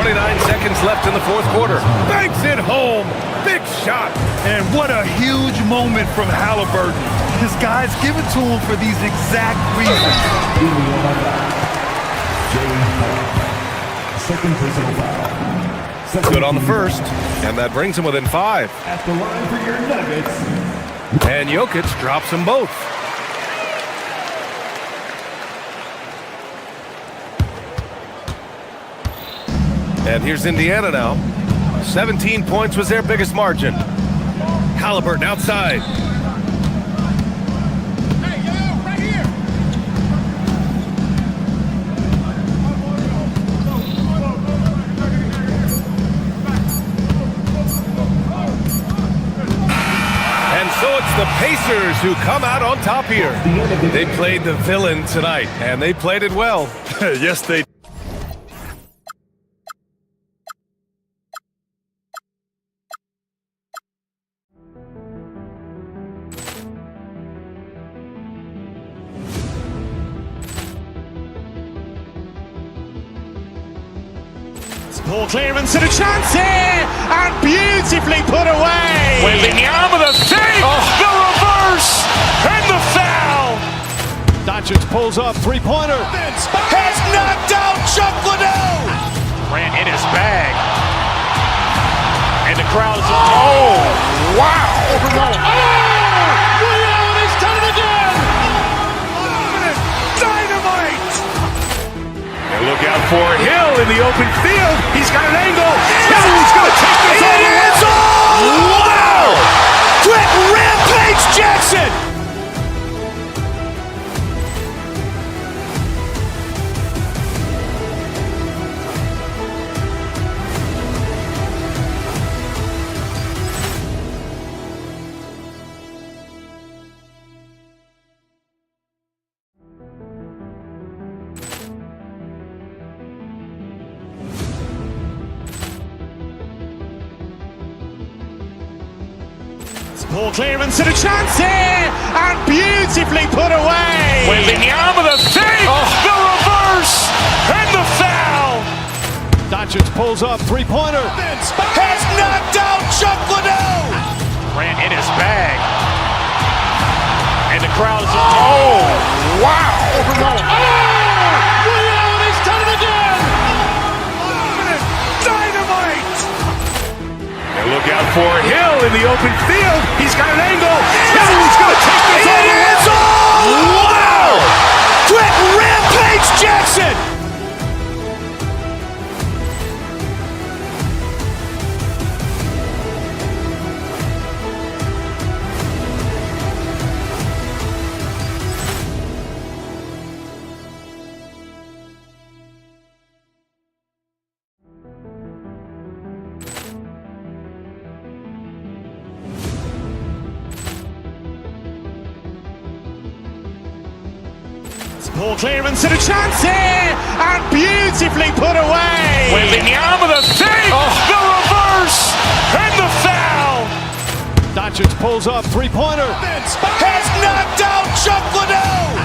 29 seconds left in the fourth quarter. Banks it home. Big shot. And what a huge moment from Halliburton. His guys give it to him for these exact reasons. Second personal foul. Good on the first, and that brings him within 5. At the line for your Nuggets. And Jokic drops them both. And here's Indiana now. 17 points was their biggest margin. Halliburton outside. The Pacers who come out on top here. They played the villain tonight, and they played it well. Yes, they did. Ball clearance and a chance here, and beautifully put away. Wembanyama the save, the reverse, and the foul. Doncic pulls up, three-pointer. Has knocked out Chuck Liddell. Ran in his bag. And the crowd is, oh, wow. He's done it again. Dynamite. And look out for Hill in the open field. He's got an angle. He's going to take this all the way. Wow! Quick Rampage Jackson. Ball clearance and a chance here, and beautifully put away. Wembanyama the save, the reverse, and the foul. Doncic pulls up, three-pointer. Has knocked out Chuck Liddell. Ran in his bag. And the crowd is, oh, wow. He's done it again. Dynamite. And look out for Hill in the open field. He's got an angle. He's going to take this all the way. Wow! Quick Rampage Jackson. Ball clearance and a chance here, and beautifully put away. Wembanyama the save, the reverse, and the foul. Doncic pulls up, three-pointer. Has knocked out Chuck Liddell.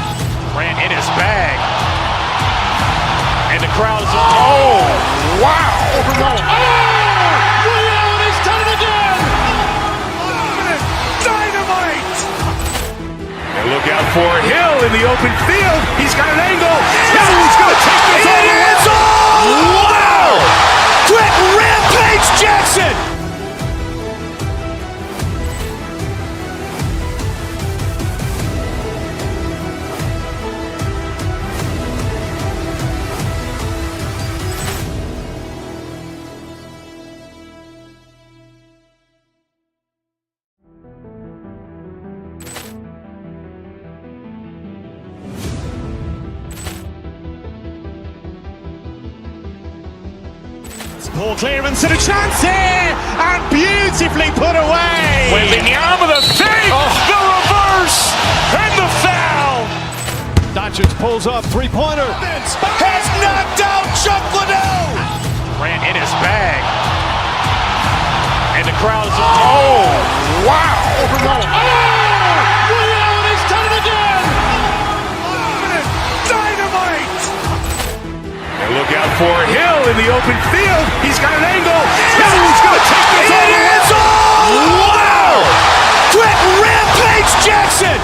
Ran in his bag. And crowd is, oh, wow. Ray Allen has done it again! Dynamite! And look out for Hill in the open field. He's got an angle. Hill's going to take this all the way. Wow! Quick rampage Jackson! Ball clearance and a chance here, and beautifully put away. Wembanyama the fake, the reverse, and the foul. Doncic pulls up, three-pointer. Has knocked out Chuck Liddell. Ran in his bag. And the crowd is, oh, wow. Ray Allen has done it again! Dynamite! And look out for Hill in the open field. He's got an angle. Hill's going to take this all the way. Wow! Quick rampage Jackson!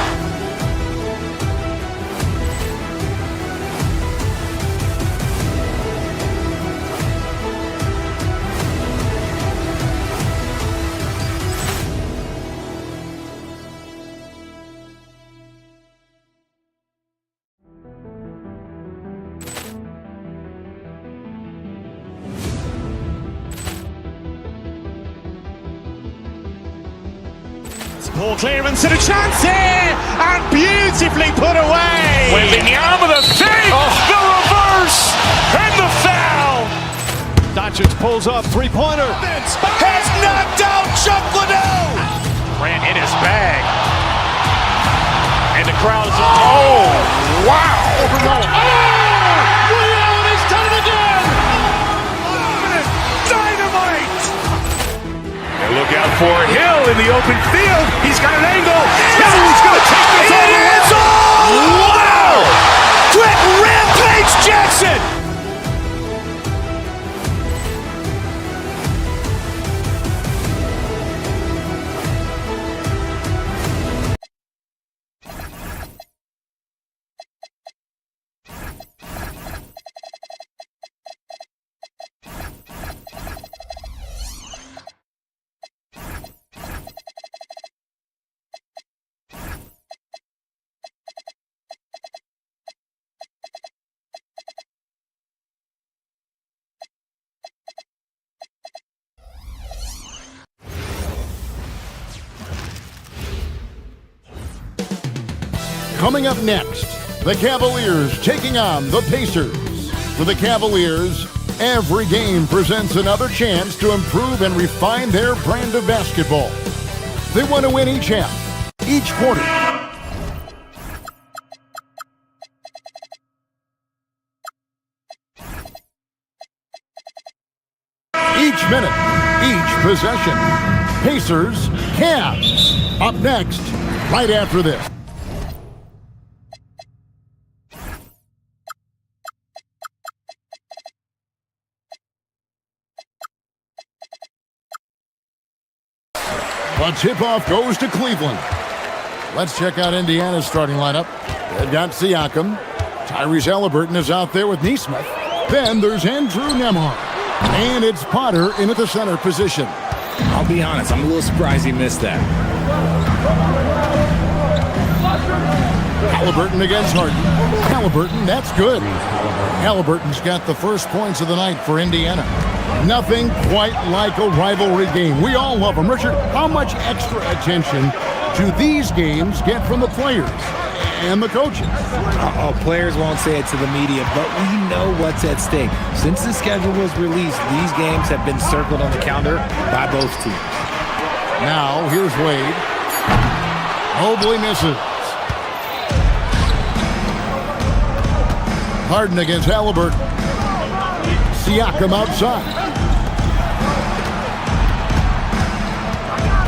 Ball clearance and a chance here, and beautifully put away. Wembanyama the fake, the reverse, and the foul. Doncic pulls up, three-pointer. Has knocked out Chuck Liddell. Ran in his bag. And the crowd is, oh, wow. Ray Allen has done it again! Dynamite! And look out for Hill in the open field. He's got an angle. Hill's going to take this all the way. Wow! Quick rampage Jackson! Coming up next, the Cavaliers taking on the Pacers. For the Cavaliers, every game presents another chance to improve and refine their brand of basketball. They want to win each half, each quarter. Each minute, each possession. Pacers, Cavs. Up next, right after this. The tip-off goes to Cleveland. Let's check out Indiana's starting lineup. They've got Siakam. Tyrese Halliburton is out there with Nesmith. Then there's Andrew Nembhard. And it's Potter in at the center position. I'll be honest, I'm a little surprised he missed that. Halliburton against Harden. Halliburton, that's good. Halliburton's got the first points of the night for Indiana. Nothing quite like a rivalry game. We all love them. Richard, how much extra attention do these games get from the players and the coaches? Players won't say it to the media, but we know what's at stake. Since the schedule was released, these games have been circled on the calendar by both teams. Now, here's Wade. Mobley misses. Harden against Halliburton. Siakam outside.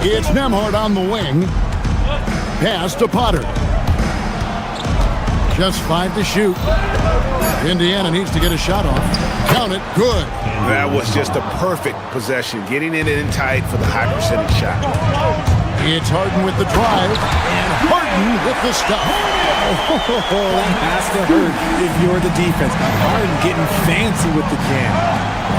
It's Nembhard on the wing. Pass to Potter. Just 5 to shoot. Indiana needs to get a shot off. Count it. Good. That was just a perfect possession, getting it in tight for the high percentage shot. It's Harden with the drive, and Harden with the stop. Oh, that has to hurt if you're the defense. Harden getting fancy with the jam.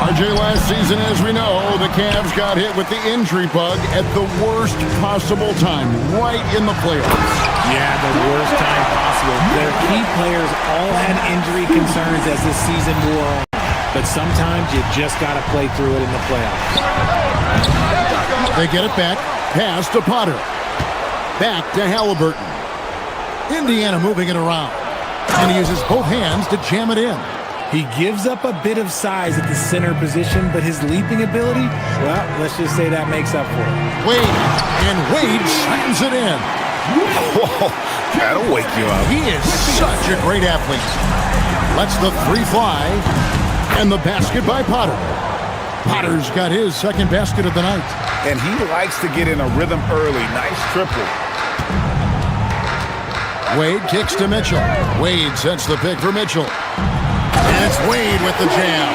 RJ, last season, as we know, the Cavs got hit with the injury bug at the worst possible time, right in the playoffs. Yeah, the worst time possible. Their key players all had injury concerns as the season wore on. But sometimes you just got to play through it in the playoffs. They get it back. Pass to Potter. Back to Halliburton. Indiana moving it around. And he uses both hands to jam it in. He gives up a bit of size at the center position, but his leaping ability, well, let's just say that makes up for it. Wade, and Wade slams it in. Whoa, that'll wake you up. He is such a great athlete. Lets the three fly, and the basket by Potter. Potter's got his second basket of the night. And he likes to get in a rhythm early. Nice triple. Wade kicks to Mitchell. Wade sets the pick for Mitchell. And it's Wade with the jam.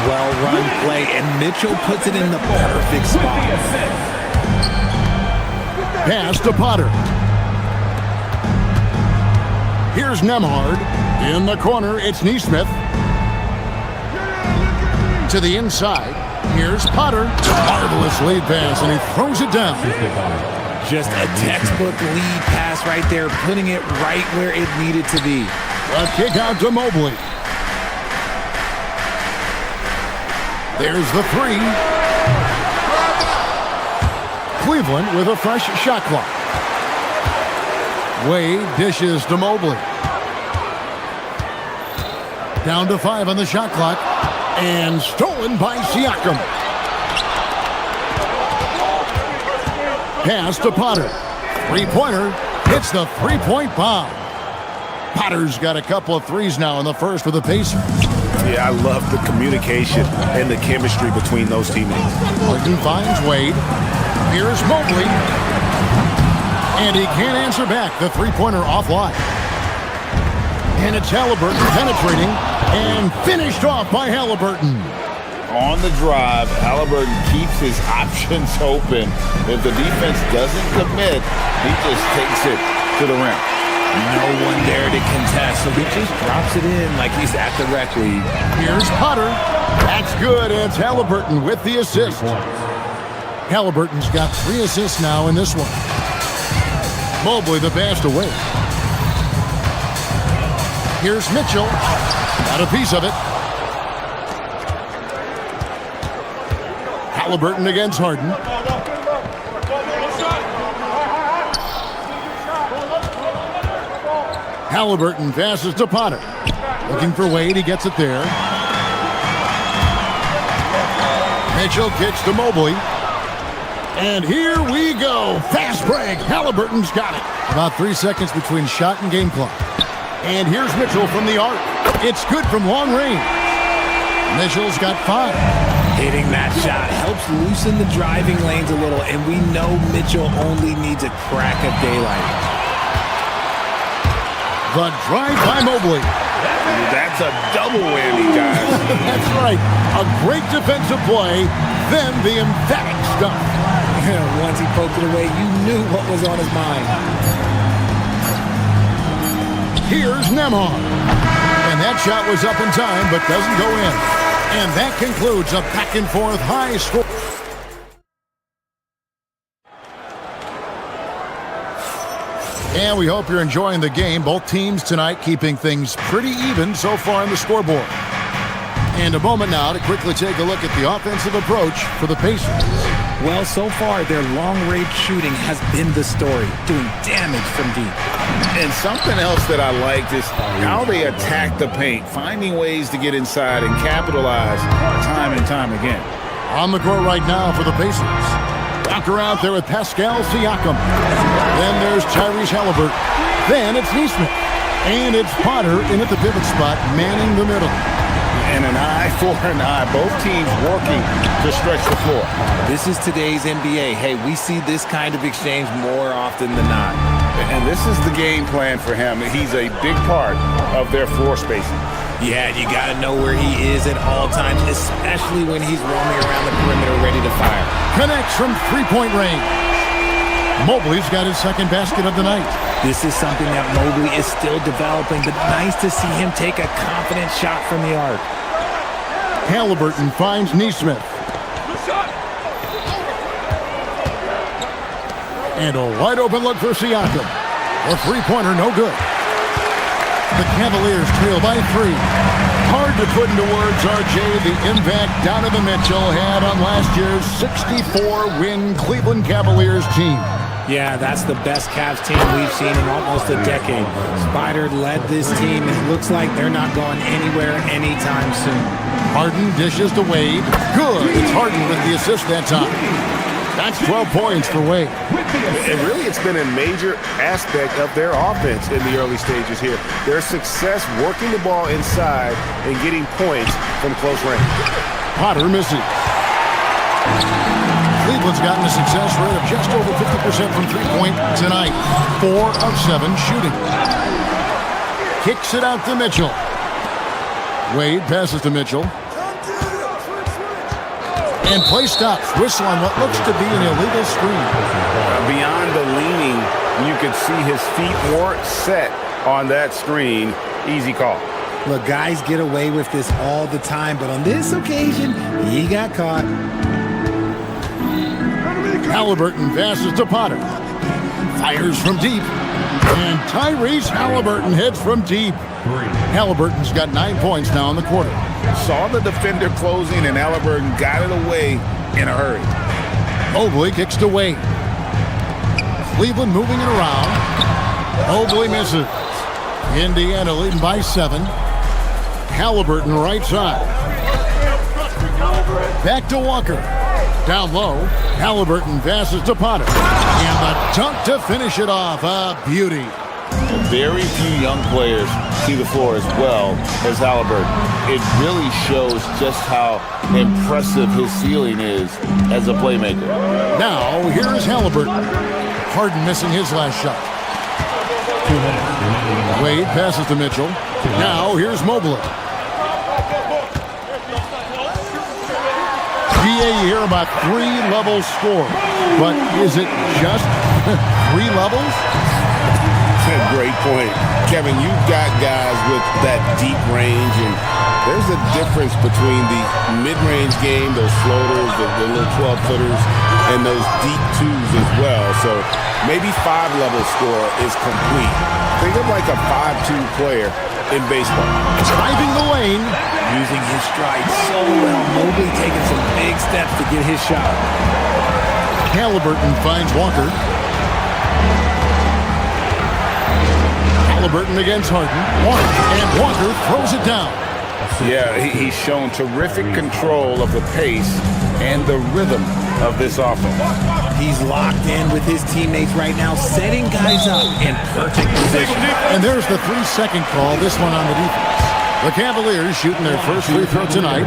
Well-run play, and Mitchell puts it in the perfect spot. Pass to Potter. Here's Nembhard. In the corner, it's Nesmith. To the inside, here's Potter. Marvelous lead pass, and he throws it down. Just a textbook lead pass right there, putting it right where it needed to be. A kick out to Mobley. There's the three. Cleveland with a fresh shot clock. Wade dishes to Mobley. Down to 5 on the shot clock. And stolen by Siakam. Pass to Potter. Three-pointer hits the three-point bomb. Potter's got a couple of threes now in the first for the Pacers. Yeah, I love the communication and the chemistry between those teammates. Harden finds Wade. Here's Mobley. And he can't answer back. The three-pointer offline. And it's Halliburton penetrating and finished off by Halliburton. On the drive, Halliburton keeps his options open. If the defense doesn't commit, he just takes it to the rim. No one there to contest, so he just drops it in like he's at the rec league. Here's Potter. That's good. It's Halliburton with the assist. Halliburton's got 3 assists now in this one. Mobley the pass away. Here's Mitchell. Got a piece of it. Halliburton against Harden. Halliburton passes to Potter. Looking for Wade. He gets it there. Mitchell kicks to Mobley. And here we go. Fast break. Halliburton's got it. About 3 seconds between shot and game clock. And here's Mitchell from the arc. It's good from long range. Mitchell's got 5. Hitting that shot helps loosen the driving lanes a little, and we know Mitchell only needs a crack of daylight. The drive by Mobley. That's a double whammy, guys. That's right. A great defensive play, then the emphatic stuff. Once he poked it away, you knew what was on his mind. Here's Nembhard. And that shot was up in time, but doesn't go in. And that concludes a back-and-forth high score. And we hope you're enjoying the game. Both teams tonight keeping things pretty even so far on the scoreboard. And a moment now to quickly take a look at the offensive approach for the Pacers. Well, so far, their long-range shooting has been the story, doing damage from deep. And something else that I liked is how they attack the paint, finding ways to get inside and capitalize time and time again. On the court right now for the Pacers. Walker out there with Pascal Siakam. Then there's Tyrese Halliburton. Then it's Nesmith. And it's Potter in at the pivot spot, manning the middle. And an eye for an eye. Both teams working to stretch the floor. This is today's NBA. Hey, we see this kind of exchange more often than not. And this is the game plan for him. He's a big part of their floor spacing. Yeah, you got to know where he is at all times, especially when he's roaming around the perimeter ready to fire. Connects from three-point range. Mobley's got his second basket of the night. This is something that Mobley is still developing, but nice to see him take a confident shot from the arc. Halliburton finds Neesmith. And a wide open look for Siakam. A three-pointer, no good. The Cavaliers trail by 3. Hard to put into words, RJ, the impact Donovan Mitchell had on last year's 64-win Cleveland Cavaliers team. Yeah, that's the best Cavs team we've seen in almost a decade. Spider led this team, and it looks like they're not going anywhere anytime soon. Harden dishes to Wade. Good. It's Harden with the assist that time. That's 12 points for Wade. And really, it's been a major aspect of their offense in the early stages here. Their success working the ball inside and getting points from close range. Potter misses. Cleveland's gotten a success rate of just over 50% from three-point tonight. 4 of 7 shooting. Kicks it out to Mitchell. Wade passes to Mitchell. And play stops. Whistle on what looks to be an illegal screen. Beyond the leaning, you could see his feet weren't set on that screen. Easy call. Look, guys get away with this all the time, but on this occasion, he got caught. Halliburton passes to Potter. Fires from deep. And Tyrese Halliburton heads from deep. Halliburton's got 9 points now in the quarter. Saw the defender closing, and Halliburton got it away in a hurry. Mobley kicks to Wade. Cleveland moving it around. Mobley misses. Indiana leading by 7. Halliburton right side. Back to Walker. Down low. Halliburton passes to Potter. And the dunk to finish it off. A beauty. Very few young players see the floor as well as Halliburton. It really shows just how impressive his ceiling is as a playmaker. Now, here is Halliburton. Harden missing his last shot. Wade passes to Mitchell. Now, here's Mobley. GA, you hear about 3-level score. But is it just 3 levels? Great point. Kevin, you've got guys with that deep range, and there's a difference between the mid-range game, those floaters, the little 12-footers, and those deep 2s as well. So maybe 5-level score is complete. Think of like a 5-2 player in baseball. Driving the lane. Using his stride so well. Mobley taking some big steps to get his shot. Halliburton finds Walker. Halliburton against Harden. And Walker throws it down. Yeah, he's shown terrific control of the pace and the rhythm of this offense. He's locked in with his teammates right now, setting guys up in perfect position. And there's the 3-second call, this one on the defense. The Cavaliers shooting their first free throw tonight.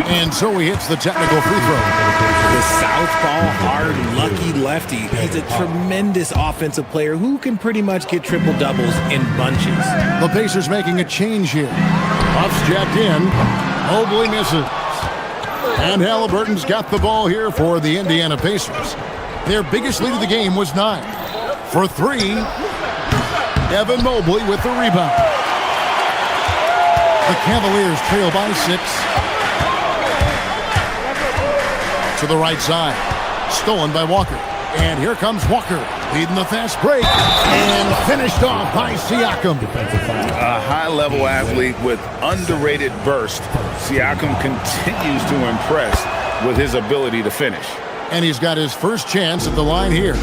And so he hits the technical free throw. The southpaw, hard, lucky lefty. He's a tremendous offensive player who can pretty much get triple-doubles in bunches. The Pacers making a change here. Buffs jacked in. Mobley misses. And Halliburton's got the ball here for the Indiana Pacers. Their biggest lead of the game was 9. For 3, Evan Mobley with the rebound. The Cavaliers trail by 6. To the right side. Stolen by Walker. And here comes Walker, leading the fast break. And finished off by Siakam. A high-level athlete with underrated burst. Siakam continues to impress with his ability to finish. And he's got his first chance at the line here.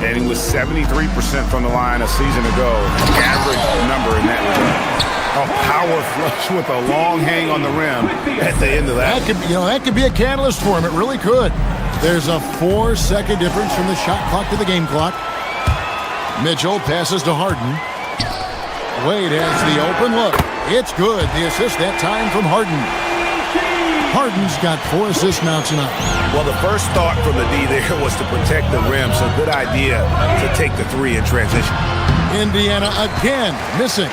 And he was 73% from the line a season ago. Average number in that regard. A power flush with a long hang on the rim at the end of that. That could be a catalyst for him. It really could. There's a 4-second difference from the shot clock to the game clock. Mitchell passes to Harden. Wade has the open look. It's good. The assist that time from Harden. Harden's got 4 assists now tonight. Well, the first thought from the D there was to protect the rim, so good idea to take the 3 in transition. Indiana again missing.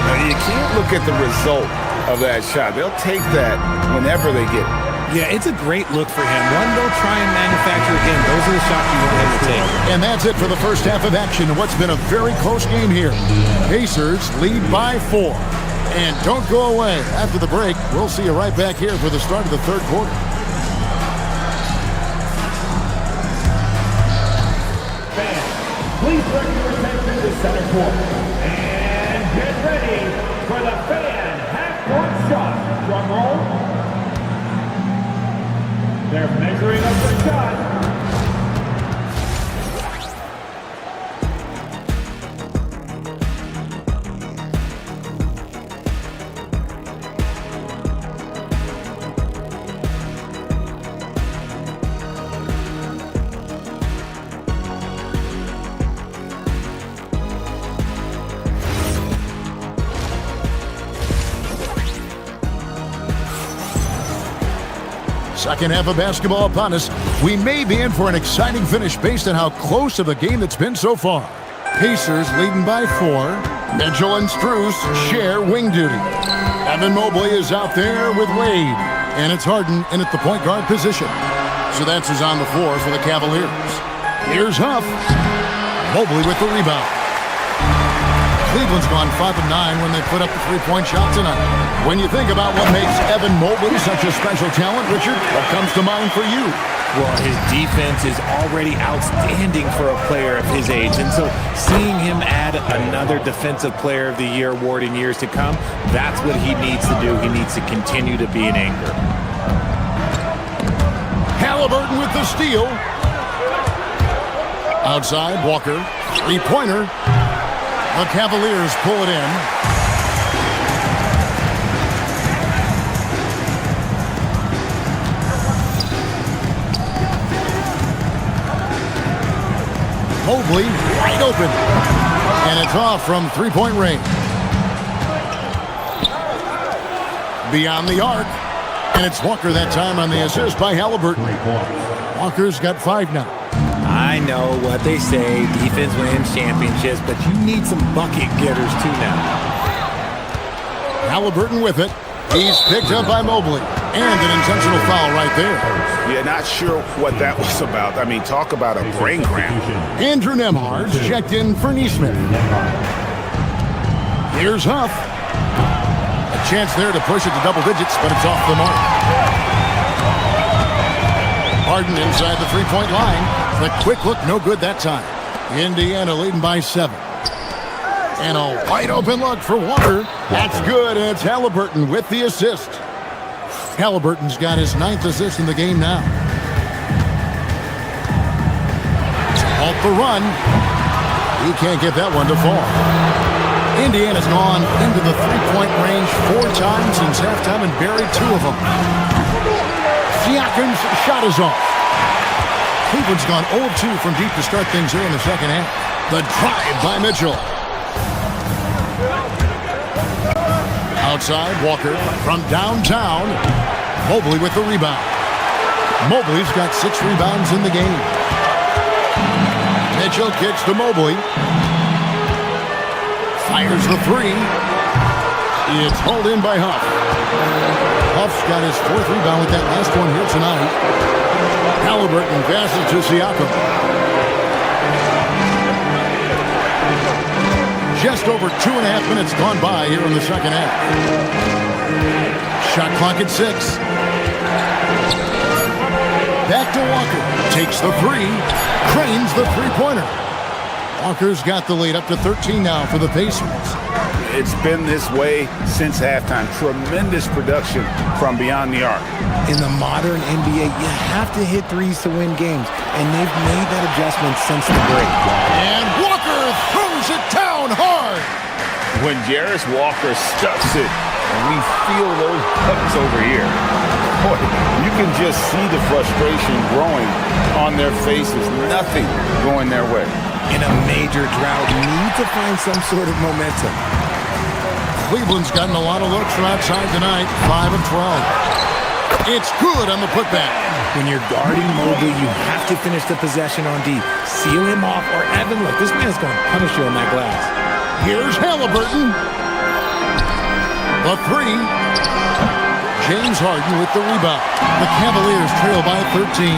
Now, you can't look at the result of that shot. They'll take that whenever they get it. Yeah, it's a great look for him. One they'll try and manufacture again. Those are the shots you want him to take. And that's it for the first half of action in what's been a very close game here. Pacers lead by 4. And don't go away. After the break, we'll see you right back here for the start of the third quarter. Fans, please bring your attention to center court. And get ready for the fan half-court shot. Drum roll. They're measuring up the shot. Second half of basketball upon us. We may be in for an exciting finish based on how close of a game it's been so far. Pacers leading by 4. Mitchell and Strus share wing duty. Evan Mobley is out there with Wade. And it's Harden in at the point guard position. So that's who's on the floor for the Cavaliers. Here's Huff. Mobley with the rebound. Cleveland's gone 5 of 9 when they put up the three-point shot tonight. When you think about what makes Evan Mobley such a special talent, Richard, what comes to mind for you? Well, his defense is already outstanding for a player of his age. And so seeing him add another Defensive Player of the Year award in years to come, that's what he needs to do. He needs to continue to be an anchor. Halliburton with the steal. Outside, Walker. Three-pointer. The Cavaliers pull it in. Mobley wide open. And it's off from three-point range. Beyond the arc. And it's Walker that time on the assist by Halliburton. Walker's got 5 now. I know what they say, defense wins championships, but you need some bucket getters too now. Halliburton with it. He's picked up by Mobley. And an intentional foul right there. Yeah, not sure what that was about. I mean, talk about a brain cramp. Andrew Nembhard's checked in for Neesmith. Here's Huff. A chance there to push it to double digits, but it's off the mark. Harden inside the three-point line. The quick look, no good that time. Indiana leading by 7. And a wide open look for Walker. That's good, and it's Halliburton with the assist. Halliburton's got his 9th assist in the game now. Off the run. He can't get that one to fall. Indiana's gone into the three-point range 4 times since halftime and buried 2 of them. Siakam's shot is off. Cleveland's gone 0-2 from deep to start things here in the second half. The drive by Mitchell. Outside, Walker from downtown. Mobley with the rebound. Mobley's got 6 rebounds in the game. Mitchell kicks to Mobley. Fires the 3. It's hauled in by Huff. Huff's got his 4th rebound with that last one here tonight. Halliburton passes to Siakam. Just over 2.5 minutes gone by here in the second half. Shot clock at 6. Back to Walker. Takes the 3. Cranes the three-pointer. Walker's got the lead up to 13 now for the Pacers. It's been this way since halftime. Tremendous production from beyond the arc. In the modern NBA, you have to hit threes to win games, and they've made that adjustment since the break. And Walker throws it down hard. When Jarris Walker stuffs it, we feel those buttons over here. Boy, you can just see the frustration growing on their faces. Nothing going their way. In a major drought, you need to find some sort of momentum. Cleveland's gotten a lot of looks from outside tonight, 5 of 12. It's good on the putback. When you're guarding Mobley, you have to finish the possession on D. Seal him off, or Evan, look, this man's going to punish you on that glass. Here's Halliburton. The three. James Harden with the rebound. The Cavaliers trail by 13.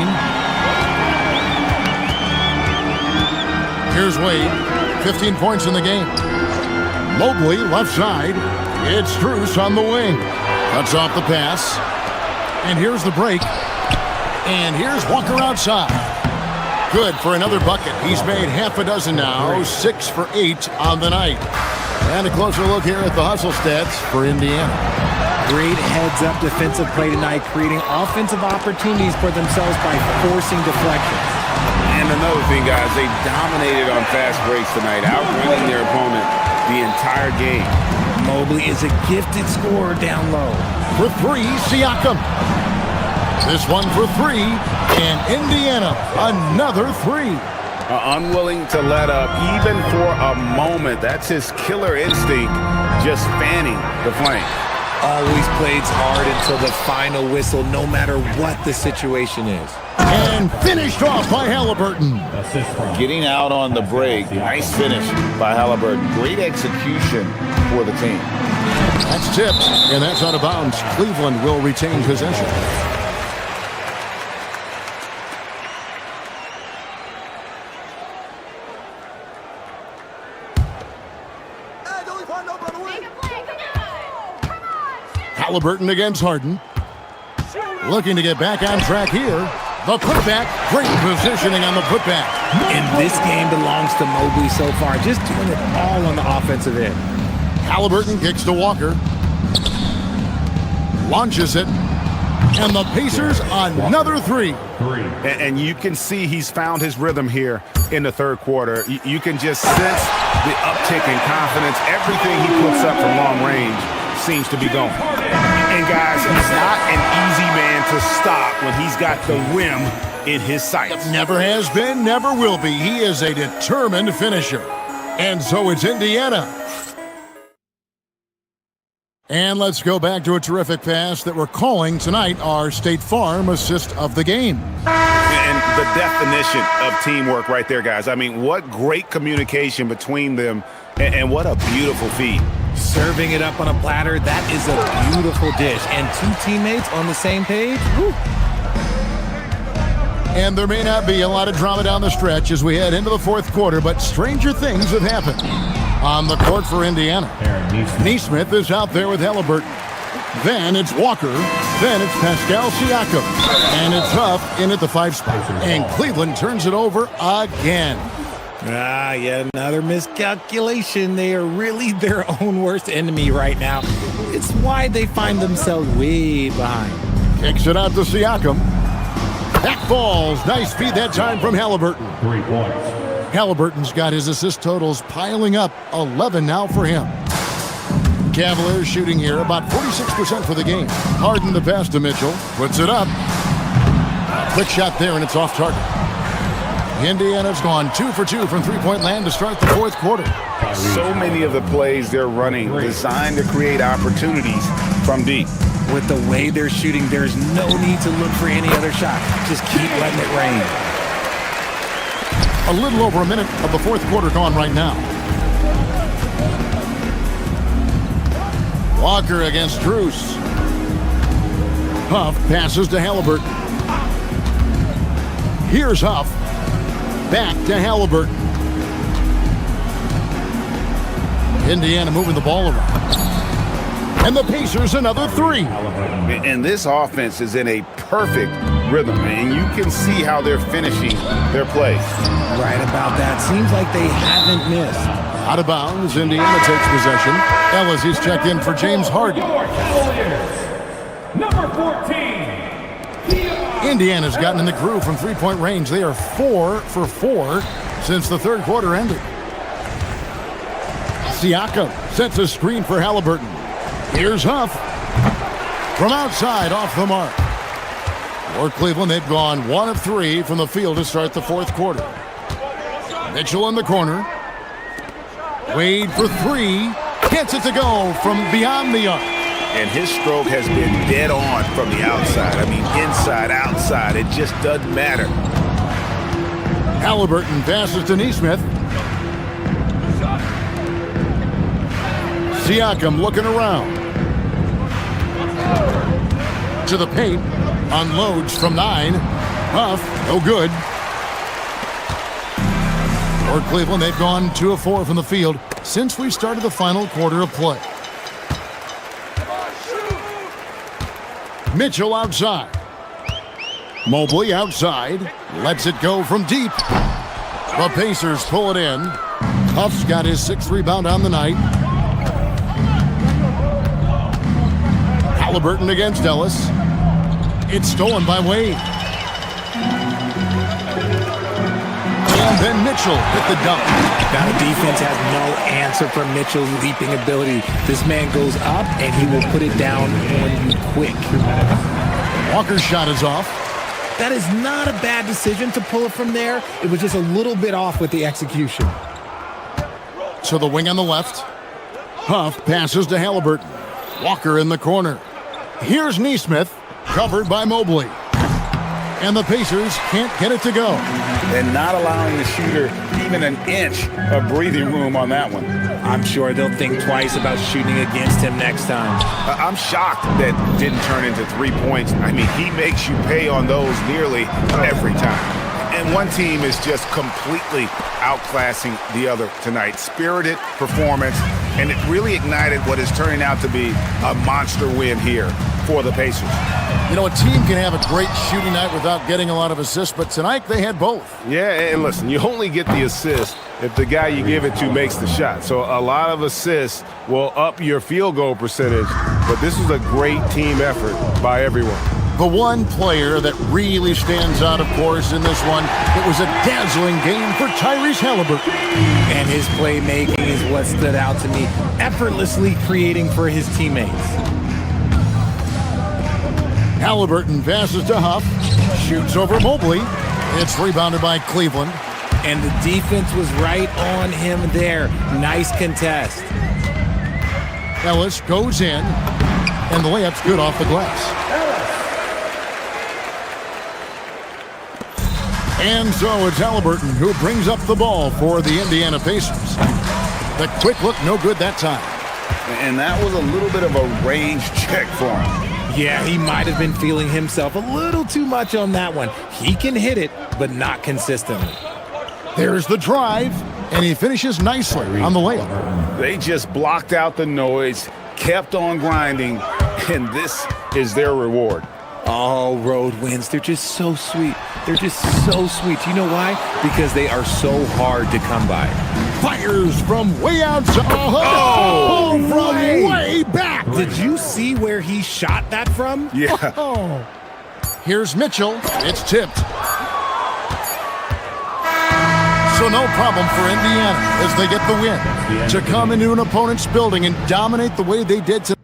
Here's Wade. 15 points in the game. Mobley, left side. It's Strus on the wing. Cuts off the pass. And here's the break. And here's Walker outside. Good for another bucket. He's made half a dozen now. 6 for 8 on the night. And a closer look here at the hustle stats for Indiana. Great heads-up defensive play tonight, creating offensive opportunities for themselves by forcing deflections. And another thing, guys, they dominated on fast breaks tonight, outrunning their opponent the entire game. Mobley is a gifted scorer down low. For three, Siakam. This one for three, and Indiana, another three. Unwilling to let up, even for a moment. That's his killer instinct, just fanning the flame. Always plays hard until the final whistle, no matter what the situation is. And finished off by Halliburton. Getting out on the break. Nice finish by Halliburton. Great execution for the team. That's tipped, and that's out of bounds. Cleveland will retain possession. Halliburton against Harden. Looking to get back on track here. The putback. Great positioning on the putback. And this game belongs to Mobley so far. Just doing it all on the offensive end. Halliburton kicks to Walker. Launches it. And the Pacers another three. And you can see he's found his rhythm here in the third quarter. You can just sense the uptick in confidence. Everything he puts up from long range seems to be going. And guys, he's not an easy man to stop when he's got the rim in his sights. Never has been, never will be. He is a determined finisher. And so it's Indiana. And let's go back to a terrific pass that we're calling tonight our State Farm assist of the game. And the definition of teamwork right there, guys. I mean, what great communication between them, and what a beautiful feed. Serving it up on a platter, that is a beautiful dish. And two teammates on the same page, woo. And there may not be a lot of drama down the stretch as we head into the fourth quarter, but stranger things have happened. On the court for Indiana, Neesmith is out there with Halliburton. Then it's Walker. Then it's Pascal Siakam. And it's Huff in at the 5 spot. And Cleveland turns it over again. Yet another miscalculation. They are really their own worst enemy right now. It's why they find themselves way behind. Kicks it out to Siakam. That falls. Nice feed that time from Halliburton. 3 points. Halliburton's got his assist totals piling up. 11 now for him. Cavaliers shooting here about 46% for the game. Harden the pass to Mitchell. Puts it up. Quick shot there, and it's off target. Indiana's gone 2 for 2 from three-point land to start the fourth quarter. So many of the plays they're running designed to create opportunities from deep. With the way they're shooting, there's no need to look for any other shot. Just keep letting it rain. A little over a minute of the fourth quarter gone right now. Walker against Strus. Huff passes to Halliburton. Here's Huff. Back to Halliburton. Indiana moving the ball around. And the Pacers another 3. And this offense is in a perfect rhythm, and you can see how they're finishing their plays. Right about that. Seems like they haven't missed. Out of bounds, Indiana takes possession. Ellis, he's checked in for James Harden. Number 14. Indiana's gotten in the groove from three-point range. They are 4 for 4 since the third quarter ended. Siakam sets a screen for Halliburton. Here's Huff. From outside, off the mark. For Cleveland, they've gone 1 of 3 from the field to start the fourth quarter. Mitchell in the corner. Wade for 3. Gets it to go from beyond the arc. And his stroke has been dead on from the outside. I mean, inside, outside, it just doesn't matter. Halliburton passes to Neesmith. Siakam looking around. to the paint. Unloads from 9. Huff, no good. For Cleveland, they've gone 2 of 4 from the field since we started the final quarter of play. Mitchell outside. Mobley outside. Lets it go from deep. The Pacers pull it in. Huff's got his 6th rebound on the night. Halliburton against Ellis. It's stolen by Wade. And then Mitchell hit the dunk. Now the defense has no answer for Mitchell's leaping ability. This man goes up and he will put it down on you quick. Walker's shot is off. That is not a bad decision to pull it from there. It was just a little bit off with the execution. To the wing on the left. Huff passes to Halliburton. Walker in the corner. Here's Nesmith, covered by Mobley. And the Pacers can't get it to go. And not allowing the shooter even an inch of breathing room on that one. I'm sure they'll think twice about shooting against him next time. I'm shocked that didn't turn into 3 points. I mean, he makes you pay on those nearly every time. And one team is just completely outclassing the other tonight. Spirited performance, and it really ignited what is turning out to be a monster win here for the Pacers. You know, a team can have a great shooting night without getting a lot of assists, but tonight they had both. Yeah, and listen, you only get the assist if the guy you give it to makes the shot. So a lot of assists will up your field goal percentage, but this was a great team effort by everyone. The one player that really stands out, of course, in this one, it was a dazzling game for Tyrese Halliburton. And his playmaking is what stood out to me, effortlessly creating for his teammates. Halliburton passes to Huff, shoots over Mobley. It's rebounded by Cleveland. And the defense was right on him there. Nice contest. Ellis goes in, and the layup's good off the glass. And so it's Halliburton who brings up the ball for the Indiana Pacers. The quick look, no good that time. And that was a little bit of a range check for him. Yeah, he might have been feeling himself a little too much on that one. He can hit it, but not consistently. There's the drive, and he finishes nicely on the layup. They just blocked out the noise, kept on grinding, and this is their reward. All road wins, they're just so sweet. They're just so sweet. You know why? Because they are so hard to come by. Fires from way outside. Oh, from way back. Did you see where he shot that from? Yeah. Oh. Here's Mitchell. It's tipped. So no problem for Indiana as they get the win. To come into an opponent's building and dominate the way they did tonight.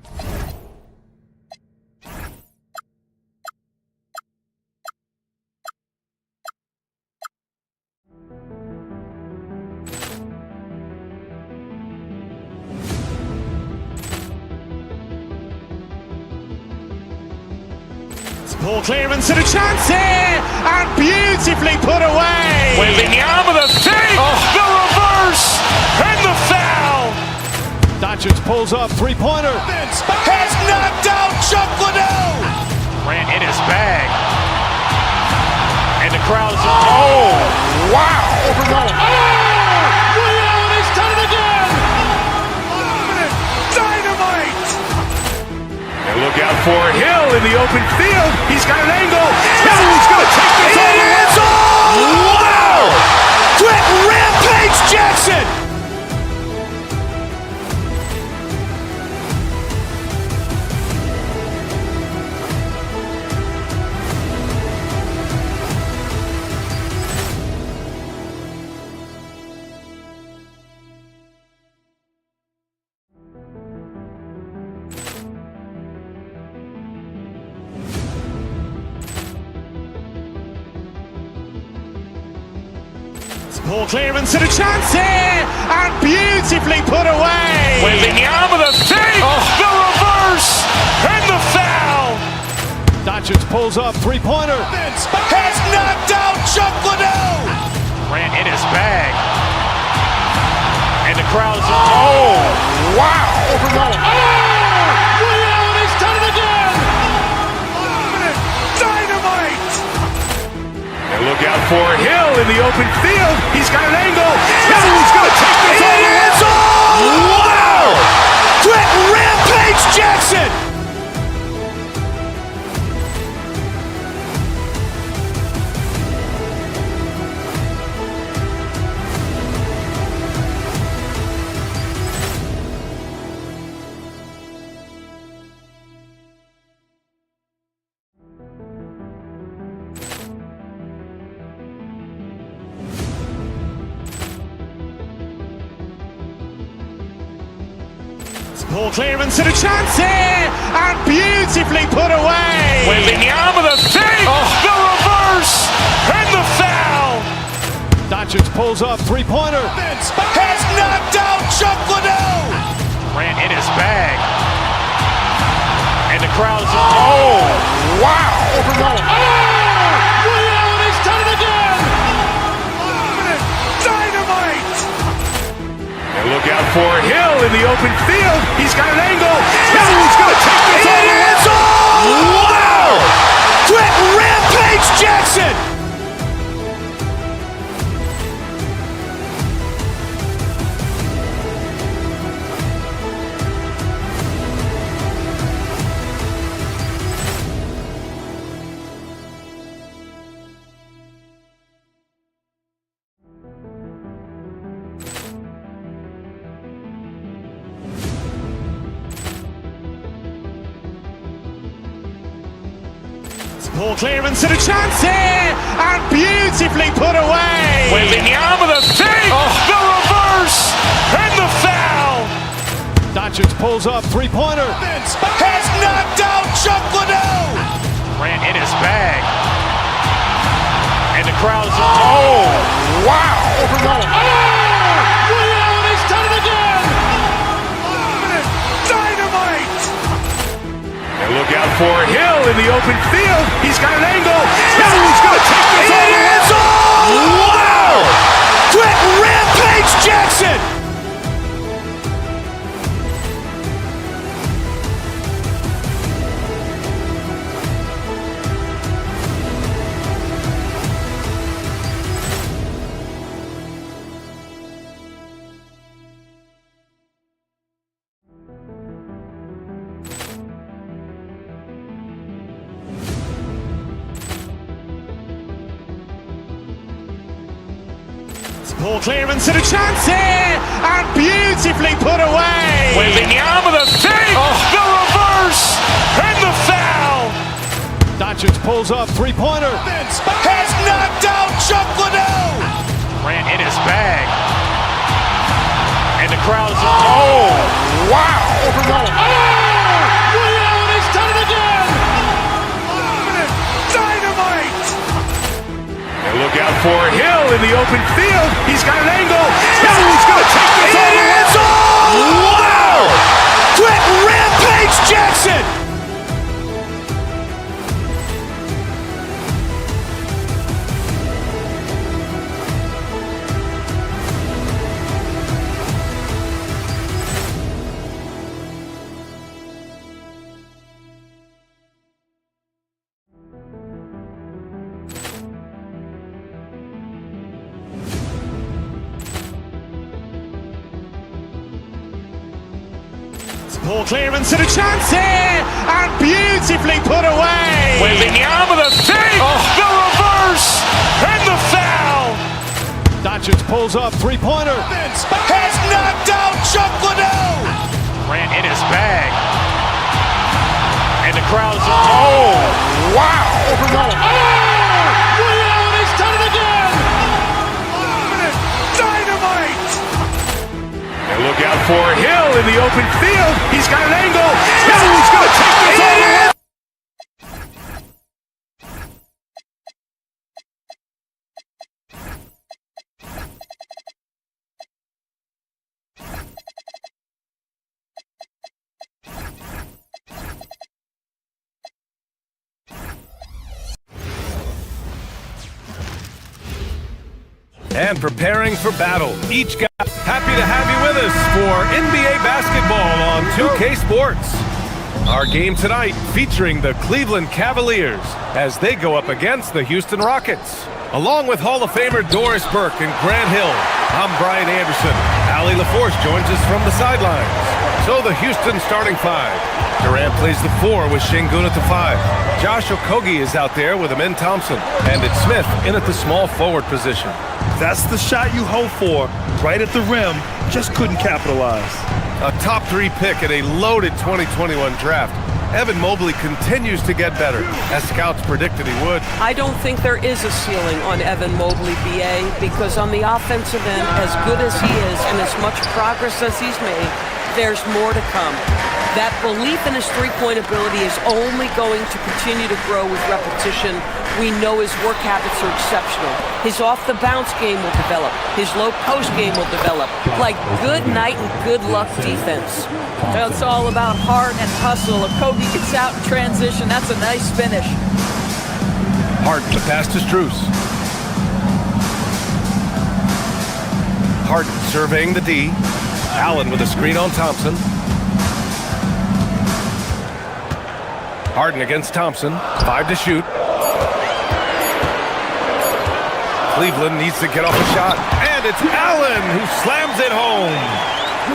Ball clearance and a chance here, and beautifully put away. Wembanyama the save, the reverse, and the foul. Doncic pulls up, three-pointer. Has knocked out Chuck Liddell. Ran in his bag. And the crowd is, oh, wow. He's done it again. Dynamite. And look out for Hill in the open field. He's got an angle. He's going to take this all the way. Wow! Quick rampage Jackson. Ball clearance and a chance here, and beautifully put away. Wembanyama the save, the reverse, and the foul. Doncic pulls up, three-pointer. Has knocked out Chuck Liddell. Ran in his bag. And the crowd is, oh, wow. He's done it again. out for Hill in the open field. He's got an angle. He's going to take this all the way. Wow! Quick rampage Jackson! Ball clearance and a chance here, and beautifully put away. Wembanyama the fake, the reverse, and the foul. Doncic pulls up, three-pointer. Has knocked out Chuck Liddell. Grant in his bag. And the crowd's, wow. Ray Allen has done it again. Dynamite. And look out for Hill in the open field. He's got an angle. He's going to take this all the way. Wow. Quick rampage Jackson. Ball clearance and a chance here, and beautifully put away. Wembanyama the fake, the reverse, and the foul. Doncic pulls up, three-pointer. Has knocked out Chuck Liddell. Grant in his bag. And the crowd's, wow. Ray Allen has done it again. Dynamite. And look out for Hill in the open field. He's got an angle. He's going to take this all the way. Wow. Quick rampage Jackson. Ball clearance and a chance here, and beautifully put away. Wembanyama the fake, the reverse, and the foul. Doncic pulls up, three-pointer. Has knocked out Chuck Liddell. Grant in his bag. And the crowd's, wow. Ray Allen has done it again. Dynamite. And look out for Hill in the open field. He's got an angle. He's going to take this all the way. Wow. Quick rampage Jackson. Ball clearance and a chance here, and beautifully put away. Wembanyama the fake, the reverse, and the foul. Doncic pulls up, three-pointer. Has knocked out Chuck Liddell. Grant in his bag. And the crowd's, wow. Ray Allen has done it again. Dynamite. And look out for Hill in the open field. He's got an angle. He's going to take this all the way. And preparing for battle. Each guy happy to have you with us for NBA basketball on 2K Sports. Our game tonight featuring the Cleveland Cavaliers as they go up against the Houston Rockets. Along with Hall of Famer Doris Burke and Grant Hill, I'm Brian Anderson. Allie LaForce joins us from the sidelines. So the Houston starting five. Durant plays the 4 with Şengün at the 5. Josh Okogie is out there with Amin Thompson. And it's Smith in at the small forward position. That's the shot you hope for, right at the rim. Just couldn't capitalize. A top 3 pick in a loaded 2021 draft. Evan Mobley continues to get better, as scouts predicted he would. I don't think there is a ceiling on Evan Mobley, BA, because on the offensive end, as good as he is and as much progress as he's made, there's more to come. That belief in his three-point ability is only going to continue to grow with repetition. We know his work habits are exceptional. His off-the-bounce game will develop. His low-post game will develop. Like good night and good luck defense. It's all about heart and hustle. Okogie gets out in transition. That's a nice finish. Harden, the pass to Strus. Harden surveying the D. Allen with a screen on Thompson. Harden against Thompson. 5 to shoot. Cleveland needs to get off a shot. And it's Allen who slams it home.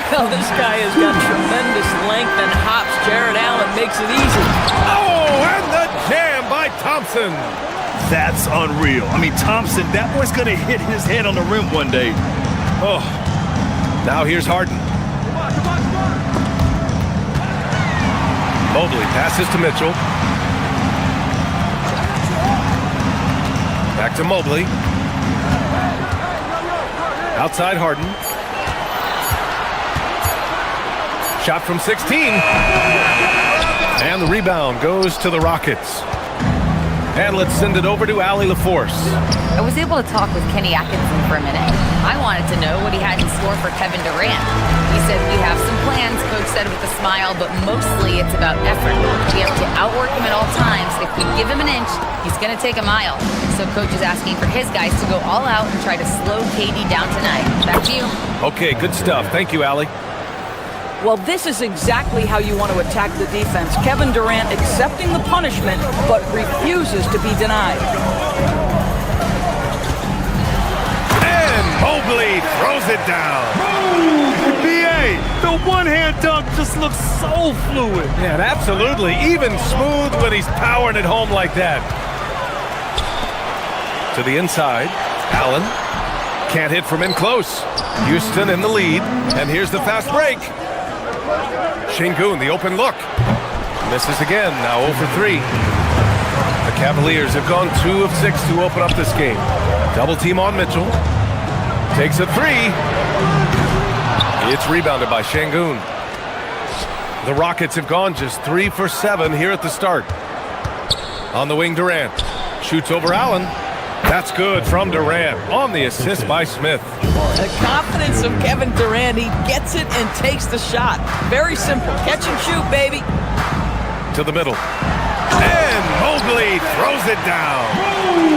Well, this guy has got tremendous length and hops. Jared Allen makes it easy. Oh, and the jam by Thompson. That's unreal. I mean, Thompson, that boy's going to hit his head on the rim one day. Oh. Now here's Harden. Mobley passes to Mitchell. Back to Mobley. Outside Harden. Shot from 16. And the rebound goes to the Rockets. And let's send it over to Allie LaForce. I was able to talk with Kenny Atkinson for a minute. I wanted to know what he had in store for Kevin Durant. He said, we have some plans, Coach said with a smile, but mostly it's about effort. We have to outwork him at all times. If we give him an inch, he's going to take a mile. So Coach is asking for his guys to go all out and try to slow KD down tonight. Back to you. Okay, good stuff. Thank you, Allie. Well, this is exactly how you want to attack the defense. Kevin Durant accepting the punishment, but refuses to be denied. And Mobley throws it down. BA, the one-hand dunk just looks so fluid. Yeah, and absolutely. Even smooth when he's powering it home like that. To the inside, Allen. Can't hit from in close. Houston in the lead. And here's the fast break. Şengün, the open look. Misses again, now 0 for 3. The Cavaliers have gone 2 of 6 to open up this game. Double team on Mitchell. Takes a 3. It's rebounded by Şengün. The Rockets have gone just 3 for 7 here at the start. On the wing, Durant. Shoots over Allen. That's good from Durant on the assist by Smith. The confidence of Kevin Durant. He gets it and takes the shot. Very simple. Catch and shoot, baby. To the middle. And Mobley throws it down.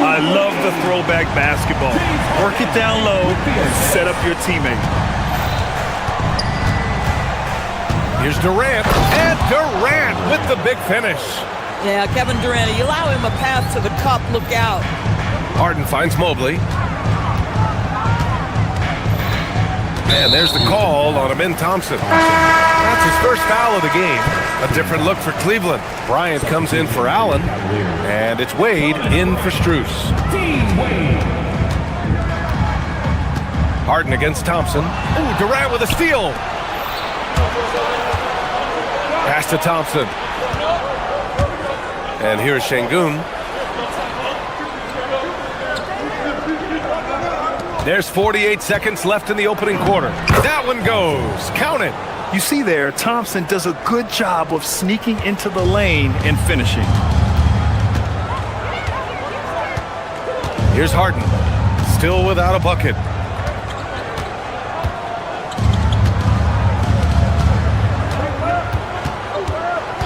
I love the throwback basketball. Work it down low and set up your teammate. Here's Durant. And Durant with the big finish. Yeah, Kevin Durant, you allow him a path to the cup. Look out. Harden finds Mobley. And there's the call on Amin Thompson. That's his first foul of the game. A different look for Cleveland. Bryant comes in for Allen. And it's Wade in for Strus. Harden against Thompson. Ooh, Durant with a steal. Pass to Thompson. And here's Şengün. There's 48 seconds left in the opening quarter. That one goes. Count it. You see there, Thompson does a good job of sneaking into the lane and finishing. Here's Harden. Still without a bucket.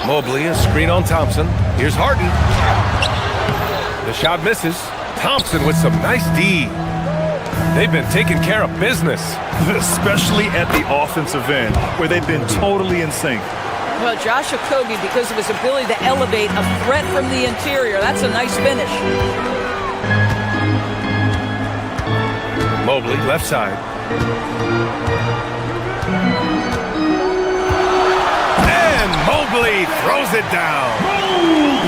Mobley, a screen on Thompson. Here's Harden. The shot misses. Thompson with some nice D. They've been taking care of business. Especially at the offensive end, where they've been totally in sync. Well, Josh Okogie, because of his ability to elevate a threat from the interior, that's a nice finish. Mobley, left side. And Mobley throws it down.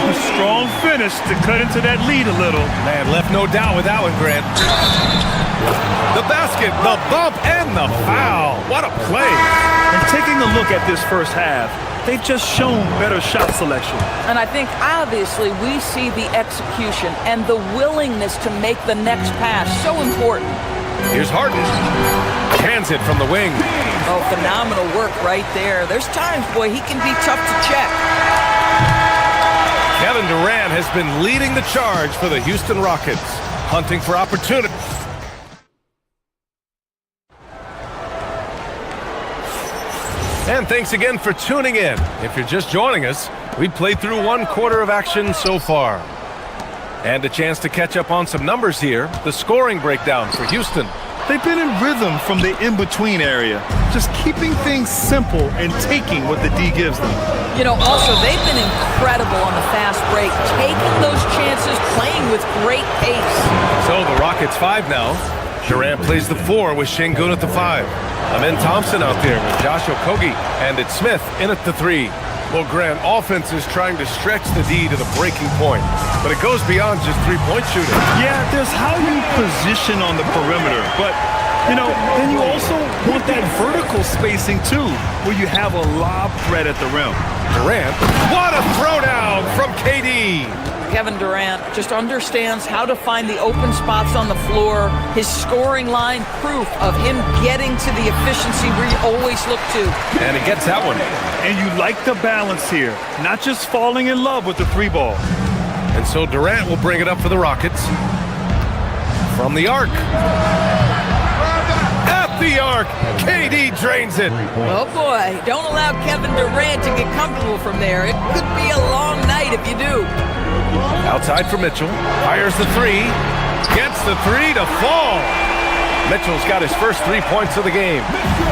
A strong finish to cut into that lead a little. Man, left no doubt with that one, Grant. The basket, the bump, and the foul. What a play. And taking a look at this first half, they've just shown better shot selection. And I think, obviously, we see the execution and the willingness to make the next pass so important. Here's Harden. Hands it from the wing. Oh, phenomenal work right there. There's times, boy, he can be tough to check. Kevin Durant has been leading the charge for the Houston Rockets, hunting for opportunity. And thanks again for tuning in. If you're just joining us, we've played through 1 quarter of action so far. And a chance to catch up on some numbers here. The scoring breakdown for Houston. They've been in rhythm from the in-between area, just keeping things simple and taking what the D gives them. You know, also, they've been incredible on the fast break, taking those chances, playing with great pace. So the Rockets 5 now. Durant plays the 4 with Şengün at the 5. Amen Thompson out there with Josh Okogie, and it's Smith in at the 3. Well, Grant, offense is trying to stretch the D to the breaking point, but it goes beyond just three-point shooting. Yeah, there's how you position on the perimeter, but, you know, then you also want that vertical spacing, too, where you have a lob threat at the rim. Durant, what a throwdown from KD! Kevin Durant just understands how to find the open spots on the floor. His scoring line, proof of him getting to the efficiency we always look to. And he gets that one. And you like the balance here, not just falling in love with the 3-ball. And so Durant will bring it up for the Rockets. From the arc. At the arc, KD drains it. Oh boy, don't allow Kevin Durant to get comfortable from there. It could be a long night if you do. Outside for Mitchell, fires the 3, gets the 3 to fall. Mitchell's got his first 3 points of the game.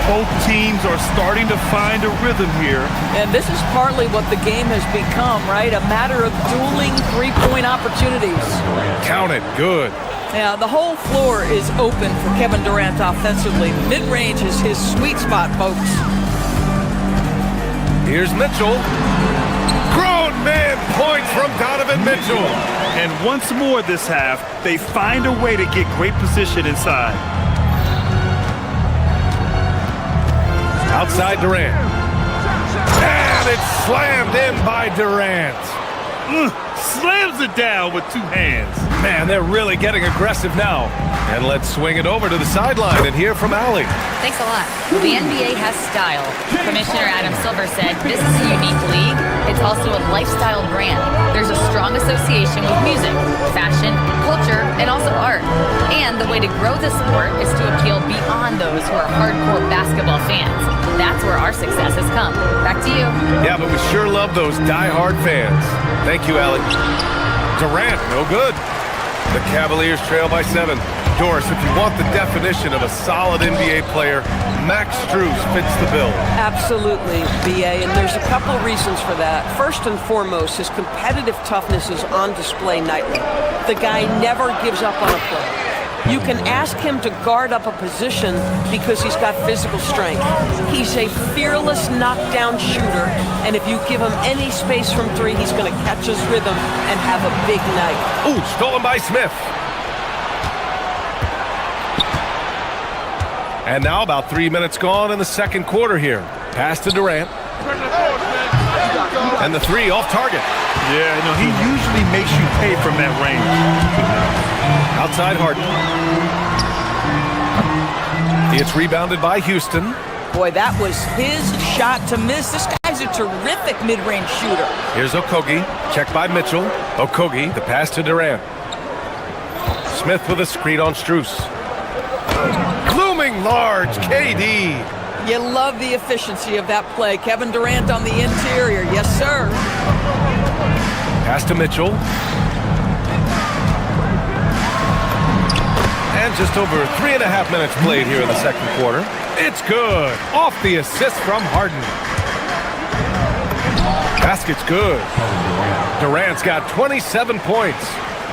Both teams are starting to find a rhythm here. And this is partly what the game has become, right? A matter of dueling 3-point opportunities. Count it, good. Yeah, the whole floor is open for Kevin Durant offensively. Mid-range is his sweet spot, folks. Here's Mitchell. Grown man points from Donovan Mitchell. And once more this half, they find a way to get great position inside. Outside Durant. And it's slammed in by Durant. Slams it down with 2 hands. Man, they're really getting aggressive now. And let's swing it over to the sideline and hear from Allie. Thanks a lot. The NBA has style. Commissioner Adam Silver said, this is a unique league. It's also a lifestyle brand. There's a strong association with music, fashion, culture, and also art. And the way to grow the sport is to appeal beyond those who are hardcore basketball fans. That's where our success has come. Back to you. Yeah, but we sure love those die-hard fans. Thank you, Allie. Durant, no good. The Cavaliers trail by 7. Doris, if you want the definition of a solid NBA player, Max Strus fits the bill. Absolutely, B.A., and there's a couple of reasons for that. First and foremost, his competitive toughness is on display nightly. The guy never gives up on a play. You can ask him to guard up a position because he's got physical strength. He's a fearless knockdown shooter, and if you give him any space from 3, he's going to catch his rhythm and have a big night. Ooh, stolen by Smith. And now about 3 minutes gone in the second quarter here. Pass to Durant. And the 3 off target. Yeah, no, he usually makes you pay from that range. Outside Harden. It's rebounded by Houston. Boy, that was his shot to miss. This guy's a terrific mid-range shooter. Here's Okogie. Checked by Mitchell. Okogie, the pass to Durant. Smith with a screen on Strus. Looming large, KD. You love the efficiency of that play. Kevin Durant on the interior. Yes, sir. Pass to Mitchell. And just over 3.5 minutes played here in the second quarter. It's good. Off the assist from Harden. Basket's good. Durant's got 27 points.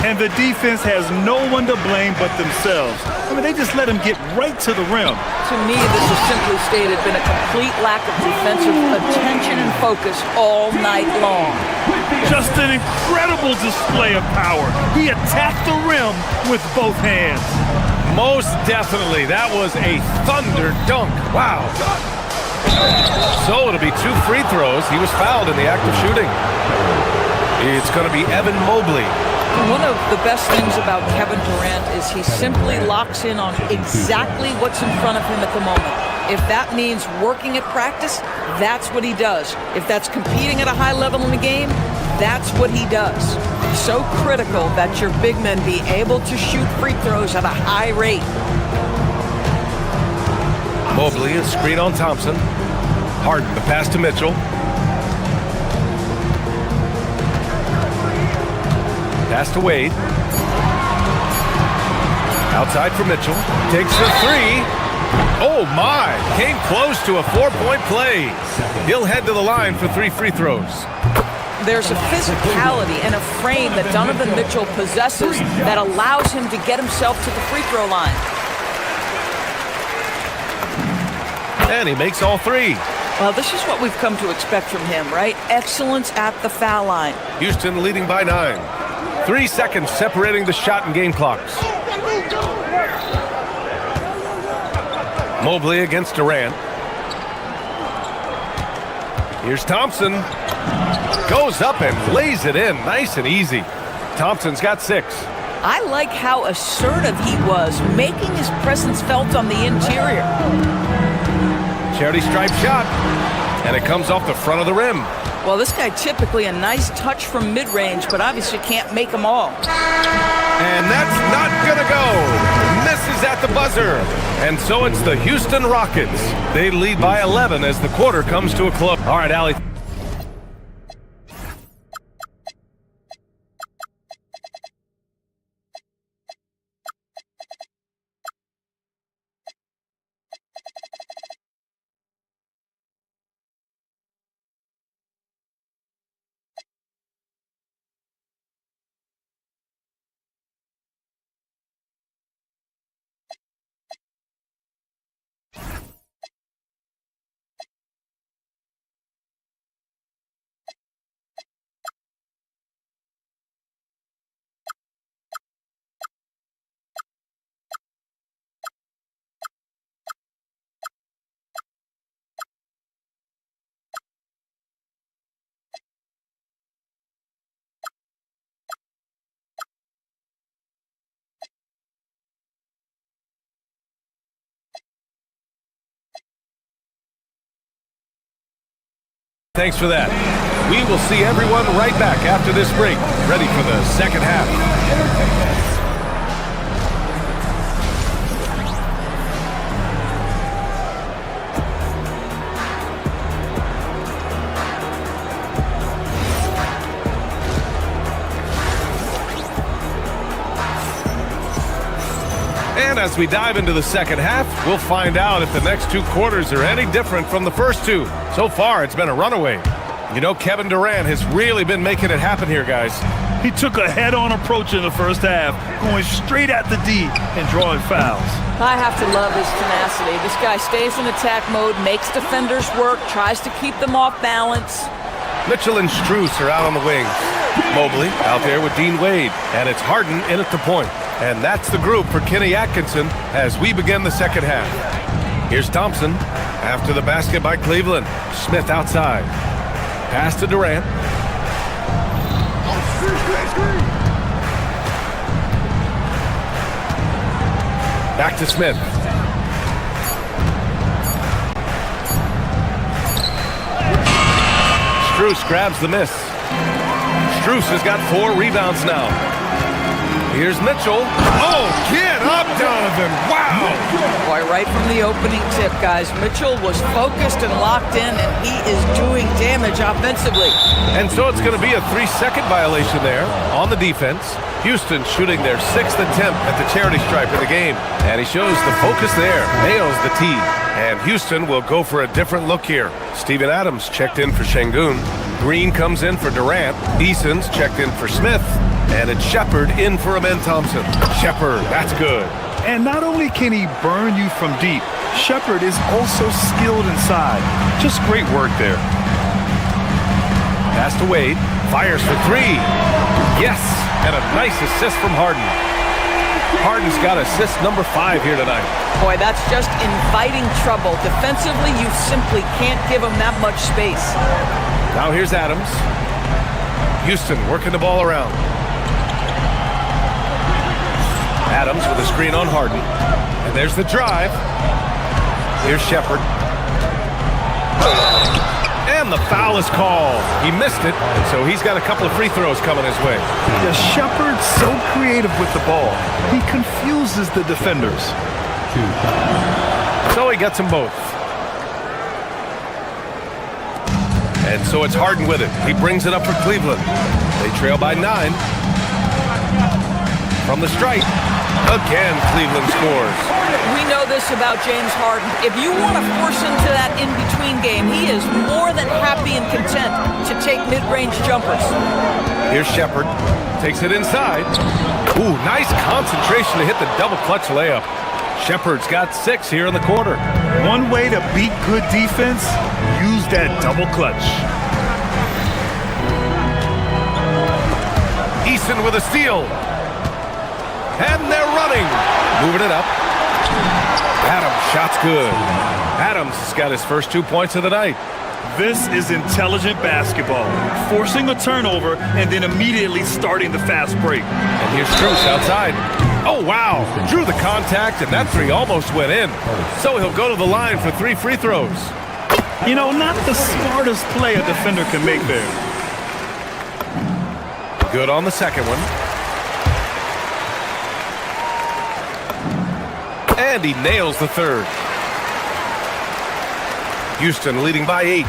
And the defense has no one to blame but themselves. I mean, they just let him get right to the rim. To me, this has simply stated been a complete lack of defensive attention and focus all night long. Just an incredible display of power. He attacked the rim with both hands. Most definitely. That was a thunder dunk. Wow. So it'll be 2 free throws. He was fouled in the act of shooting. It's going to be Evan Mobley. One of the best things about Kevin Durant is he simply locks in on exactly what's in front of him at the moment. If that means working at practice, that's what he does. If that's competing at a high level in the game, that's what he does. So critical that your big men be able to shoot free throws at a high rate. Mobley is screen on Thompson. Harden, the pass to Mitchell. Pass to Wade. Outside for Mitchell. Takes the 3. Oh my! Came close to a 4-point play. He'll head to the line for 3 free throws. There's a physicality and a frame that Donovan Mitchell possesses that allows him to get himself to the free throw line. And he makes all 3. Well, this is what we've come to expect from him, right? Excellence at the foul line. Houston leading by 9. 3 seconds separating the shot and game clocks. Mobley against Durant. Here's Thompson. Goes up and lays it in. Nice and easy. Thompson's got 6. I like how assertive he was, making his presence felt on the interior. Charity stripe shot. And it comes off the front of the rim. Well, this guy typically a nice touch from mid-range, but obviously can't make them all. And that's not gonna go. Misses at the buzzer. And so it's the Houston Rockets. They lead by 11 as the quarter comes to a close. All right, Allie. Thanks for that. We will see everyone right back after this break, ready for the second half. And as we dive into the second half, we'll find out if the next 2 quarters are any different from the first 2. So far, it's been a runaway. You know, Kevin Durant has really been making it happen here, guys. He took a head-on approach in the first half, going straight at the D and drawing fouls. I have to love his tenacity. This guy stays in attack mode, makes defenders work, tries to keep them off balance. Mitchell and Strus are out on the wings. Mobley out there with Dean Wade, and it's Harden in at the point. And that's the group for Kenny Atkinson as we begin the second half. Here's Thompson after the basket by Cleveland. Smith outside. Pass to Durant. Back to Smith. Strus grabs the miss. Strus has got 4 rebounds now. Here's Mitchell. Oh, get up, Donovan. Wow. Boy, right from the opening tip, guys, Mitchell was focused and locked in, and he is doing damage offensively. And so it's going to be a 3-second violation there on the defense. Houston shooting their 6th attempt at the charity stripe in the game. And he shows the focus there. Nails the tee. And Houston will go for a different look here. Steven Adams checked in for Şengün. Green comes in for Durant. Eason's checked in for Smith. And it's Shepard in for Amen Thompson. Shepard, that's good. And not only can he burn you from deep, Shepard is also skilled inside. Just great work there. Pass to Wade. Fires for three. Yes, and a nice assist from Harden. Harden's got assist number 5 here tonight. Boy, that's just inviting trouble. Defensively, you simply can't give him that much space. Now here's Adams. Houston working the ball around. Adams with a screen on Harden. And there's the drive. Here's Shepard. And the foul is called. He missed it, and so he's got a couple of free throws coming his way. Yeah, Shepard's so creative with the ball. He confuses the defenders. So he gets them both. And so it's Harden with it. He brings it up for Cleveland. They trail by 9. From the stripe. Again, Cleveland scores. We know this about James Harden. If you want to force him to that in-between game, he is more than happy and content to take mid-range jumpers. Here's Shepard. Takes it inside. Ooh, nice concentration to hit the double clutch layup. Shepard's got 6 here in the quarter. One way to beat good defense, use that double clutch. Eason with a steal. And they're running. Moving it up. Adams, shot's good. Adams has got his first 2 points of the night. This is intelligent basketball. Forcing a turnover and then immediately starting the fast break. And here's Strus outside. Oh, wow. Drew the contact, and that 3 almost went in. So he'll go to the line for 3 free throws. You know, not the smartest play a defender can make there. Good on the second one. And he nails the third. Houston leading by 8.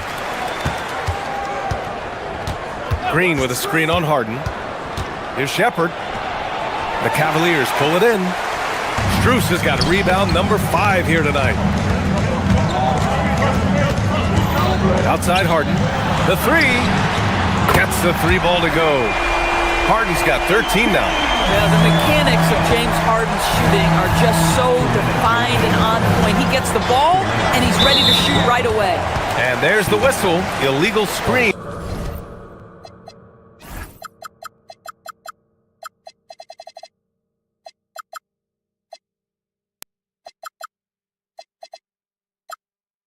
Green with a screen on Harden. Here's Shepard. The Cavaliers pull it in. Strus has got rebound number 5 here tonight. Outside Harden. The 3. Gets the 3 ball to go. Harden's got 13 now. Yeah, the mechanics of James Harden's shooting are just so defined and on point. He gets the ball, and he's ready to shoot right away. And there's the whistle. Illegal screen.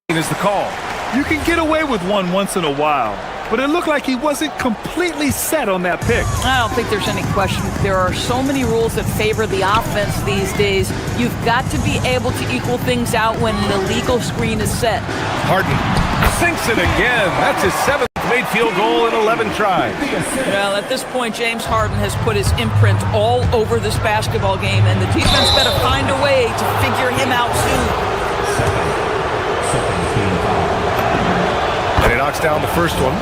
Is the call. You can get away with one once in a while, but it looked like he wasn't completely set on that pick. I don't think there's any question. There are so many rules that favor the offense these days. You've got to be able to equal things out when an illegal screen is set. Harden sinks it again. That's his 7th made field goal in 11 tries. Well, at this point, James Harden has put his imprint all over this basketball game, and the defense better find a way to figure him out soon. And he knocks down the first one.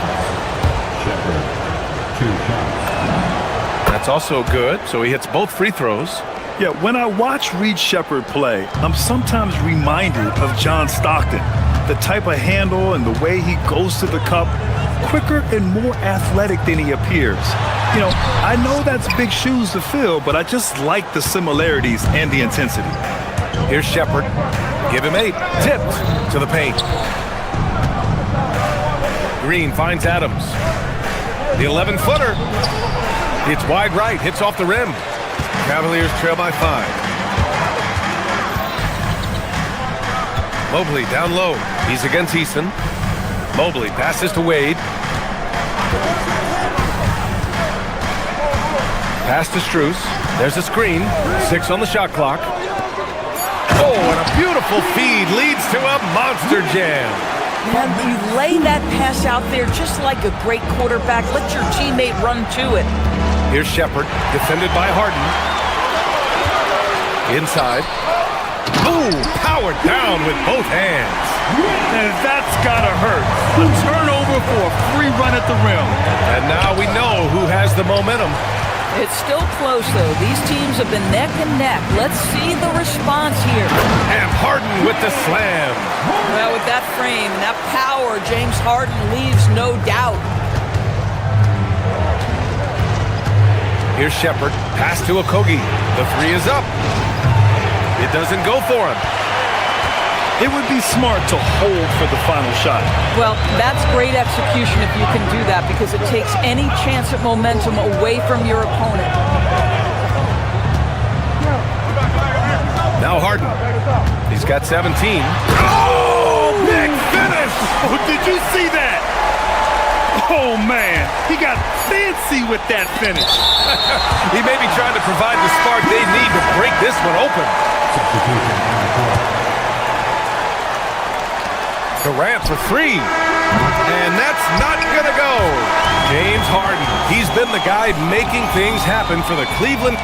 That's also good, so he hits both free throws. Yeah, when I watch Reed Shepard play, I'm sometimes reminded of John Stockton. The type of handle and the way he goes to the cup, quicker and more athletic than he appears. You know, I know that's big shoes to fill, but I just like the similarities and the intensity. Here's Shepard. Give him 8. Tipped to the paint. Green finds Adams. The 11-footer. It's wide right. Hits off the rim. Cavaliers trail by 5. Mobley down low. He's against Eason. Mobley passes to Wade. Pass to Strus. There's a screen. 6 on the shot clock. Oh, and a beautiful feed leads to a monster jam. And you lay that pass out there just like a great quarterback. Let your teammate run to it. Here's Shepard, defended by Harden. Inside. Ooh, powered down with both hands. And that's gotta hurt. A turnover for a free run at the rim. And now we know who has the momentum. It's still close, though. These teams have been neck and neck. Let's see the response here. And Harden with the slam. Well, with that frame and that power, James Harden leaves no doubt. Here's Shepard. Pass to Okogie. The three is up. It doesn't go for him. It would be smart to hold for the final shot. Well, that's great execution if you can do that, because it takes any chance at momentum away from your opponent. Now Harden. He's got 17. Oh, big finish! Oh, did you see that? Oh, man. He got fancy with that finish. He may be trying to provide the spark they need to break this one open. Durant for three. And that's not going to go. James Harden. He's been the guy making things happen for the Cleveland.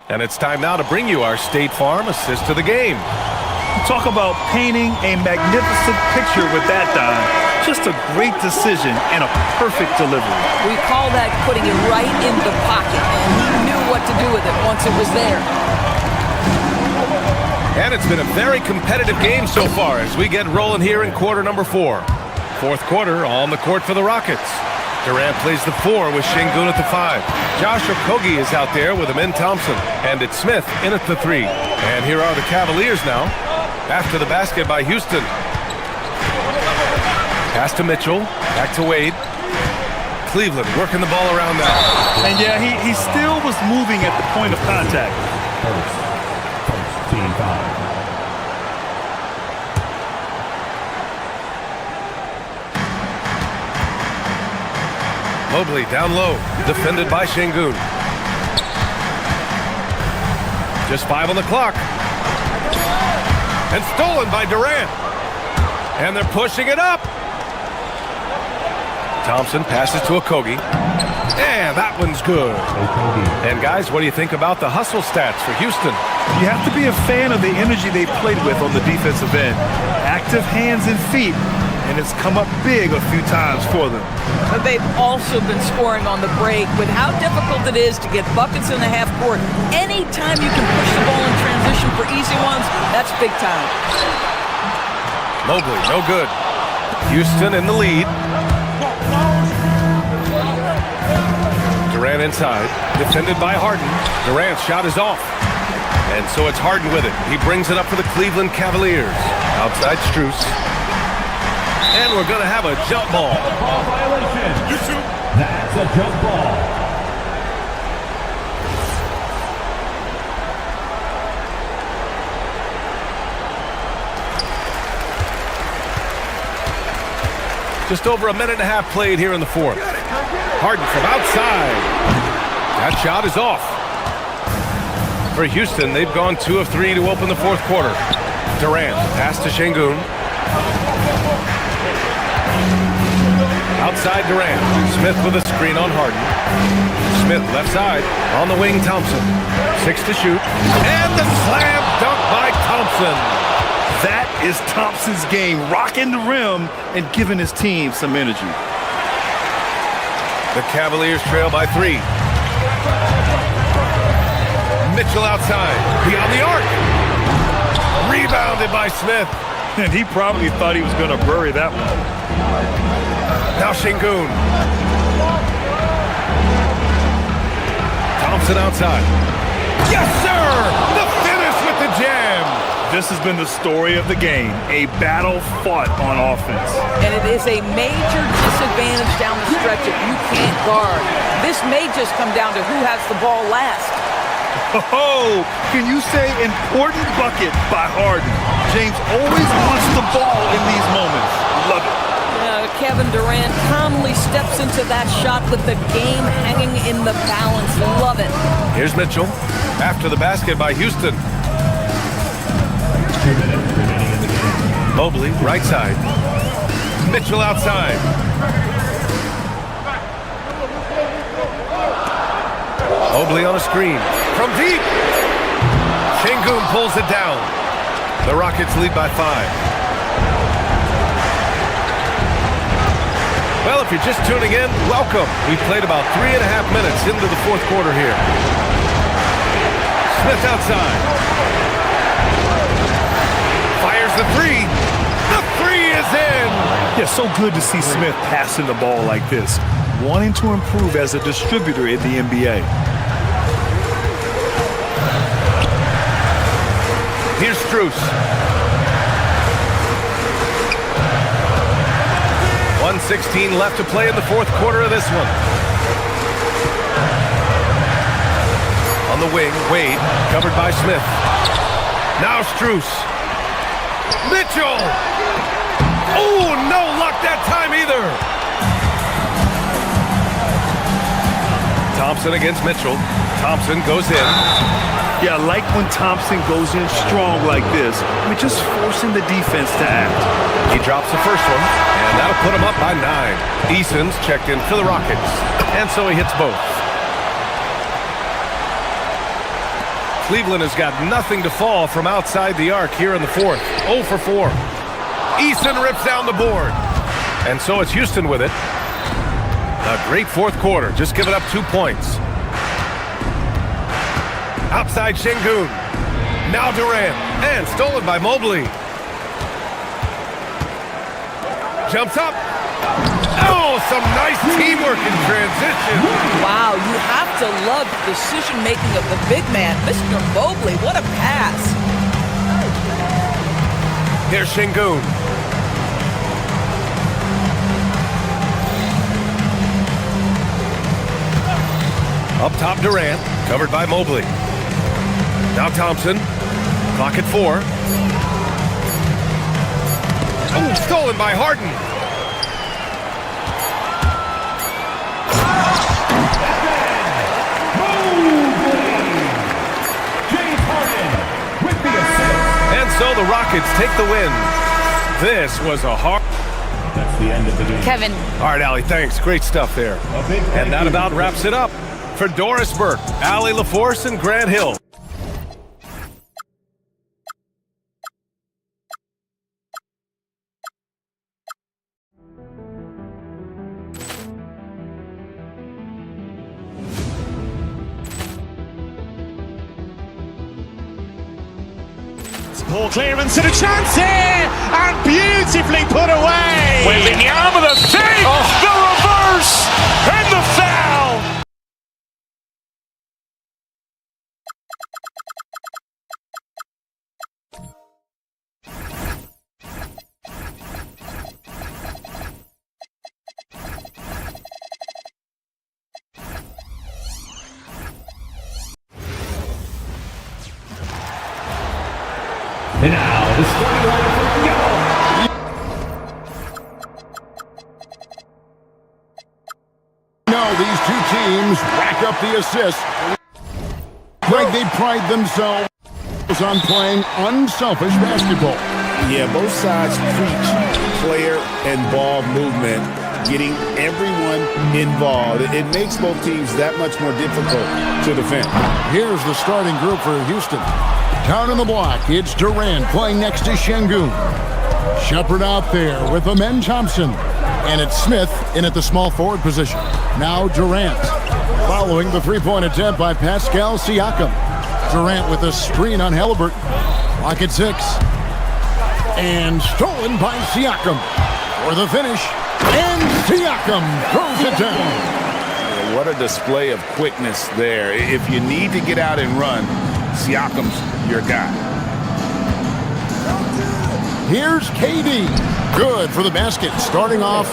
And it's time now to bring you our State Farm assist to the game. Talk about painting a magnificent picture with that, Don. Just a great decision and a perfect delivery. We call that putting it right in the pocket, and he knew what to do with it once it was there. And it's been a very competitive game so far as we get rolling here in quarter number 4. Fourth quarter on the court for the Rockets. Durant plays the 4 with Şengün at the 5. Josh Okogie is out there with Amin Thompson. And it's Smith in at the 3. And here are the Cavaliers now. After the basket by Houston. Pass to Mitchell. Back to Wade. Cleveland working the ball around now. And yeah, he still was moving at the point of contact. First team foul. Mobley down low, defended by Şengün. Just 5 on the clock. And stolen by Durant. And they're pushing it up. Thompson passes to Okogie. And that one's good. And guys, what do you think about the hustle stats for Houston? You have to be a fan of the energy they played with on the defensive end. Active hands and feet. And it's come up big a few times for them. But they've also been scoring on the break with how difficult it is to get buckets in the half court. Anytime you can push the ball in transition for easy ones, that's big time. Mobley, no good. Houston in the lead. Durant inside, defended by Harden. Durant's shot is off. And so it's Harden with it. He brings it up for the Cleveland Cavaliers. Outside Strus. And we're going to have a jump ball. Ball violation. That's a jump ball. Just over a minute and a half played here in the fourth. Harden from outside. That shot is off. For Houston, they've gone 2 of 3 to open the fourth quarter. Durant, pass to Şengün. Outside Durant. Smith with a screen on Harden. Smith left side. On the wing, Thompson. 6 to shoot. And the slam dunk by Thompson. That is Thompson's game, rocking the rim and giving his team some energy. The Cavaliers trail by 3. Mitchell outside. Beyond the arc. Rebounded by Smith. And he probably thought he was going to bury that one. Now Şengün. Thompson outside. Yes, sir! The finish with the jam. This has been the story of the game. A battle fought on offense. And it is a major disadvantage down the stretch if you can't guard. This may just come down to who has the ball last. Oh, can you say important bucket by Harden? James always wants the ball in these moments. Love it. Kevin Durant calmly steps into that shot with the game hanging in the balance. Love it. Here's Mitchell. After the basket by Houston. 2 minutes remaining in the game. Mobley, right side. Mitchell outside. Mobley on a screen. From deep. Şengün pulls it down. The Rockets lead by 5. Well, if you're just tuning in, welcome. We've played about 3.5 minutes into the fourth quarter here. Smith outside. Fires the 3. The 3 is in. Yeah, so good to see Smith passing the ball like this. wanting to improve as a distributor in the NBA. Here's Strus. 1:16 left to play in the fourth quarter of this one. On the wing, Wade, covered by Smith. Now Strus. Mitchell! Oh, no luck that time either. Thompson against Mitchell. Thompson goes in. Yeah, I like when Thompson goes in strong like this. I mean, just forcing the defense to act. He drops the first one, and that'll put him up by 9. Eason's checked in for the Rockets, and so he hits both. Cleveland has got nothing to fall from outside the arc here in the fourth. 0 for 4. Eason rips down the board. And so it's Houston with it. A great fourth quarter, just giving up 2 points. Outside Şengün. Now Durant. And stolen by Mobley. Jumps up. Oh, some nice teamwork in transition. Wow, you have to love the decision-making of the big man. Mr. Mobley, what a pass. Here's Şengün. Up top, Durant, covered by Mobley. Now Thompson, clock at 4. Oh, stolen by Harden. And so the Rockets take the win. This was a hard... That's the end of the game. Kevin. All right, Allie, thanks. Great stuff there. And that about wraps it up. For Doris Burke, Allie LaForce, and Grant Hill. Ball clearance and a chance here, and beautifully put away. Wembanyama the save, the reverse, and the foul. And now, the starting lineup for Yellow. No, these two teams rack up the assists. Like they pride themselves on playing unselfish basketball. Yeah, both sides preach player and ball movement, getting everyone involved. It makes both teams that much more difficult to defend. Here's the starting group for Houston. Down in the block, it's Durant playing next to Şengün. Shepard out there with Amen Thompson. And it's Smith in at the small forward position. Now Durant. Following the three-point attempt by Pascal Siakam. Durant with a screen on Halliburton. Clock at 6. And stolen by Siakam. For the finish. And Siakam throws it down. What a display of quickness there. If you need to get out and run, Siakam's your guy. Here's KD. Good for the basket. Starting off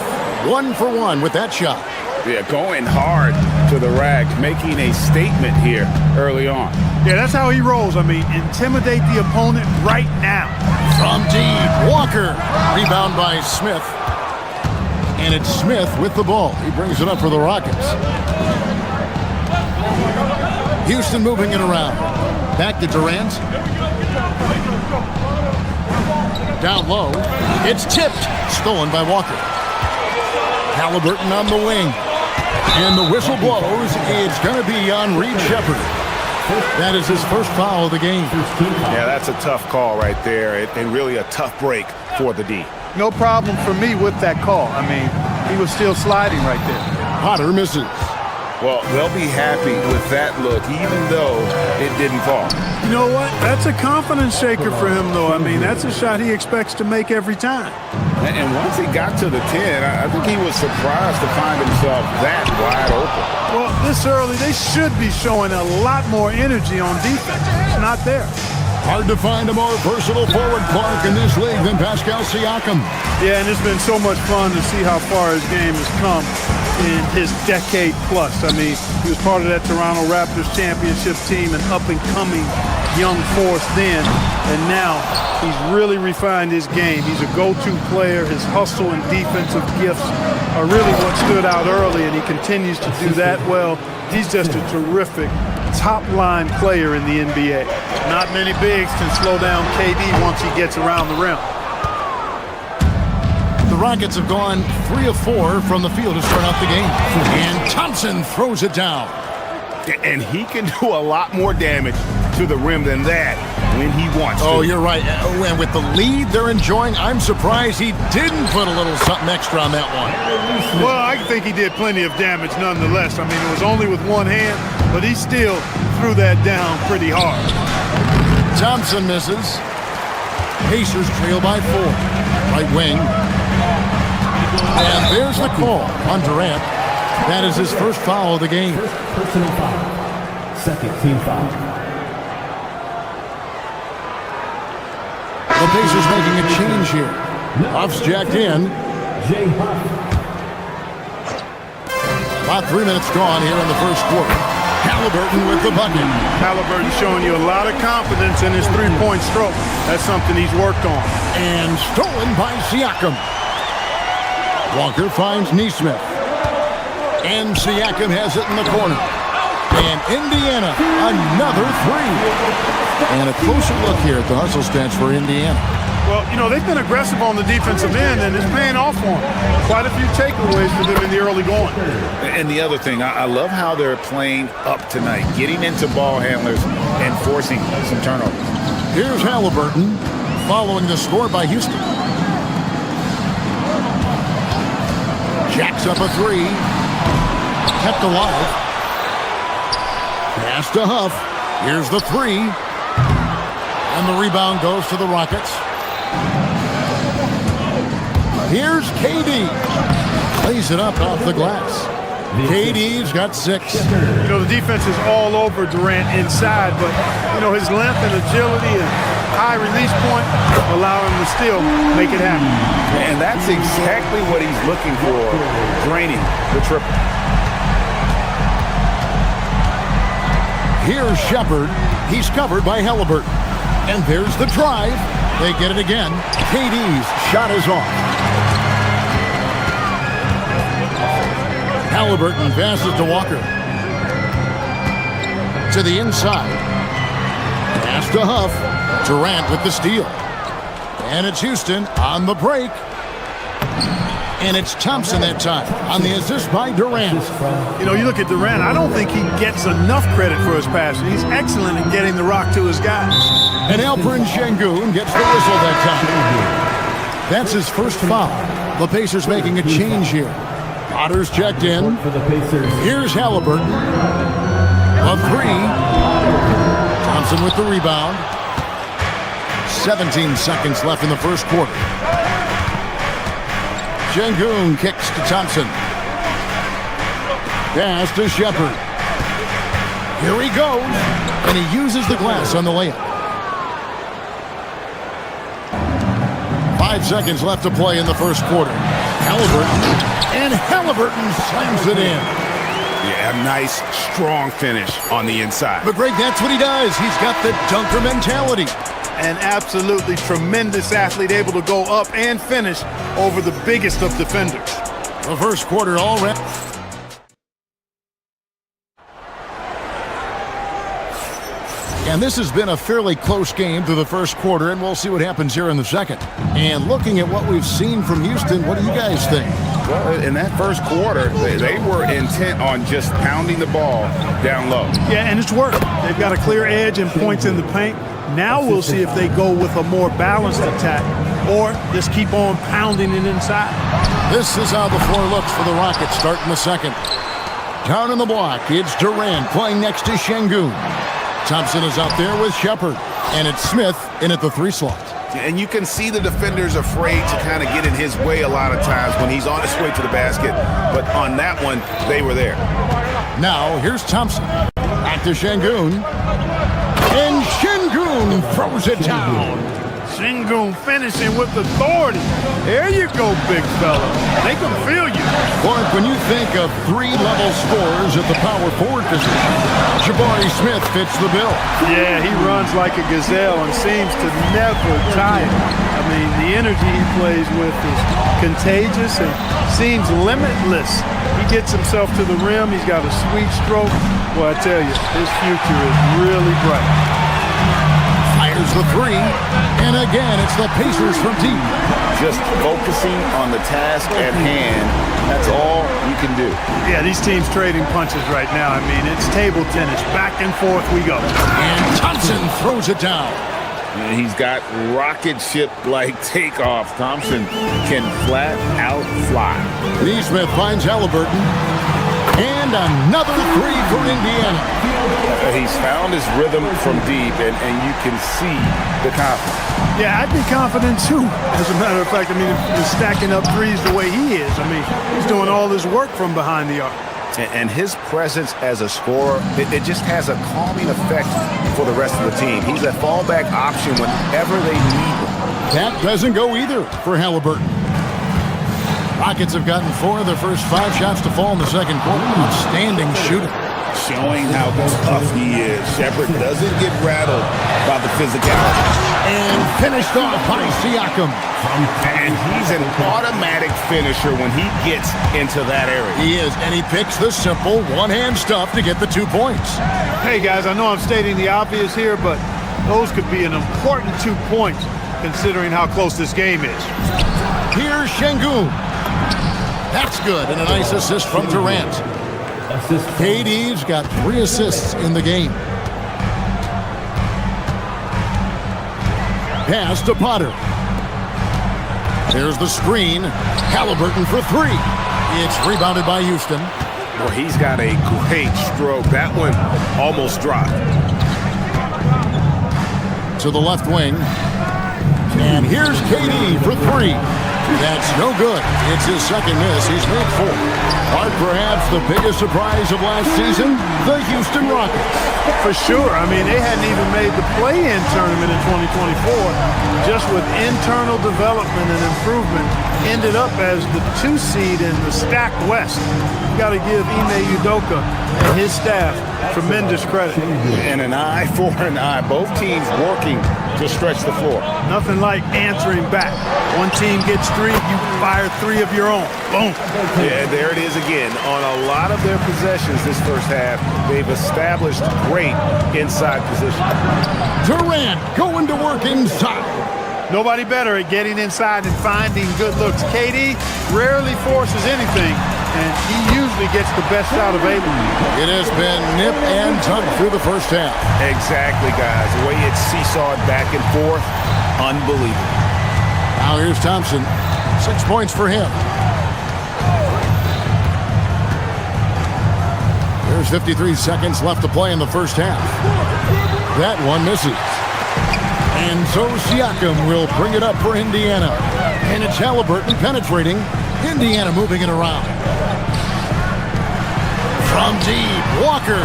1 for 1 with that shot. Yeah, going hard to the rack, making a statement here early on. Yeah, that's how he rolls. I mean, intimidate the opponent right now. From deep, Walker. Rebound by Smith. And it's Smith with the ball. He brings it up for the Rockets. Houston moving it around. Back to Durant. Down low. It's tipped. Stolen by Walker. Halliburton on the wing. And the whistle blows. It's going to be on Reed Shepard. That is his first foul of the game. Yeah, that's a tough call right there, and really a tough break for the D. No problem for me with that call. I mean, he was still sliding right there. Potter misses. Well, they'll be happy with that look, even though it didn't fall. You know what? That's a confidence shaker for him, though. I mean, that's a shot he expects to make every time. And once he got to the 10, I think he was surprised to find himself that wide open. Well, this early, they should be showing a lot more energy on defense. It's not there. Hard to find a more versatile forward, Clark, in this league than Pascal Siakam. Yeah, and it's been so much fun to see how far his game has come in his decade plus. I mean, he was part of that Toronto Raptors championship team, an up-and-coming young force then, and now he's really refined his game. He's a go-to player. His hustle and defensive gifts are really what stood out early, and he continues to do that well. He's just a terrific top-line player in the NBA. Not many bigs can slow down KD once he gets around the rim. The Rockets have gone 3 of 4 from the field to start out the game. And Thompson throws it down. And he can do a lot more damage to the rim than that when he wants to. Oh, you're right. And with the lead they're enjoying, I'm surprised he didn't put a little something extra on that one. Well, I think he did plenty of damage nonetheless. I mean, it was only with one hand, but he still threw that down pretty hard. Thompson misses. Pacers trail by 4. Right wing. And there's the call on Durant. That is his first foul of the game. First personal foul. Second team foul. The Pacers making a change here. Huff's jacked in. Jay Huff. About 3 minutes gone here in the first quarter. Halliburton with the bucket. Halliburton showing you a lot of confidence in his three-point stroke. That's something he's worked on. And stolen by Siakam. Walker finds Nesmith. And Siakam has it in the corner. And Indiana, another 3. And a closer look here at the hustle stats for Indiana. Well, you know, they've been aggressive on the defensive end, and it's paying off for them. Quite a few takeaways for them in the early going. And the other thing, I love how they're playing up tonight, getting into ball handlers and forcing some turnovers. Here's Halliburton following the score by Houston. Jacks up a 3. Kept alive. Pass to Huff. Here's the 3. And the rebound goes to the Rockets. Here's KD. Plays it up off the glass. KD's got 6. You know, the defense is all over Durant inside, but, you know, his length and agility and high release point allow him to still make it happen. And that's exactly what he's looking for, draining the triple. Here's Shepard. He's covered by Halliburton. And there's the drive. They get it again. KD's shot is off. Halliburton passes to Walker. To the inside. Pass to Huff. Durant with the steal. And it's Houston on the break. And it's Thompson that time on the assist by Durant. You know, you look at Durant, I don't think he gets enough credit for his passing. He's excellent at getting the rock to his guys. And Alperen Şengün gets the whistle that time. That's his first foul. The Pacers making a change here. Potter's checked in. Here's Halliburton. A 3. Thompson with the rebound. 17 seconds left in the first quarter. Şengün kicks to Thompson. Pass to Shepard. Here he goes. And he uses the glass on the layup. 5 seconds left to play in the first quarter. Halliburton. And Halliburton slams it in. Yeah, a nice, strong finish on the inside. But Greg, that's what he does. He's got the dunker mentality. An absolutely tremendous athlete, able to go up and finish over the biggest of defenders. The first quarter all around. And this has been a fairly close game through the first quarter, and we'll see what happens here in the second. And looking at what we've seen from Houston, what do you guys think? Well, in that first quarter, they were intent on just pounding the ball down low. Yeah, and it's worked. They've got a clear edge and points in the paint. Now we'll see if they go with a more balanced attack or just keep on pounding it inside. This is how the floor looks for the Rockets starting the second. Down in the block, it's Durant playing next to Şengün. Thompson is out there with Shepard, and it's Smith in at the 3 slot. And you can see the defenders afraid to kind of get in his way a lot of times when he's on his way to the basket. But on that one, they were there. Now, here's Thompson. Back to Şengün. And Şengün throws it down. Şengün finishing with authority. There you go, big fella. They can feel you. Clark, when you think of 3-level scorers at the power forward position, Jabari Smith fits the bill. Yeah, he runs like a gazelle and seems to never tire. I mean, the energy he plays with is contagious and seems limitless. He gets himself to the rim. He's got a sweet stroke. Well, I tell you, his future is really bright. Fires the 3, and again, it's the Pacers from deep. Just focusing on the task at hand, that's all you can do. Yeah, these teams trading punches right now. I mean, it's table tennis. Back and forth we go. And Thompson throws it down. And he's got rocket ship-like takeoff. Thompson can flat out fly. Neesmith finds Halliburton. And another 3 for Indiana. He's found his rhythm from deep, and you can see the confidence. Yeah, I'd be confident too. As a matter of fact, I mean, if he's stacking up threes the way he is, I mean, he's doing all this work from behind the arc. And his presence as a scorer, it just has a calming effect for the rest of the team. He's a fallback option whenever they need him. That doesn't go either for Halliburton. Rockets have gotten 4 of their first 5 shots to fall in the second quarter. Outstanding shooting. Showing how tough he is. Shepard doesn't get rattled by the physicality. And finished off by Siakam. And he's an automatic finisher when he gets into that area. He is, and he picks the simple one-hand stuff to get the 2 points. Hey, guys, I know I'm stating the obvious here, but those could be an important 2 points considering how close this game is. Here's Şengün. That's good, and a nice assist from Durant. KD's got 3 assists in the game. Pass to Potter. There's the screen. Halliburton for 3. It's rebounded by Houston. Well, he's got a great stroke. That one almost dropped. To the left wing. And here's KD for 3. That's no good. It's his second miss. He's made 4. Or perhaps the biggest surprise of last season, the Houston Rockets. For sure. I mean, they hadn't even made the play-in tournament in 2024. Just with internal development and improvement, ended up as the 2 seed in the stacked West. You got to give Ime Udoka and his staff tremendous credit. And an eye for an eye. Both teams working to stretch the floor. Nothing like answering back. One team gets 3, you fire 3 of your own. Boom. Yeah, there it is again. On a lot of their possessions this first half, they've established great inside position. Durant going to work inside. Nobody better at getting inside and finding good looks. KD rarely forces anything, and he usually gets the best shot available. It has been nip and tuck through the first half. Exactly, guys. The way it's seesawed back and forth, unbelievable. Now here's Thompson. 6 points for him. There's 53 seconds left to play in the first half. That one misses. And so Siakam will bring it up for Indiana. And it's Halliburton penetrating. Indiana moving it around. From deep, Walker.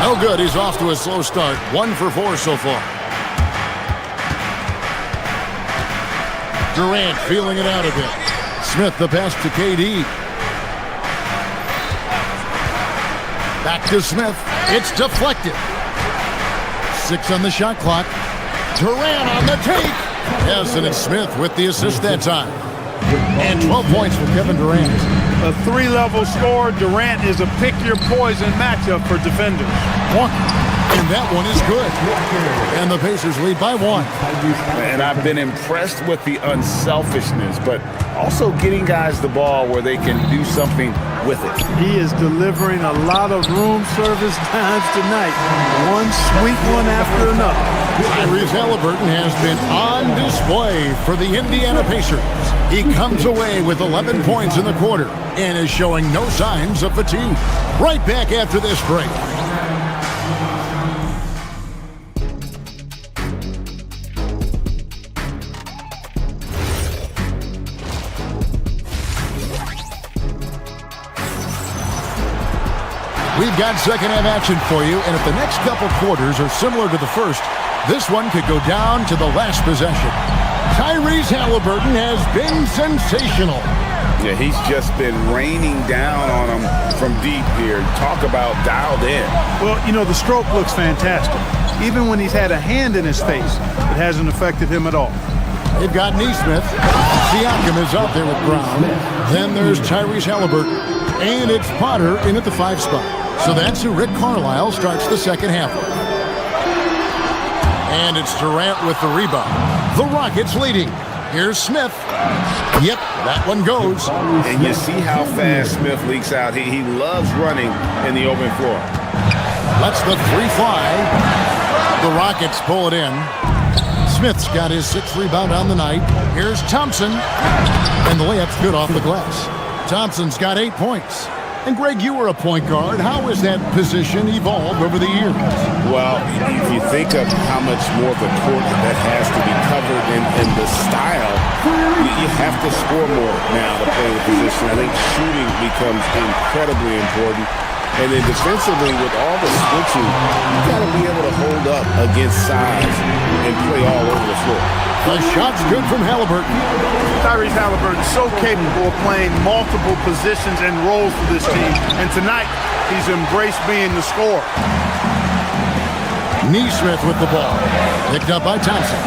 No good. He's off to a slow start. 1 for 4 so far. Durant feeling it out a bit. Smith the pass to KD. Back to Smith. It's deflected. 6 on the shot clock. Durant on the take. Yes, and it's Smith with the assist that time. And 12 points for Kevin Durant. A 3-level scorer. Durant is a pick-your-poison matchup for defenders. And that one is good. And the Pacers lead by 1. And I've been impressed with the unselfishness, but also getting guys the ball where they can do something with it. He is delivering a lot of room service times tonight. One sweet one after another. Tyrese Halliburton has been on display for the Indiana Pacers. He comes away with 11 points in the quarter and is showing no signs of fatigue. Right back after this break. We've got second half action for you, and if the next couple quarters are similar to the first, this one could go down to the last possession. Tyrese Halliburton has been sensational. Yeah, he's just been raining down on him from deep here. Talk about dialed in. Well, you know, the stroke looks fantastic. Even when he's had a hand in his face, it hasn't affected him at all. They've got Neesmith. Siakam is out there with Brown. Then there's Tyrese Halliburton. And it's Potter in at the 5 spot. So that's who Rick Carlisle starts the second half with. And it's Durant with the rebound. The Rockets leading. Here's Smith. Yep, that one goes. And you see how fast Smith leaks out. He loves running in the open floor. Lets the 3 fly. The Rockets pull it in. Smith's got his 6th rebound on the night. Here's Thompson. And the layup's good off the glass. Thompson's got 8 points. And Greg, you were a point guard. How has that position evolved over the years? Well, if you think of how much more of the court that has to be covered in the style, you have to score more now to play the position. I think shooting becomes incredibly important. And then defensively, with all the switching, you got to be able to hold up against size and play all over the floor. The shot's good from Halliburton. Tyrese Halliburton is so capable of playing multiple positions and roles for this team. And tonight, he's embraced being the scorer. Neesmith with the ball. Picked up by Thompson.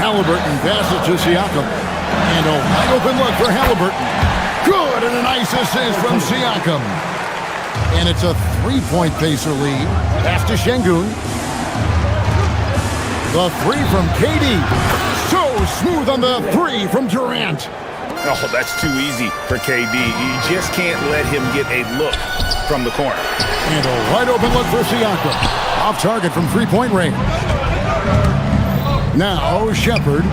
Halliburton passes to Siakam. And a wide open look for Halliburton. Good, and a nice assist from Siakam. And it's a 3-point Pacer lead. Pass to Şengün. The 3 from KD. So smooth on the 3 from Durant. Oh, that's too easy for KD. You just can't let him get a look from the corner. And a wide open look for Siakam. Off target from 3-point range. Now Shepherd,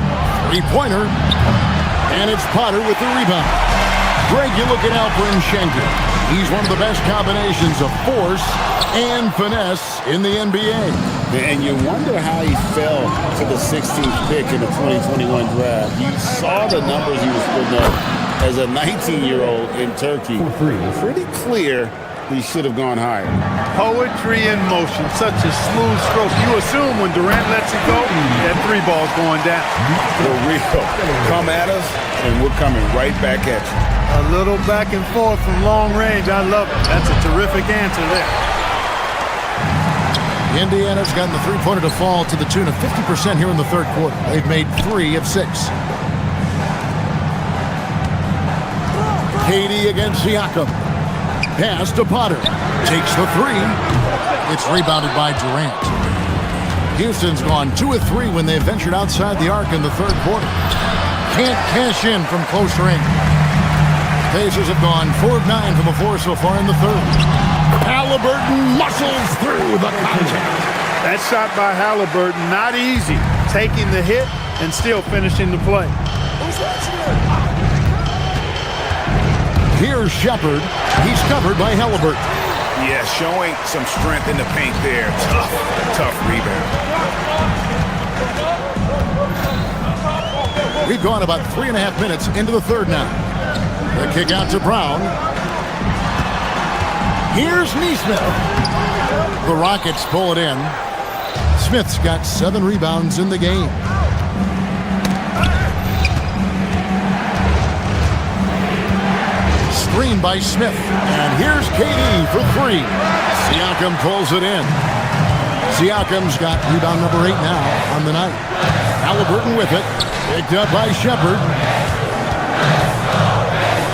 3-pointer. And it's Potter with the rebound. Greg, you're looking out for Şengün. He's one of the best combinations of force and finesse in the NBA. And you wonder how he fell to the 16th pick in the 2021 draft. You saw the numbers he was putting up as a 19-year-old in Turkey. Pretty clear he should have gone higher. Poetry in motion, such a smooth stroke. You assume when Durant lets it go, that 3 ball's going down. For real. Come at us, and we're coming right back at you. A little back and forth from long range. I love it. That's a terrific answer there. Indiana's gotten the 3-pointer to fall to the tune of 50% here in the third quarter. They've made 3 of 6. KD against Siakam. Pass to Potter. Takes the 3. It's rebounded by Durant. Houston's gone 2 of 3 when they ventured outside the arc in the third quarter. Can't cash in from close range. Pacers have gone 4 of 9 from the floor so far in the third. Halliburton muscles through the contact. That shot by Halliburton, not easy. Taking the hit and still finishing the play. Here's Shepherd. He's covered by Halliburton. Yeah, showing some strength in the paint there. Tough rebound. We've gone about 3.5 minutes into the third now. The kick out to Brown. Here's Neesmith. The Rockets pull it in. Smith's got 7 rebounds in the game. Screen by Smith. And here's KD for 3. Siakam pulls it in. Siakam's got rebound number 8 now on the night. Halliburton with it. Picked up by Shepherd.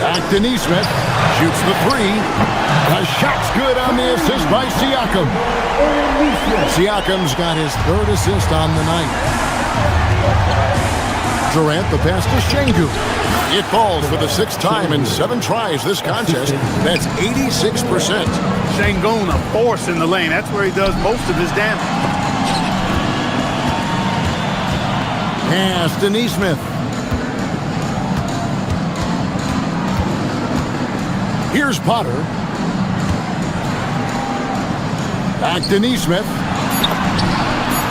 Back to Neesmith. Shoots the 3. The shot's good on the assist by Siakam. Siakam's got his 3rd assist on the night. Durant, the pass to Şengün. It falls for the 6th time in 7 tries this contest. That's 86%. Şengün, a force in the lane. That's where he does most of his damage. Pass to Nesmith. Here's Potter. Back to Nesmith.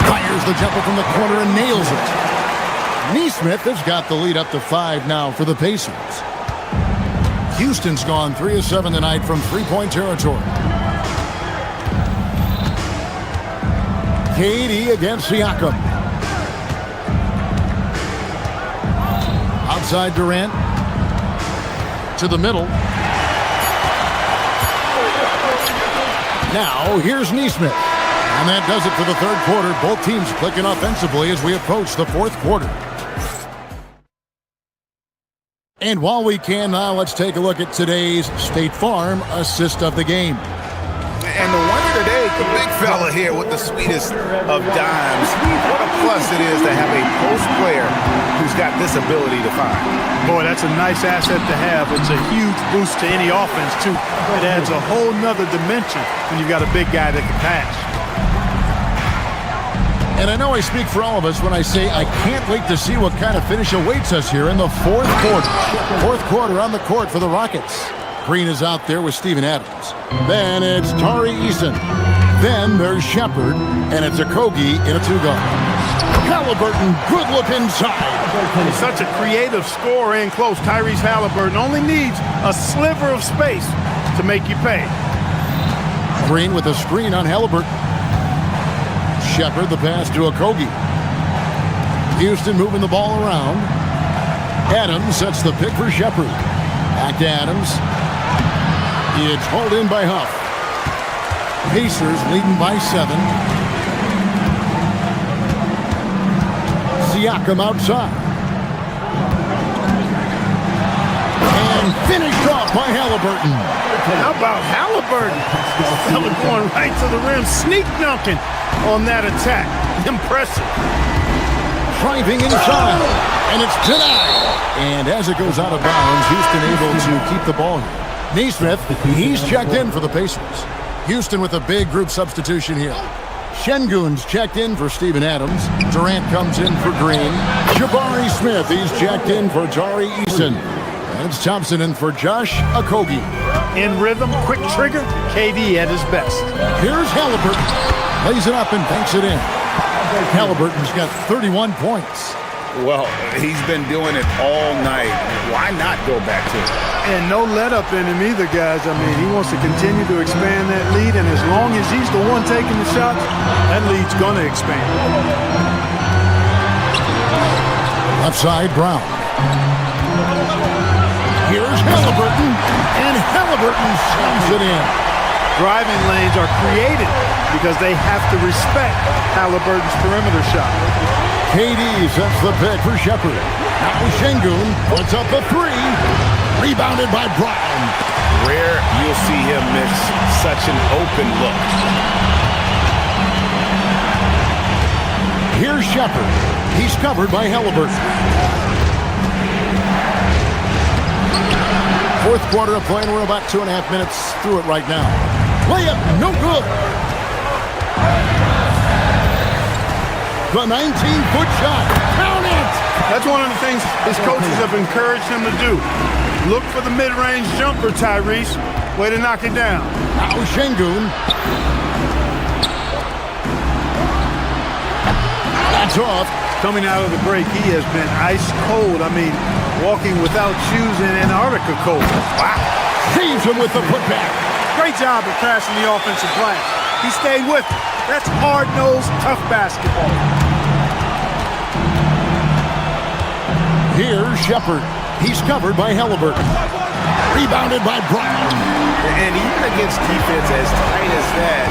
Fires the jumper from the corner and nails it. Nesmith has got the lead up to 5 now for the Pacers. Houston's gone 3 of 7 tonight from three-point territory. KD against Siakam. Outside Durant. To the middle. Now, here's Nesmith. And that does it for the 3rd quarter. Both teams clicking offensively as we approach the 4th quarter. And while we can now, let's take a look at today's State Farm assist of the game. And the winner today, the big fella here with the sweetest of dimes. What a plus it is to have a post player who's got this ability to find. Boy, that's a nice asset to have. It's a huge boost to any offense, too. It adds a whole nother dimension when you've got a big guy that can pass. And I know I speak for all of us when I say I can't wait to see what kind of finish awaits us here in the 4th quarter. 4th quarter on the court for the Rockets. Green is out there with Steven Adams. Then it's Tari Eason. Then there's Shepard, and it's Okogie in a 2-guard. Halliburton, good look inside. He's such a creative scorer in close. Tyrese Halliburton only needs a sliver of space to make you pay. Green with a screen on Halliburton. Shepard, the pass to Okogie. Houston moving the ball around. Adams sets the pick for Shepard. Back to Adams. It's hauled in by Huff. Pacers leading by 7. Siakam outside. And finished off by Halliburton. How about Halliburton? Fella going right to the rim, sneak dunking on that attack. Impressive. Driving inside, and it's denied. And as it goes out of bounds, Houston able to keep the ball here. Nesmith, he's checked in for the Pacers. Houston with a big group substitution here. Şengün's checked in for Steven Adams. Durant comes in for Green. Jabari Smith, he's checked in for Tari Eason. And it's Thompson in for Josh Okogie. In rhythm, quick trigger, KD at his best. Here's Halliburton. Lays it up and banks it in. Halliburton's got 31 points. Well, he's been doing it all night. Why not go back to it? And no let up in him either, guys. I mean, he wants to continue to expand that lead, and as long as he's the one taking the shots, that lead's going to expand. Left side, Brown. Here's Halliburton, and Halliburton slams it in. Driving lanes are created because they have to respect Halliburton's perimeter shot. KD sets the pick for Shepard. Now Şengün puts up the 3. Rebounded by Brown. Rare you'll see him miss such an open look. Here's Shepard. He's covered by Halliburton. 4th quarter of play, and we're about 2.5 minutes through it right now. Layup, no good. The 19-foot shot. Count it! That's one of the things his coaches have encouraged him to do. Look for the mid-range jumper, Tyrese. Way to knock it down. Now Şengün. That's off. Coming out of the break, he has been ice cold. I mean, walking without shoes in Antarctica cold. Wow. Saves him with the putback. Great job of crashing the offensive glass. He stayed with it. That's hard-nosed, tough basketball. Here's Shepard. He's covered by Halliburton. Rebounded by Brown. And even against defense as tight as that,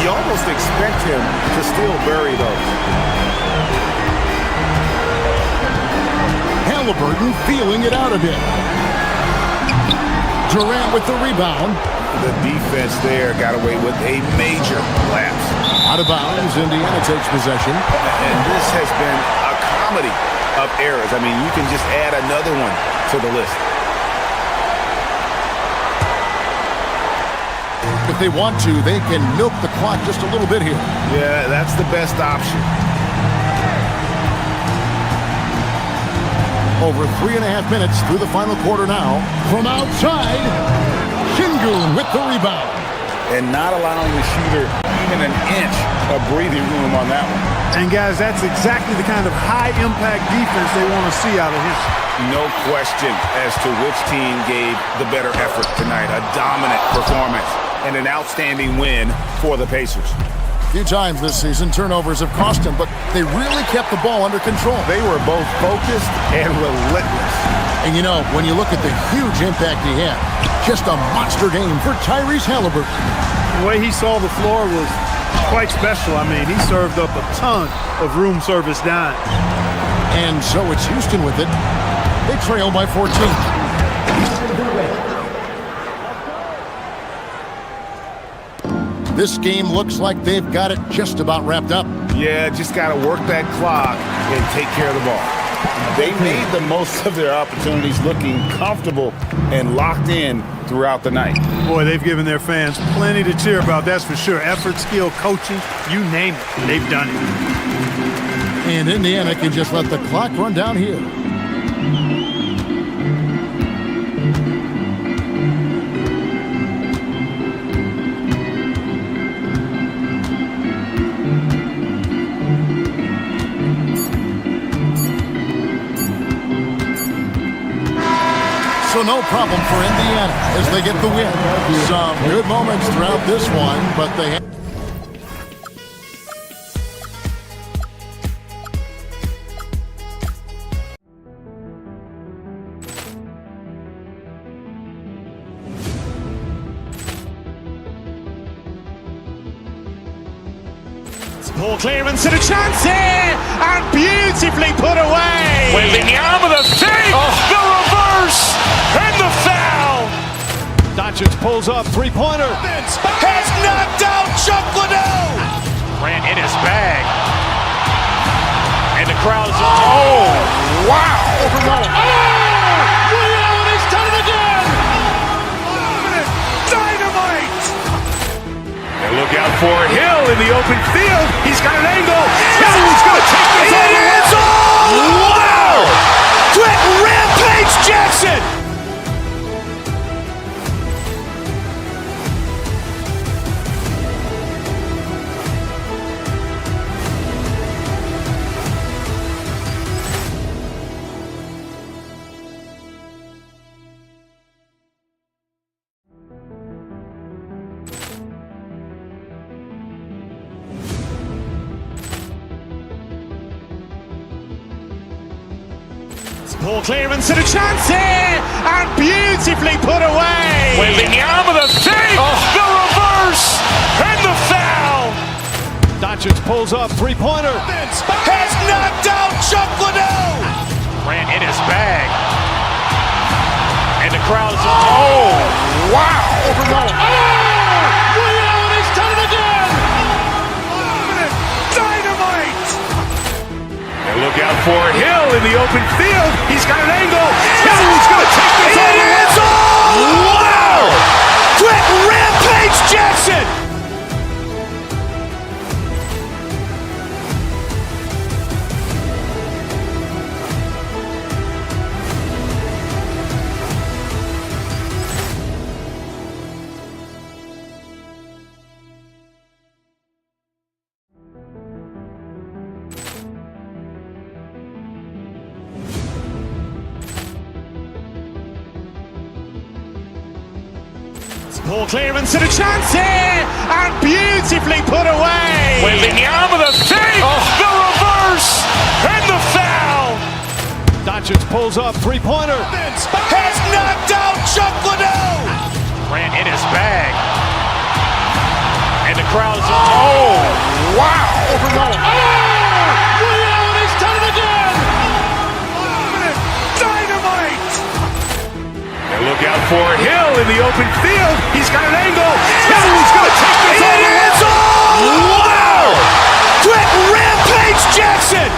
you almost expect him to still bury those. Halliburton feeling it out a bit. Durant with the rebound. The defense there got away with a major lapse. Out of bounds, Indiana takes possession. And this has been a comedy of errors. I mean, you can just add another one to the list. If they want to, they can milk the clock just a little bit here. Yeah, that's the best option. Over 3.5 minutes through the final quarter now. From outside, Şengün with the rebound. And not allowing the shooter even an inch of breathing room on that one. And guys, that's exactly the kind of high-impact defense they want to see out of him. No question as to which team gave the better effort tonight. A dominant performance and an outstanding win for the Pacers. A few times this season, turnovers have cost them, but they really kept the ball under control. They were both focused and relentless. And you know, when you look at the huge impact he had, just a monster game for Tyrese Halliburton. The way he saw the floor was quite special. I mean, he served up a ton of room service dimes. And so it's Houston with it. They trail by 14. This game looks like they've got it just about wrapped up. Yeah, just got to work that clock and take care of the ball. They made the most of their opportunities, looking comfortable and locked in throughout the night. Boy, they've given their fans plenty to cheer about, that's for sure. Effort, skill, coaching, you name it, they've done it. And Indiana can just let the clock run down here. So no problem for Indiana as they get the win. Some good moments throughout this one, but they Ball clearance and a chance here, and beautifully put away. Wembanyama the fake, the reverse, and the foul. Doncic pulls up, three-pointer. Has knocked out Chuck Liddell. Ran in his bag. And the crowd is, oh, wow. Ray Allen has done it again. Dynamite. And look out for Hill in the open field. He's got an angle. Hill's going to take this all the way. Wow. Quick Rampage Jackson. Ball clearance and a chance here, and beautifully put away. Wembanyama the fake, the reverse, and the foul. Doncic pulls up, three-pointer. Has knocked out Chuck Liddell. Ran in his bag. And the crowd is, oh, wow. Ray Allen has done it again. Dynamite. And look out for Hill in the open field. He's got an angle. Hill's going to take this all the way. Wow. Quick Rampage Jackson. Ball clearance and a chance here, and beautifully put away. Wembanyama the fake, the reverse, and the foul. Doncic pulls up, three-pointer. Has knocked out Chuck Liddell. Ran in his bag. And the crowd is, oh, wow. Ray Allen has done it again. Dynamite. And look out for Hill in the open field. He's got an angle. Hill's going to take this all the way. Wow. Quick Rampage Jackson.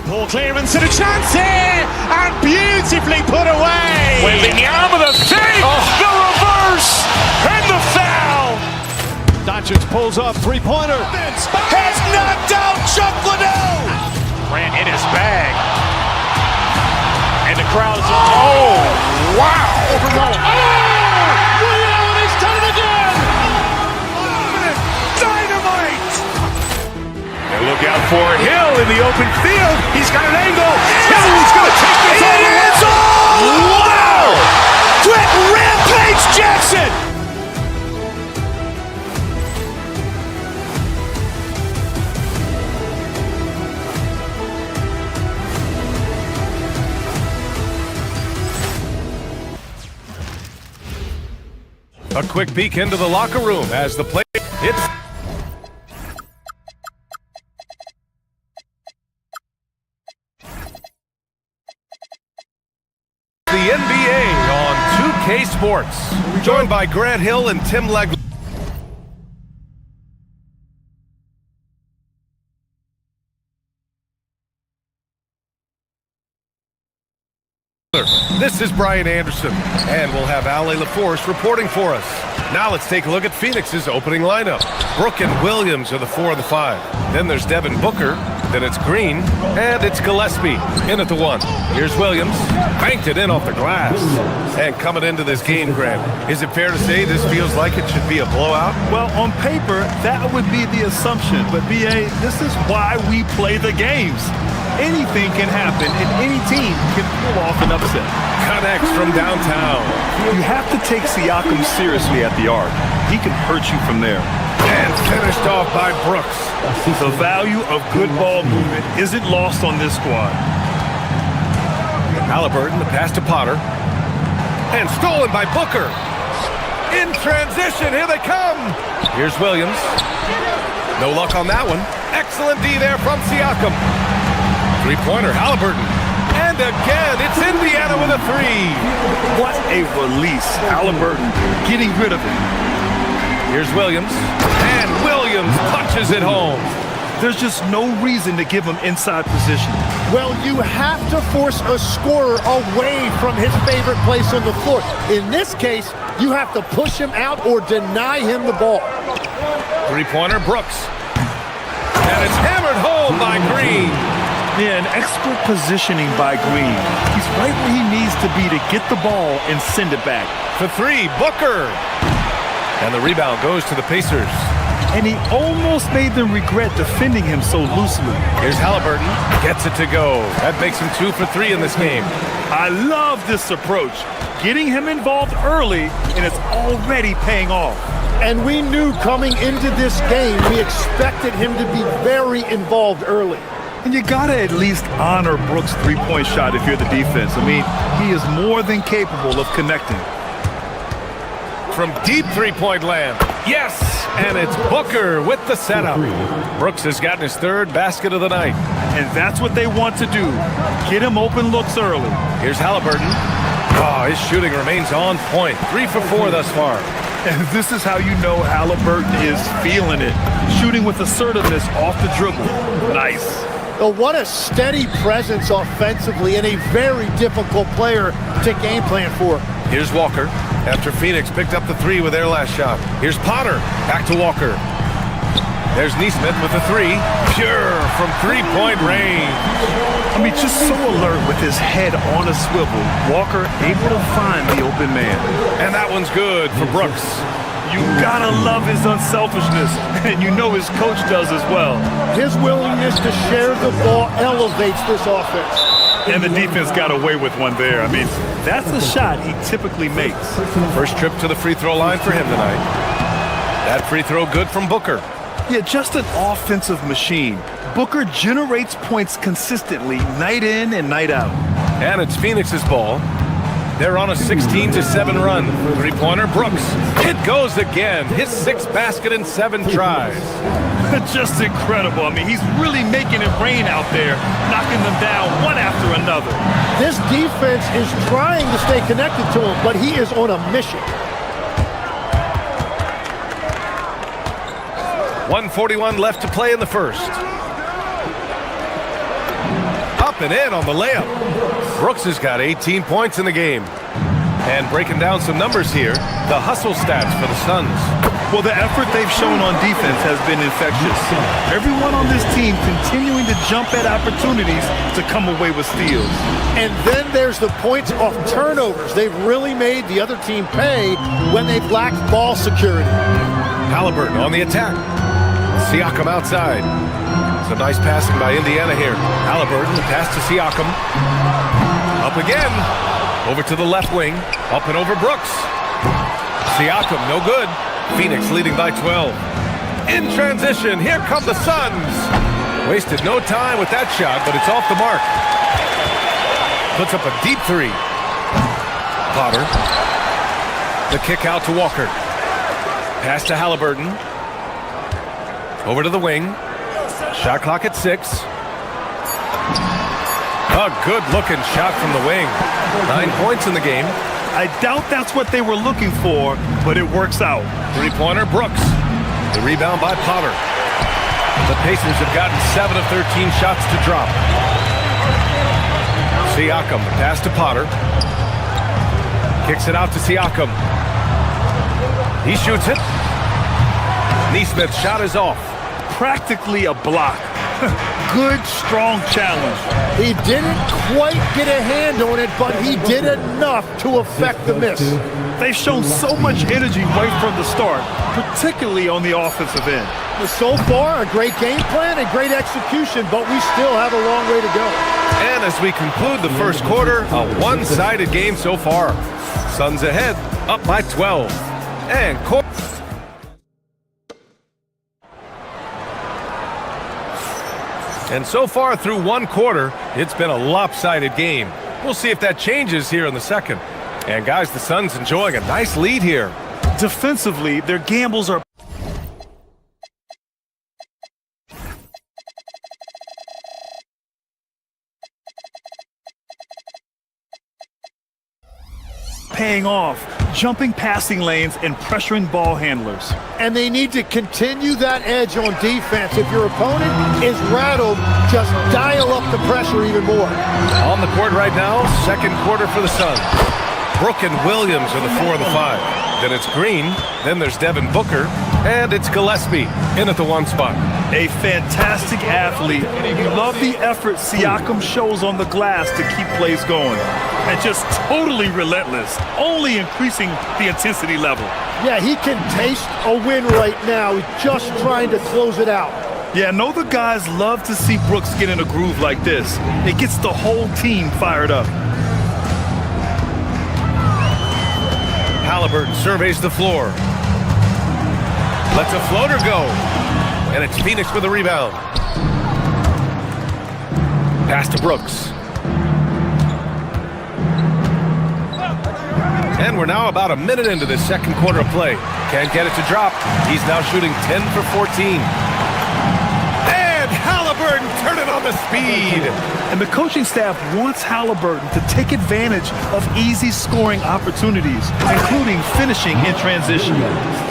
Ball clearance and a chance here, and beautifully put away. Wembanyama the save, the reverse, and the foul. Doncic pulls up, three-pointer. Has knocked out Chuck Liddell. Grant in his bag. And the crowd is, oh, wow. He's done it again. Dynamite. And look out for Hill in the open field. He's got an angle. Hill's going to take this all the way. Wow. Quick Rampage Jackson. A quick peek into the locker room as the play hits. The NBA on 2K Sports. Joined by Grant Hill and Tim Legler. This is Brian Anderson, and we'll have Ale LaForce reporting for us. Now let's take a look at Phoenix's opening lineup. Brook and Williams are the 4 and the 5. Then there's Devin Booker, then it's Green, and it's Gillespie in at the 1. Here's Williams, banked it in off the glass. And coming into this game, Grant, is it fair to say this feels like it should be a blowout? Well, on paper, that would be the assumption. But, B.A., this is why we play the games. Anything can happen, and any team can pull off an upset. Connects from downtown. You have to take Siakam seriously at the arc. He can hurt you from there. And finished off by Brooks. The value of good ball movement isn't lost on this squad. Halliburton, the pass to Potter. And stolen by Booker. In transition, here they come. Here's Williams. No luck on that one. Excellent D there from Siakam. Three-pointer, Halliburton. And again, it's Indiana with a 3. What a release. Halliburton getting rid of it. Here's Williams. And Williams punches it home. There's just no reason to give him inside position. Well, you have to force a scorer away from his favorite place on the floor. In this case, you have to push him out or deny him the ball. Three-pointer, Brooks. And it's hammered home by Green. Yeah, an expert positioning by Green. He's right where he needs to be to get the ball and send it back. For 3, Booker. And the rebound goes to the Pacers. And he almost made them regret defending him so loosely. Here's Halliburton. Gets it to go. That makes him 2 for 3 in this game. I love this approach. Getting him involved early, and it's already paying off. And we knew coming into this game, we expected him to be very involved early. And you gotta at least honor Brooks' three-point shot if you're the defense. I mean, he is more than capable of connecting. From deep three-point land. Yes! And it's Booker with the setup. Brooks has gotten his 3rd basket of the night. And that's what they want to do. Get him open looks early. Here's Halliburton. Oh, his shooting remains on point. 3 for 4 thus far. And this is how you know Halliburton is feeling it. Shooting with assertiveness off the dribble. Nice. Oh, what a steady presence offensively and a very difficult player to game plan for. Here's Walker after Phoenix picked up the 3 with their last shot. Here's Potter. Back to Walker. There's Neesmith with the 3. Pure from 3-point range. I mean, just so alert with his head on a swivel. Walker able to find the open man. And that one's good for Brooks. You gotta love his unselfishness, and you know his coach does as well. His willingness to share the ball elevates this offense. And the defense got away with one there. I mean, that's the shot he typically makes. First trip to the free throw line for him tonight. That free throw good from Booker. Yeah, just an offensive machine. Booker generates points consistently, night in and night out. And it's Phoenix's ball. They're on a 16-7 run. Three-pointer, Brooks. It goes again. His 6th basket in 7 tries. Just incredible. I mean, he's really making it rain out there, knocking them down one after another. This defense is trying to stay connected to him, but he is on a mission. 1:41 left to play in the first. up and in on the layup. Brooks has got 18 points in the game. And breaking down some numbers here, the hustle stats for the Suns. Well, the effort they've shown on defense has been infectious. Everyone on this team continuing to jump at opportunities to come away with steals. And then there's the points off turnovers. They've really made the other team pay when they've lacked ball security. Halliburton on the attack. Siakam outside. Some nice passing by Indiana here. Halliburton, pass to Siakam. Up again. Over to the left wing. Up and over Brooks. Siakam, no good. Phoenix leading by 12. In transition, here come the Suns. Wasted no time with that shot, but it's off the mark. Puts up a deep three. Potter. The kick out to Walker. Pass to Halliburton. Over to the wing. Shot clock at 6. A good-looking shot from the wing. 9 points in the game. I doubt that's what they were looking for, but it works out. Three-pointer, Brooks. The rebound by Potter. The Pacers have gotten 7 of 13 shots to drop. Siakam, the pass to Potter. Kicks it out to Siakam. He shoots it. Neesmith's shot is off. Practically a block. Good, strong challenge. He didn't quite get a hand on it, but he did enough to affect the miss. They've shown so much energy right from the start, particularly on the offensive end. So far, a great game plan and great execution, but we still have a long way to go. And as we conclude the first quarter, a one-sided game so far. Suns ahead, up by 12. And so far through one quarter, it's been a lopsided game. We'll see if that changes here in the second. And guys, the Suns enjoying a nice lead here. Defensively, their gambles are paying off, jumping passing lanes and pressuring ball handlers. And they need to continue that edge on defense. If your opponent is rattled, just dial up the pressure even more. On the court right now, second quarter for the Suns. Brook and Williams are the 4 and the 5. Then it's Green, then there's Devin Booker, and it's Gillespie in at the 1 spot. A fantastic athlete. You love the effort Siakam shows on the glass to keep plays going. And just totally relentless, only increasing the intensity level. Yeah, he can taste a win right now. He's just trying to close it out. Yeah, I know the guys love to see Brooks get in a groove like this. It gets the whole team fired up. Halliburton surveys the floor. Lets a floater go. And it's Phoenix with the rebound. Pass to Brooks. And we're now about a minute into this second quarter of play. Can't get it to drop. He's now shooting 10 for 14. And Halliburton turning on the speed. And the coaching staff wants Halliburton to take advantage of easy scoring opportunities, including finishing in transition.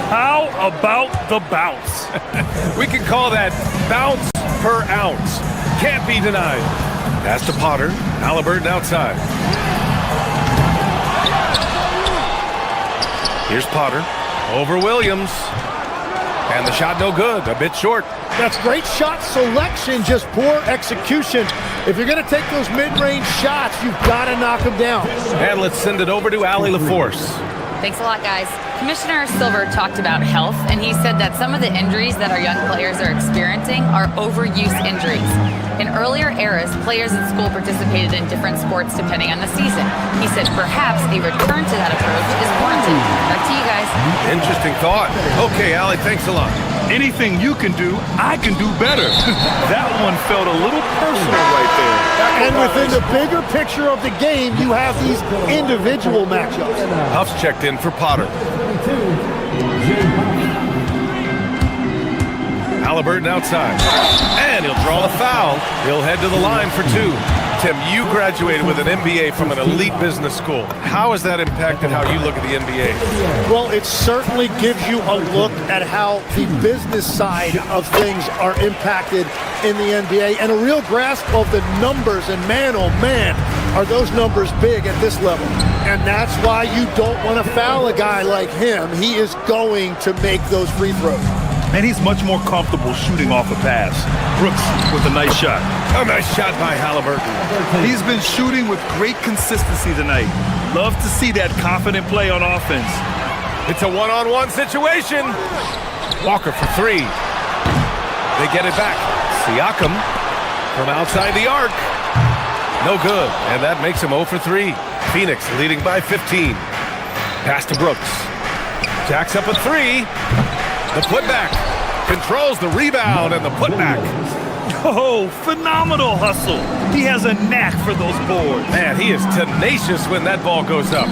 How about the bounce? We can call that bounce per ounce. Can't be denied. Pass to Potter. Halliburton outside. Here's Potter. Over Williams. And the shot no good. A bit short. That's great shot selection, just poor execution. If you're going to take those mid-range shots, you've got to knock them down. And let's send it over to Allie LaForce. Thanks a lot, guys. Commissioner Silver talked about health, and he said that some of the injuries that our young players are experiencing are overuse injuries. In earlier eras, players in school participated in different sports depending on the season. He said perhaps a return to that approach is warranted. Back to you guys. Interesting thought. Okay, Allie, thanks a lot. Anything you can do, I can do better. That one felt a little personal right there. And within the bigger picture of the game, you have these individual matchups. Huff's checked in for Potter. Halliburton outside. And he'll draw the foul. He'll head to the line for 2. Tim, you graduated with an MBA from an elite business school. How has that impacted how you look at the NBA? Well, it certainly gives you a look at how the business side of things are impacted in the NBA and a real grasp of the numbers. And man, oh man, are those numbers big at this level. And that's why you don't want to foul a guy like him. He is going to make those free throws. And he's much more comfortable shooting off a pass. Brooks with a nice shot. A nice shot by Halliburton. He's been shooting with great consistency tonight. Love to see that confident play on offense. It's a one-on-one situation. Walker for three. They get it back. Siakam from outside the arc. No good, and that makes him 0 for 3. Phoenix leading by 15. Pass to Brooks. Jacks up a three. The putback. Controls the rebound and the putback. Oh, phenomenal hustle. He has a knack for those boards. Man, he is tenacious when that ball goes up.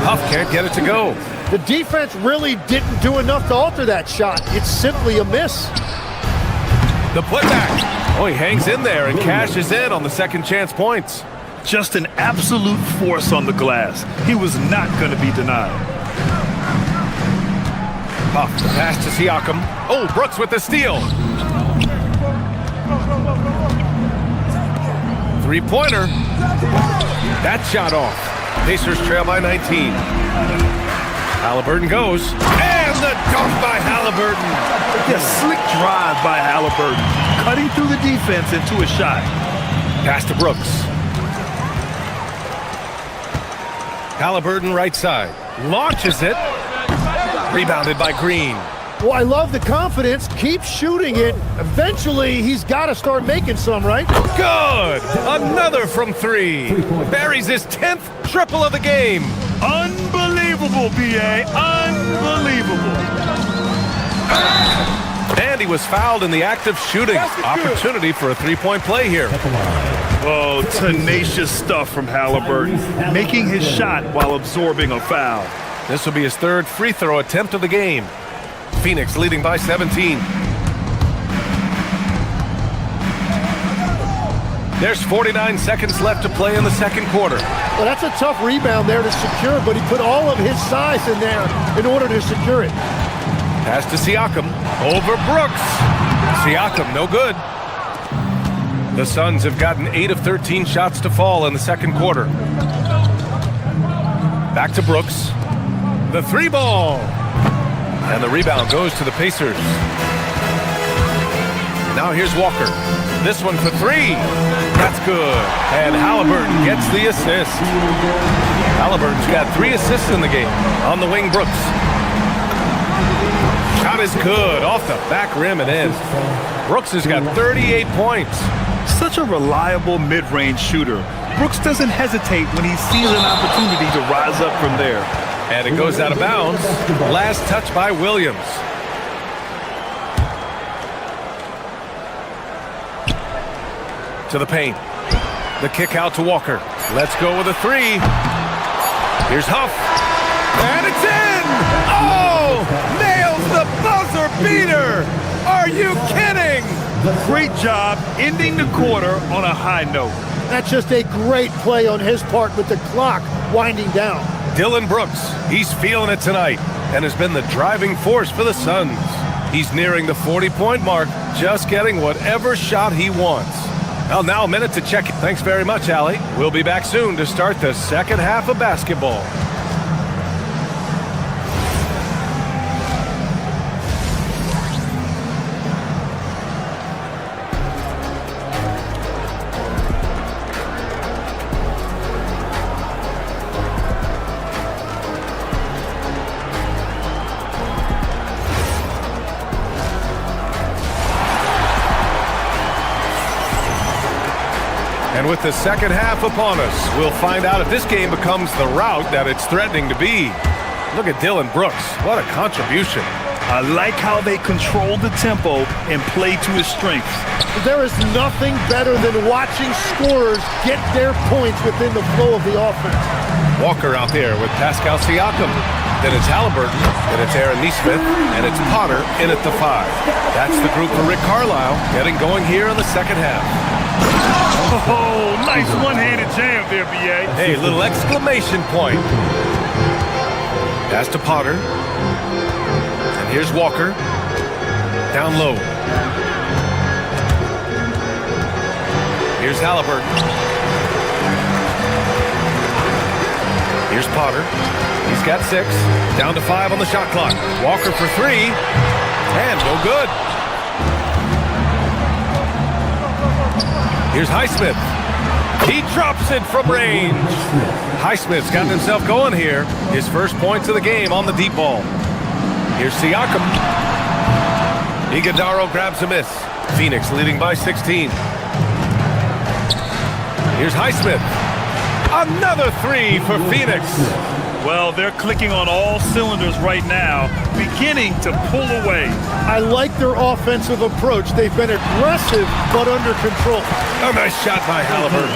Huff can't get it to go. The defense really didn't do enough to alter that shot. It's simply a miss. The putback. Oh, he hangs in there and cashes in on the second chance points. Just an absolute force on the glass. He was not going to be denied. Huff, the pass to Siakam. Oh, Brooks with the steal. Three-pointer. That shot off. Pacers trail by 19. Halliburton goes. And the dunk by Halliburton. A slick drive by Halliburton. Cutting through the defense into a shot. Pass to Brooks. Halliburton right side. Launches it. Rebounded by Green. Well, I love the confidence. Keep shooting it. Eventually, he's got to start making some, right? Good! Another from three. Buries his 10th triple of the game. Unbelievable, B.A. Unbelievable. And he was fouled in the act of shooting. Opportunity for a three-point play here. Oh, tenacious stuff from Halliburton. Making his shot while absorbing a foul. This will be his third free throw attempt of the game. Phoenix leading by 17. There's 49 seconds left to play in the second quarter. Well, that's a tough rebound there to secure, but he put all of his size in there in order to secure it. Pass to Siakam. Over Brooks. Siakam, no good. The Suns have gotten 8 of 13 shots to fall in the second quarter. Back to Brooks. The three ball. And the rebound goes to the Pacers. Now here's Walker. This one for three. That's good. And Halliburton gets the assist. Halliburton's got 3 assists in the game. On the wing, Brooks. Shot is good. Off the back rim and in. Brooks has got 38 points. Such a reliable mid-range shooter. Brooks doesn't hesitate when he sees an opportunity to rise up from there. And it goes out of bounds. Last touch by Williams. To the paint. The kick out to Walker. Let's go with a three. Here's Huff. And it's in! Oh! Nails the buzzer beater! Are you kidding? Great job ending the quarter on a high note. That's just a great play on his part with the clock winding down. Dylan Brooks, he's feeling it tonight and has been the driving force for the Suns. He's nearing the 40-point mark, just getting whatever shot he wants. Well, now a minute to check. Thanks very much, Allie. We'll be back soon to start the second half of basketball. And with the second half upon us, we'll find out if this game becomes the rout that it's threatening to be. Look at Dylan Brooks. What a contribution. I like how they control the tempo and play to his strengths. There is nothing better than watching scorers get their points within the flow of the offense. Walker out there with Pascal Siakam. Then it's Halliburton, then it's Aaron Nesmith, and it's Potter in at the 5. That's the group for Rick Carlisle getting going here in the second half. Oh, nice one-handed jam there, B.A. Hey, little exclamation point. Pass to Potter. And here's Walker. Down low. Here's Halliburton. Here's Potter. He's got 6. Down to 5 on the shot clock. Walker for 3. And no good. Here's Highsmith. He drops it from range. Highsmith's gotten himself going here. His first points of the game on the deep ball. Here's Siakam. Iguodala grabs a miss. Phoenix leading by 16. Here's Highsmith. Another 3 for Phoenix. Well, they're clicking on all cylinders right now, beginning to pull away. I like their offensive approach. They've been aggressive, but under control. A nice shot by Halliburton.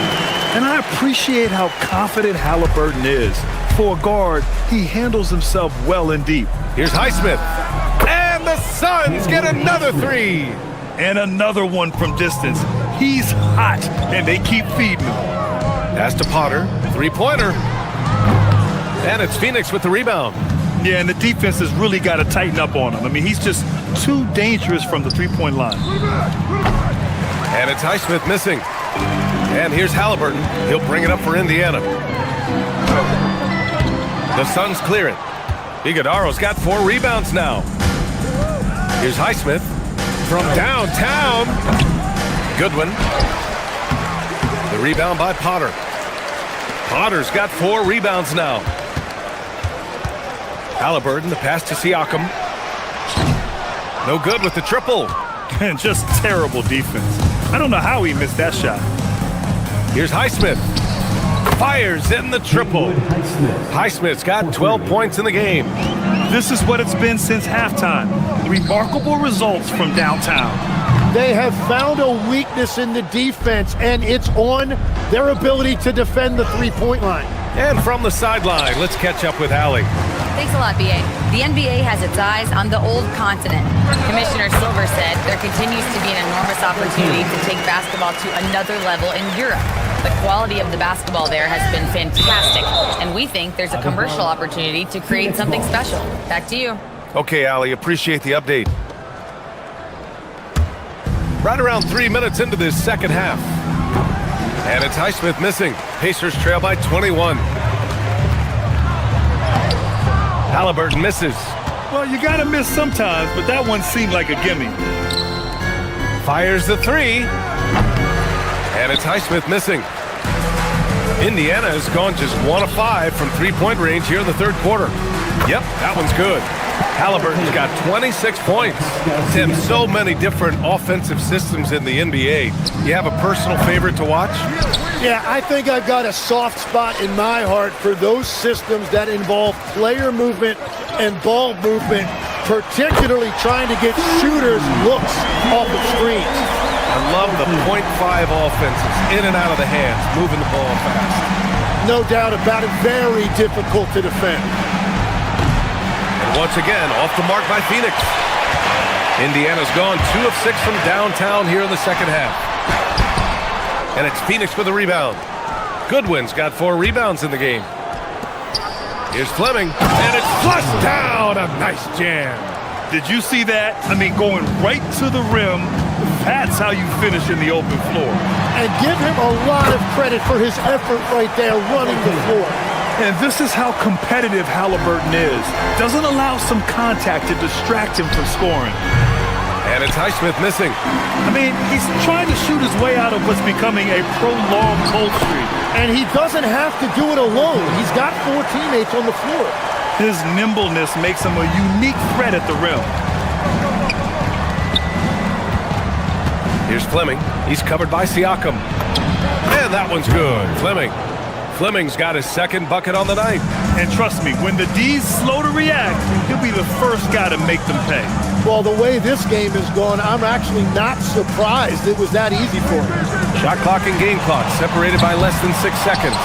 And I appreciate how confident Halliburton is. For a guard, he handles himself well and deep. Here's Highsmith. And the Suns get another 3. And another one from distance. He's hot, and they keep feeding him. Pass to Potter. 3-pointer. And it's Phoenix with the rebound. Yeah, and the defense has really got to tighten up on him. I mean, he's just too dangerous from the three-point line. And it's Highsmith missing. And here's Halliburton. He'll bring it up for Indiana. The Suns clear it. Iguodala's got 4 rebounds now. Here's Highsmith from downtown. Goodwin. The rebound by Potter. Potter's got 4 rebounds now. Halliburton, the pass to Siakam. No good with the triple. And just terrible defense. I don't know how he missed that shot. Here's Highsmith. Fires in the triple. Highsmith's got 12 points in the game. This is what it's been since halftime. Remarkable results from downtown. They have found a weakness in the defense, and it's on their ability to defend the three-point line. And from the sideline, let's catch up with Allie. Thanks a lot, B.A. The NBA has its eyes on the old continent. Commissioner Silver said there continues to be an enormous opportunity to take basketball to another level in Europe. The quality of the basketball there has been fantastic, and we think there's a commercial opportunity to create something special. Back to you. Okay, Allie, appreciate the update. Right around 3 minutes into this second half. And it's Highsmith missing. Pacers trail by 21. Halliburton misses. Well, you got to miss sometimes, but that one seemed like a gimme. Fires the 3. And it's Highsmith missing. Indiana has gone just 1 of 5 from three-point range here in the third quarter. Yep, that one's good. Halliburton's got 26 points. Tim, so many different offensive systems in the NBA. You have a personal favorite to watch? Yeah, I think I've got a soft spot in my heart for those systems that involve player movement and ball movement, particularly trying to get shooters looks off of screens. I love the .5 offenses, in and out of the hands, moving the ball fast. No doubt about it, very difficult to defend. Once again, off the mark by Phoenix. Indiana's gone 2 of 6 from downtown here in the second half. And it's Phoenix with a rebound. Goodwin's got 4 rebounds in the game. Here's Fleming, and it's flushed down. A nice jam. Did you see that? I mean, going right to the rim. That's how you finish in the open floor. And give him a lot of credit for his effort right there running the floor. And this is how competitive Halliburton is. Doesn't allow some contact to distract him from scoring. And it's Highsmith missing. I mean, he's trying to shoot his way out of what's becoming a prolonged cold streak. And he doesn't have to do it alone. He's got 4 teammates on the floor. His nimbleness makes him a unique threat at the rim. Here's Fleming. He's covered by Siakam. And that one's good. Fleming's got his second bucket on the night. And trust me, when the D's slow to react, he'll be the first guy to make them pay. Well, the way this game is going, I'm actually not surprised it was that easy for him. Shot clock and game clock separated by less than 6 seconds.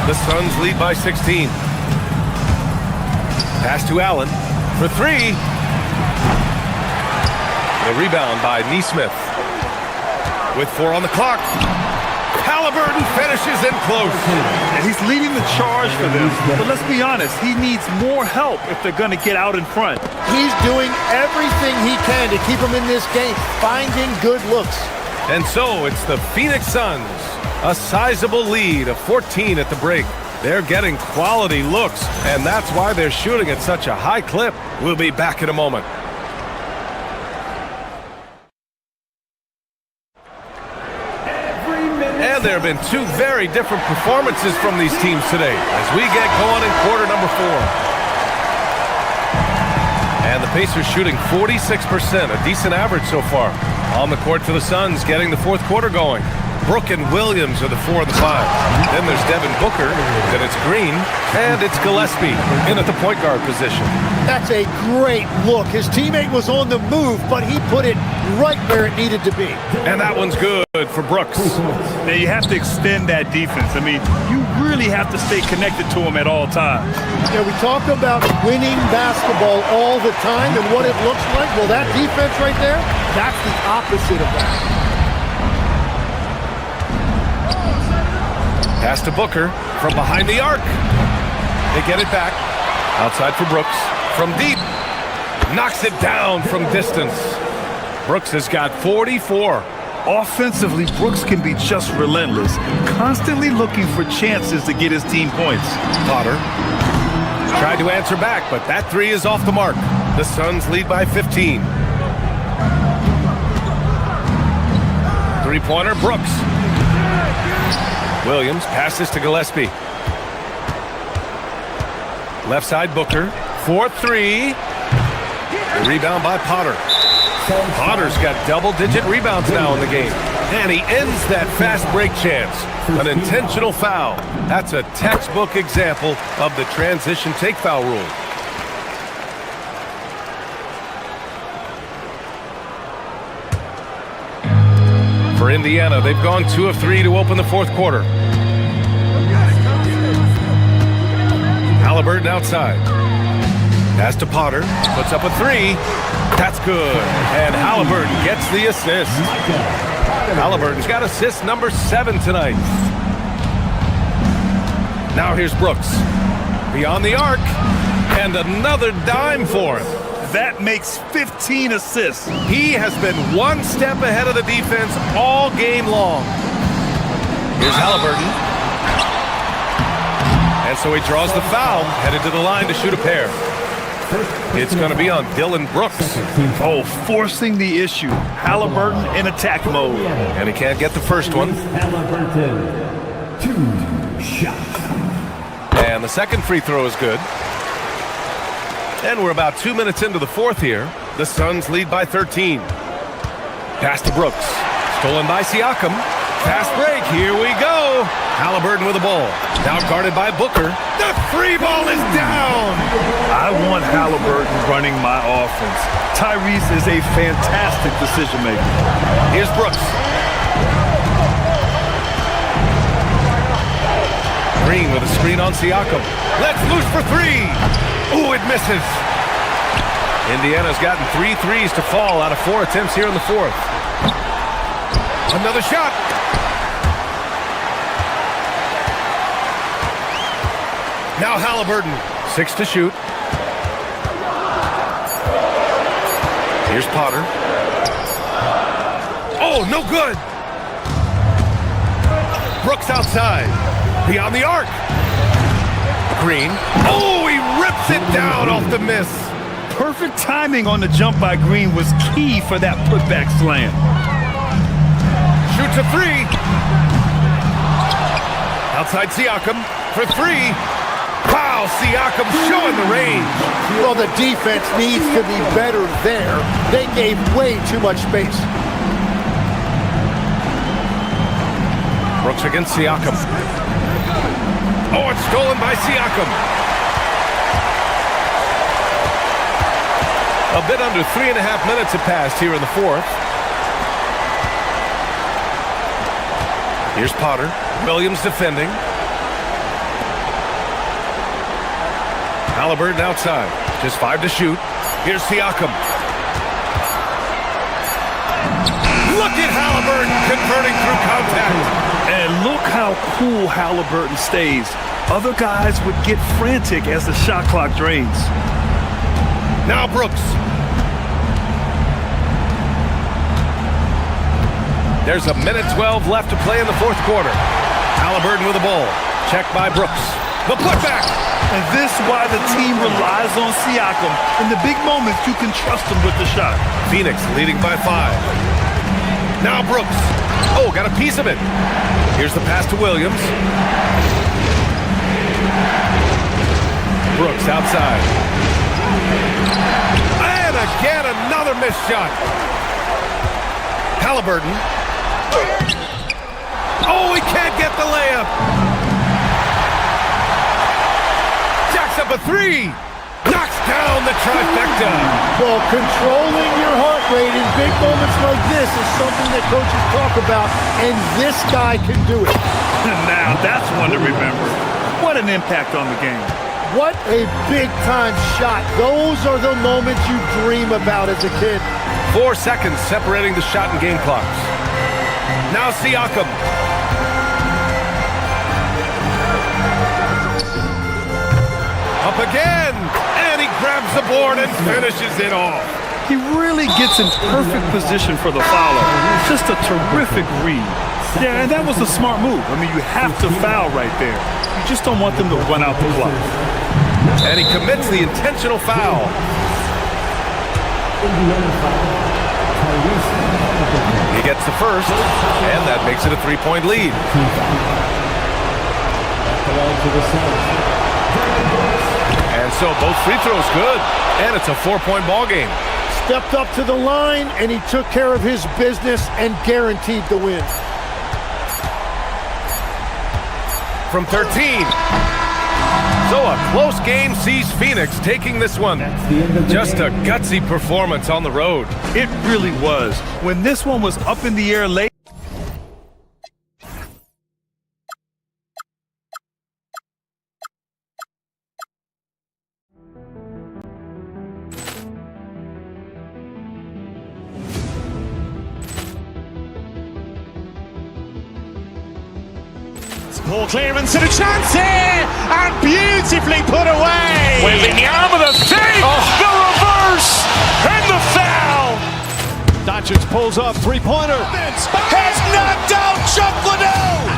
The Suns lead by 16. Pass to Allen for 3. The rebound by Nesmith. With 4 on the clock. Halliburton finishes in close. And he's leading the charge for them. But let's be honest, he needs more help if they're going to get out in front. He's doing everything he can to keep them in this game, finding good looks. And so it's the Phoenix Suns, a sizable lead of 14 at the break. They're getting quality looks, and that's why they're shooting at such a high clip. We'll be back in a moment. And there have been two very different performances from these teams today as we get going in quarter number 4. And the Pacers shooting 46%, a decent average so far. On the court for the Suns, getting the fourth quarter going. Brook and Williams are the 4 and the 5. Then there's Devin Booker, then it's Green, and it's Gillespie in at the point guard position. That's a great look. His teammate was on the move, but he put it right where it needed to be. And that one's good for Brooks. Now you have to extend that defense. I mean, you really have to stay connected to him at all times. Yeah, we talk about winning basketball all the time and what it looks like. Well, that defense right there, that's the opposite of that. Pass to Booker from behind the arc. They get it back. Outside for Brooks. From deep. Knocks it down from distance. Brooks has got 44. Offensively, Brooks can be just relentless, constantly looking for chances to get his team points. Potter tried to answer back, but that 3 is off the mark. The Suns lead by 15. Three-pointer, Brooks. Williams passes to Gillespie. Left side, Booker. 4-3. The rebound by Potter. Potter's got double-digit rebounds now in the game. And he ends that fast break chance. An intentional foul. That's a textbook example of the transition take foul rule. For Indiana, they've gone 2 of 3 to open the fourth quarter. Halliburton outside. Pass to Potter. Puts up a 3. That's good. And Halliburton gets the assist. Halliburton's got assist number 7 tonight. Now here's Brooks. Beyond the arc. And another dime for him. That makes 15 assists. He has been one step ahead of the defense all game long. Here's Halliburton. And so he draws the foul, headed to the line to shoot a pair. It's going to be on Dylan Brooks. Oh, forcing the issue. Halliburton in attack mode. And he can't get the first one. Halliburton, 2 shots. And the second free throw is good. And we're about 2 minutes into the fourth here. The Suns lead by 13. Pass to Brooks. Stolen by Siakam. Fast break. Here we go. Halliburton with the ball. Now guarded by Booker. The free ball is down. I want Halliburton running my offense. Tyrese is a fantastic decision maker. Here's Brooks. Green with a screen on Siakam. Let's loose for 3. Ooh, it misses. Indiana's gotten 3 threes to fall out of 4 attempts here in the fourth. Another shot. Now Halliburton, 6 to shoot. Here's Potter. Oh, no good. Brooks outside. Beyond the arc. Green. Oh, he rips it down off the miss. Perfect timing on the jump by Green was key for that putback slam. Shoots a 3. Outside Siakam for 3. Wow, Siakam showing the range. Well, the defense needs to be better there. They gave way too much space. Brooks against Siakam. Oh, it's stolen by Siakam. A bit under 3.5 minutes have passed here in the fourth. Here's Potter. Williams defending. Halliburton outside. Just 5 to shoot. Here's Siakam. Look at Halliburton Halliburton converting through contact. And look how cool Halliburton stays. Other guys would get frantic as the shot clock drains. Now Brooks. There's a minute 12 left to play in the fourth quarter. Halliburton with the ball. Checked by Brooks. The putback. And this is why the team relies on Siakam. In the big moments, you can trust him with the shot. Phoenix leading by 5. Now Brooks. Oh, got a piece of it. Here's the pass to Williams. Brooks outside. And again, another missed shot. Halliburton. Oh, he can't get the layup. Jacks up a 3. Knocks down the trifecta. Well, controlling your heart rate in big moments like this is something that coaches talk about, and this guy can do it. Now, that's one to remember. What an impact on the game. What a big-time shot. Those are the moments you dream about as a kid. 4 seconds separating the shot and game clocks. Now Siakam. Up again, and he grabs the board and finishes it off. He really gets in perfect position for the follow. Just a terrific read. Yeah, and that was a smart move. I mean, you have to foul right there. You just don't want them to run out the clock. And he commits the intentional foul. He gets the first, and that makes it a 3-point lead. And so both free throws good, and it's a 4-point ball game. Stepped up to the line, and he took care of his business and guaranteed the win. From 13. So a close game sees Phoenix taking this one. Just a gutsy performance on the road. It really was. When this one was up in the air late. Ball clearance and a chance here, and beautifully put away. Wembanyama the save, the reverse, and the foul. Doncic pulls up, three-pointer. Has knocked out Chuck Liddell.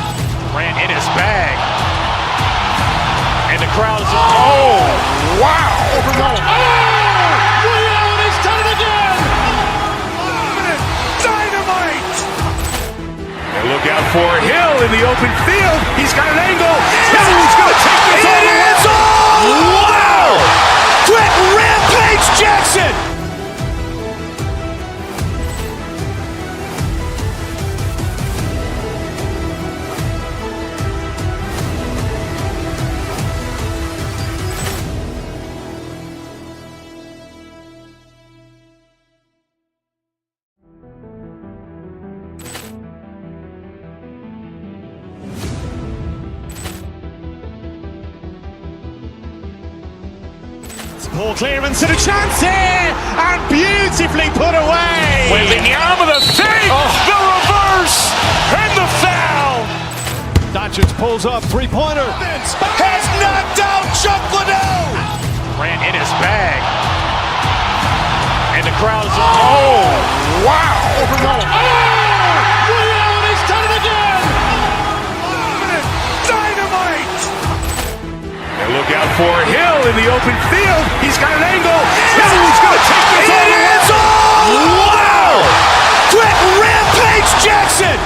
Ran in his bag. And the crowd is, oh, wow. Ray Allen has done it again. Dynamite. And look out for Hill in the open field. He's got an angle. He's going to take this all the way. Wow. Quick Rampage Jackson. Ball clearance and a chance here, and beautifully put away. Wembanyama the save, the reverse, and the foul. Doncic pulls up, three-pointer. Has knocked out Chuck Liddell. Ran in his bag. And the crowd is, oh, wow. Ray Allen has done it again. Dynamite. And look out for Hill in the open field. He's got an angle. He's going to take this all the way. Wow! Quick Rampage Jackson.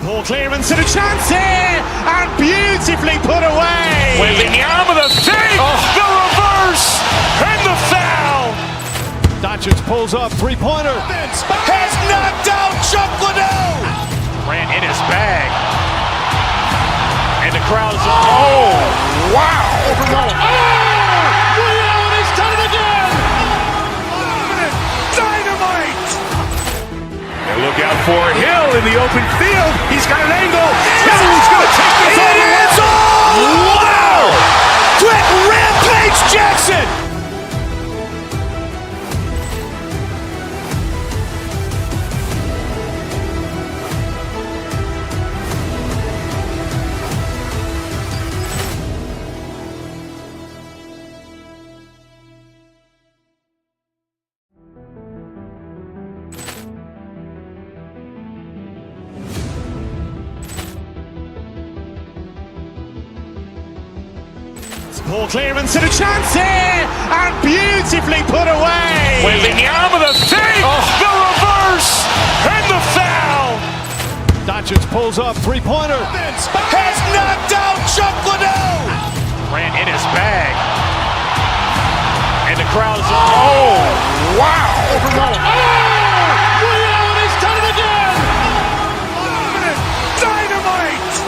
Ball clearance and a chance here, and beautifully put away. Wembanyama the save, the reverse, and the foul. Doncic pulls up, three-pointer. Has knocked out Chuck Liddell. Ran in his bag. And the crowd is, oh, wow. Overruled. Oh! Ray Allen has done it again! Dynamite! And look out for Hill in the open field. He's got an angle. Hill's going to take this all the way. Wow! Quick Rampage Jackson! Ball clearance and a chance here, and beautifully put away. Wembanyama the fake, the reverse, and the foul. Doncic pulls up, three-pointer. Has knocked out Chuck Liddell. Ran in his bag. And the crowd is, oh, wow. Overruled. Oh! Ray Allen has done it again! Dynamite!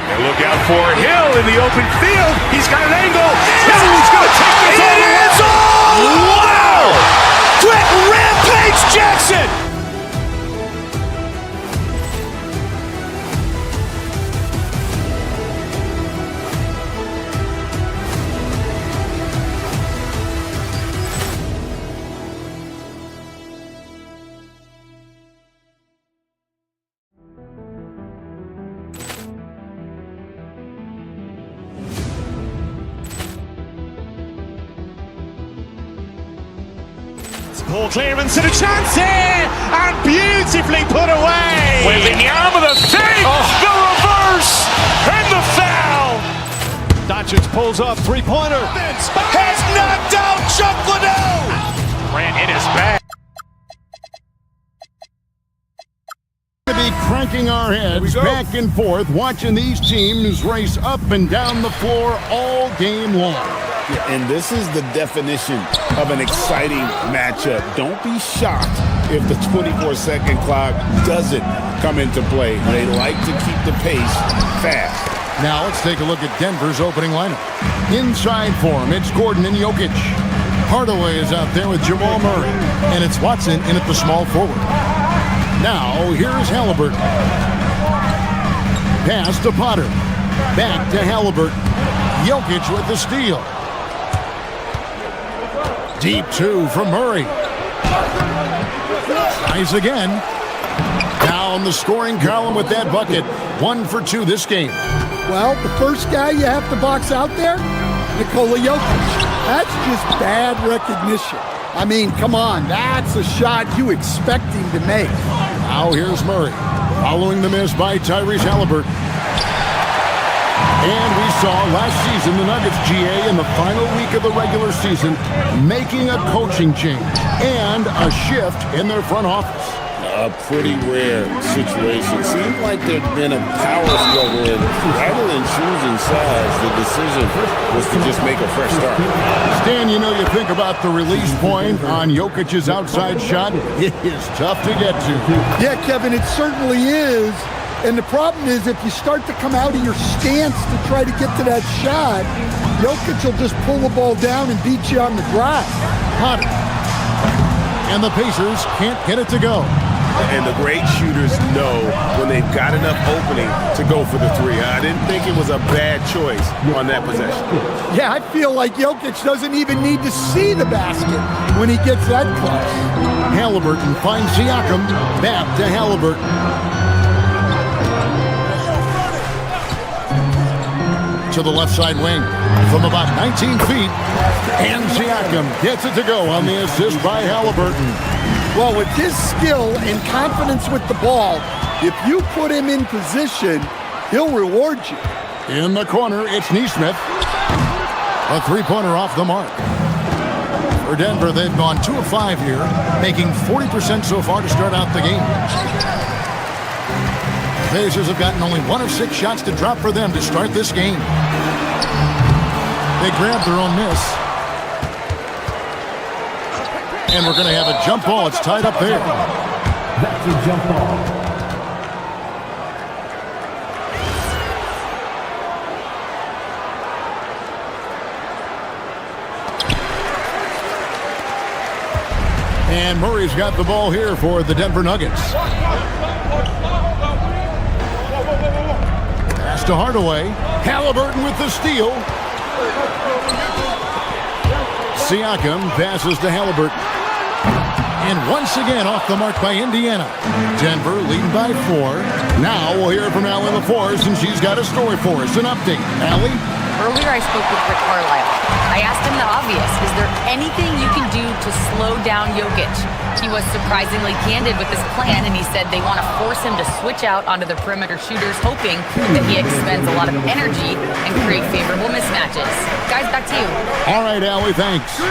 And look out for Hill in the open field. He's got an angle. Hill's going to take this all the way. Wow! Quick Rampage Jackson! Ball clearance and a chance here, and beautifully put away. Wembanyama the fake, the reverse, and the foul. Doncic pulls up, three-pointer. Has knocked out Chuck Liddell. Ran in his bag. To be cranking our heads back and forth, watching these teams race up and down the floor all game long. And this is the definition of an exciting matchup. Don't be shocked if the 24-second clock doesn't come into play. They like to keep the pace fast. Now let's take a look at Denver's opening lineup. Inside for him, it's Gordon and Jokic. Hardaway is out there with Jamal Murray, and it's Watson in at the small forward. Now here's Halliburton. Pass to Potter. Back to Halliburton. Jokic with the steal. Deep two from Murray. Tries again. Down the scoring column with that bucket. 1 for 2 this game. Well, the first guy you have to box out there, Nikola Jokic. That's just bad recognition. I mean, come on, that's a shot you expect him to make. Now here's Murray, following the miss by Tyrese Halliburton. And we saw last season the Nuggets, GA, in the final week of the regular season, making a coaching change and a shift in their front office. A pretty rare situation. Seemed like there'd been a power struggle, and rather than choosing sides, the decision was to just make a fresh start. Stan, you know, you think about the release point on Jokic's outside shot. It is tough to get to. Yeah, Kevin, it certainly is. And the problem is if you start to come out of your stance to try to get to that shot, Jokic will just pull the ball down and beat you on the drive. Potter. And the Pacers can't get it to go. And the great shooters know when they've got enough opening to go for the three. I didn't think it was a bad choice on that possession. Yeah, I feel like Jokic doesn't even need to see the basket when he gets that close. Halliburton finds Siakam. Back to Halliburton. To the left side wing from about 19 feet. And Siakam gets it to go on the assist by Halliburton. Well, with his skill and confidence with the ball, if you put him in position, he'll reward you. In the corner, it's Nesmith. A three-pointer off the mark. For Denver, they've gone 2 of 5 here, making 40% so far to start out the game. The Pacers have gotten only 1 of 6 shots to drop for them to start this game. They grabbed their own miss. And we're going to have a jump ball. It's tied up there. That's a jump ball. And Murray's got the ball here for the Denver Nuggets. Pass to Hardaway. Halliburton with the steal. Siakam passes to Halliburton. And once again off the mark by Indiana. Denver leading by 4. Now we'll hear from Allie LaForce, and she's got a story for us. An update. Allie? Earlier I spoke with Rick Carlisle. I asked him the obvious. Is there anything you can do to slow down Jokic? He was surprisingly candid with this plan, and he said they want to force him to switch out onto the perimeter shooters, hoping that he expends a lot of energy and create favorable mismatches. Guys, back to you. All right, Allie, thanks.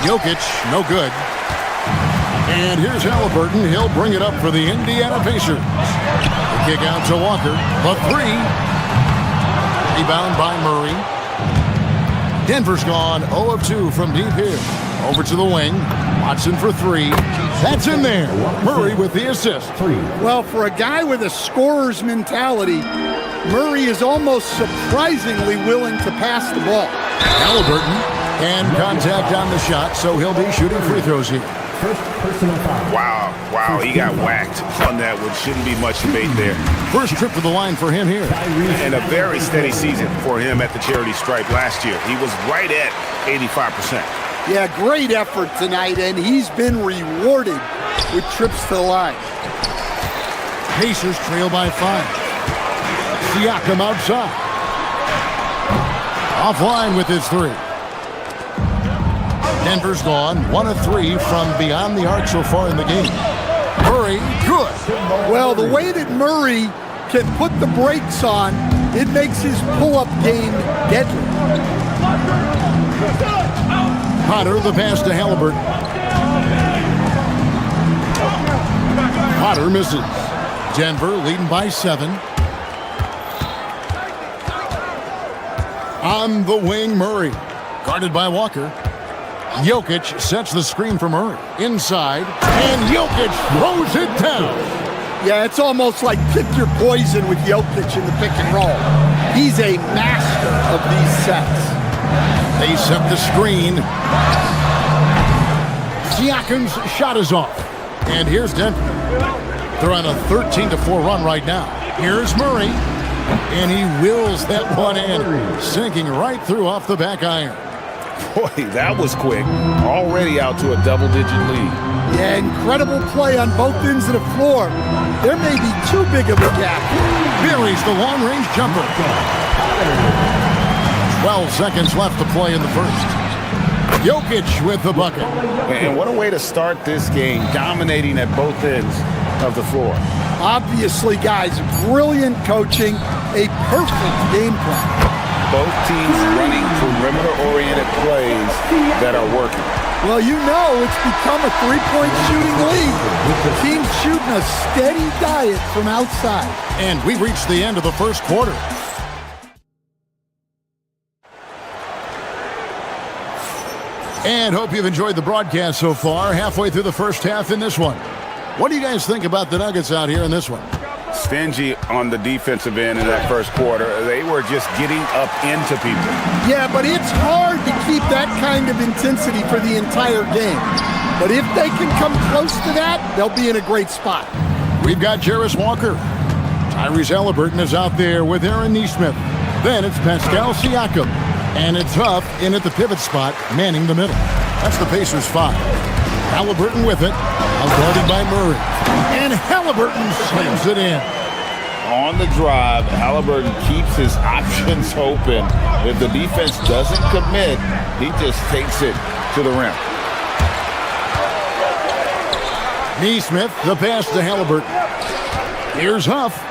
Jokic, no good. And here's Halliburton. He'll bring it up for the Indiana Pacers. The kick out to Walker. The 3. Rebound by Murray. Denver's gone 0 of 2 from deep here. Over to the wing. Watson for 3. That's in there. Murray with the assist. Well, for a guy with a scorer's mentality, Murray is almost surprisingly willing to pass the ball. Halliburton. And contact on the shot, so he'll be shooting free throws here. Wow, he got whacked on that one. Shouldn't be much debate there. First trip to the line for him here. And a very steady season for him at the charity stripe last year. He was right at 85%. Yeah, great effort tonight, and he's been rewarded with trips to the line. Pacers trail by 5. Siakam outside. Offline with his 3. Denver's gone 1 of 3 from beyond the arc so far in the game. Murray, good. Well, the way that Murray can put the brakes on, it makes his pull-up game deadly. Potter, the pass to Halliburton. Potter misses. Denver leading by 7. On the wing, Murray. Guarded by Walker. Jokic sets the screen for Murray. Inside, and Jokic throws it down. Yeah, it's almost like pick your poison with Jokic in the pick and roll. He's a master of these sets. They set the screen. Siakam's shot is off. And here's Denver. They're on a 13-4 run right now. Here's Murray. And he wills that one in, sinking right through off the back iron. Boy, that was quick. Already out to a double-digit lead. Yeah, incredible play on both ends of the floor. There may be too big of a gap. Buries the long-range jumper. 12 seconds left to play in the first. Jokic with the bucket. And what a way to start this game, dominating at both ends of the floor. Obviously, guys, brilliant coaching, a perfect game plan. Both teams running perimeter-oriented plays that are working. Well, you know it's become a three-point shooting league. The team's shooting a steady diet from outside. And we reached the end of the first quarter. And hope you've enjoyed the broadcast so far. Halfway through the first half in this one. What do you guys think about the Nuggets out here in this one? Stingy on the defensive end in that first quarter. They were just getting up into people. Yeah, but it's hard to keep that kind of intensity for the entire game. But if they can come close to that, they'll be in a great spot. We've got Jarris Walker. Tyrese Halliburton is out there with Aaron Nesmith. Then it's Pascal Siakam. And it's Huff in at the pivot spot, manning the middle. That's the Pacers 5. Halliburton with it. Guarded by Murray. And Halliburton slams it in. On the drive, Halliburton keeps his options open. If the defense doesn't commit, he just takes it to the rim. Nesmith, the pass to Halliburton. Here's Huff.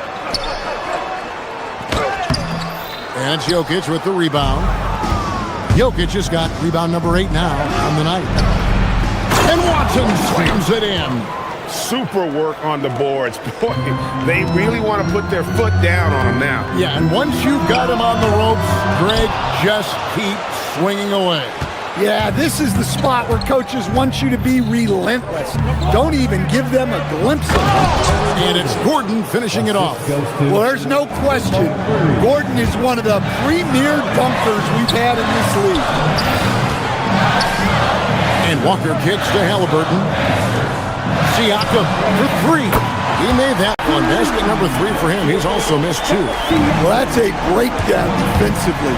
And it's Jokic with the rebound. Jokic has got rebound number 8 now on the night. And Watson slams it in. Super work on the boards. Boy, they really want to put their foot down on him now. Yeah, and once you've got him on the ropes, Greg, just keep swinging away. Yeah, this is the spot where coaches want you to be relentless. Don't even give them a glimpse of it. And it's Gordon finishing it off. Well, there's no question. Gordon is one of the premier dunkers we've had in this league. And Walker kicks to Halliburton. Siakam for three. He made that one. Basket number 3 for him. He's also missed 2. Well, that's a breakdown defensively.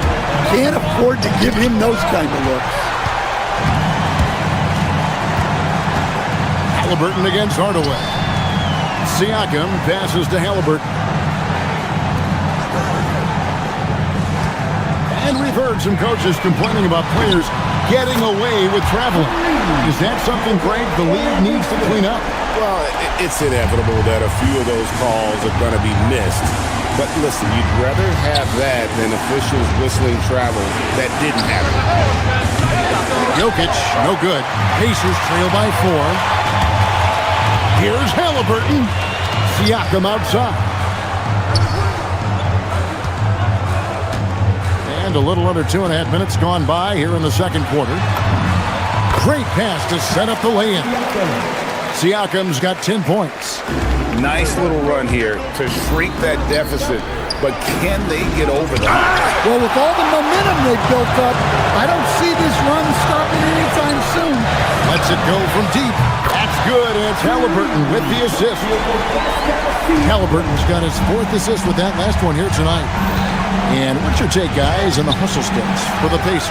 Can't afford to give him those kind of looks. Halliburton against Hardaway. Siakam passes to Halliburton. And we've heard some coaches complaining about players getting away with traveling. Is that something, Greg, the league needs to clean up? Well, it's inevitable that a few of those calls are going to be missed. But listen, you'd rather have that than officials whistling travel that didn't happen. Jokic, no good. Pacers trail by 4. Here's Halliburton. Siakam outside. And a little under 2.5 minutes gone by here in the second quarter. Great pass to set up the lay-in. Siakam's got 10 points. Nice little run here to shrink that deficit, but can they get over that? Well, with all the momentum they've built up, I don't see this run stopping anytime soon. Lets it go from deep. That's good, and it's Halliburton with the assist. Halliburton's got his 4th assist with that last one here tonight. And what's your take, guys, on the hustle stats for the Pacers?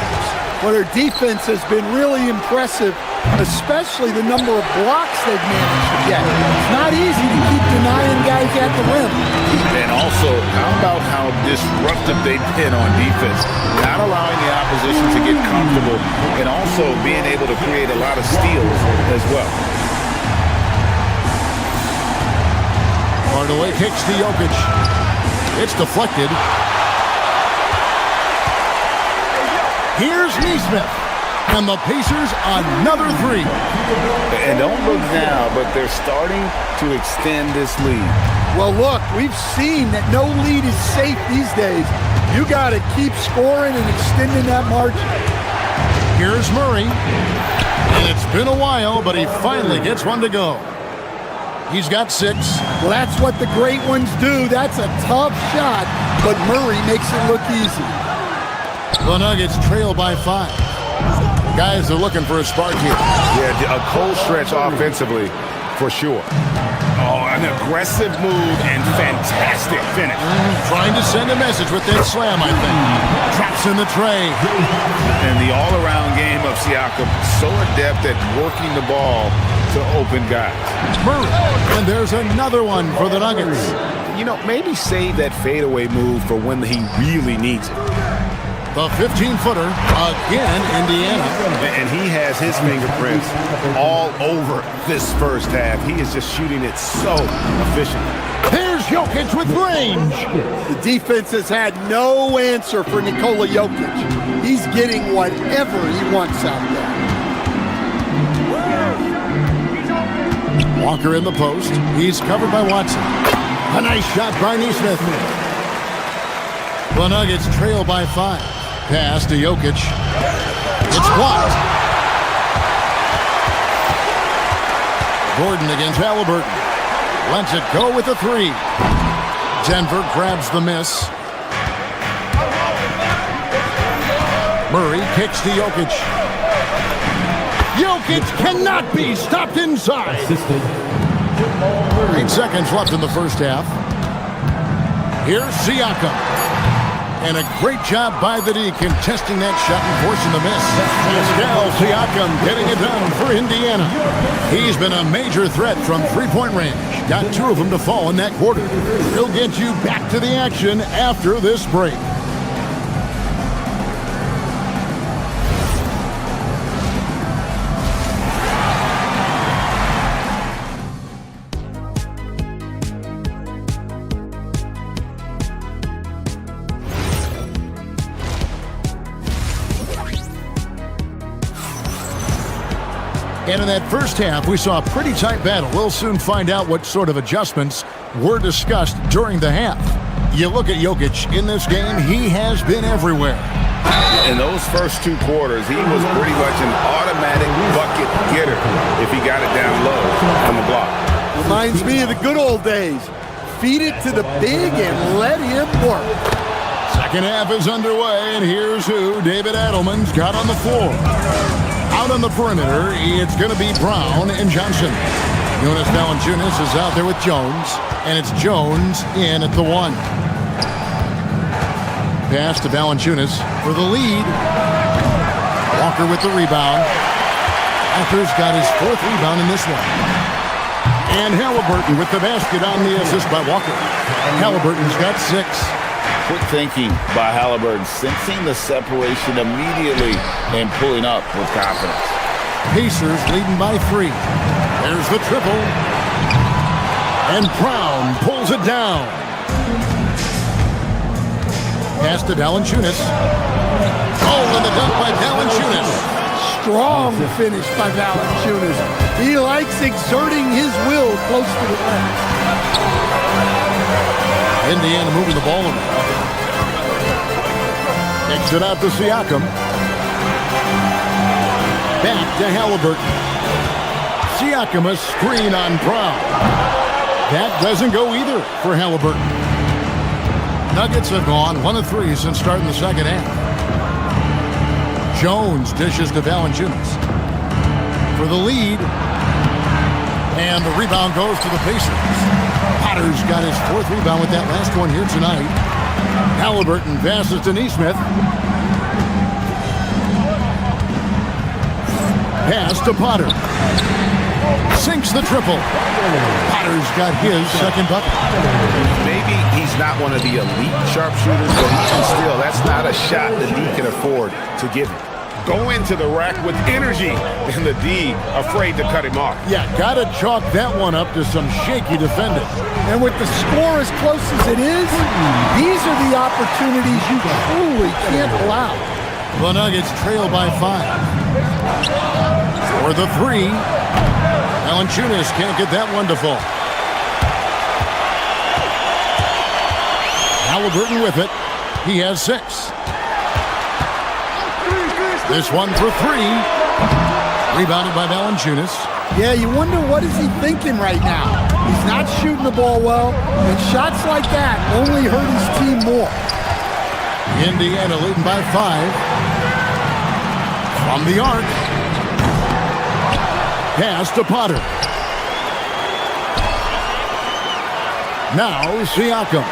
Well, their defense has been really impressive, especially the number of blocks they've managed to get. It's not easy to keep denying guys at the rim. And also, how about how disruptive they've been on defense? Not allowing the opposition to get comfortable and also being able to create a lot of steals as well. Hardaway kicks to Jokic. It's deflected. Here's Nesmith. And the Pacers another 3. And don't look now, but they're starting to extend this lead. Well, look, we've seen that no lead is safe these days. You got to keep scoring and extending that margin. Here's Murray. And it's been a while, but he finally gets one to go. He's got 6. Well, that's what the great ones do. That's a tough shot, but Murray makes it look easy. The Nuggets trail by 5. Guys are looking for a spark here. Yeah, a cold stretch offensively, for sure. Oh, an aggressive move and fantastic finish. Trying to send a message with that slam, I think. Traps in the tray. And the all-around game of Siakam, so adept at working the ball to open guys. Murray, and there's another one for the Nuggets. You know, maybe save that fadeaway move for when he really needs it. The 15-footer, again, Indiana. And he has his fingerprints all over this first half. He is just shooting it so efficiently. Here's Jokic with range. The defense has had no answer for Nikola Jokic. He's getting whatever he wants out there. Walker in the post. He's covered by Watson. A nice shot by Nesmith. The Nuggets trail by 5. Pass to Jokic. It's blocked. Gordon against Halliburton. Lets it go with a 3. Denver grabs the miss. Murray kicks to Jokic. Jokic cannot be stopped inside. 8 seconds left in the first half. Here's Siakam. And a great job by the D contesting that shot and forcing the miss. Pascal Siakam getting it done for Indiana. He's been a major threat from three-point range. Got 2 of them to fall in that quarter. He'll get you back to the action after this break. And in that first half, we saw a pretty tight battle. We'll soon find out what sort of adjustments were discussed during the half. You look at Jokic in this game, he has been everywhere. In those first 2 quarters, he was pretty much an automatic bucket getter if he got it down low on the block. Reminds me of the good old days. Feed it to the big and let him work. Second half is underway, and here's who David Adelman's got on the floor. Out on the perimeter, it's going to be Brown and Johnson. Jonas Valanciunas is out there with Jones, and it's Jones in at the 1. Pass to Valanciunas for the lead. Walker with the rebound. Walker's got his 4th rebound in this one. And Halliburton with the basket on the assist by Walker. Halliburton's got 6. Quick thinking by Halliburton, sensing the separation immediately and pulling up with confidence. Pacers leading by 3. There's the triple. And Brown pulls it down. Pass to Valanciunas. Oh, and the dunk by Valanciunas. Strong finish by Valanciunas. He likes exerting his will close to the rim. Indiana moving the ball around. Kicks it out to Siakam. Back to Halliburton. Siakam a screen on Brown. That doesn't go either for Halliburton. Nuggets have gone 1 of 3 since starting the second half. Jones dishes to Valanciunas for the lead. And the rebound goes to the Pacers. Potter's got his 4th rebound with that last one here tonight. Halliburton passes to Nesmith. Pass to Potter. Sinks the triple. Potter's got his 2nd bucket. Maybe he's not one of the elite sharpshooters, but even still, that's not a shot the D can afford to give him. Go into the rack with energy, and the D afraid to cut him off. Yeah, gotta chalk that one up to some shaky defending. And with the score as close as it is, these are the opportunities you truly can't allow. The Nuggets trail by 5. For the 3. Valanciunas can't get that one to fall. Halliburton with it. He has 6. This one for 3. Rebounded by Valanciunas. Yeah, you wonder what is he thinking right now. He's not shooting the ball well, and shots like that only hurt his team more. Indiana leading by 5. From the arc. Pass to Potter. Now Siakam.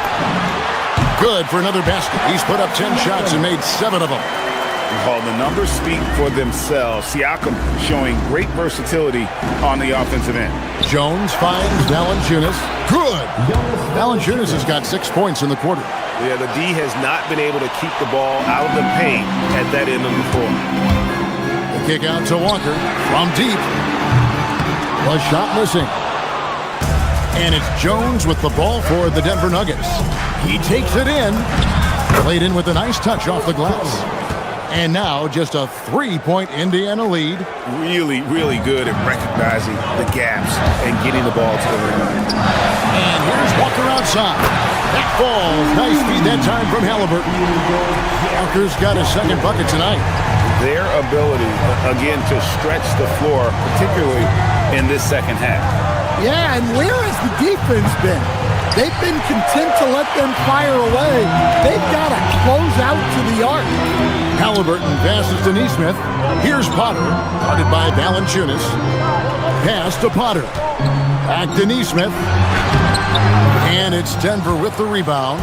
Good for another basket. He's put up 10 shots and made 7 of them. Well, the numbers speak for themselves. Siakam showing great versatility on the offensive end. Jones finds Valanciunas. Good. Valanciunas has got 6 points in the quarter. Yeah, the D has not been able to keep the ball out of the paint at that end of the floor. The kick out to Walker from deep. The shot missing. And it's Jones with the ball for the Denver Nuggets. He takes it in. Played in with a nice touch off the glass. And now just a 3-point Indiana lead. Really, really good at recognizing the gaps and getting the ball to the rim. And here's Walker outside. That falls. Nice feed that time from Halliburton. Walker's got his 2nd bucket tonight. Their ability, again, to stretch the floor, particularly in this second half. Yeah, and where has the defense been? They've been content to let them fire away. They've got to close out to the arc. Halliburton passes to Nesmith. Here's Potter, guarded by Valanciunas. Pass to Potter. Back to Nesmith. And it's Denver with the rebound.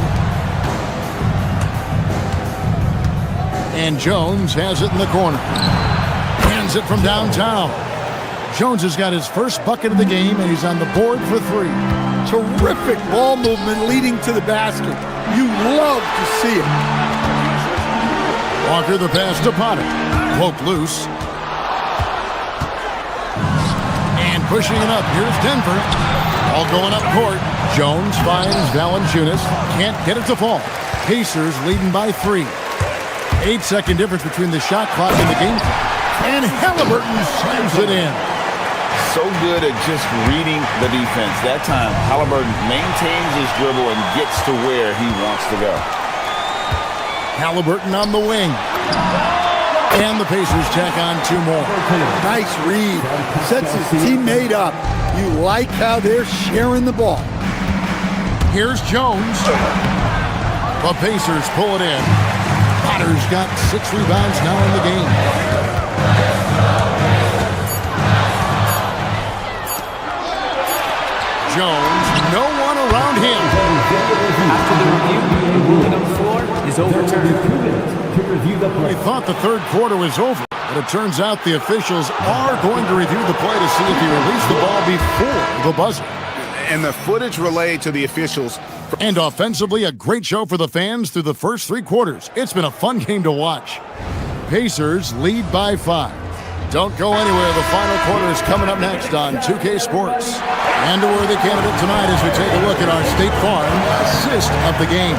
And Jones has it in the corner. Hands it from downtown. Jones has got his first bucket of the game, and he's on the board for 3. Terrific ball movement leading to the basket. You love to see it. Walker the pass to Potter. Poked loose. And pushing it up. Here's Denver. All going up court. Jones finds Valanciunas. Can't get it to fall. Pacers leading by 3. 8-second difference between the shot clock and the game clock. And Halliburton slams it in. So good at just reading the defense. That time, Halliburton maintains his dribble and gets to where he wants to go. Halliburton on the wing. And the Pacers tack on 2 more. Nice read. Sets his teammate up. You like how they're sharing the ball. Here's Jones. The Pacers pull it in. Potter's got 6 rebounds now in the game. Jones, no one around him. After the review, the ruling on the floor is overturned. We thought the third quarter was over, but it turns out the officials are going to review the play to see if he released the ball before the buzzer. And the footage relayed to the officials. And offensively, a great show for the fans through the first three quarters. It's been a fun game to watch. Pacers lead by 5. Don't go anywhere. The final quarter is coming up next on 2K Sports. And a worthy candidate tonight as we take a look at our State Farm assist of the game.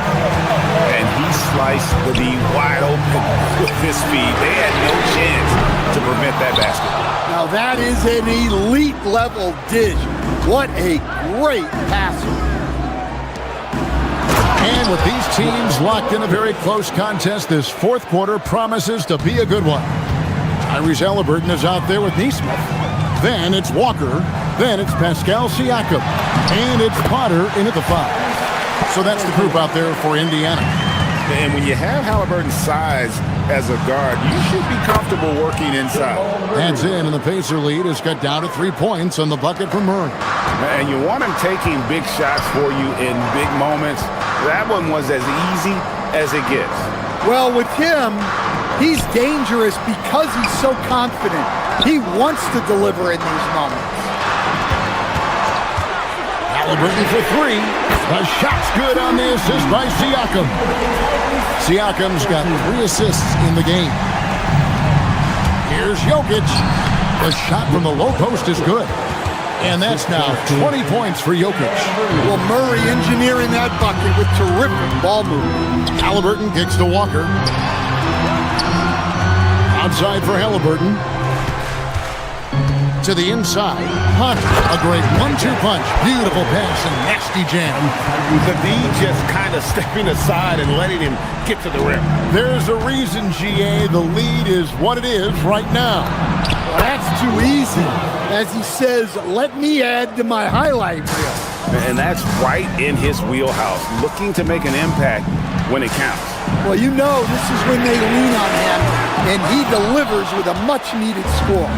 And he sliced the D wide open with his feet. They had no chance to prevent that basket. Now that is an elite level dish. What a great passer. And with these teams locked in a very close contest, this fourth quarter promises to be a good one. Tyrese Halliburton is out there with Neesmith. Then it's Walker. Then it's Pascal Siakam. And it's Potter in at the 5. So that's the group out there for Indiana. And when you have Halliburton's size as a guard, you should be comfortable working inside. Hands in, and the Pacer lead is cut down to 3 points on the bucket from Murray. And you want him taking big shots for you in big moments. That one was as easy as it gets. Well, with him, he's dangerous because he's so confident. He wants to deliver in these moments. Halliburton for 3. The shot's good on the assist by Siakam. Siakam's got 3 assists in the game. Here's Jokic. The shot from the low post is good. And that's now 20 points for Jokic. Well, Murray engineering that bucket with terrific ball movement. Halliburton kicks to Walker. Outside for Halliburton. To the inside. Hunter, a great 1-2 punch. Beautiful pass and nasty jam. The D just kind of stepping aside and letting him get to the rim. There's a reason, GA, the lead is what it is right now. Well, that's too easy. As he says, let me add to my highlight reel. And that's right in his wheelhouse, looking to make an impact when it counts. Well, you know this is when they lean on him, and he delivers with a much-needed score.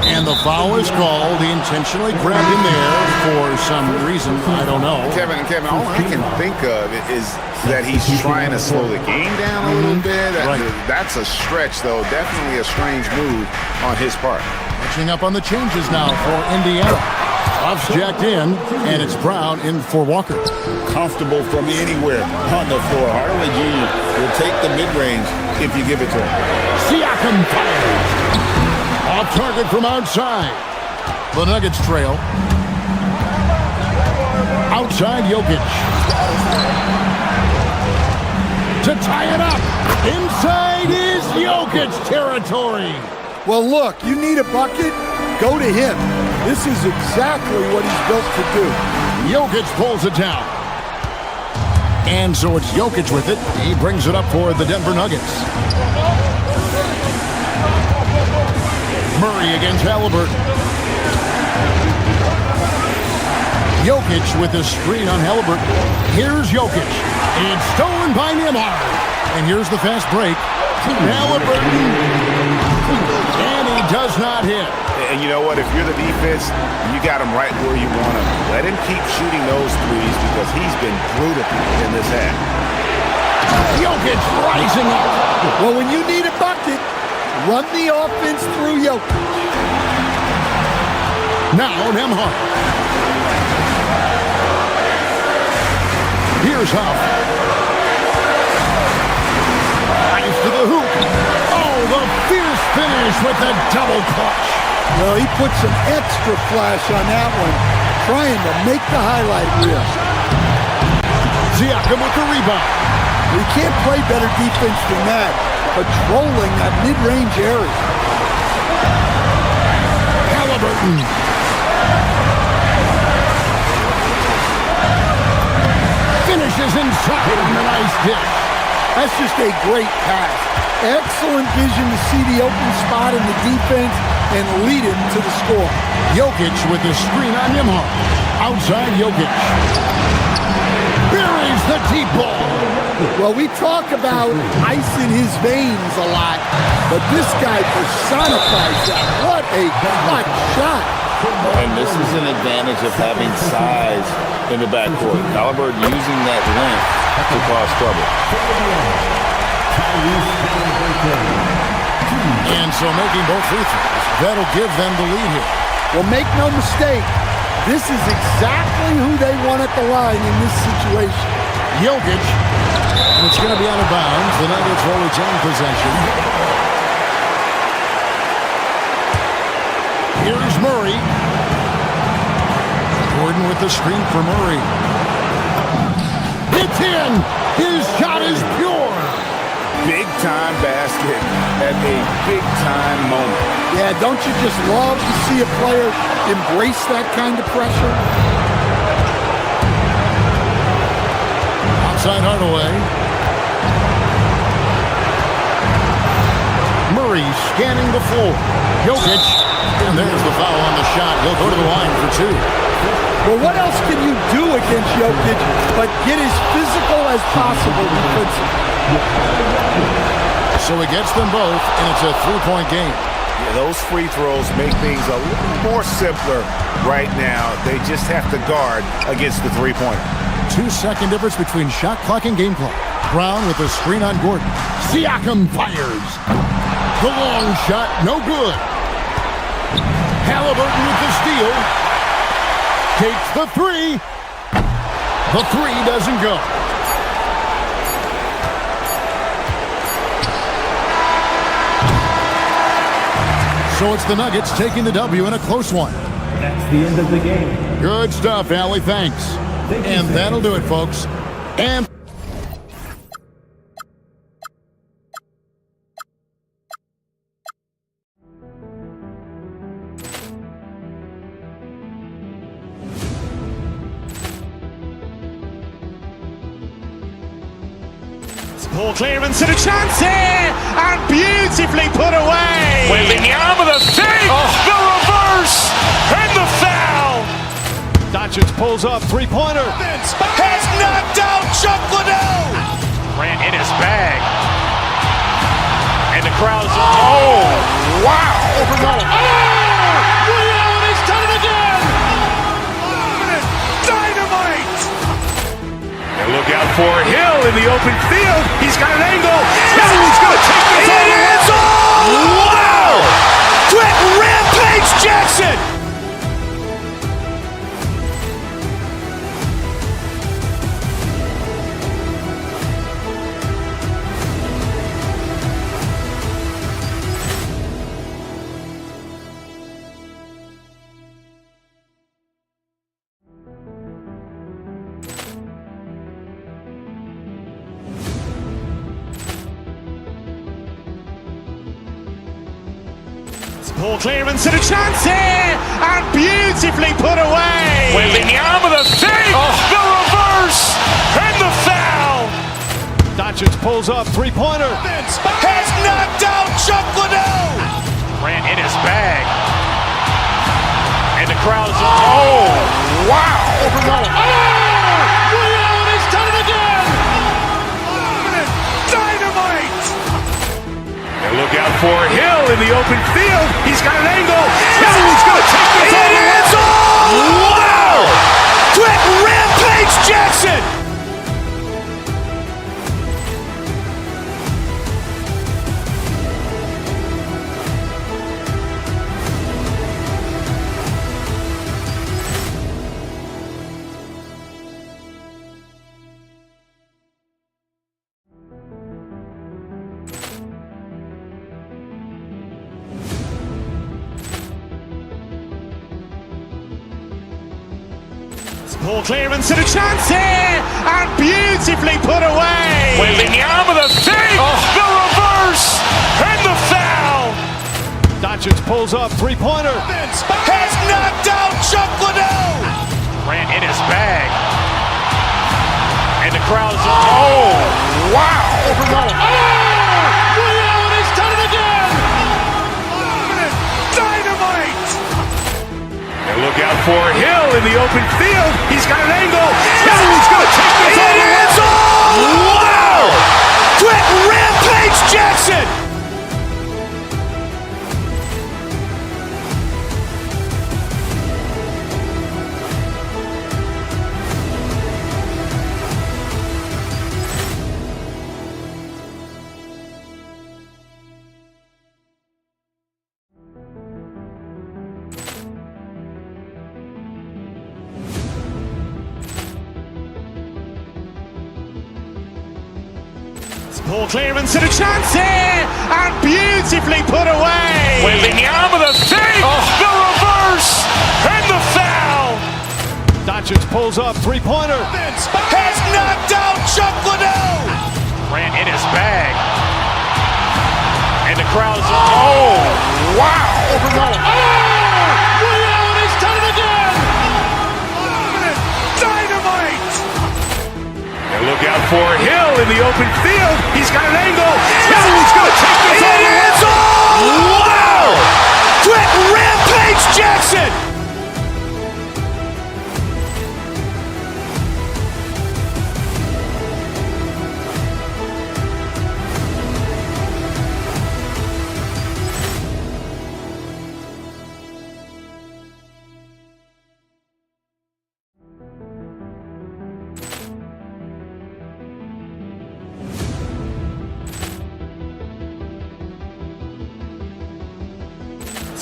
And the foul is called. He intentionally grabbed him there for some reason. I don't know. Kevin, all I can think of is that he's trying to slow the game down a little bit. That's a stretch, though. Definitely a strange move on his part. Catching up on the changes now for Indiana. Off's jacked in, and it's Brown in for Walker. Comfortable from anywhere on the floor. Hardaway Jr. will take the mid-range if you give it to him. Siakam fires. Off target from outside. The Nuggets trail. Outside Jokic. To tie it up. Inside is Jokic territory. Well, look, you need a bucket, go to him. This is exactly what he's built to do. Jokic pulls it down. And so it's Jokic with it. He brings it up for the Denver Nuggets. Murray against Halliburton. Jokic with the screen on Halliburton. Here's Jokic. It's stolen by Neymar. And here's the fast break. Halliburton. And he does not hit. And you know what? If you're the defense, you got him right where you want him. Let him keep shooting those threes because he's been brutal in this half. Jokic rising up. Well, when you need a bucket, run the offense through Jokic. Now Nembhard. Here's Huff. Nice to the hoop. Oh, the fierce finish with the double clutch. Well, he put some extra flash on that one, trying to make the highlight reel. Siakam with the rebound. We can't play better defense than that, patrolling that mid-range area. Halliburton. Finishes inside on the nice dish. That's just a great pass. Excellent vision to see the open spot in the defense and lead him to the score. Jokic with the screen on Nembhard. Outside Jokic. Buries the deep ball. Well, we talk about ice in his veins a lot, but this guy personifies that. What a clutch shot. And this is an advantage of having size in the backcourt. Halliburton using that length to cause trouble. And so making both free throws, that'll give them the lead here. Well, make no mistake, this is exactly who they want at the line in this situation. Jokic, and it's going to be out of bounds. The Nuggets will retain possession. Here's Murray. Gordon with the screen for Murray. It's in. His shot is pure. Big-time basket at a big-time moment. Yeah, don't you just love to see a player embrace that kind of pressure? Outside Hardaway. Murray scanning the floor. Jokic. And there's the foul on the shot. He'll go to the line for two. Well, what else can you do against Jokic but get as physical as possible defensively? So he gets them both, and it's a three-point game. Yeah, those free throws make things a little more simpler right now. They just have to guard against the three-pointer. 2-second difference between shot clock and game clock. Brown with the screen on Gordon. Siakam fires. The long shot, no good. Halliburton with the steal. Takes the three. The three doesn't go. So it's the Nuggets taking the W in a close one. That's the end of the game. Good stuff, Allie. Thanks. And that'll do it, folks. And Ball clearance and a chance here, and beautifully put away. Wembanyama the fake, the reverse, and the foul. Doncic pulls up, three-pointer. Has knocked out Chuck Liddell. Grant in his bag. And the crowd is, oh, wow. Ray Allen has done it again. Dynamite. And look out for Hill in the open field. He's got an angle. He's going to take this all the way. Wow. Quick Rampage Jackson. Ball clearance and a chance here, and beautifully put away. Wembanyama the fake, the reverse, and the foul. Doncic pulls up, three-pointer. Has knocked out Chuck Liddell. Grant in his bag. And the crowd is, oh, wow. Ray Allen has done it again. Dynamite. And look out for Hill in the open field. He's got an angle. He's going to take this all the way. Wow. Quick Rampage Jackson. Ball clearance and a chance here, and beautifully put away. Wembanyama the fake, the reverse, and the foul. Doncic pulls up, three-pointer. Has knocked out Chuck Liddell. Grant in his bag. And the crowd is, oh, wow. Ray Allen has done it again. Dynamite. And look out for Hill in the open field. He's got an angle. He's going to take this all the way. Wow. Quick Rampage Jackson. Poor clearance and a chance here, and beautifully put away. Wembanyama the save, the reverse, and the foul. Doncic pulls up, three-pointer. Has knocked out Chuck Liddell. Grant in his bag. And the crowd's oh, wow. Ray Allen has done it again. Dynamite. And look out for Hill in the open field. He's got an angle. Hill's going to take this all the way. Wow. Quick Rampage Jackson.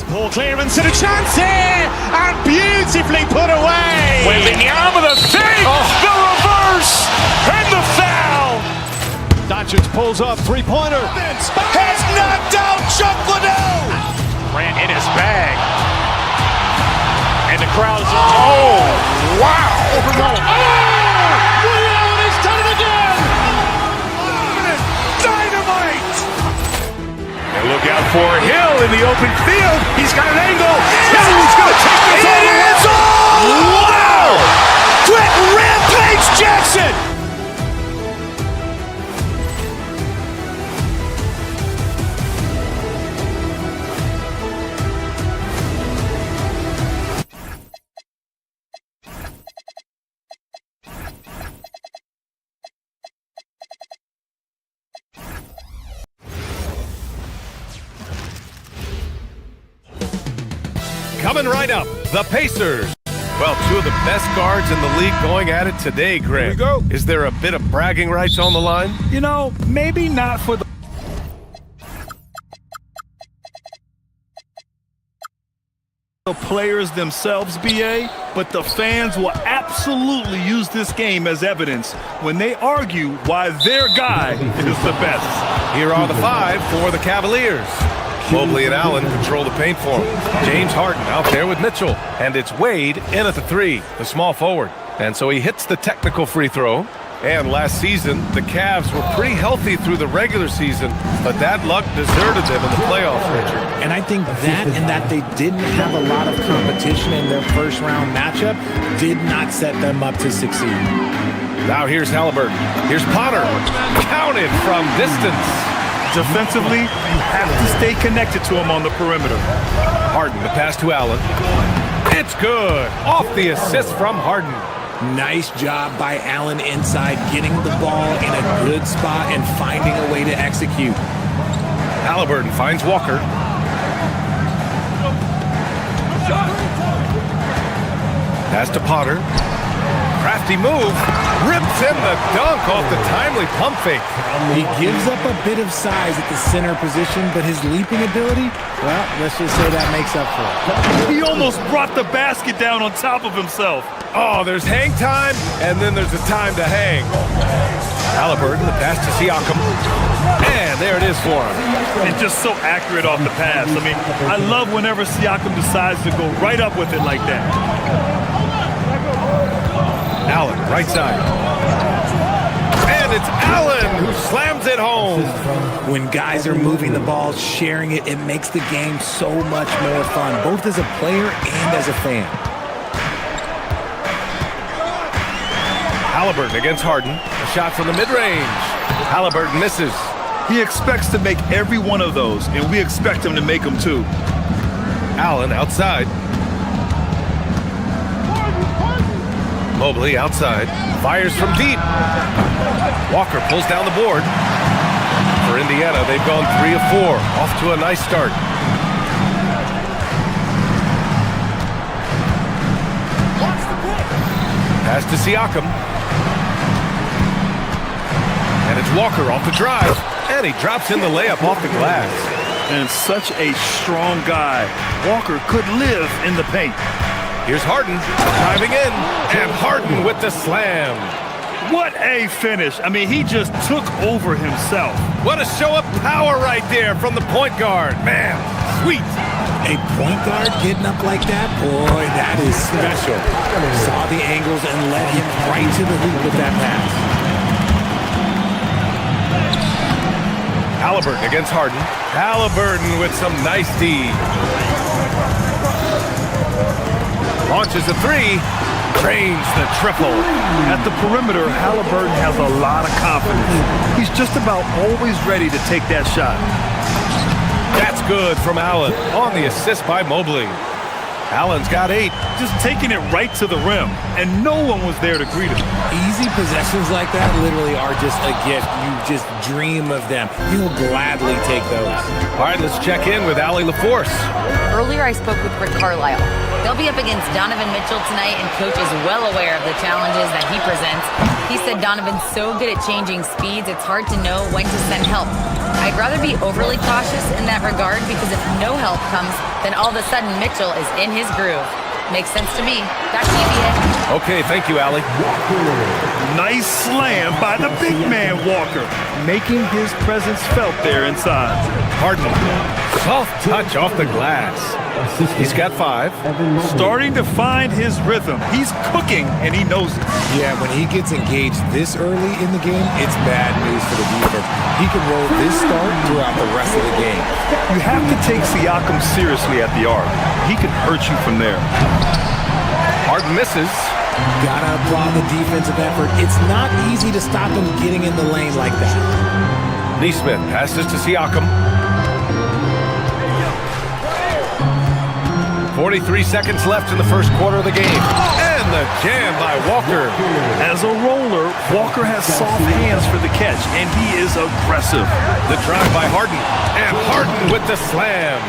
Poor clearance and a chance here, and beautifully put away. Wembanyama the save, the reverse, and the foul. Doncic pulls up, three-pointer. Has knocked out Chuck Liddell. Grant in his bag. And the crowd's oh, wow. Ray Allen has done it again. Dynamite. And look out for Hill in the open field. He's got an angle. Hill's going to take this all the way. Wow. Quick Rampage Jackson. Coming right up, the Pacers. Well, two of the best guards in the league going at it today, Greg. Here we go. Is there a bit of bragging rights on the line? You know, maybe not for the players themselves, BA, but the fans will absolutely use this game as evidence when they argue why their guy is the best. Here are the five for the Cavaliers. Mobley and Allen control the paint for him. James Harden out there with Mitchell. And it's Wade in at the three, the small forward. And so he hits the technical free throw. And last season, the Cavs were pretty healthy through the regular season, but that luck deserted them in the playoffs, Richard. And I think that and that they didn't have a lot of competition in their first-round matchup did not set them up to succeed. Now here's Halliburton. Here's Potter. Counted from distance. Defensively, you have to stay connected to him on the perimeter. Harden, the pass to Allen. It's good. Off the assist from Harden. Nice job by Allen inside, getting the ball in a good spot and finding a way to execute. Halliburton finds Walker. Pass to Potter. Crafty move. Rips in the dunk off the timely pump fake. He gives up a bit of size at the center position, but his leaping ability, well, let's just say that makes up for it. He almost brought the basket down on top of himself. Oh, there's hang time, and then there's a time to hang. Halliburton, the pass to Siakam. And there it is for him. And just so accurate off the pass. I mean, I love whenever Siakam decides to go right up with it like that. Allen, right side. And it's Allen who slams it home. When guys are moving the ball, sharing it, it makes the game so much more fun, both as a player and as a fan. Halliburton against Harden. A shot from the mid-range. Halliburton misses. He expects to make every one of those, and we expect him to make them too. Allen outside. Mobley outside. Fires from deep. Walker pulls down the board. For Indiana, they've gone 3 of 4. Off to a nice start. Pass to Siakam. And it's Walker off the drive. And he drops in the layup off the glass. And such a strong guy. Walker could live in the paint. Here's Harden driving in. And Harden with the slam. What a finish. I mean, he just took over himself. What a show of power right there from the point guard. Man, sweet. A point guard getting up like that? Boy, that is special. Saw the angles and led him right to the hoop with that pass. Halliburton against Harden. Halliburton with some nice D. Launches a three. Drains the triple. At the perimeter, Halliburton has a lot of confidence. He's just about always ready to take that shot. That's good from Allen on the assist by Mobley. Allen's got 8. Just taking it right to the rim, and no one was there to greet him. Easy possessions like that literally are just a gift. You just dream of them. He'll gladly take those. All right, let's check in with Allie LaForce. Earlier, I spoke with Rick Carlisle. They'll be up against Donovan Mitchell tonight, and Coach is well aware of the challenges that he presents. He said Donovan's so good at changing speeds, it's hard to know when to send help. I'd rather be overly cautious in that regard because if no help comes, then all of a sudden Mitchell is in his groove. Makes sense to me. Back to you, BA. Okay, thank you, Allie. Nice slam by the big man Walker, making his presence felt there inside. Harden, soft touch off the glass. He's got 5. Starting to find his rhythm. He's cooking, and he knows it. Yeah, when he gets engaged this early in the game, it's bad news for the defense. He can roll this start throughout the rest of the game. You have to take Siakam seriously at the arc. He can hurt you from there. Harden misses. Gotta applaud the defensive effort. It's not easy to stop him getting in the lane like that. Neesmith passes to Siakam. 43 seconds left in the first quarter of the game. And the jam by Walker. As a roller, Walker has soft hands for the catch, and he is aggressive. The drive by Harden. And Harden with the slam.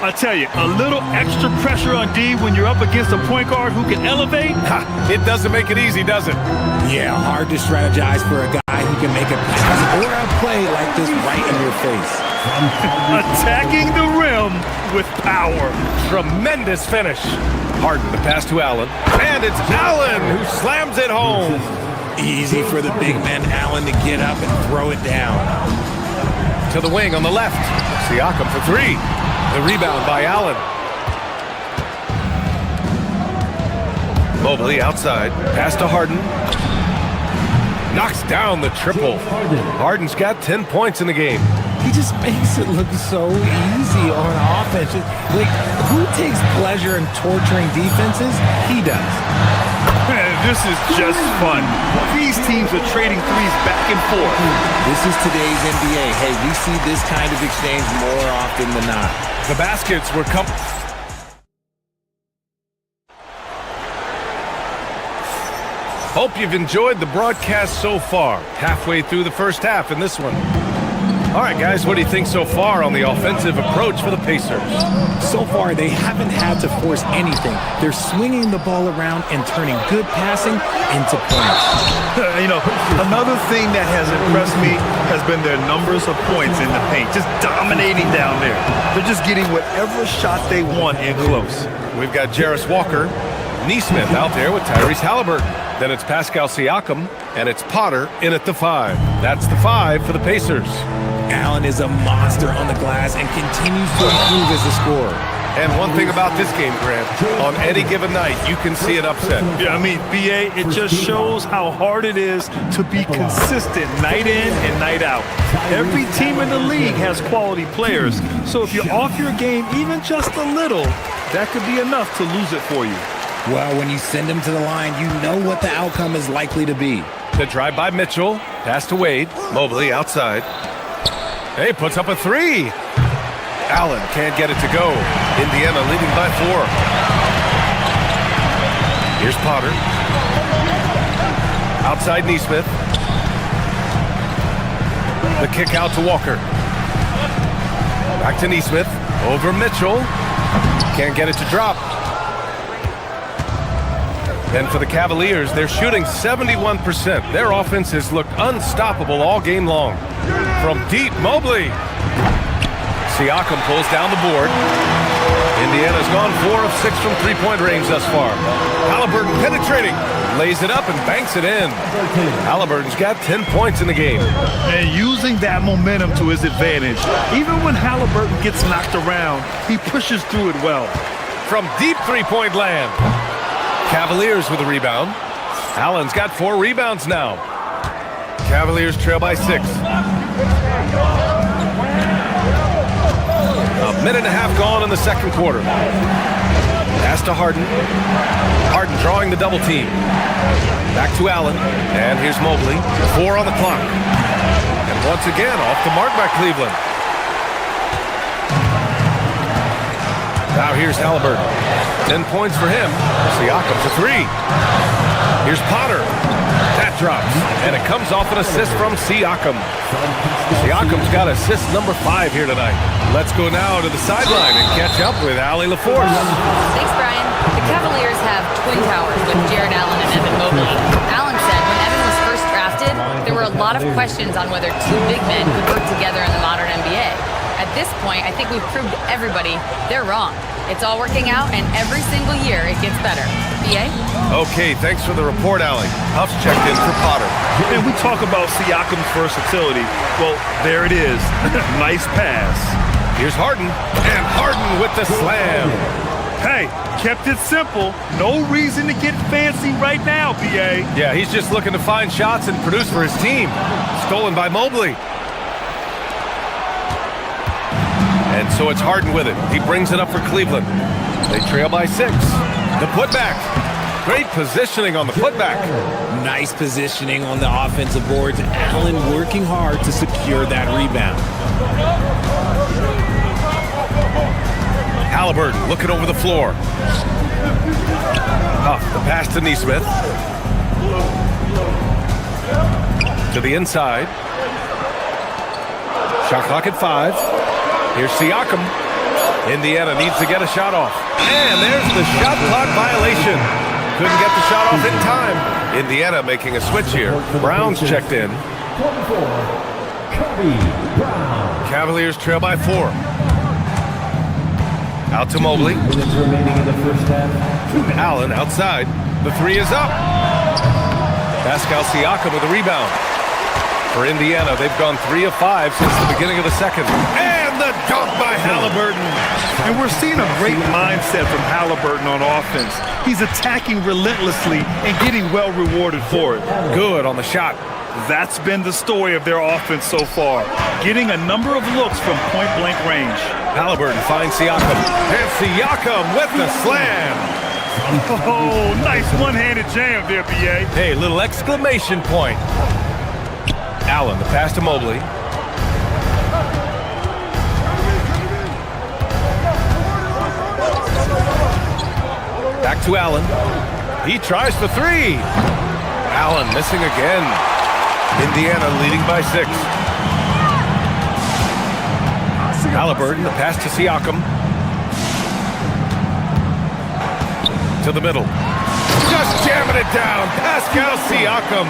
I tell you, a little extra pressure on D when you're up against a point guard who can elevate. It doesn't make it easy, does it? Yeah, hard to strategize for a guy who can make a pass or a play like this right in your face. Attacking the rim with power. Tremendous finish. Harden the pass to Allen. And it's Allen who slams it home. Easy for the big man Allen to get up and throw it down. To the wing on the left. Siakam for 3. The rebound by Allen. Mobley outside. Pass to Harden. Knocks down the triple. Harden's got 10 points in the game. He just makes it look so easy on offense. Like, who takes pleasure in torturing defenses? He does. This is just fun. These teams are trading threes back and forth. This is today's NBA. Hey, we see this kind of exchange more often than not. The baskets were Hope you've enjoyed the broadcast so far. Halfway through the first half in this one. All right, guys, what do you think so far on the offensive approach for the Pacers? So far, they haven't had to force anything. They're swinging the ball around and turning good passing into points. You know, another thing that has impressed me has been their numbers of points in the paint, just dominating down there. They're just getting whatever shot they want in close. We've got Jarris Walker, Neesmith out there with Tyrese Halliburton. Then it's Pascal Siakam, and it's Potter in at the 5. That's the 5 for the Pacers. Allen is a monster on the glass and continues to improve as a scorer. And one thing about this game, Grant, on any given night, you can see an upset. Yeah, I mean, BA, it just shows how hard it is to be consistent night in and night out. Every team in the league has quality players, so if you're off your game even just a little, that could be enough to lose it for you. Well, when you send him to the line, you know what the outcome is likely to be. The drive by Mitchell, pass to Wade, Mobley outside. Hey, puts up a 3. Allen can't get it to go. Indiana leading by 4. Here's Potter. Outside Neesmith. The kick out to Walker. Back to Neesmith. Over Mitchell. Can't get it to drop. And for the Cavaliers, they're shooting 71%. Their offense has looked unstoppable all game long. From deep, Mobley. Siakam pulls down the board. Indiana's gone 4 of 6 from three-point range thus far. Halliburton penetrating. lays it up and banks it in. Halliburton's got 10 points in the game. And using that momentum to his advantage. Even when Halliburton gets knocked around, he pushes through it well. From deep three-point land. Cavaliers with a rebound. Allen's got 4 rebounds now. Cavaliers trail by 6. A minute and a half gone in the second quarter. Pass to Harden. Harden drawing the double team. Back to Allen. And here's Mobley. 4 on the clock. And once again, off the mark by Cleveland. Now here's Halliburton. 10 points for him. Siakam for 3. Here's Potter. That drops. And it comes off an assist from Siakam. Siakam's got assist number 5 here tonight. Let's go now to the sideline and catch up with Allie LaForce. Thanks, Brian. The Cavaliers have twin towers with Jared Allen and Evan Mobley. Allen said when Evan was first drafted, there were a lot of questions on whether 2 big men could work together in the modern NBA. At this point, I think we've proved to everybody they're wrong. It's all working out, and every single year it gets better. BA? Okay, thanks for the report, Allie. Huff's checked in for Potter. And we talk about Siakam's versatility. Well, there it is. Nice pass. Here's Harden, and Harden with the slam. Hey, kept it simple. No reason to get fancy right now, BA. Yeah, he's just looking to find shots and produce for his team. Stolen by Mobley. And so it's Harden with it. He brings it up for Cleveland. They trail by 6. The putback. Great positioning on the putback. Nice positioning on the offensive boards. Allen working hard to secure that rebound. Halliburton looking over the floor. Huff, the pass to Nesmith. To the inside. Shot clock at 5. Here's Siakam. Indiana needs to get a shot off. And there's the shot clock violation. Couldn't get the shot off in time. Indiana making a switch here. Brown's checked in. Cavaliers trail by 4. Out to Mobley. Allen outside. The 3 is up. Pascal Siakam with a rebound. For Indiana, they've gone 3 of 5 since the beginning of the second. And the dunk by Halliburton. And we're seeing a great mindset from Halliburton on offense. He's attacking relentlessly and getting well rewarded for it. Good on the shot. That's been the story of their offense so far. Getting a number of looks from point-blank range. Halliburton finds Siakam. And Siakam with the slam. Oh, nice one-handed jam there, BA. Hey, little exclamation point. Allen, the pass to Mobley. Back to Allen. He tries the 3. Allen missing again. Indiana leading by 6. Halliburton, the pass to Siakam. To the middle. Just jamming it down. Pascal Siakam.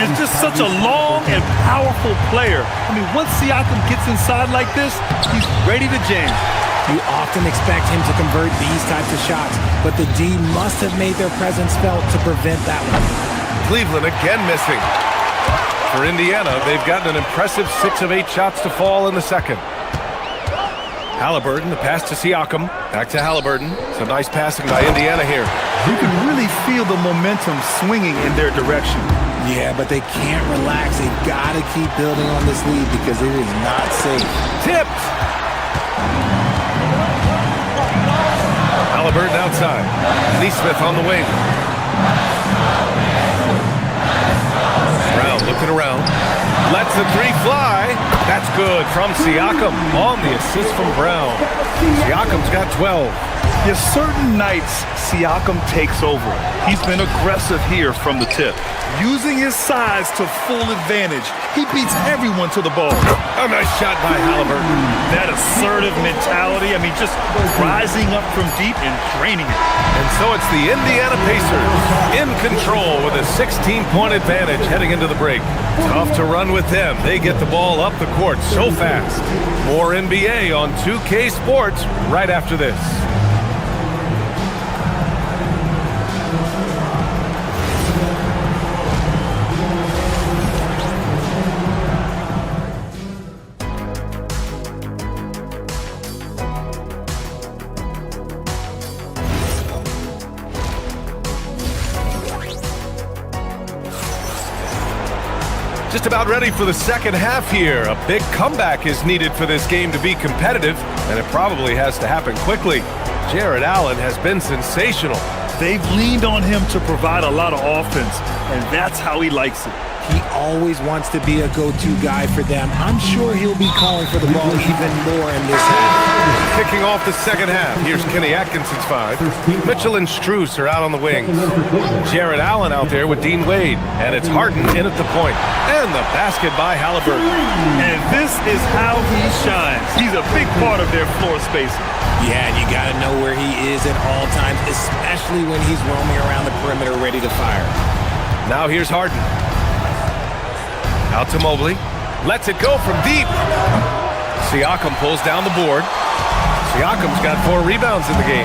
It's just such a long and powerful player. I mean, once Siakam gets inside like this, he's ready to jam. You often expect him to convert these types of shots, but the D must have made their presence felt to prevent that one. Cleveland again missing. For Indiana, they've gotten an impressive 6 of 8 shots to fall in the second. Halliburton, the pass to Siakam. Back to Halliburton. Some nice passing by Indiana here. You can really feel the momentum swinging in their direction. Yeah, but they can't relax. They've got to keep building on this lead because it is not safe. Tipped! Halliburton outside. Nesmith on the wing. Brown looking around. Lets the 3 fly. That's good from Siakam on the assist from Brown. Siakam's got 12. Yes, certain nights, Siakam takes over. He's been aggressive here from the tip. Using his size to full advantage. He beats everyone to the ball. A nice shot by Halliburton. That assertive mentality, I mean, just rising up from deep and draining it. And so it's the Indiana Pacers in control with a 16-point advantage heading into the break. Tough to run with them. They get the ball up the court so fast. More NBA on 2K Sports right after this. just about ready for the second half here. A big comeback is needed for this game to be competitive, and it probably has to happen quickly. Jared Allen has been sensational. They've leaned on him to provide a lot of offense, and that's how he likes it. He always wants to be a go-to guy for them. I'm sure he'll be calling for the ball even more in this half. Kicking off the second half, here's Kenny Atkinson's 5. Mitchell and Strus are out on the wings. Jared Allen out there with Dean Wade, and it's Harden in at the point. And the basket by Halliburton. And this is how he shines. He's a big part of their floor spacing. Yeah, and you got to know where he is at all times, especially when he's roaming around the perimeter ready to fire. Now here's Harden. Out to Mobley. Lets it go from deep. Siakam pulls down the board. Siakam's got 4 rebounds in the game.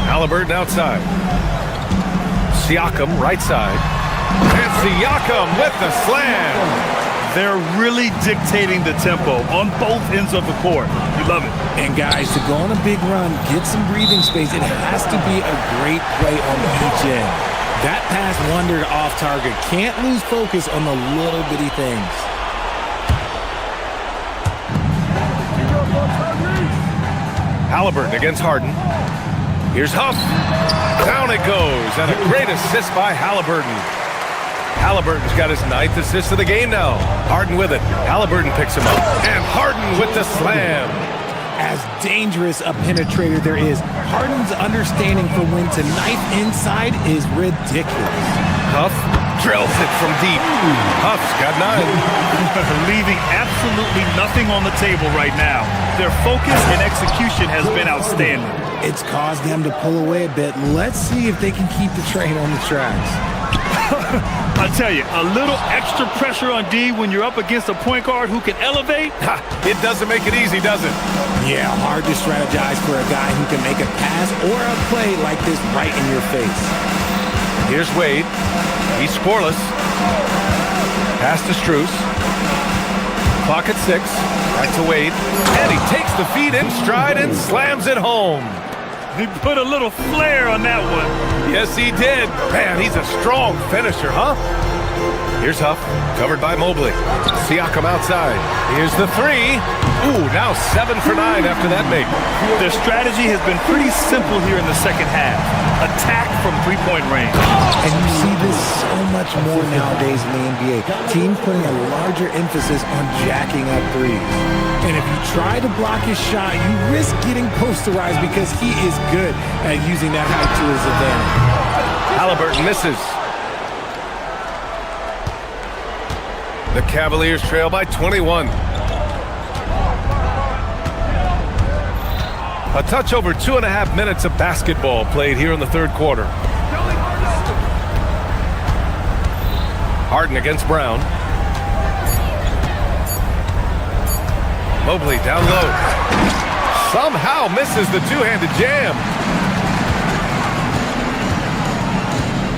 Halliburton outside. Siakam right side. And Siakam with the slam. They're really dictating the tempo on both ends of the court. You love it. And guys, to go on a big run, get some breathing space, it has to be a great play on each end. That pass wandered off target. Can't lose focus on the little bitty things. Halliburton against Harden. Here's Huff. Down it goes. And a great assist by Halliburton. Halliburton's got his 9th assist of the game now. Harden with it. Halliburton picks him up. And Harden with the slam. As dangerous a penetrator there is, Harden's understanding for when to knife inside is ridiculous. Huff drills it from deep. Huff's got 9. Leaving absolutely nothing on the table right now. Their focus and execution has been outstanding. It's caused them to pull away a bit. Let's see if they can keep the train on the tracks. I tell you, a little extra pressure on D when you're up against a point guard who can elevate. It doesn't make it easy, does it? Yeah, hard to strategize for a guy who can make a pass or a play like this right in your face. Here's Wade. He's scoreless. Pass to Strus. Clock at 6. Back to Wade. And he takes the feed in stride and slams it home. He put a little flair on that one. Yes, he did. Man, he's a strong finisher, huh? Here's Huff, covered by Mobley. Siakam outside. Here's the 3. Ooh, now 7 for 9 after that make. Their strategy has been pretty simple here in the second half. Attack from three-point range. And you see this so much more nowadays in the NBA. Teams putting a larger emphasis on jacking up threes. And if you try to block his shot, you risk getting posterized because he is good at using that height to his advantage. Halliburton misses. The Cavaliers trail by 21. A touch over 2.5 minutes of basketball played here in the third quarter. Harden against Brown. Mobley down low. Somehow misses the two-handed jam.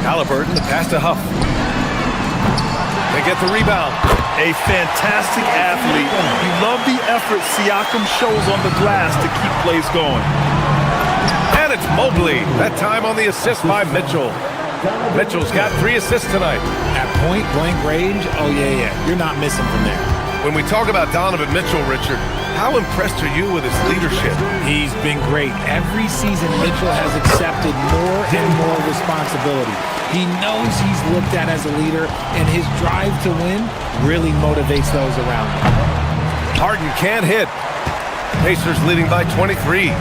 Halliburton, the pass to Huff. They get the rebound. A fantastic athlete. You love the effort Siakam shows on the glass to keep plays going. And it's Mobley. That time on the assist by Mitchell. Mitchell's got 3 assists tonight. At point-blank range, oh yeah. You're not missing from there. When we talk about Donovan Mitchell, Richard, how impressed are you with his leadership? He's been great. Every season, Mitchell has accepted more and more responsibility. He knows he's looked at as a leader, and his drive to win really motivates those around him. Harden can't hit. Pacers leading by 23.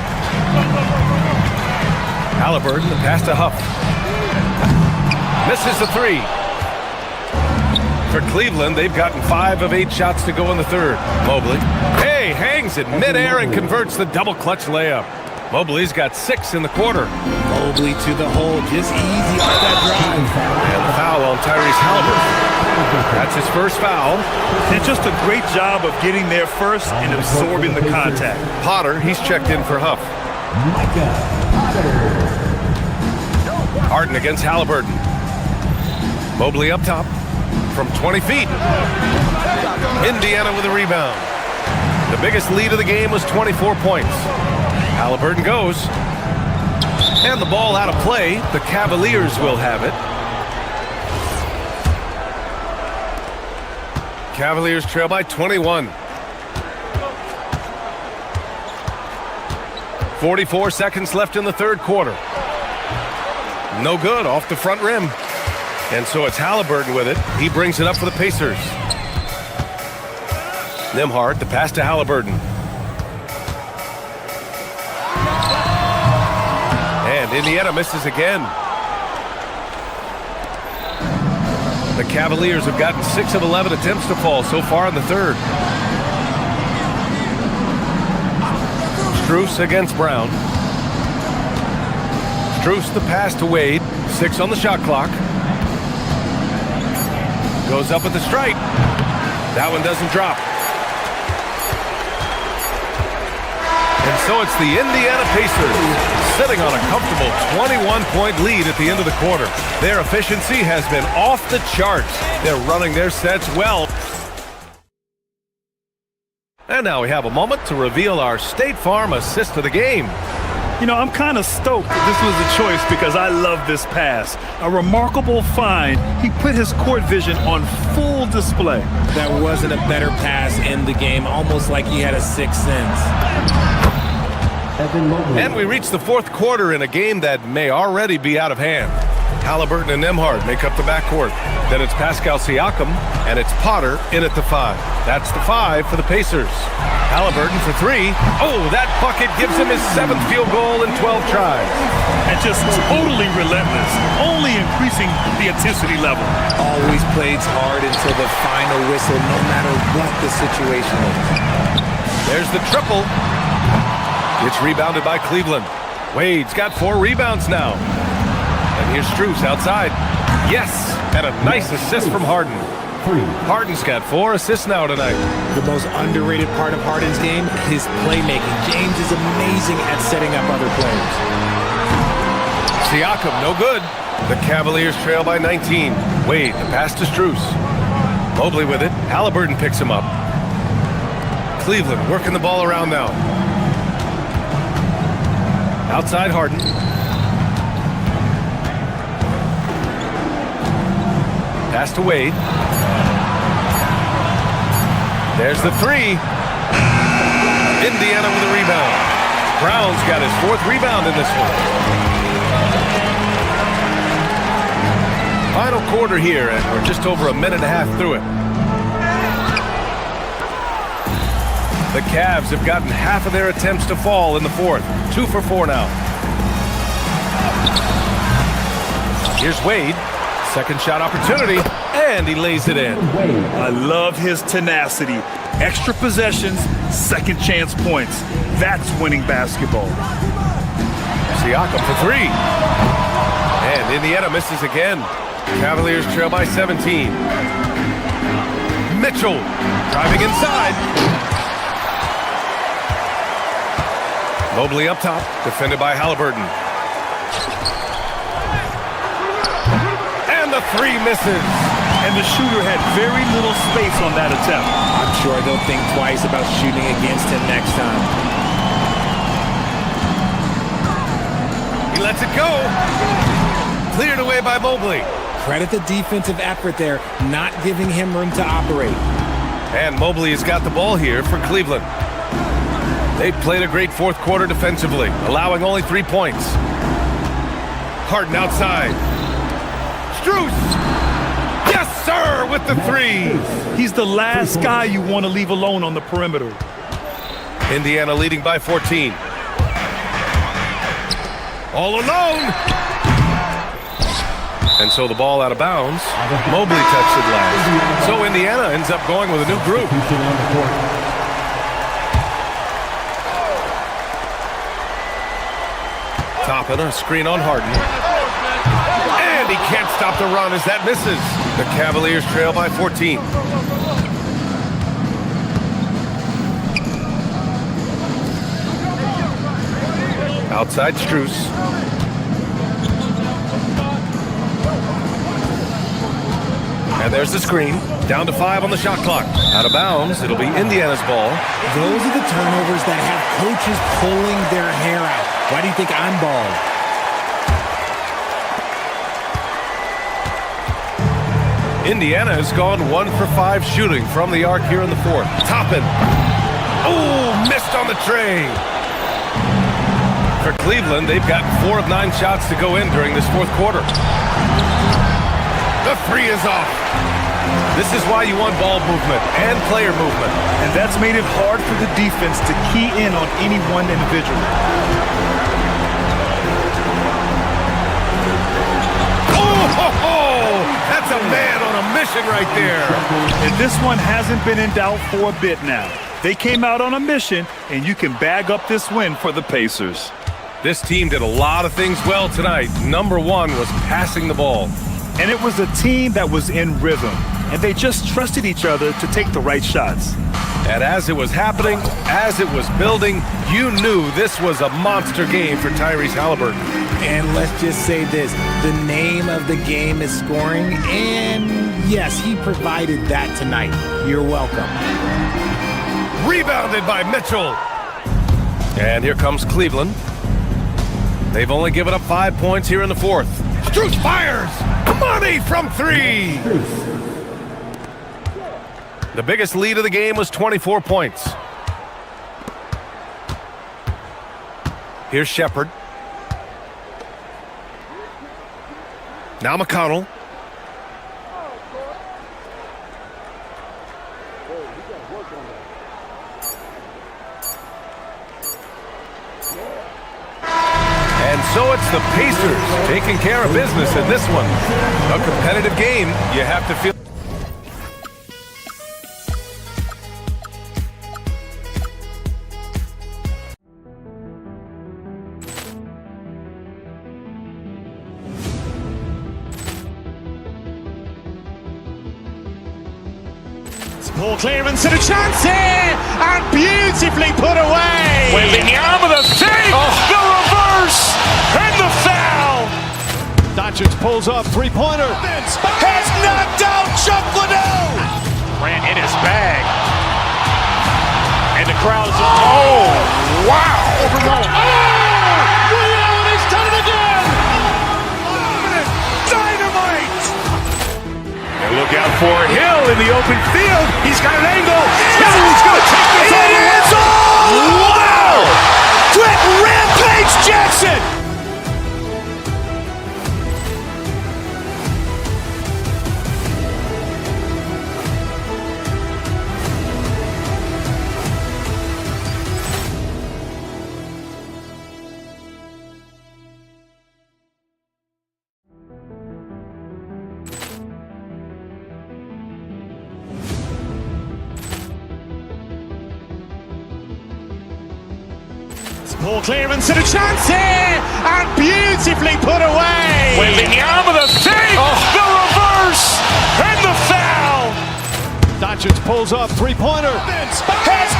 Halliburton, the pass to Huff. Misses the 3. For Cleveland, they've gotten 5 of 8 shots to go in the third. Mobley, hey, hangs it midair and converts the double clutch layup. Mobley's got 6 in the quarter. Mobley to the hole, just easy off that drive. And the foul on Tyrese Halliburton. That's his first foul. And just a great job of getting there first and absorbing the contact. Potter, he's checked in for Huff. Harden against Halliburton. Mobley up top from 20 feet. Indiana with a rebound. The biggest lead of the game was 24 points. Halliburton goes. And the ball out of play. The Cavaliers will have it. Cavaliers trail by 21. 44 seconds left in the third quarter. No good, off the front rim. And so it's Halliburton with it. He brings it up for the Pacers. Nembhard, the pass to Halliburton. And Indiana misses again. The Cavaliers have gotten 6 of 11 attempts to fall so far in the third. Strus against Brown. Strus the pass to Wade. 6 on the shot clock. Goes up at the stripe. That one doesn't drop. And so it's the Indiana Pacers sitting on a comfortable 21-point lead at the end of the quarter. Their efficiency has been off the charts. They're running their sets well. And now we have a moment to reveal our State Farm assist of the game. You know, I'm kind of stoked that this was a choice because I love this pass. A remarkable find. He put his court vision on full display. That wasn't a better pass in the game, almost like he had a sixth sense. And we reach the fourth quarter in a game that may already be out of hand. Halliburton and Nembhard make up the backcourt. Then it's Pascal Siakam, and it's Potter in at the 5. That's the 5 for the Pacers. Halliburton for 3. Oh, that bucket gives him his 7th field goal in 12 tries. And just totally relentless, only increasing the intensity level. Always plays hard until the final whistle, no matter what the situation is. There's the triple. It's rebounded by Cleveland. Wade's got 4 rebounds now. And here's Strus outside. Yes, and a nice assist from Harden. Harden's got 4 assists now tonight. The most underrated part of Harden's game, his playmaking. James is amazing at setting up other players. Siakam, no good. The Cavaliers trail by 19. Wade, the pass to Strus. Mobley with it. Halliburton picks him up. Cleveland working the ball around now. Outside Harden. Pass to Wade. There's the 3. Indiana with a rebound. Brown's got his 4th rebound in this one. Final quarter here, and we're just over a minute and a half through it. The Cavs have gotten half of their attempts to fall in the 4th. 2 for 4 now. Here's Wade. Second shot opportunity, and he lays it in. I love his tenacity. Extra possessions, second chance points. That's winning basketball. Siakam for 3. And Indiana misses again. Cavaliers trail by 17. Mitchell driving inside. Mobley up top, defended by Halliburton. And the 3 misses. And the shooter had very little space on that attempt. I'm sure they'll think twice about shooting against him next time. He lets it go. Cleared away by Mobley. Credit the defensive effort there, not giving him room to operate. And Mobley has got the ball here for Cleveland. They've played a great 4th quarter defensively, allowing only 3 points. Harden outside. Strus! Yes, sir, with the 3. He's the last guy you want to leave alone on the perimeter. Indiana leading by 14. All alone! And so the ball out of bounds. Mobley touched it last. So Indiana ends up going with a new group. Toppin, a screen on Harden. And he can't stop the run as that misses. The Cavaliers trail by 14. Outside Strus. And there's the screen. Down to 5 on the shot clock. Out of bounds. It'll be Indiana's ball. Those are the turnovers that have coaches pulling their hair out. Why do you think I'm bald? Indiana has gone 1 for 5 shooting from the arc here in the fourth. Toppin. Oh, missed on the tray. For Cleveland, they've got 4 of 9 shots to go in during this fourth quarter. The three is off. This is why you want ball movement and player movement. And that's made it hard for the defense to key in on any one individual. Oh, that's a man on a mission right there. And this one hasn't been in doubt for a bit now. They came out on a mission, and you can bag up this win for the Pacers. This team did a lot of things well tonight. Number one was passing the ball. And it was a team that was in rhythm, and they just trusted each other to take the right shots. And as it was happening, as it was building, you knew this was a monster game for Tyrese Halliburton. And let's just say this, the name of the game is scoring, and yes, he provided that tonight. You're welcome. Rebounded by Mitchell. And here comes Cleveland. They've only given up 5 points here in the fourth. Strus fires! Money from 3! The biggest lead of the game was 24 points. Here's Shepard. Now McConnell. And so it's the Pacers taking care of business in this one. A competitive game, you have to feel. Ball clearance and a chance here, and beautifully put away. Wembanyama the fake, the reverse, and the foul. Doncic pulls up, three-pointer. Has knocked out Chuck Liddell. Ran in his bag. And the crowd is, oh, wow. Reality's done it again. Dynamite. And look out for Hill in the open field. He's got an angle. He's going to take this all the way. Wow. Quick rampage Jackson. Ball clearance and a chance here, and beautifully put away. Wembanyama the fake, the reverse, and the foul. Doncic pulls up, three-pointer. Has